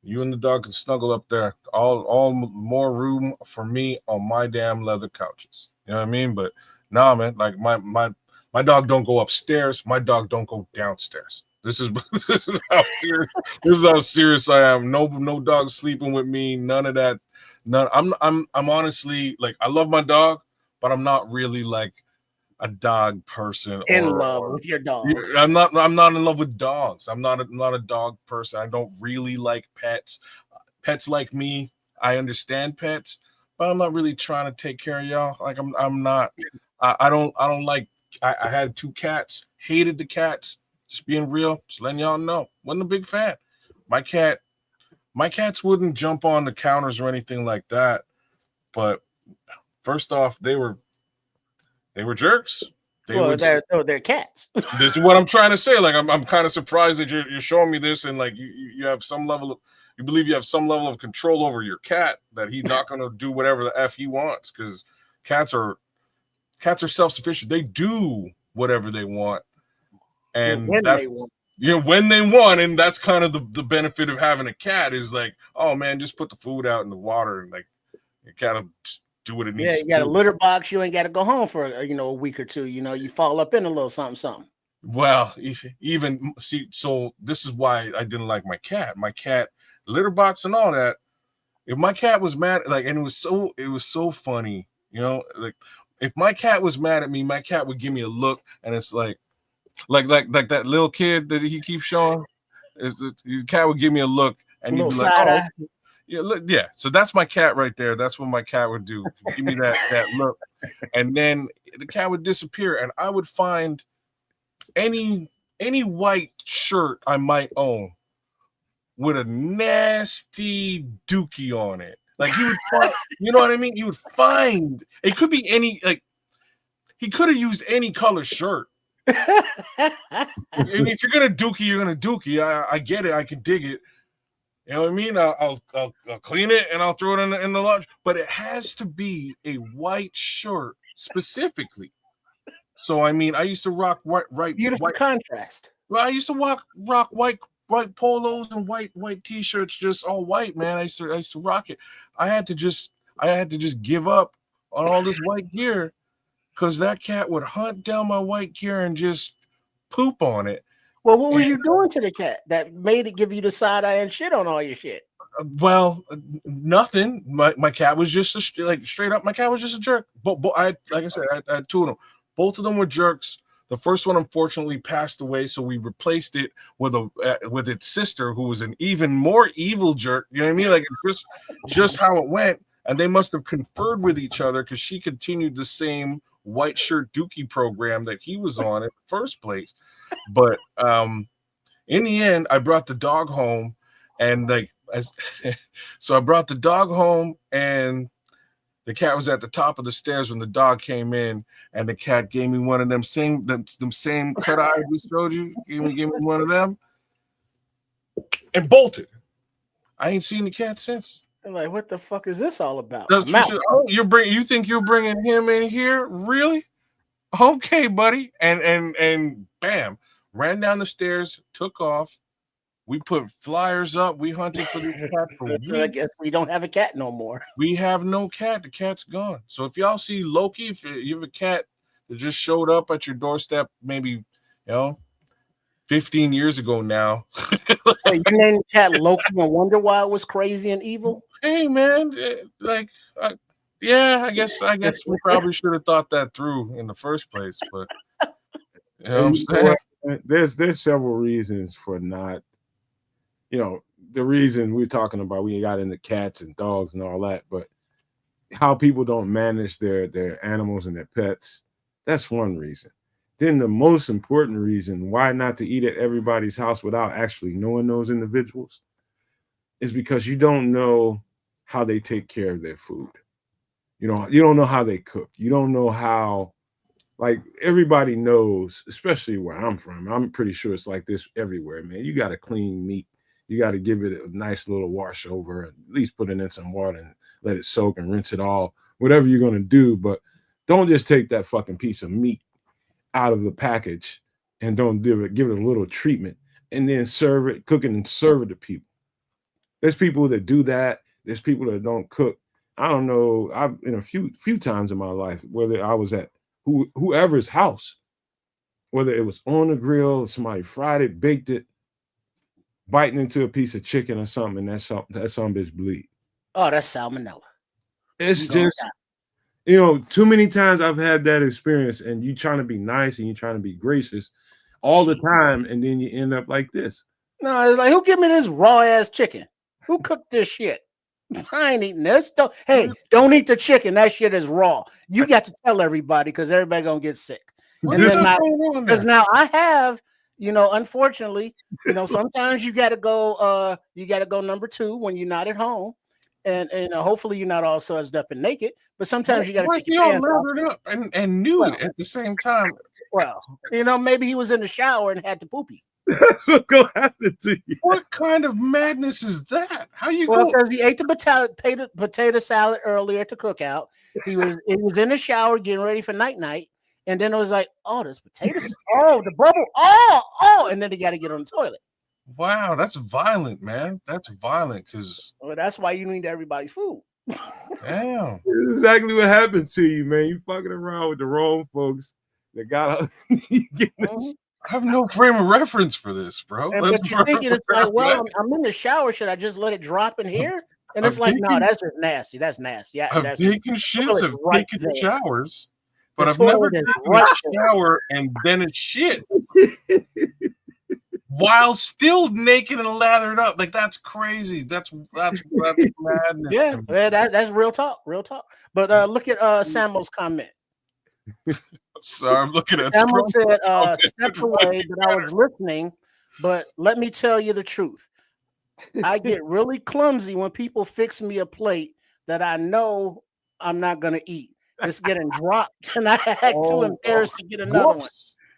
You and the dog can snuggle up there. All more room for me on my damn leather couches. You know what I mean? But nah, man, like my dog don't go upstairs. My dog don't go downstairs. This is how serious I am. No dog sleeping with me. None of that. None. I'm honestly, like, I love my dog, but I'm not really like a dog person. In love with your dog. I'm not in love with dogs. I'm not a dog person. I don't really like pets. Pets like me. I understand pets, but I'm not really trying to take care of y'all. Like, I'm not. I don't like. I had 2 cats. Hated the cats. Just being real. Just letting y'all know. Wasn't a big fan. My cats wouldn't jump on the counters or anything like that. But first off, they were jerks. They're cats. This is what I'm trying to say. Like, I'm kind of surprised that you're showing me this, and like you have some level of, you believe you have some level of control over your cat, that he's not going to do whatever the F he wants, because cats are self-sufficient. They do whatever they want, and when they want, and that's kind of the benefit of having a cat, is like, oh man, just put the food out in the water, and like, your cat will do what it needs. Yeah, you got a litter box. You ain't got to go home for a week or two. You fall up in a little something. Well, even see, so this is why I didn't like my cat. My cat, litter box and all that. If my cat was mad, like, and it was so funny, like, if my cat was mad at me, my cat would give me a look, and it's like that little kid that he keeps showing. The cat would give me a look, and he'd be like, "Oh, yeah, look, yeah." So that's my cat right there. That's what my cat would do. Give me that look, and then the cat would disappear, and I would find any white shirt I might own with a nasty dookie on it. Like, you would find, you know what I mean? You would find, it could be any, like, he could have used any color shirt. If you're gonna dookie, you're gonna dookie. I get it. I can dig it. You know what I mean? I'll clean it and I'll throw it in the laundry. But it has to be a white shirt specifically. So I mean, I used to rock white beautiful contrast. Well, I used to rock white polos and white t-shirts, just all white, man. I used to rock it. I had to just give up on all this white gear, because that cat would hunt down my white gear and just poop on it. Well, what were you doing to the cat that made it give you the side eye and shit on all your shit? Well, nothing. My cat was just straight up. My cat was just a jerk. But like I said, I had 2 of them. Both of them were jerks. The first one unfortunately passed away, so we replaced it with its sister, who was an even more evil jerk. You know what I mean? Like, it's just how it went. And they must have conferred with each other, because she continued the same white shirt dookie program that he was on in the first place. But in the end, I brought the dog home, and so I brought the dog home, and the cat was at the top of the stairs when the dog came in, and the cat gave me one of them same cut eyes we showed you. Gave me one of them, and bolted. I ain't seen the cat since. I'm like, what the fuck is this all about? You think you're bringing him in here? Really? Okay, buddy. And bam, ran down the stairs, took off. We put flyers up. We hunted for this cat for weeks. I guess we don't have a cat no more. We have no cat. The cat's gone. So if y'all see Loki, if you have a cat that just showed up at your doorstep, maybe 15 years ago now. Hey, you named the cat Loki and wonder why it was crazy and evil? Hey man, I guess we probably should have thought that through in the first place, but you know what I'm saying? There's several reasons for not, the reason we're talking about, we got into cats and dogs and all that, but how people don't manage their animals and their pets, that's one reason. Then the most important reason why not to eat at everybody's house without actually knowing those individuals is because you don't know how they take care of their food. You don't know how they cook. You don't know how, like, everybody knows, especially where I'm from. I'm pretty sure it's like this everywhere, man. You got to clean meat. You got to give it a nice little wash over, and at least put it in some water and let it soak and rinse it all, whatever you're going to do. But don't just take that fucking piece of meat out of the package and don't give it a little treatment and then cook it and serve it to people. There's people that do that. There's people that don't cook. I don't know. I've in a few times in my life, whether I was at whoever's house, whether it was on the grill, somebody fried it, baked it, biting into a piece of chicken or something, and that some bitch bleed. Oh, that's salmonella. It's just, too many times I've had that experience, and you trying to be nice and you trying to be gracious all the time, and then you end up like this. No, it's like, who give me this raw ass chicken? Who cooked this shit? I ain't eating this. Don't eat the chicken. That shit is raw. You got to tell everybody because everybody gonna get sick. Because now I have, unfortunately, sometimes you gotta go number 2 when you're not at home. And hopefully you're not all sudsed up and naked, but sometimes you got to take your pants off. And nude at the same time. Well, maybe he was in the shower and had to poopy. That's what's gonna happen to you. What kind of madness is that? How you go? Because he ate the potato salad earlier to cook out. He was in the shower getting ready for night, and then it was like, oh, there's potatoes. Oh, the bubble. Oh, and then he got to get on the toilet. Wow, that's violent, man. That's violent because that's why you need everybody's food. Damn. This is exactly what happened to you, man. You fucking around with the wrong folks that got I have no frame of reference for this, bro. But you're thinking it's like, well, I'm in the shower. Should I just let it drop in here? And it's like, no, that's just nasty. That's nasty. Yeah, I've taken shits, I've taken showers, but I've never taken a shower and then it's shit. While still naked and lathered up, like that's crazy. That's madness. Yeah, that's real talk, But look at Samuel's comment. Sorry, I'm looking at Samuel said, "Stepped away, but I was listening. But let me tell you the truth. I get really clumsy when people fix me a plate that I know I'm not gonna eat. It's getting dropped, and I act too embarrassed to get another one."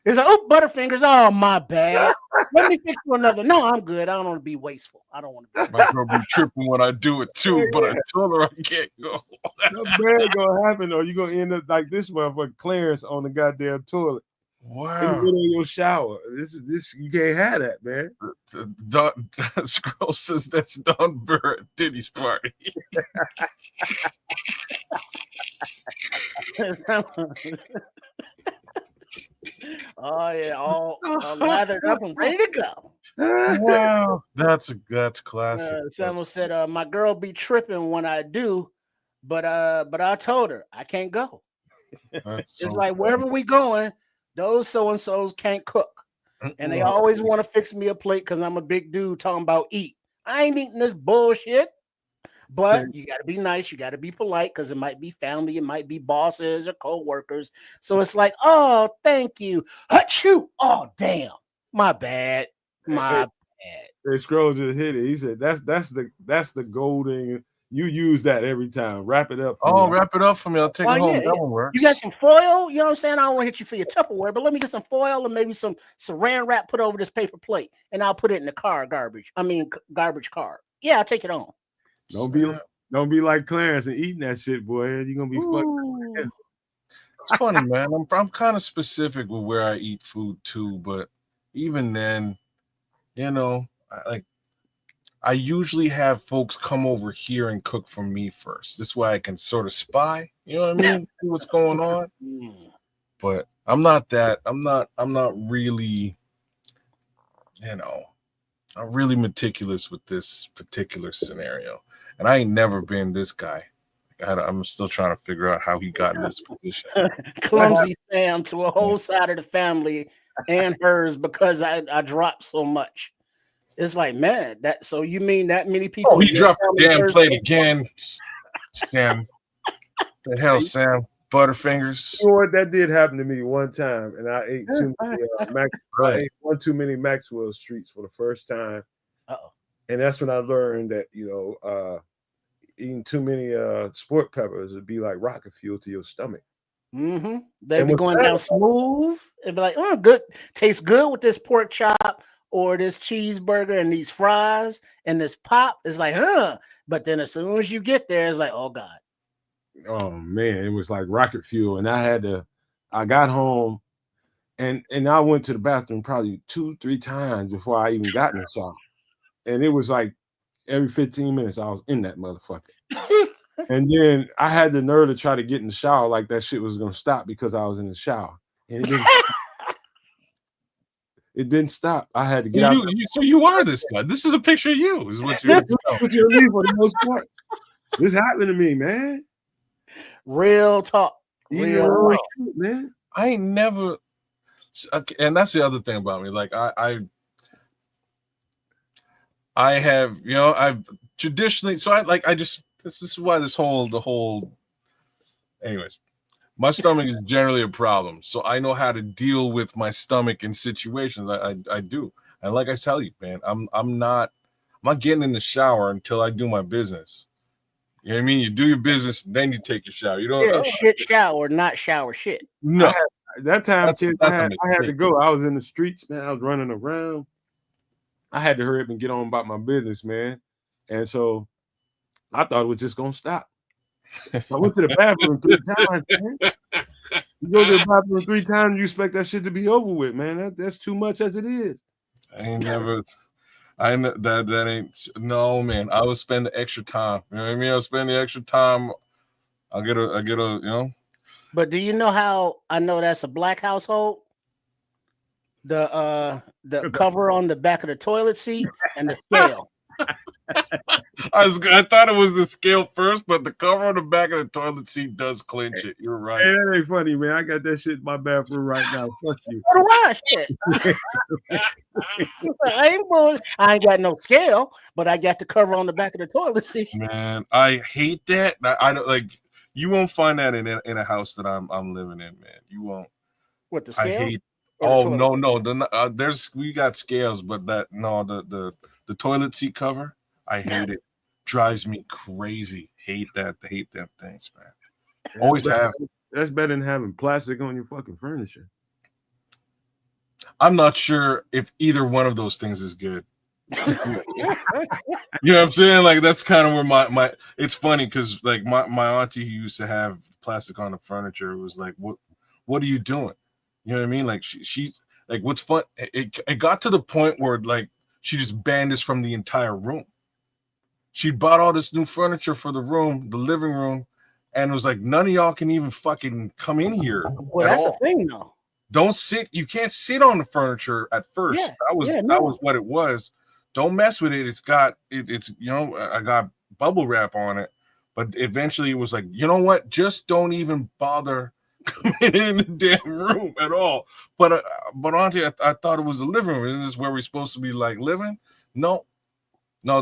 It's like, oh, Butterfingers. Oh, my bad. Let me fix you another. No, I'm good. I don't want to be wasteful. I don't want to be. My girl be tripping when I do it too, but I told her I can't go. That bad gonna happen, or you gonna end up like this motherfucker Clarence on the goddamn toilet. Wow. In the middle of your shower. This you can't have that, man. Scroll says that's Don Burr at Diddy's party. Oh yeah, all lathered up and ready to go. Wow, that's classic. Someone said, "My girl be tripping when I do, but I told her I can't go." It's so like funny. Wherever we going, those so and so's can't cook, and they always want to fix me a plate because I'm a big dude talking about eat. I ain't eating this bullshit. But you got to be nice. You got to be polite because it might be family. It might be bosses or co-workers. So it's like, oh, thank you. Achoo. Oh, damn. My bad. My bad. Hey, Scroll just hit it. He said, that's the golden. You use that every time. Wrap it up. Wrap it up for me. I'll take it home. That one works. You got some foil? You know what I'm saying? I don't want to hit you for your Tupperware, but let me get some foil and maybe some saran wrap put over this paper plate, and I'll put it in the garbage car. Yeah, I'll take it home. Don't be like Clarence and eating that shit, boy. You're gonna be fucked. It's funny, man. I'm kind of specific with where I eat food too, but even then, I usually have folks come over here and cook for me first. This way I can sort of spy, you know what I mean? See what's going on. But I'm not really, I'm really meticulous with this particular scenario. And I ain't never been this guy. I'm still trying to figure out how he got in this position. Clumsy Sam to a whole side of the family and hers because I dropped so much. It's like, man, so you mean that many people? Oh, he dropped the damn plate again, Sam. The hell, Sam? Butterfingers. You know what? That did happen to me one time, and I ate too many. I ate one too many Maxwell Streets for the first time. And that's when I learned that eating too many sport peppers would be like rocket fuel to your stomach. Mm-hmm. They'd be going down smooth. It'd be like, oh, good, tastes good with this pork chop or this cheeseburger and these fries and this pop. It's like, but then as soon as you get there, it's like, oh God. Oh man, it was like rocket fuel. And I got home and I went to the bathroom probably 2-3 times before I even got in the shower. And it was like every 15 minutes I was in that motherfucker. And then I had the nerve to try to get in the shower like that shit was gonna stop because I was in the shower. And it didn't stop. I had to get out. So you are this guy. This is a picture of you, is what you're for the most part. This happened to me, man. Real talk. Real talk. Shit, man. I ain't never, and that's the other thing about me. Like I have, I've traditionally, this is why anyways, my stomach is generally a problem. So I know how to deal with my stomach in situations. I do. And like I tell you, man, I'm not getting in the shower until I do my business. You know what I mean? You do your business, then you take your shower. You don't shit shower, not shower shit. No. That time, kid, I had to go. I was in the streets, man. I was running around. I had to hurry up and get on about my business, man. And so I thought it was just gonna stop. I went to the bathroom 3 times, man. You go to the bathroom 3 times, you expect that shit to be over with, man. That's too much as it is. That ain't no, man. I would spend the extra time. You know what I mean? I'll spend the extra time. I get a. But do you know how I know that's a black household? The cover on the back of the toilet seat and the scale. I thought it was the scale first, but the cover on the back of the toilet seat does clinch it. You're right. Hey, that ain't funny, man. I got that shit in my bathroom right now. Fuck you. Shit. I ain't got no scale, but I got the cover on the back of the toilet seat. Man, I hate that. I don't like. You won't find that in a house that I'm living in, man. You won't. What, the scale? I hate. Oh no. We got scales, but the toilet seat cover. I hate it. Drives me crazy. Hate them things, man. Always have. That's better than having plastic on your fucking furniture. I'm not sure if either one of those things is good. You know what I'm saying? Like that's kind of where my it's funny because like my auntie who used to have plastic on the furniture was like, what are you doing? You know what I mean? Like she like what's fun? It got to the point where like she just banned us from the entire room. She bought all this new furniture for the living room, and it was like none of y'all can even fucking come in here. Well, that's a thing, though. Don't sit. You can't sit on the furniture at first. Yeah, that was what it was. Don't mess with it. It's I got bubble wrap on it, but eventually it was like, you know what? Just don't even bother coming in the damn room at all. But auntie, I thought it was the living room. Isn't this where we're supposed to be like living? No,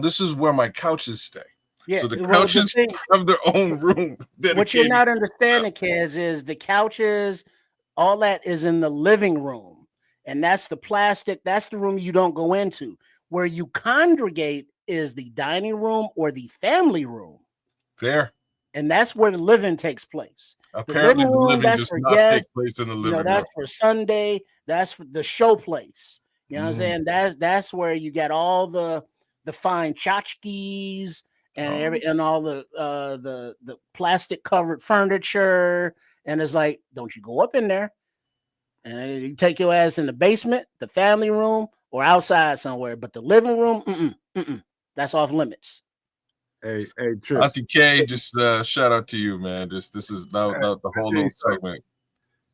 this is where my couches stay. Yeah, so the couches have their own room. What you're not understanding, Kez, is the couches, all that is in the living room. And that's the plastic. That's the room you don't go into. Where you congregate is the dining room or the family room. Fair. And that's where the living takes place. Apparently, the living does not take place in the living room. That's for Sunday. That's for the show place. You know what I'm saying? That's where you get all the fine tchotchkes and all the plastic covered furniture. And it's like, don't you go up in there. And you take your ass in the basement, the family room, or outside somewhere. But the living room, that's off limits. Hey, Trips. Auntie K, just shout out to you, man. Just this is the whole little segment.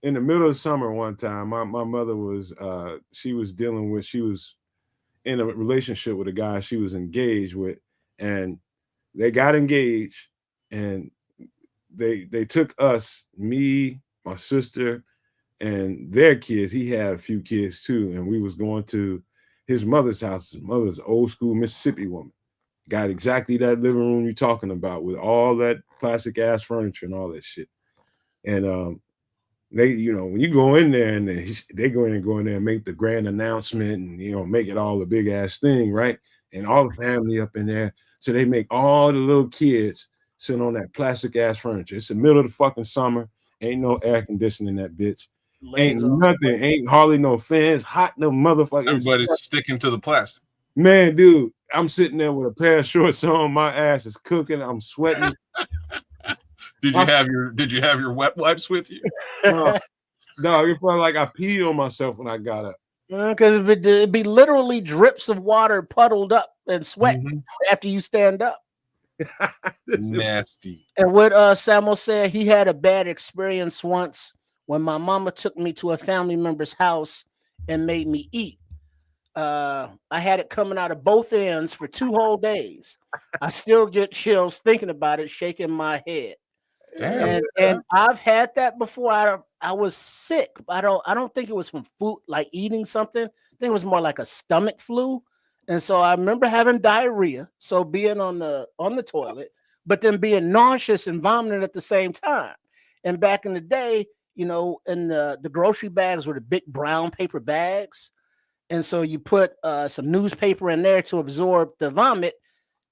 In the middle of summer one time, my mother was she was in a relationship with a guy she was engaged with, and they got engaged, and they took us, me, my sister, and their kids. He had a few kids too, and we was going to his mother's house. His mother's old school Mississippi woman. Got exactly that living room you're talking about with all that plastic ass furniture and all that shit. And they, when you go in there and they go in there and make the grand announcement and, make it all a big ass thing, right? And all the family up in there. So they make all the little kids sit on that plastic ass furniture. It's the middle of the fucking summer. Ain't no air conditioning that bitch. Ain't nothing. Ain't hardly no fans. Hot no motherfucker. Everybody's sticking to the plastic. Man, dude, I'm sitting there with a pair of shorts on. My ass is cooking. I'm sweating. Did you have your wet wipes with you? No, it felt like I peed on myself when I got up. Because it'd be literally drips of water puddled up and sweat after you stand up. Nasty. And what Samuel said, he had a bad experience once when my mama took me to a family member's house and made me eat. I had it coming out of both ends for 2 whole days. I still get chills thinking about it, shaking my head. Damn. And I've had that before. I was sick. I don't think it was from food, like eating something. I think it was more like a stomach flu. And so I remember having diarrhea, so being on the toilet, but then being nauseous and vomiting at the same time. And back in the day, in the grocery bags were the big brown paper bags. And so you put some newspaper in there to absorb the vomit.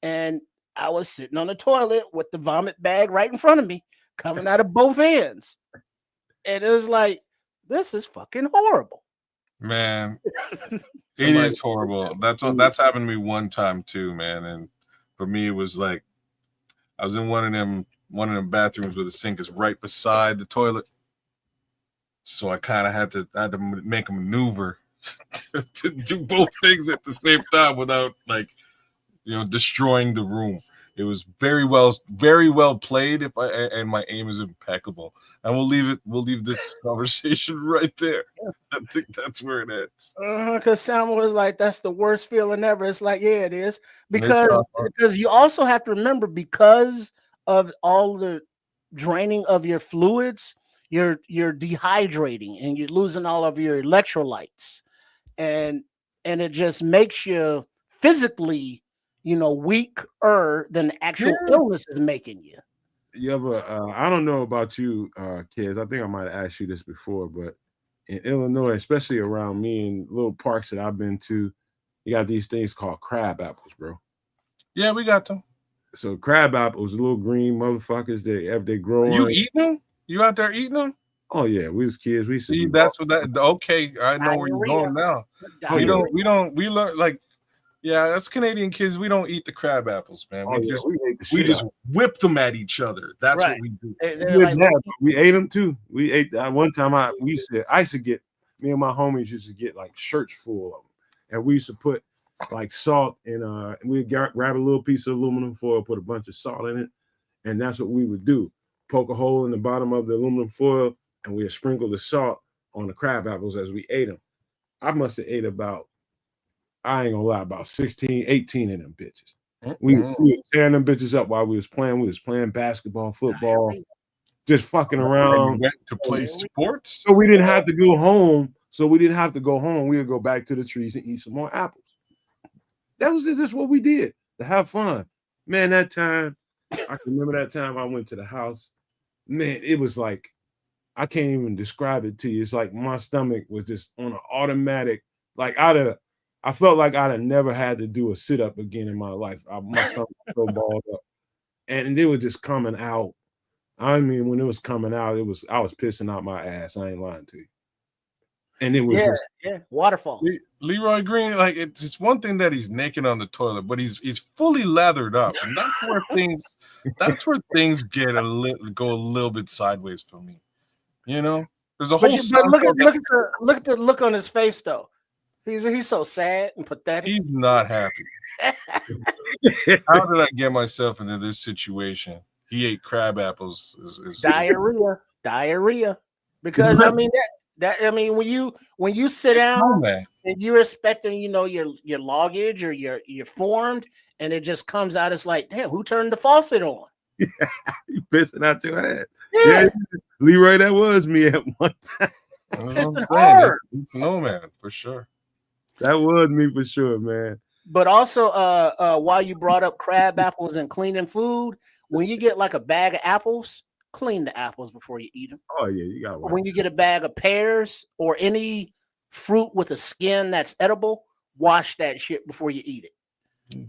And I was sitting on the toilet with the vomit bag right in front of me, coming out of both ends. And it was like, this is fucking horrible. Man, it is horrible. That's happened to me one time too, man. And for me, it was like I was in one of them bathrooms where the sink is right beside the toilet. So I kind of had to make a maneuver to do both things at the same time without destroying the room. It was very well played. And my aim is impeccable. And we'll leave this conversation right there. I think that's where it ends. Because Samuel was like, that's the worst feeling ever. It's like, yeah, it is. Because you also have to remember, because of all the draining of your fluids, you're dehydrating and you're losing all of your electrolytes. And it just makes you physically, weaker than the actual illness is making you. You ever, I don't know about you, kids. I think I might have asked you this before, but in Illinois, especially around me and little parks that I've been to, you got these things called crab apples, bro. Yeah, we got them. So crab apples, little green motherfuckers, they grow. Are you eating them? You out there eating them? Oh yeah, we was kids. We used to see, that's what that. Okay, I know where you're going now. We learn like. Yeah, that's Canadian kids. We don't eat the crab apples, man. We just whip them at each other. That's what we do. We ate them too. We ate one time. I used to get, me and my homies used to get like shirts full of them, and we used to put like salt in. We'd grab a little piece of aluminum foil, put a bunch of salt in it, and that's what we would do. Poke a hole in the bottom of the aluminum foil, and we'd sprinkle the salt on the crab apples as we ate them. I must have ate about, I ain't gonna lie, about 16, 18 of them bitches. We was tearing them bitches up while we was playing. We was playing basketball, football, just fucking around. Went to play sports. So we didn't have to go home. We would go back to the trees and eat some more apples. That's what we did to have fun. Man, that time, I can remember that time I went to the house. Man, it was like, I can't even describe it to you. It's like my stomach was just on an automatic, like I felt like I'd have never had to do a sit-up again in my life. My stomach was so balled up. And it was just coming out. I mean, when it was coming out, I was pissing out my ass. I ain't lying to you. And it was waterfall. Leroy Green, like it's one thing that he's naked on the toilet, but he's fully lathered up. And that's where things go a little bit sideways for me. There's a whole but look at the look on his face though. He's so sad and pathetic. He's not happy. How did I get myself into this situation? He ate crab apples. Diarrhea. Because I mean when you sit down and you're expecting, your luggage or your formed, and it just comes out, it's like, damn, who turned the faucet on? You pissing out your head. Yeah, Leroy, that was me at one time. Pissing hard. It's Nomad for sure. That was me for sure, man. But also, while you brought up crab apples and cleaning food, when you get like a bag of apples, clean the apples before you eat them. Oh yeah, you got. When you get a bag of pears or any fruit with a skin that's edible, wash that shit before you eat it.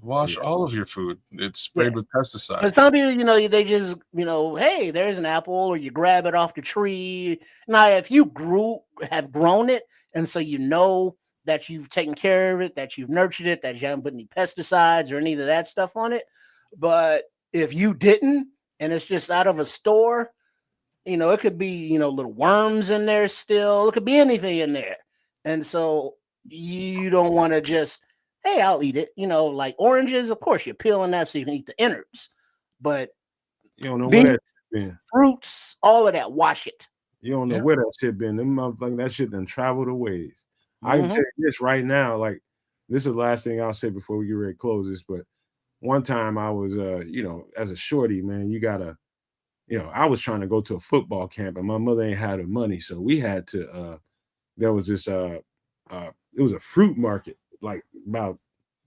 Wash all of your food. It's sprayed with pesticides. But some people, they just, hey, there's an apple, or you grab it off the tree. Now, if you have grown it, and so that you've taken care of it, that you've nurtured it, that you haven't put any pesticides or any of that stuff on it. But if you didn't, and it's just out of a store, it could be, little worms in there still. It could be anything in there. And so you don't want to just, hey, I'll eat it. Like oranges, of course, you're peeling that so you can eat the innards. But you don't know where that's been. Fruits, all of that, wash it. You don't know where that shit been. Them motherfuckers, that shit done traveled a ways. I can tell you this right now, like, this is the last thing I'll say before we get ready to close this, but one time I was, as a shorty, man, you gotta, I was trying to go to a football camp and my mother ain't had the money. So we had to, there was this, it was a fruit market, like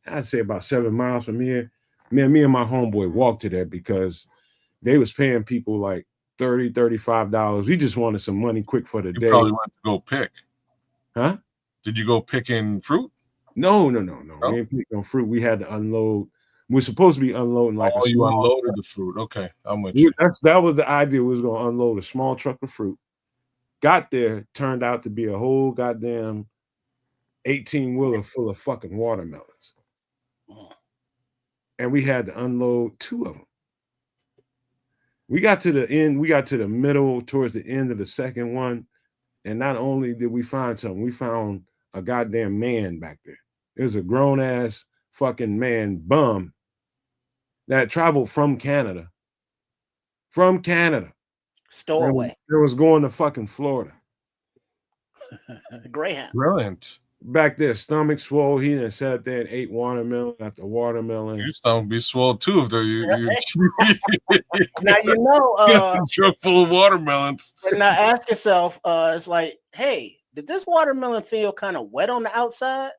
I'd say about 7 miles from here. Man, me and my homeboy walked to that because they was paying people like $30, $35. We just wanted some money quick for the day. You probably went to go pick. Huh? Did you go picking fruit? No. We didn't pick no fruit. We had to unload. We're supposed to be unloading like a you unloaded truck. The fruit. Okay, I'm with you. That was the idea. We was going to unload a small truck of fruit. Got there, turned out to be a whole goddamn 18-wheeler full of fucking watermelons. And we had to unload 2 of them. We got to the end. We got to the middle, towards the end of the second one. And not only did we find something, we found a goddamn man back there. There's a grown-ass fucking man bum that traveled from Canada. Stowaway. It was going to fucking Florida. Greyhound. Brilliant. Back there, stomach swole. He done sat there and ate watermelon after watermelon. Your stomach be swole too if you now truck full of watermelons. But now ask yourself, it's like, hey, did this watermelon feel kind of wet on the outside?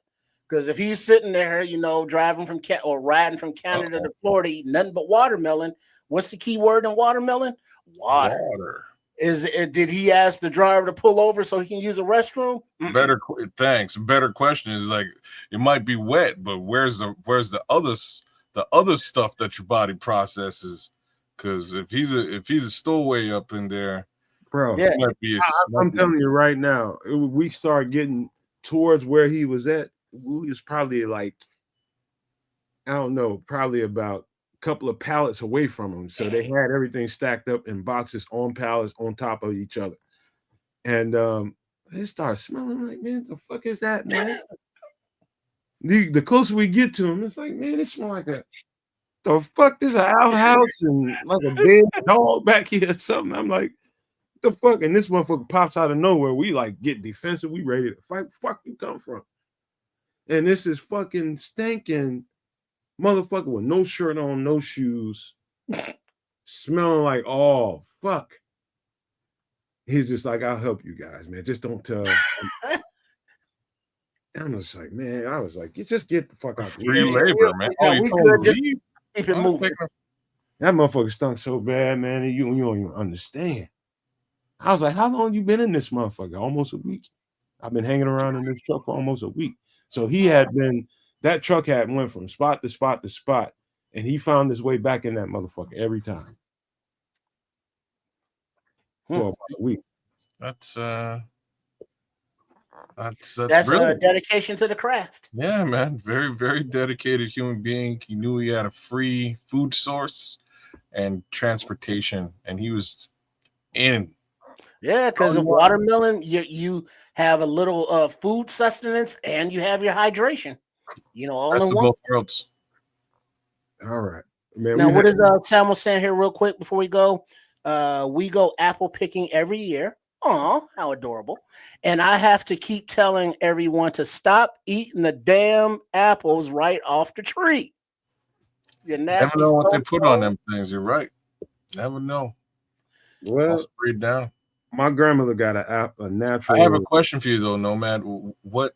Because if he's sitting there, driving from or riding from Canada to Florida, eating nothing but watermelon, what's the key word in watermelon? Water. Did he ask the driver to pull over so he can use a restroom? Thanks. Better question is like, it might be wet, but where's the other stuff that your body processes? Because if he's a stowaway up in there, bro, might be I'm telling you right now, we start getting towards where he was at. We was probably like, I don't know, probably about couple of pallets away from him. So they had everything stacked up in boxes on pallets on top of each other. And they start smelling like, man, the fuck is that, man? The closer we get to him, it's like, man, it smells like the fuck, this is an outhouse and like a dead dog back here or something. I'm like, the fuck? And this motherfucker pops out of nowhere. We like get defensive. We ready to fight. Fuck you come from? And this is fucking stinking motherfucker with no shirt on, no shoes, smelling like, oh, fuck. He's just like, I'll help you guys, man. Just don't tell. I'm just like, man, I was like, you just get the fuck out. Free labor, man. We could just keep it moving. That motherfucker stunk so bad, man. You don't even understand. I was like, how long you been in this motherfucker? Almost a week. I've been hanging around in this truck for almost a week. So he had been, that truck had went from spot to spot to spot, and he found his way back in that motherfucker every time. For about a week. That's dedication to the craft. Yeah, man. Very, very dedicated human being. He knew he had a free food source and transportation, and he was in. Yeah, because Oh, of yeah. watermelon, you have a little food sustenance and you have your hydration. All Best in of one. both worlds. All right, man. Now, We what had, is Samuel saying here, real quick, before we go? We go apple picking every year. Aw, how adorable! And I have to keep telling everyone to stop eating the damn apples right off the tree. You Never nasty know what they put on so. them things. You're right. Never know. All well, sprayed down. my grandmother got a I have a natural. question for you though, Nomad. What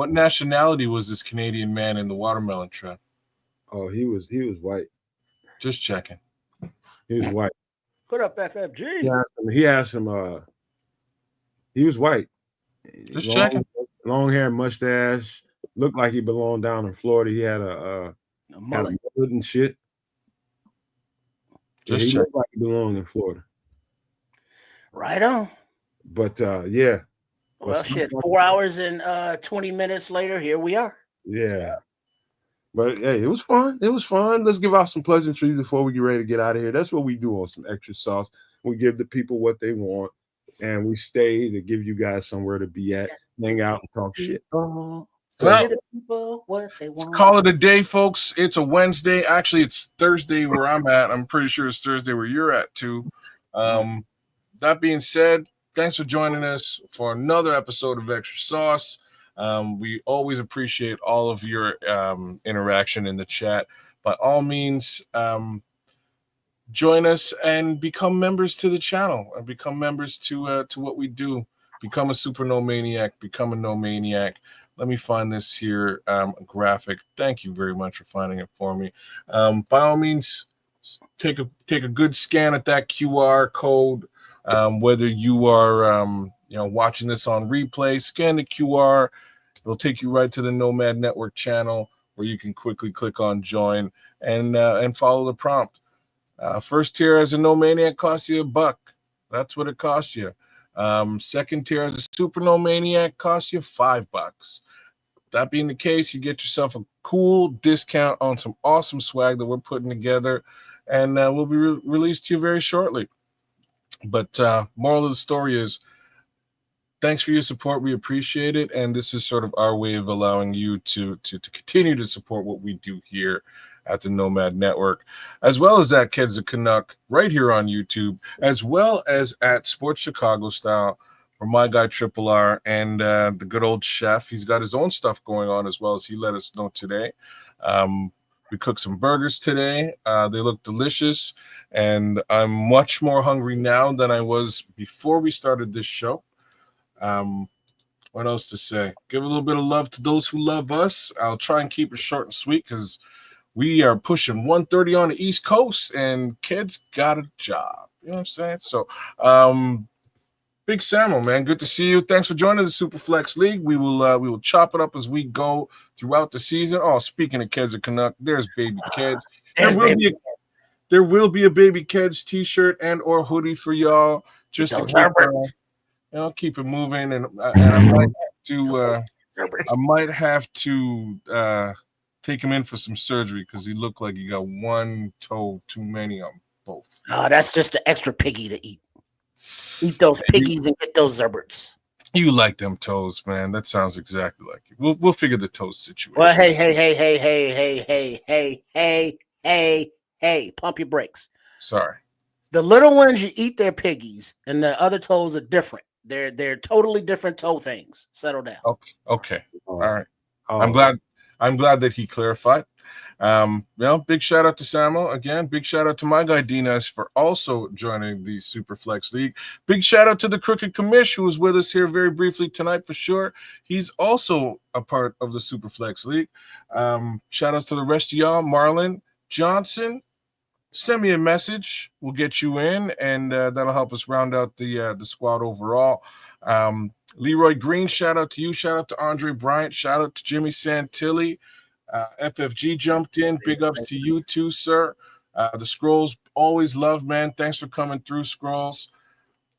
nationality was this Canadian man in the watermelon trap? Oh, he was white. Just checking. He was white. Put up He FFG. asked him. He asked him. He was white. Just Long, checking. long hair, mustache. Looked like he belonged down in Florida. He had A had a mullet. mullet and shit. Yeah, Just he checking. looked like he belonged in Florida. Right on. But yeah. Well, But shit. 4 hours and 20 minutes later, here we are. yeah. But hey, it was fun. It was fun. Let's give out some pleasantries before we get ready to get out of here. That's what we do on some extra sauce. We give the people what they want, and we stay to give you guys somewhere to be at, hang out, and talk shit. People, Well, give the people what they let's want. call it a day, folks. It's a Wednesday. Actually, it's Thursday where I'm at. I'm pretty sure it's Thursday where you're at too. That being said, thanks for joining us for another episode of Extra Sauce. We always appreciate all of your interaction in the chat. By all means, join us and become members to the channel and become members to what we do. Become a super no maniac. Become a no maniac. Let me find this here graphic. Thank you very much for finding it for me. By all means, take a good scan at that QR code. Whether you are watching this on replay, scan the QR. It'll take you right to the Nomad Network channel where you can quickly click on join and follow the prompt. First tier as a No Maniac costs you $1. That's what it costs you. Second tier as a Super No Maniac costs you $5. That being the case, you get yourself a cool discount on some awesome swag that we're putting together, and will be released to you very shortly. But moral of the story is, thanks for your support. We appreciate it, and this is sort of our way of allowing you to continue to support what we do here at the Nomad Network, as well as at Kids the Canuck right here on YouTube, as well as at Sports Chicago Style for my guy Triple R and the good old chef. He's got his own stuff going on as well, as he let us know today. We cooked some burgers today. They look delicious, and I'm much more hungry now than I was before we started this show. What else to say? Give a little bit of love to those who love us. I'll try and keep it short and sweet because we are pushing 1:30 on the East Coast, and kids got a job. You know what I'm saying? So, Big Samuel, man, good to see you. Thanks for joining the Superflex League. We will chop it up as we go throughout the season. Oh, speaking of Keds of Canuck, there's baby Keds. There will be a baby Keds t-shirt and or hoodie for y'all, just to keep it moving. And I might have to take him in for some surgery because he looked like he got one toe too many on both. Oh, that's just the extra piggy to eat. Eat those piggies and get those zerberts. You like them toes, man. That sounds exactly like you. We'll figure the toes situation. Well, hey, pump your brakes. Sorry. The little ones, you eat their piggies, and the other toes are different. They're totally different toe things. Settle down. Okay. All right. I'm glad that he clarified. Big shout out to Samo again. Big shout out to my guy Dinas for also joining the Superflex League. Big shout out to the Crooked Commish who was with us here very briefly tonight for sure. He's also a part of the Superflex League. Shout outs to the rest of y'all. Marlon Johnson, send me a message. We'll get you in, and that'll help us round out the squad overall. Leroy Green, shout out to you. Shout out to Andre Bryant. Shout out to Jimmy Santilli. FFG jumped in. Big ups to you too, sir. The Scrolls, always love, man. Thanks for coming through, Scrolls.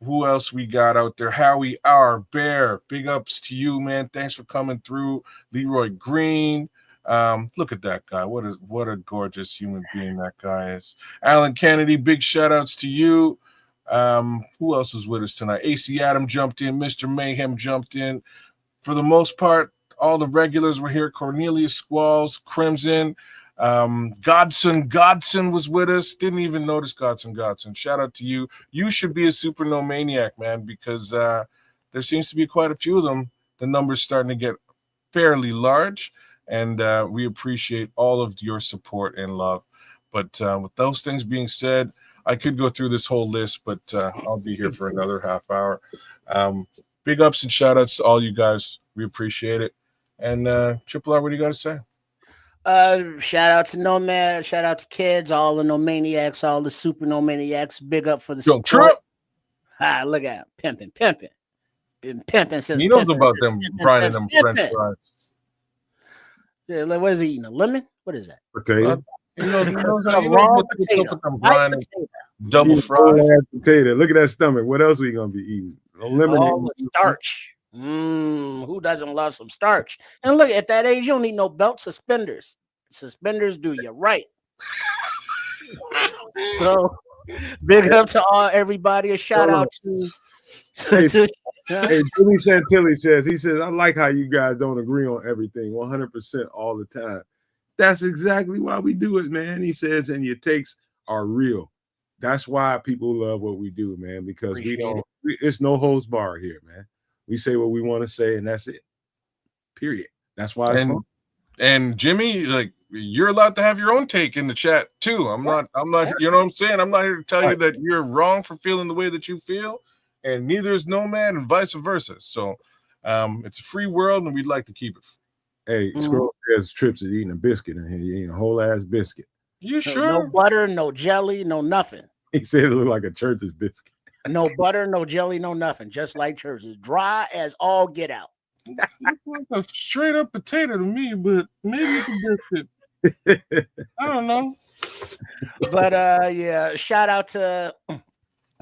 Who else we got out there? Howie R. Bear, big ups to you, man. Thanks for coming through. Leroy Green. Look at that guy. What a gorgeous human being that guy is. Alan Kennedy, big shout outs to you. Who else was with us tonight? AC Adam jumped in. Mr. Mayhem jumped in. For the most part, all the regulars were here. Cornelius Squalls, Crimson, Godson was with us. Didn't even notice Godson. Shout out to you. You should be a super no maniac, man, because there seems to be quite a few of them. The number's starting to get fairly large, and we appreciate all of your support and love. But with those things being said, I could go through this whole list, but I'll be here for another half hour. Big ups and shout outs to all you guys. We appreciate it. And Triple R, what do you got to say? Shout out to Nomad, shout out to kids, all the Nomaniacs, all the super Nomaniacs. Big up for the Yo, Trip. Ah, look at him. Pimping. Been pimping since He knows pimping. about them Brian and them French fries. Yeah, like, what is he eating? A lemon? What is that? Potato. He knows A raw potato. Brian and Potato. double Eat fried. whole ass potato. Look at that stomach. What else are you gonna be eating? Eliminate. All the starch. Who doesn't love some starch? And look, at that age, you don't need no belt. Suspenders. Suspenders do you right. So, big up to everybody. A shout out to. Hey, Jimmy Santilli says, I like how you guys don't agree on everything 100% all the time. That's exactly why we do it, man. He says, and your takes are real. That's why people love what we do, man, because it's no holds bar here, man. We say what we want to say, and that's it. Period. That's why it's fun. And Jimmy, like, you're allowed to have your own take in the chat too. I'm not, you know what I'm saying? I'm not here to tell you that you're wrong for feeling the way that you feel, and neither is Nomad, and vice versa. So it's a free world, and we'd like to keep it. Hey, Scroll says Trips is eating a biscuit in here. He eating a whole ass biscuit. You sure? No butter, no jelly, no nothing. He said it looked like a church's biscuit. No butter, no jelly, no nothing. Just like churches. Dry as all get out. Like a straight up potato to me, but maybe it's a biscuit. I don't know. But yeah, shout out to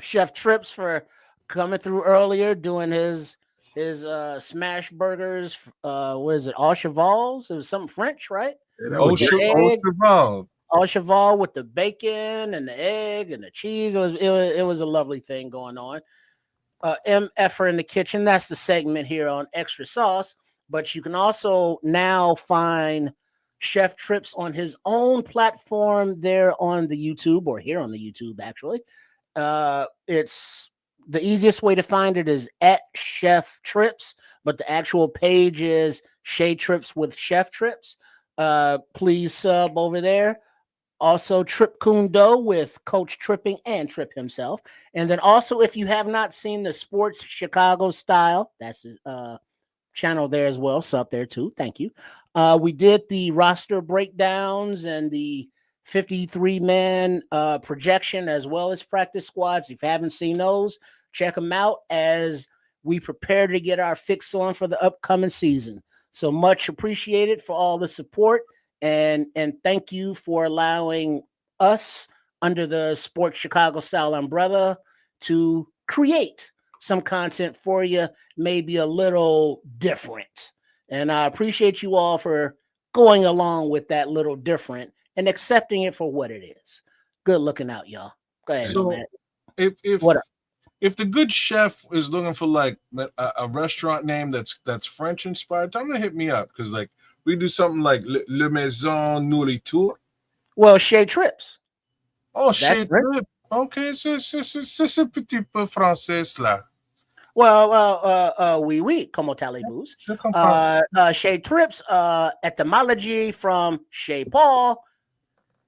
Chef Trips for coming through earlier, doing his smash burgers. What is it? Au Chevals? It was something French, right? Au Cheval. Au Cheval with the bacon and the egg and the cheese. It was a lovely thing going on. MFer in the kitchen. That's the segment here on Extra Sauce. But you can also now find Chef Trips on his own platform there on the YouTube, or here on the YouTube, actually. It's the easiest way to find it is at Chef Trips, but the actual page is Shay Trips with Chef Trips. Please sub over there. Also, Trip Kundo with Coach Tripping and Trip himself. And then also, if you have not seen the Sports Chicago Style, that's his channel there as well. Sub there too. Thank you. We did the roster breakdowns and the 53-man projection, as well as practice squads. If you haven't seen those, check them out as we prepare to get our fix on for the upcoming season. So much appreciated for all the support. And thank you for allowing us under the Sports Chicago Style umbrella to create some content for you, maybe a little different. And I appreciate you all for going along with that little different and accepting it for what it is. Good looking out, y'all. Go ahead. So man. If the good chef is looking for like a restaurant name that's French inspired, I'm gonna hit me up, because like we do something like Le Maison Nourriture. Well, Shay Trips. Oh, Shay Trips. Okay, c'est un petit peu français là. Well, oui, como talibus. Shay Trips, etymology from Shay Paul,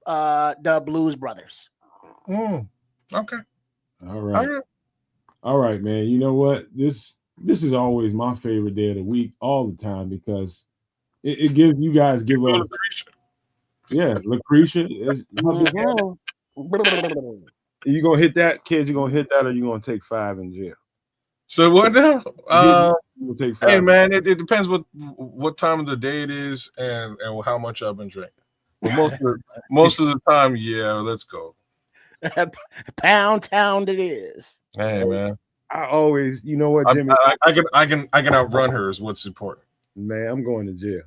the Blues Brothers. Okay. All right, man. You know what? This is always my favorite day of the week, all the time, because it gives you guys us. Yeah, Lucretia. You gonna hit that, kids? You gonna hit that, or you gonna take 5 in jail? So what now? We'll take 5. Hey man, it depends what time of the day it is and how much I've been drinking. But most of the time, yeah, let's go. Pound town it is. Hey man, I always, you know what, Jimmy? I can outrun her is what's important. Man, I'm going to jail.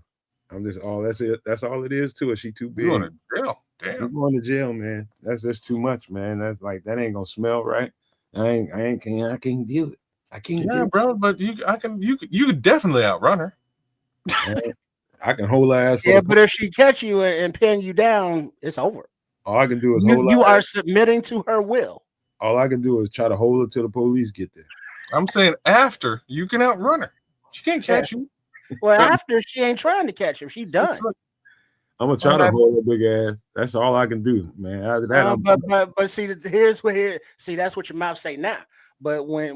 I'm just that's it. That's all it is to it. She too big. You're going to jail. Damn. I'm going to jail, man. That's just too much, man. That's like, that ain't gonna smell right. I can't do it. I can't do Yeah, it. bro, but you could definitely outrun her. I can hold her ass for Yeah, the but if she catch you and pin you down, it's over. all I can do is hold You her are ass. submitting to her will. All I can do is try to hold her till the police get there. I'm saying after you can outrun her. She can't catch you. Well, after she ain't trying to catch him, she done. I'm gonna try to hold her big ass. That's all I can do, man. After that, but see, here's what here. See, that's what your mouth say now. But when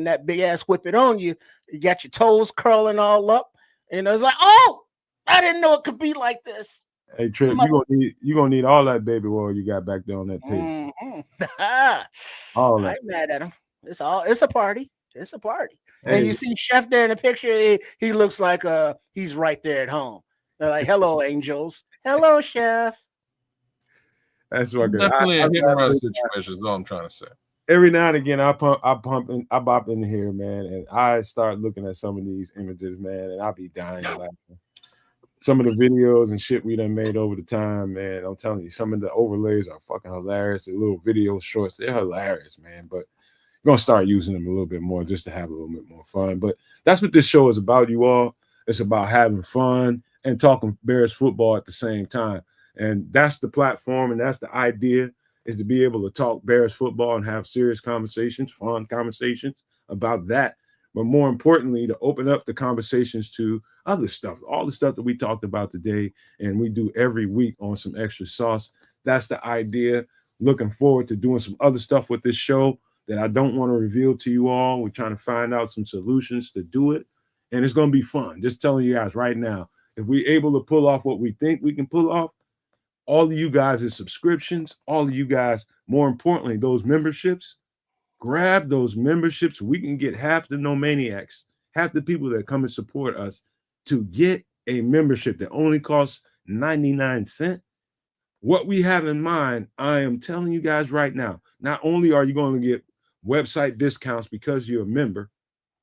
that big ass whip it on you, you got your toes curling all up, and it's like, oh, I didn't know it could be like this. hey Trip, you gonna need all that baby oil you got back there on that table. All that. I ain't mad at him. It's a party. It's a party. Hey. And you see Chef there in the picture, he looks like he's right there at home. They're like, hello, angels. Hello, Chef. That's what definitely a hit and run situation is all I'm trying to say. Every now and again, I bop in here, man, and I start looking at some of these images, man, and I'll be dying laughing. Some of the videos and shit we done made over the time, man. I'm telling you, some of the overlays are fucking hilarious. The little video shorts, they're hilarious, man. But I'm gonna start using them a little bit more just to have a little bit more fun. But that's what this show is about, you all. It's about having fun and talking Bears football at the same time. And that's the platform and that's the idea, is to be able to talk Bears football and have serious conversations, fun conversations about that. But more importantly, to open up the conversations to other stuff, all the stuff that we talked about today and we do every week on some extra sauce. That's the idea. Looking forward to doing some other stuff with this show that I don't want to reveal to you all. We're trying to find out some solutions to do it. And it's going to be fun. Just telling you guys right now, if we're able to pull off what we think we can pull off, all of you guys' subscriptions, all of you guys, more importantly, those memberships, grab those memberships. We can get half the no maniacs, half the people that come and support us to get a membership that only costs 99 cents. What we have in mind, I am telling you guys right now, not only are you going to get website discounts because you're a member,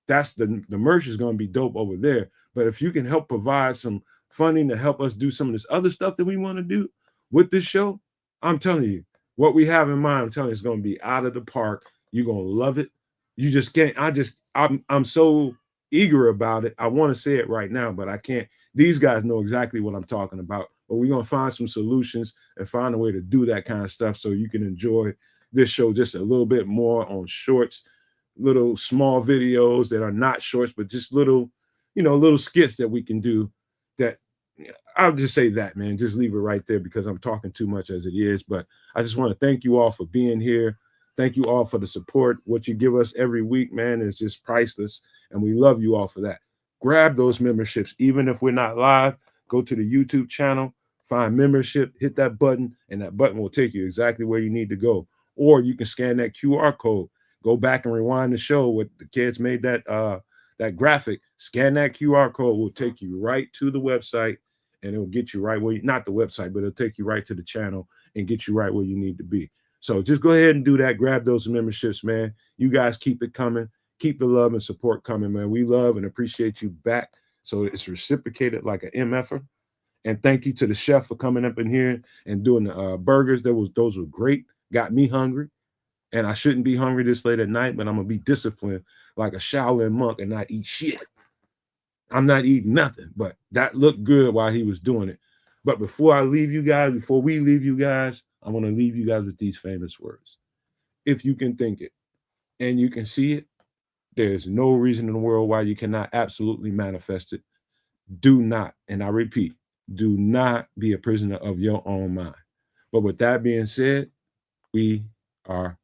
that's the merch is going to be dope over there. But if you can help provide some funding to help us do some of this other stuff that we want to do with this show, I'm telling you, what we have in mind, I'm telling you, it's going to be out of the park. You're going to love it. You just can't. I'm so eager about it. I want to say it right now, but I can't. These guys know exactly what I'm talking about. But we're going to find some solutions and find a way to do that kind of stuff so you can enjoy this show just a little bit more on shorts, little small videos that are not shorts, but just little, little skits that we can do that. I'll just say that, man. Just leave it right there because I'm talking too much as it is. But I just want to thank you all for being here. Thank you all for the support. What you give us every week, man, is just priceless. And we love you all for that. Grab those memberships. Even if we're not live, go to the YouTube channel, find membership, hit that button, and that button will take you exactly where you need to go. Or you can scan that QR code. Go back and rewind the show with the kids made that graphic. Scan that QR code. Will take you right to the website. And it will get you right where not the website, but it'll take you right to the channel and get you right where you need to be. So just go ahead and do that. Grab those memberships, man. You guys keep it coming. Keep the love and support coming, man. We love and appreciate you back. So it's reciprocated like an MFer. And thank you to the chef for coming up in here and doing the burgers. Those were great. Got me hungry. And I shouldn't be hungry this late at night, but I'm going to be disciplined like a Shaolin monk and not eat shit. I'm not eating nothing, but that looked good while he was doing it. But before we leave you guys, I want to leave you guys with these famous words. If you can think it and you can see it, there's no reason in the world why you cannot absolutely manifest it. Do not, and I repeat, do not be a prisoner of your own mind. But with that being said, we are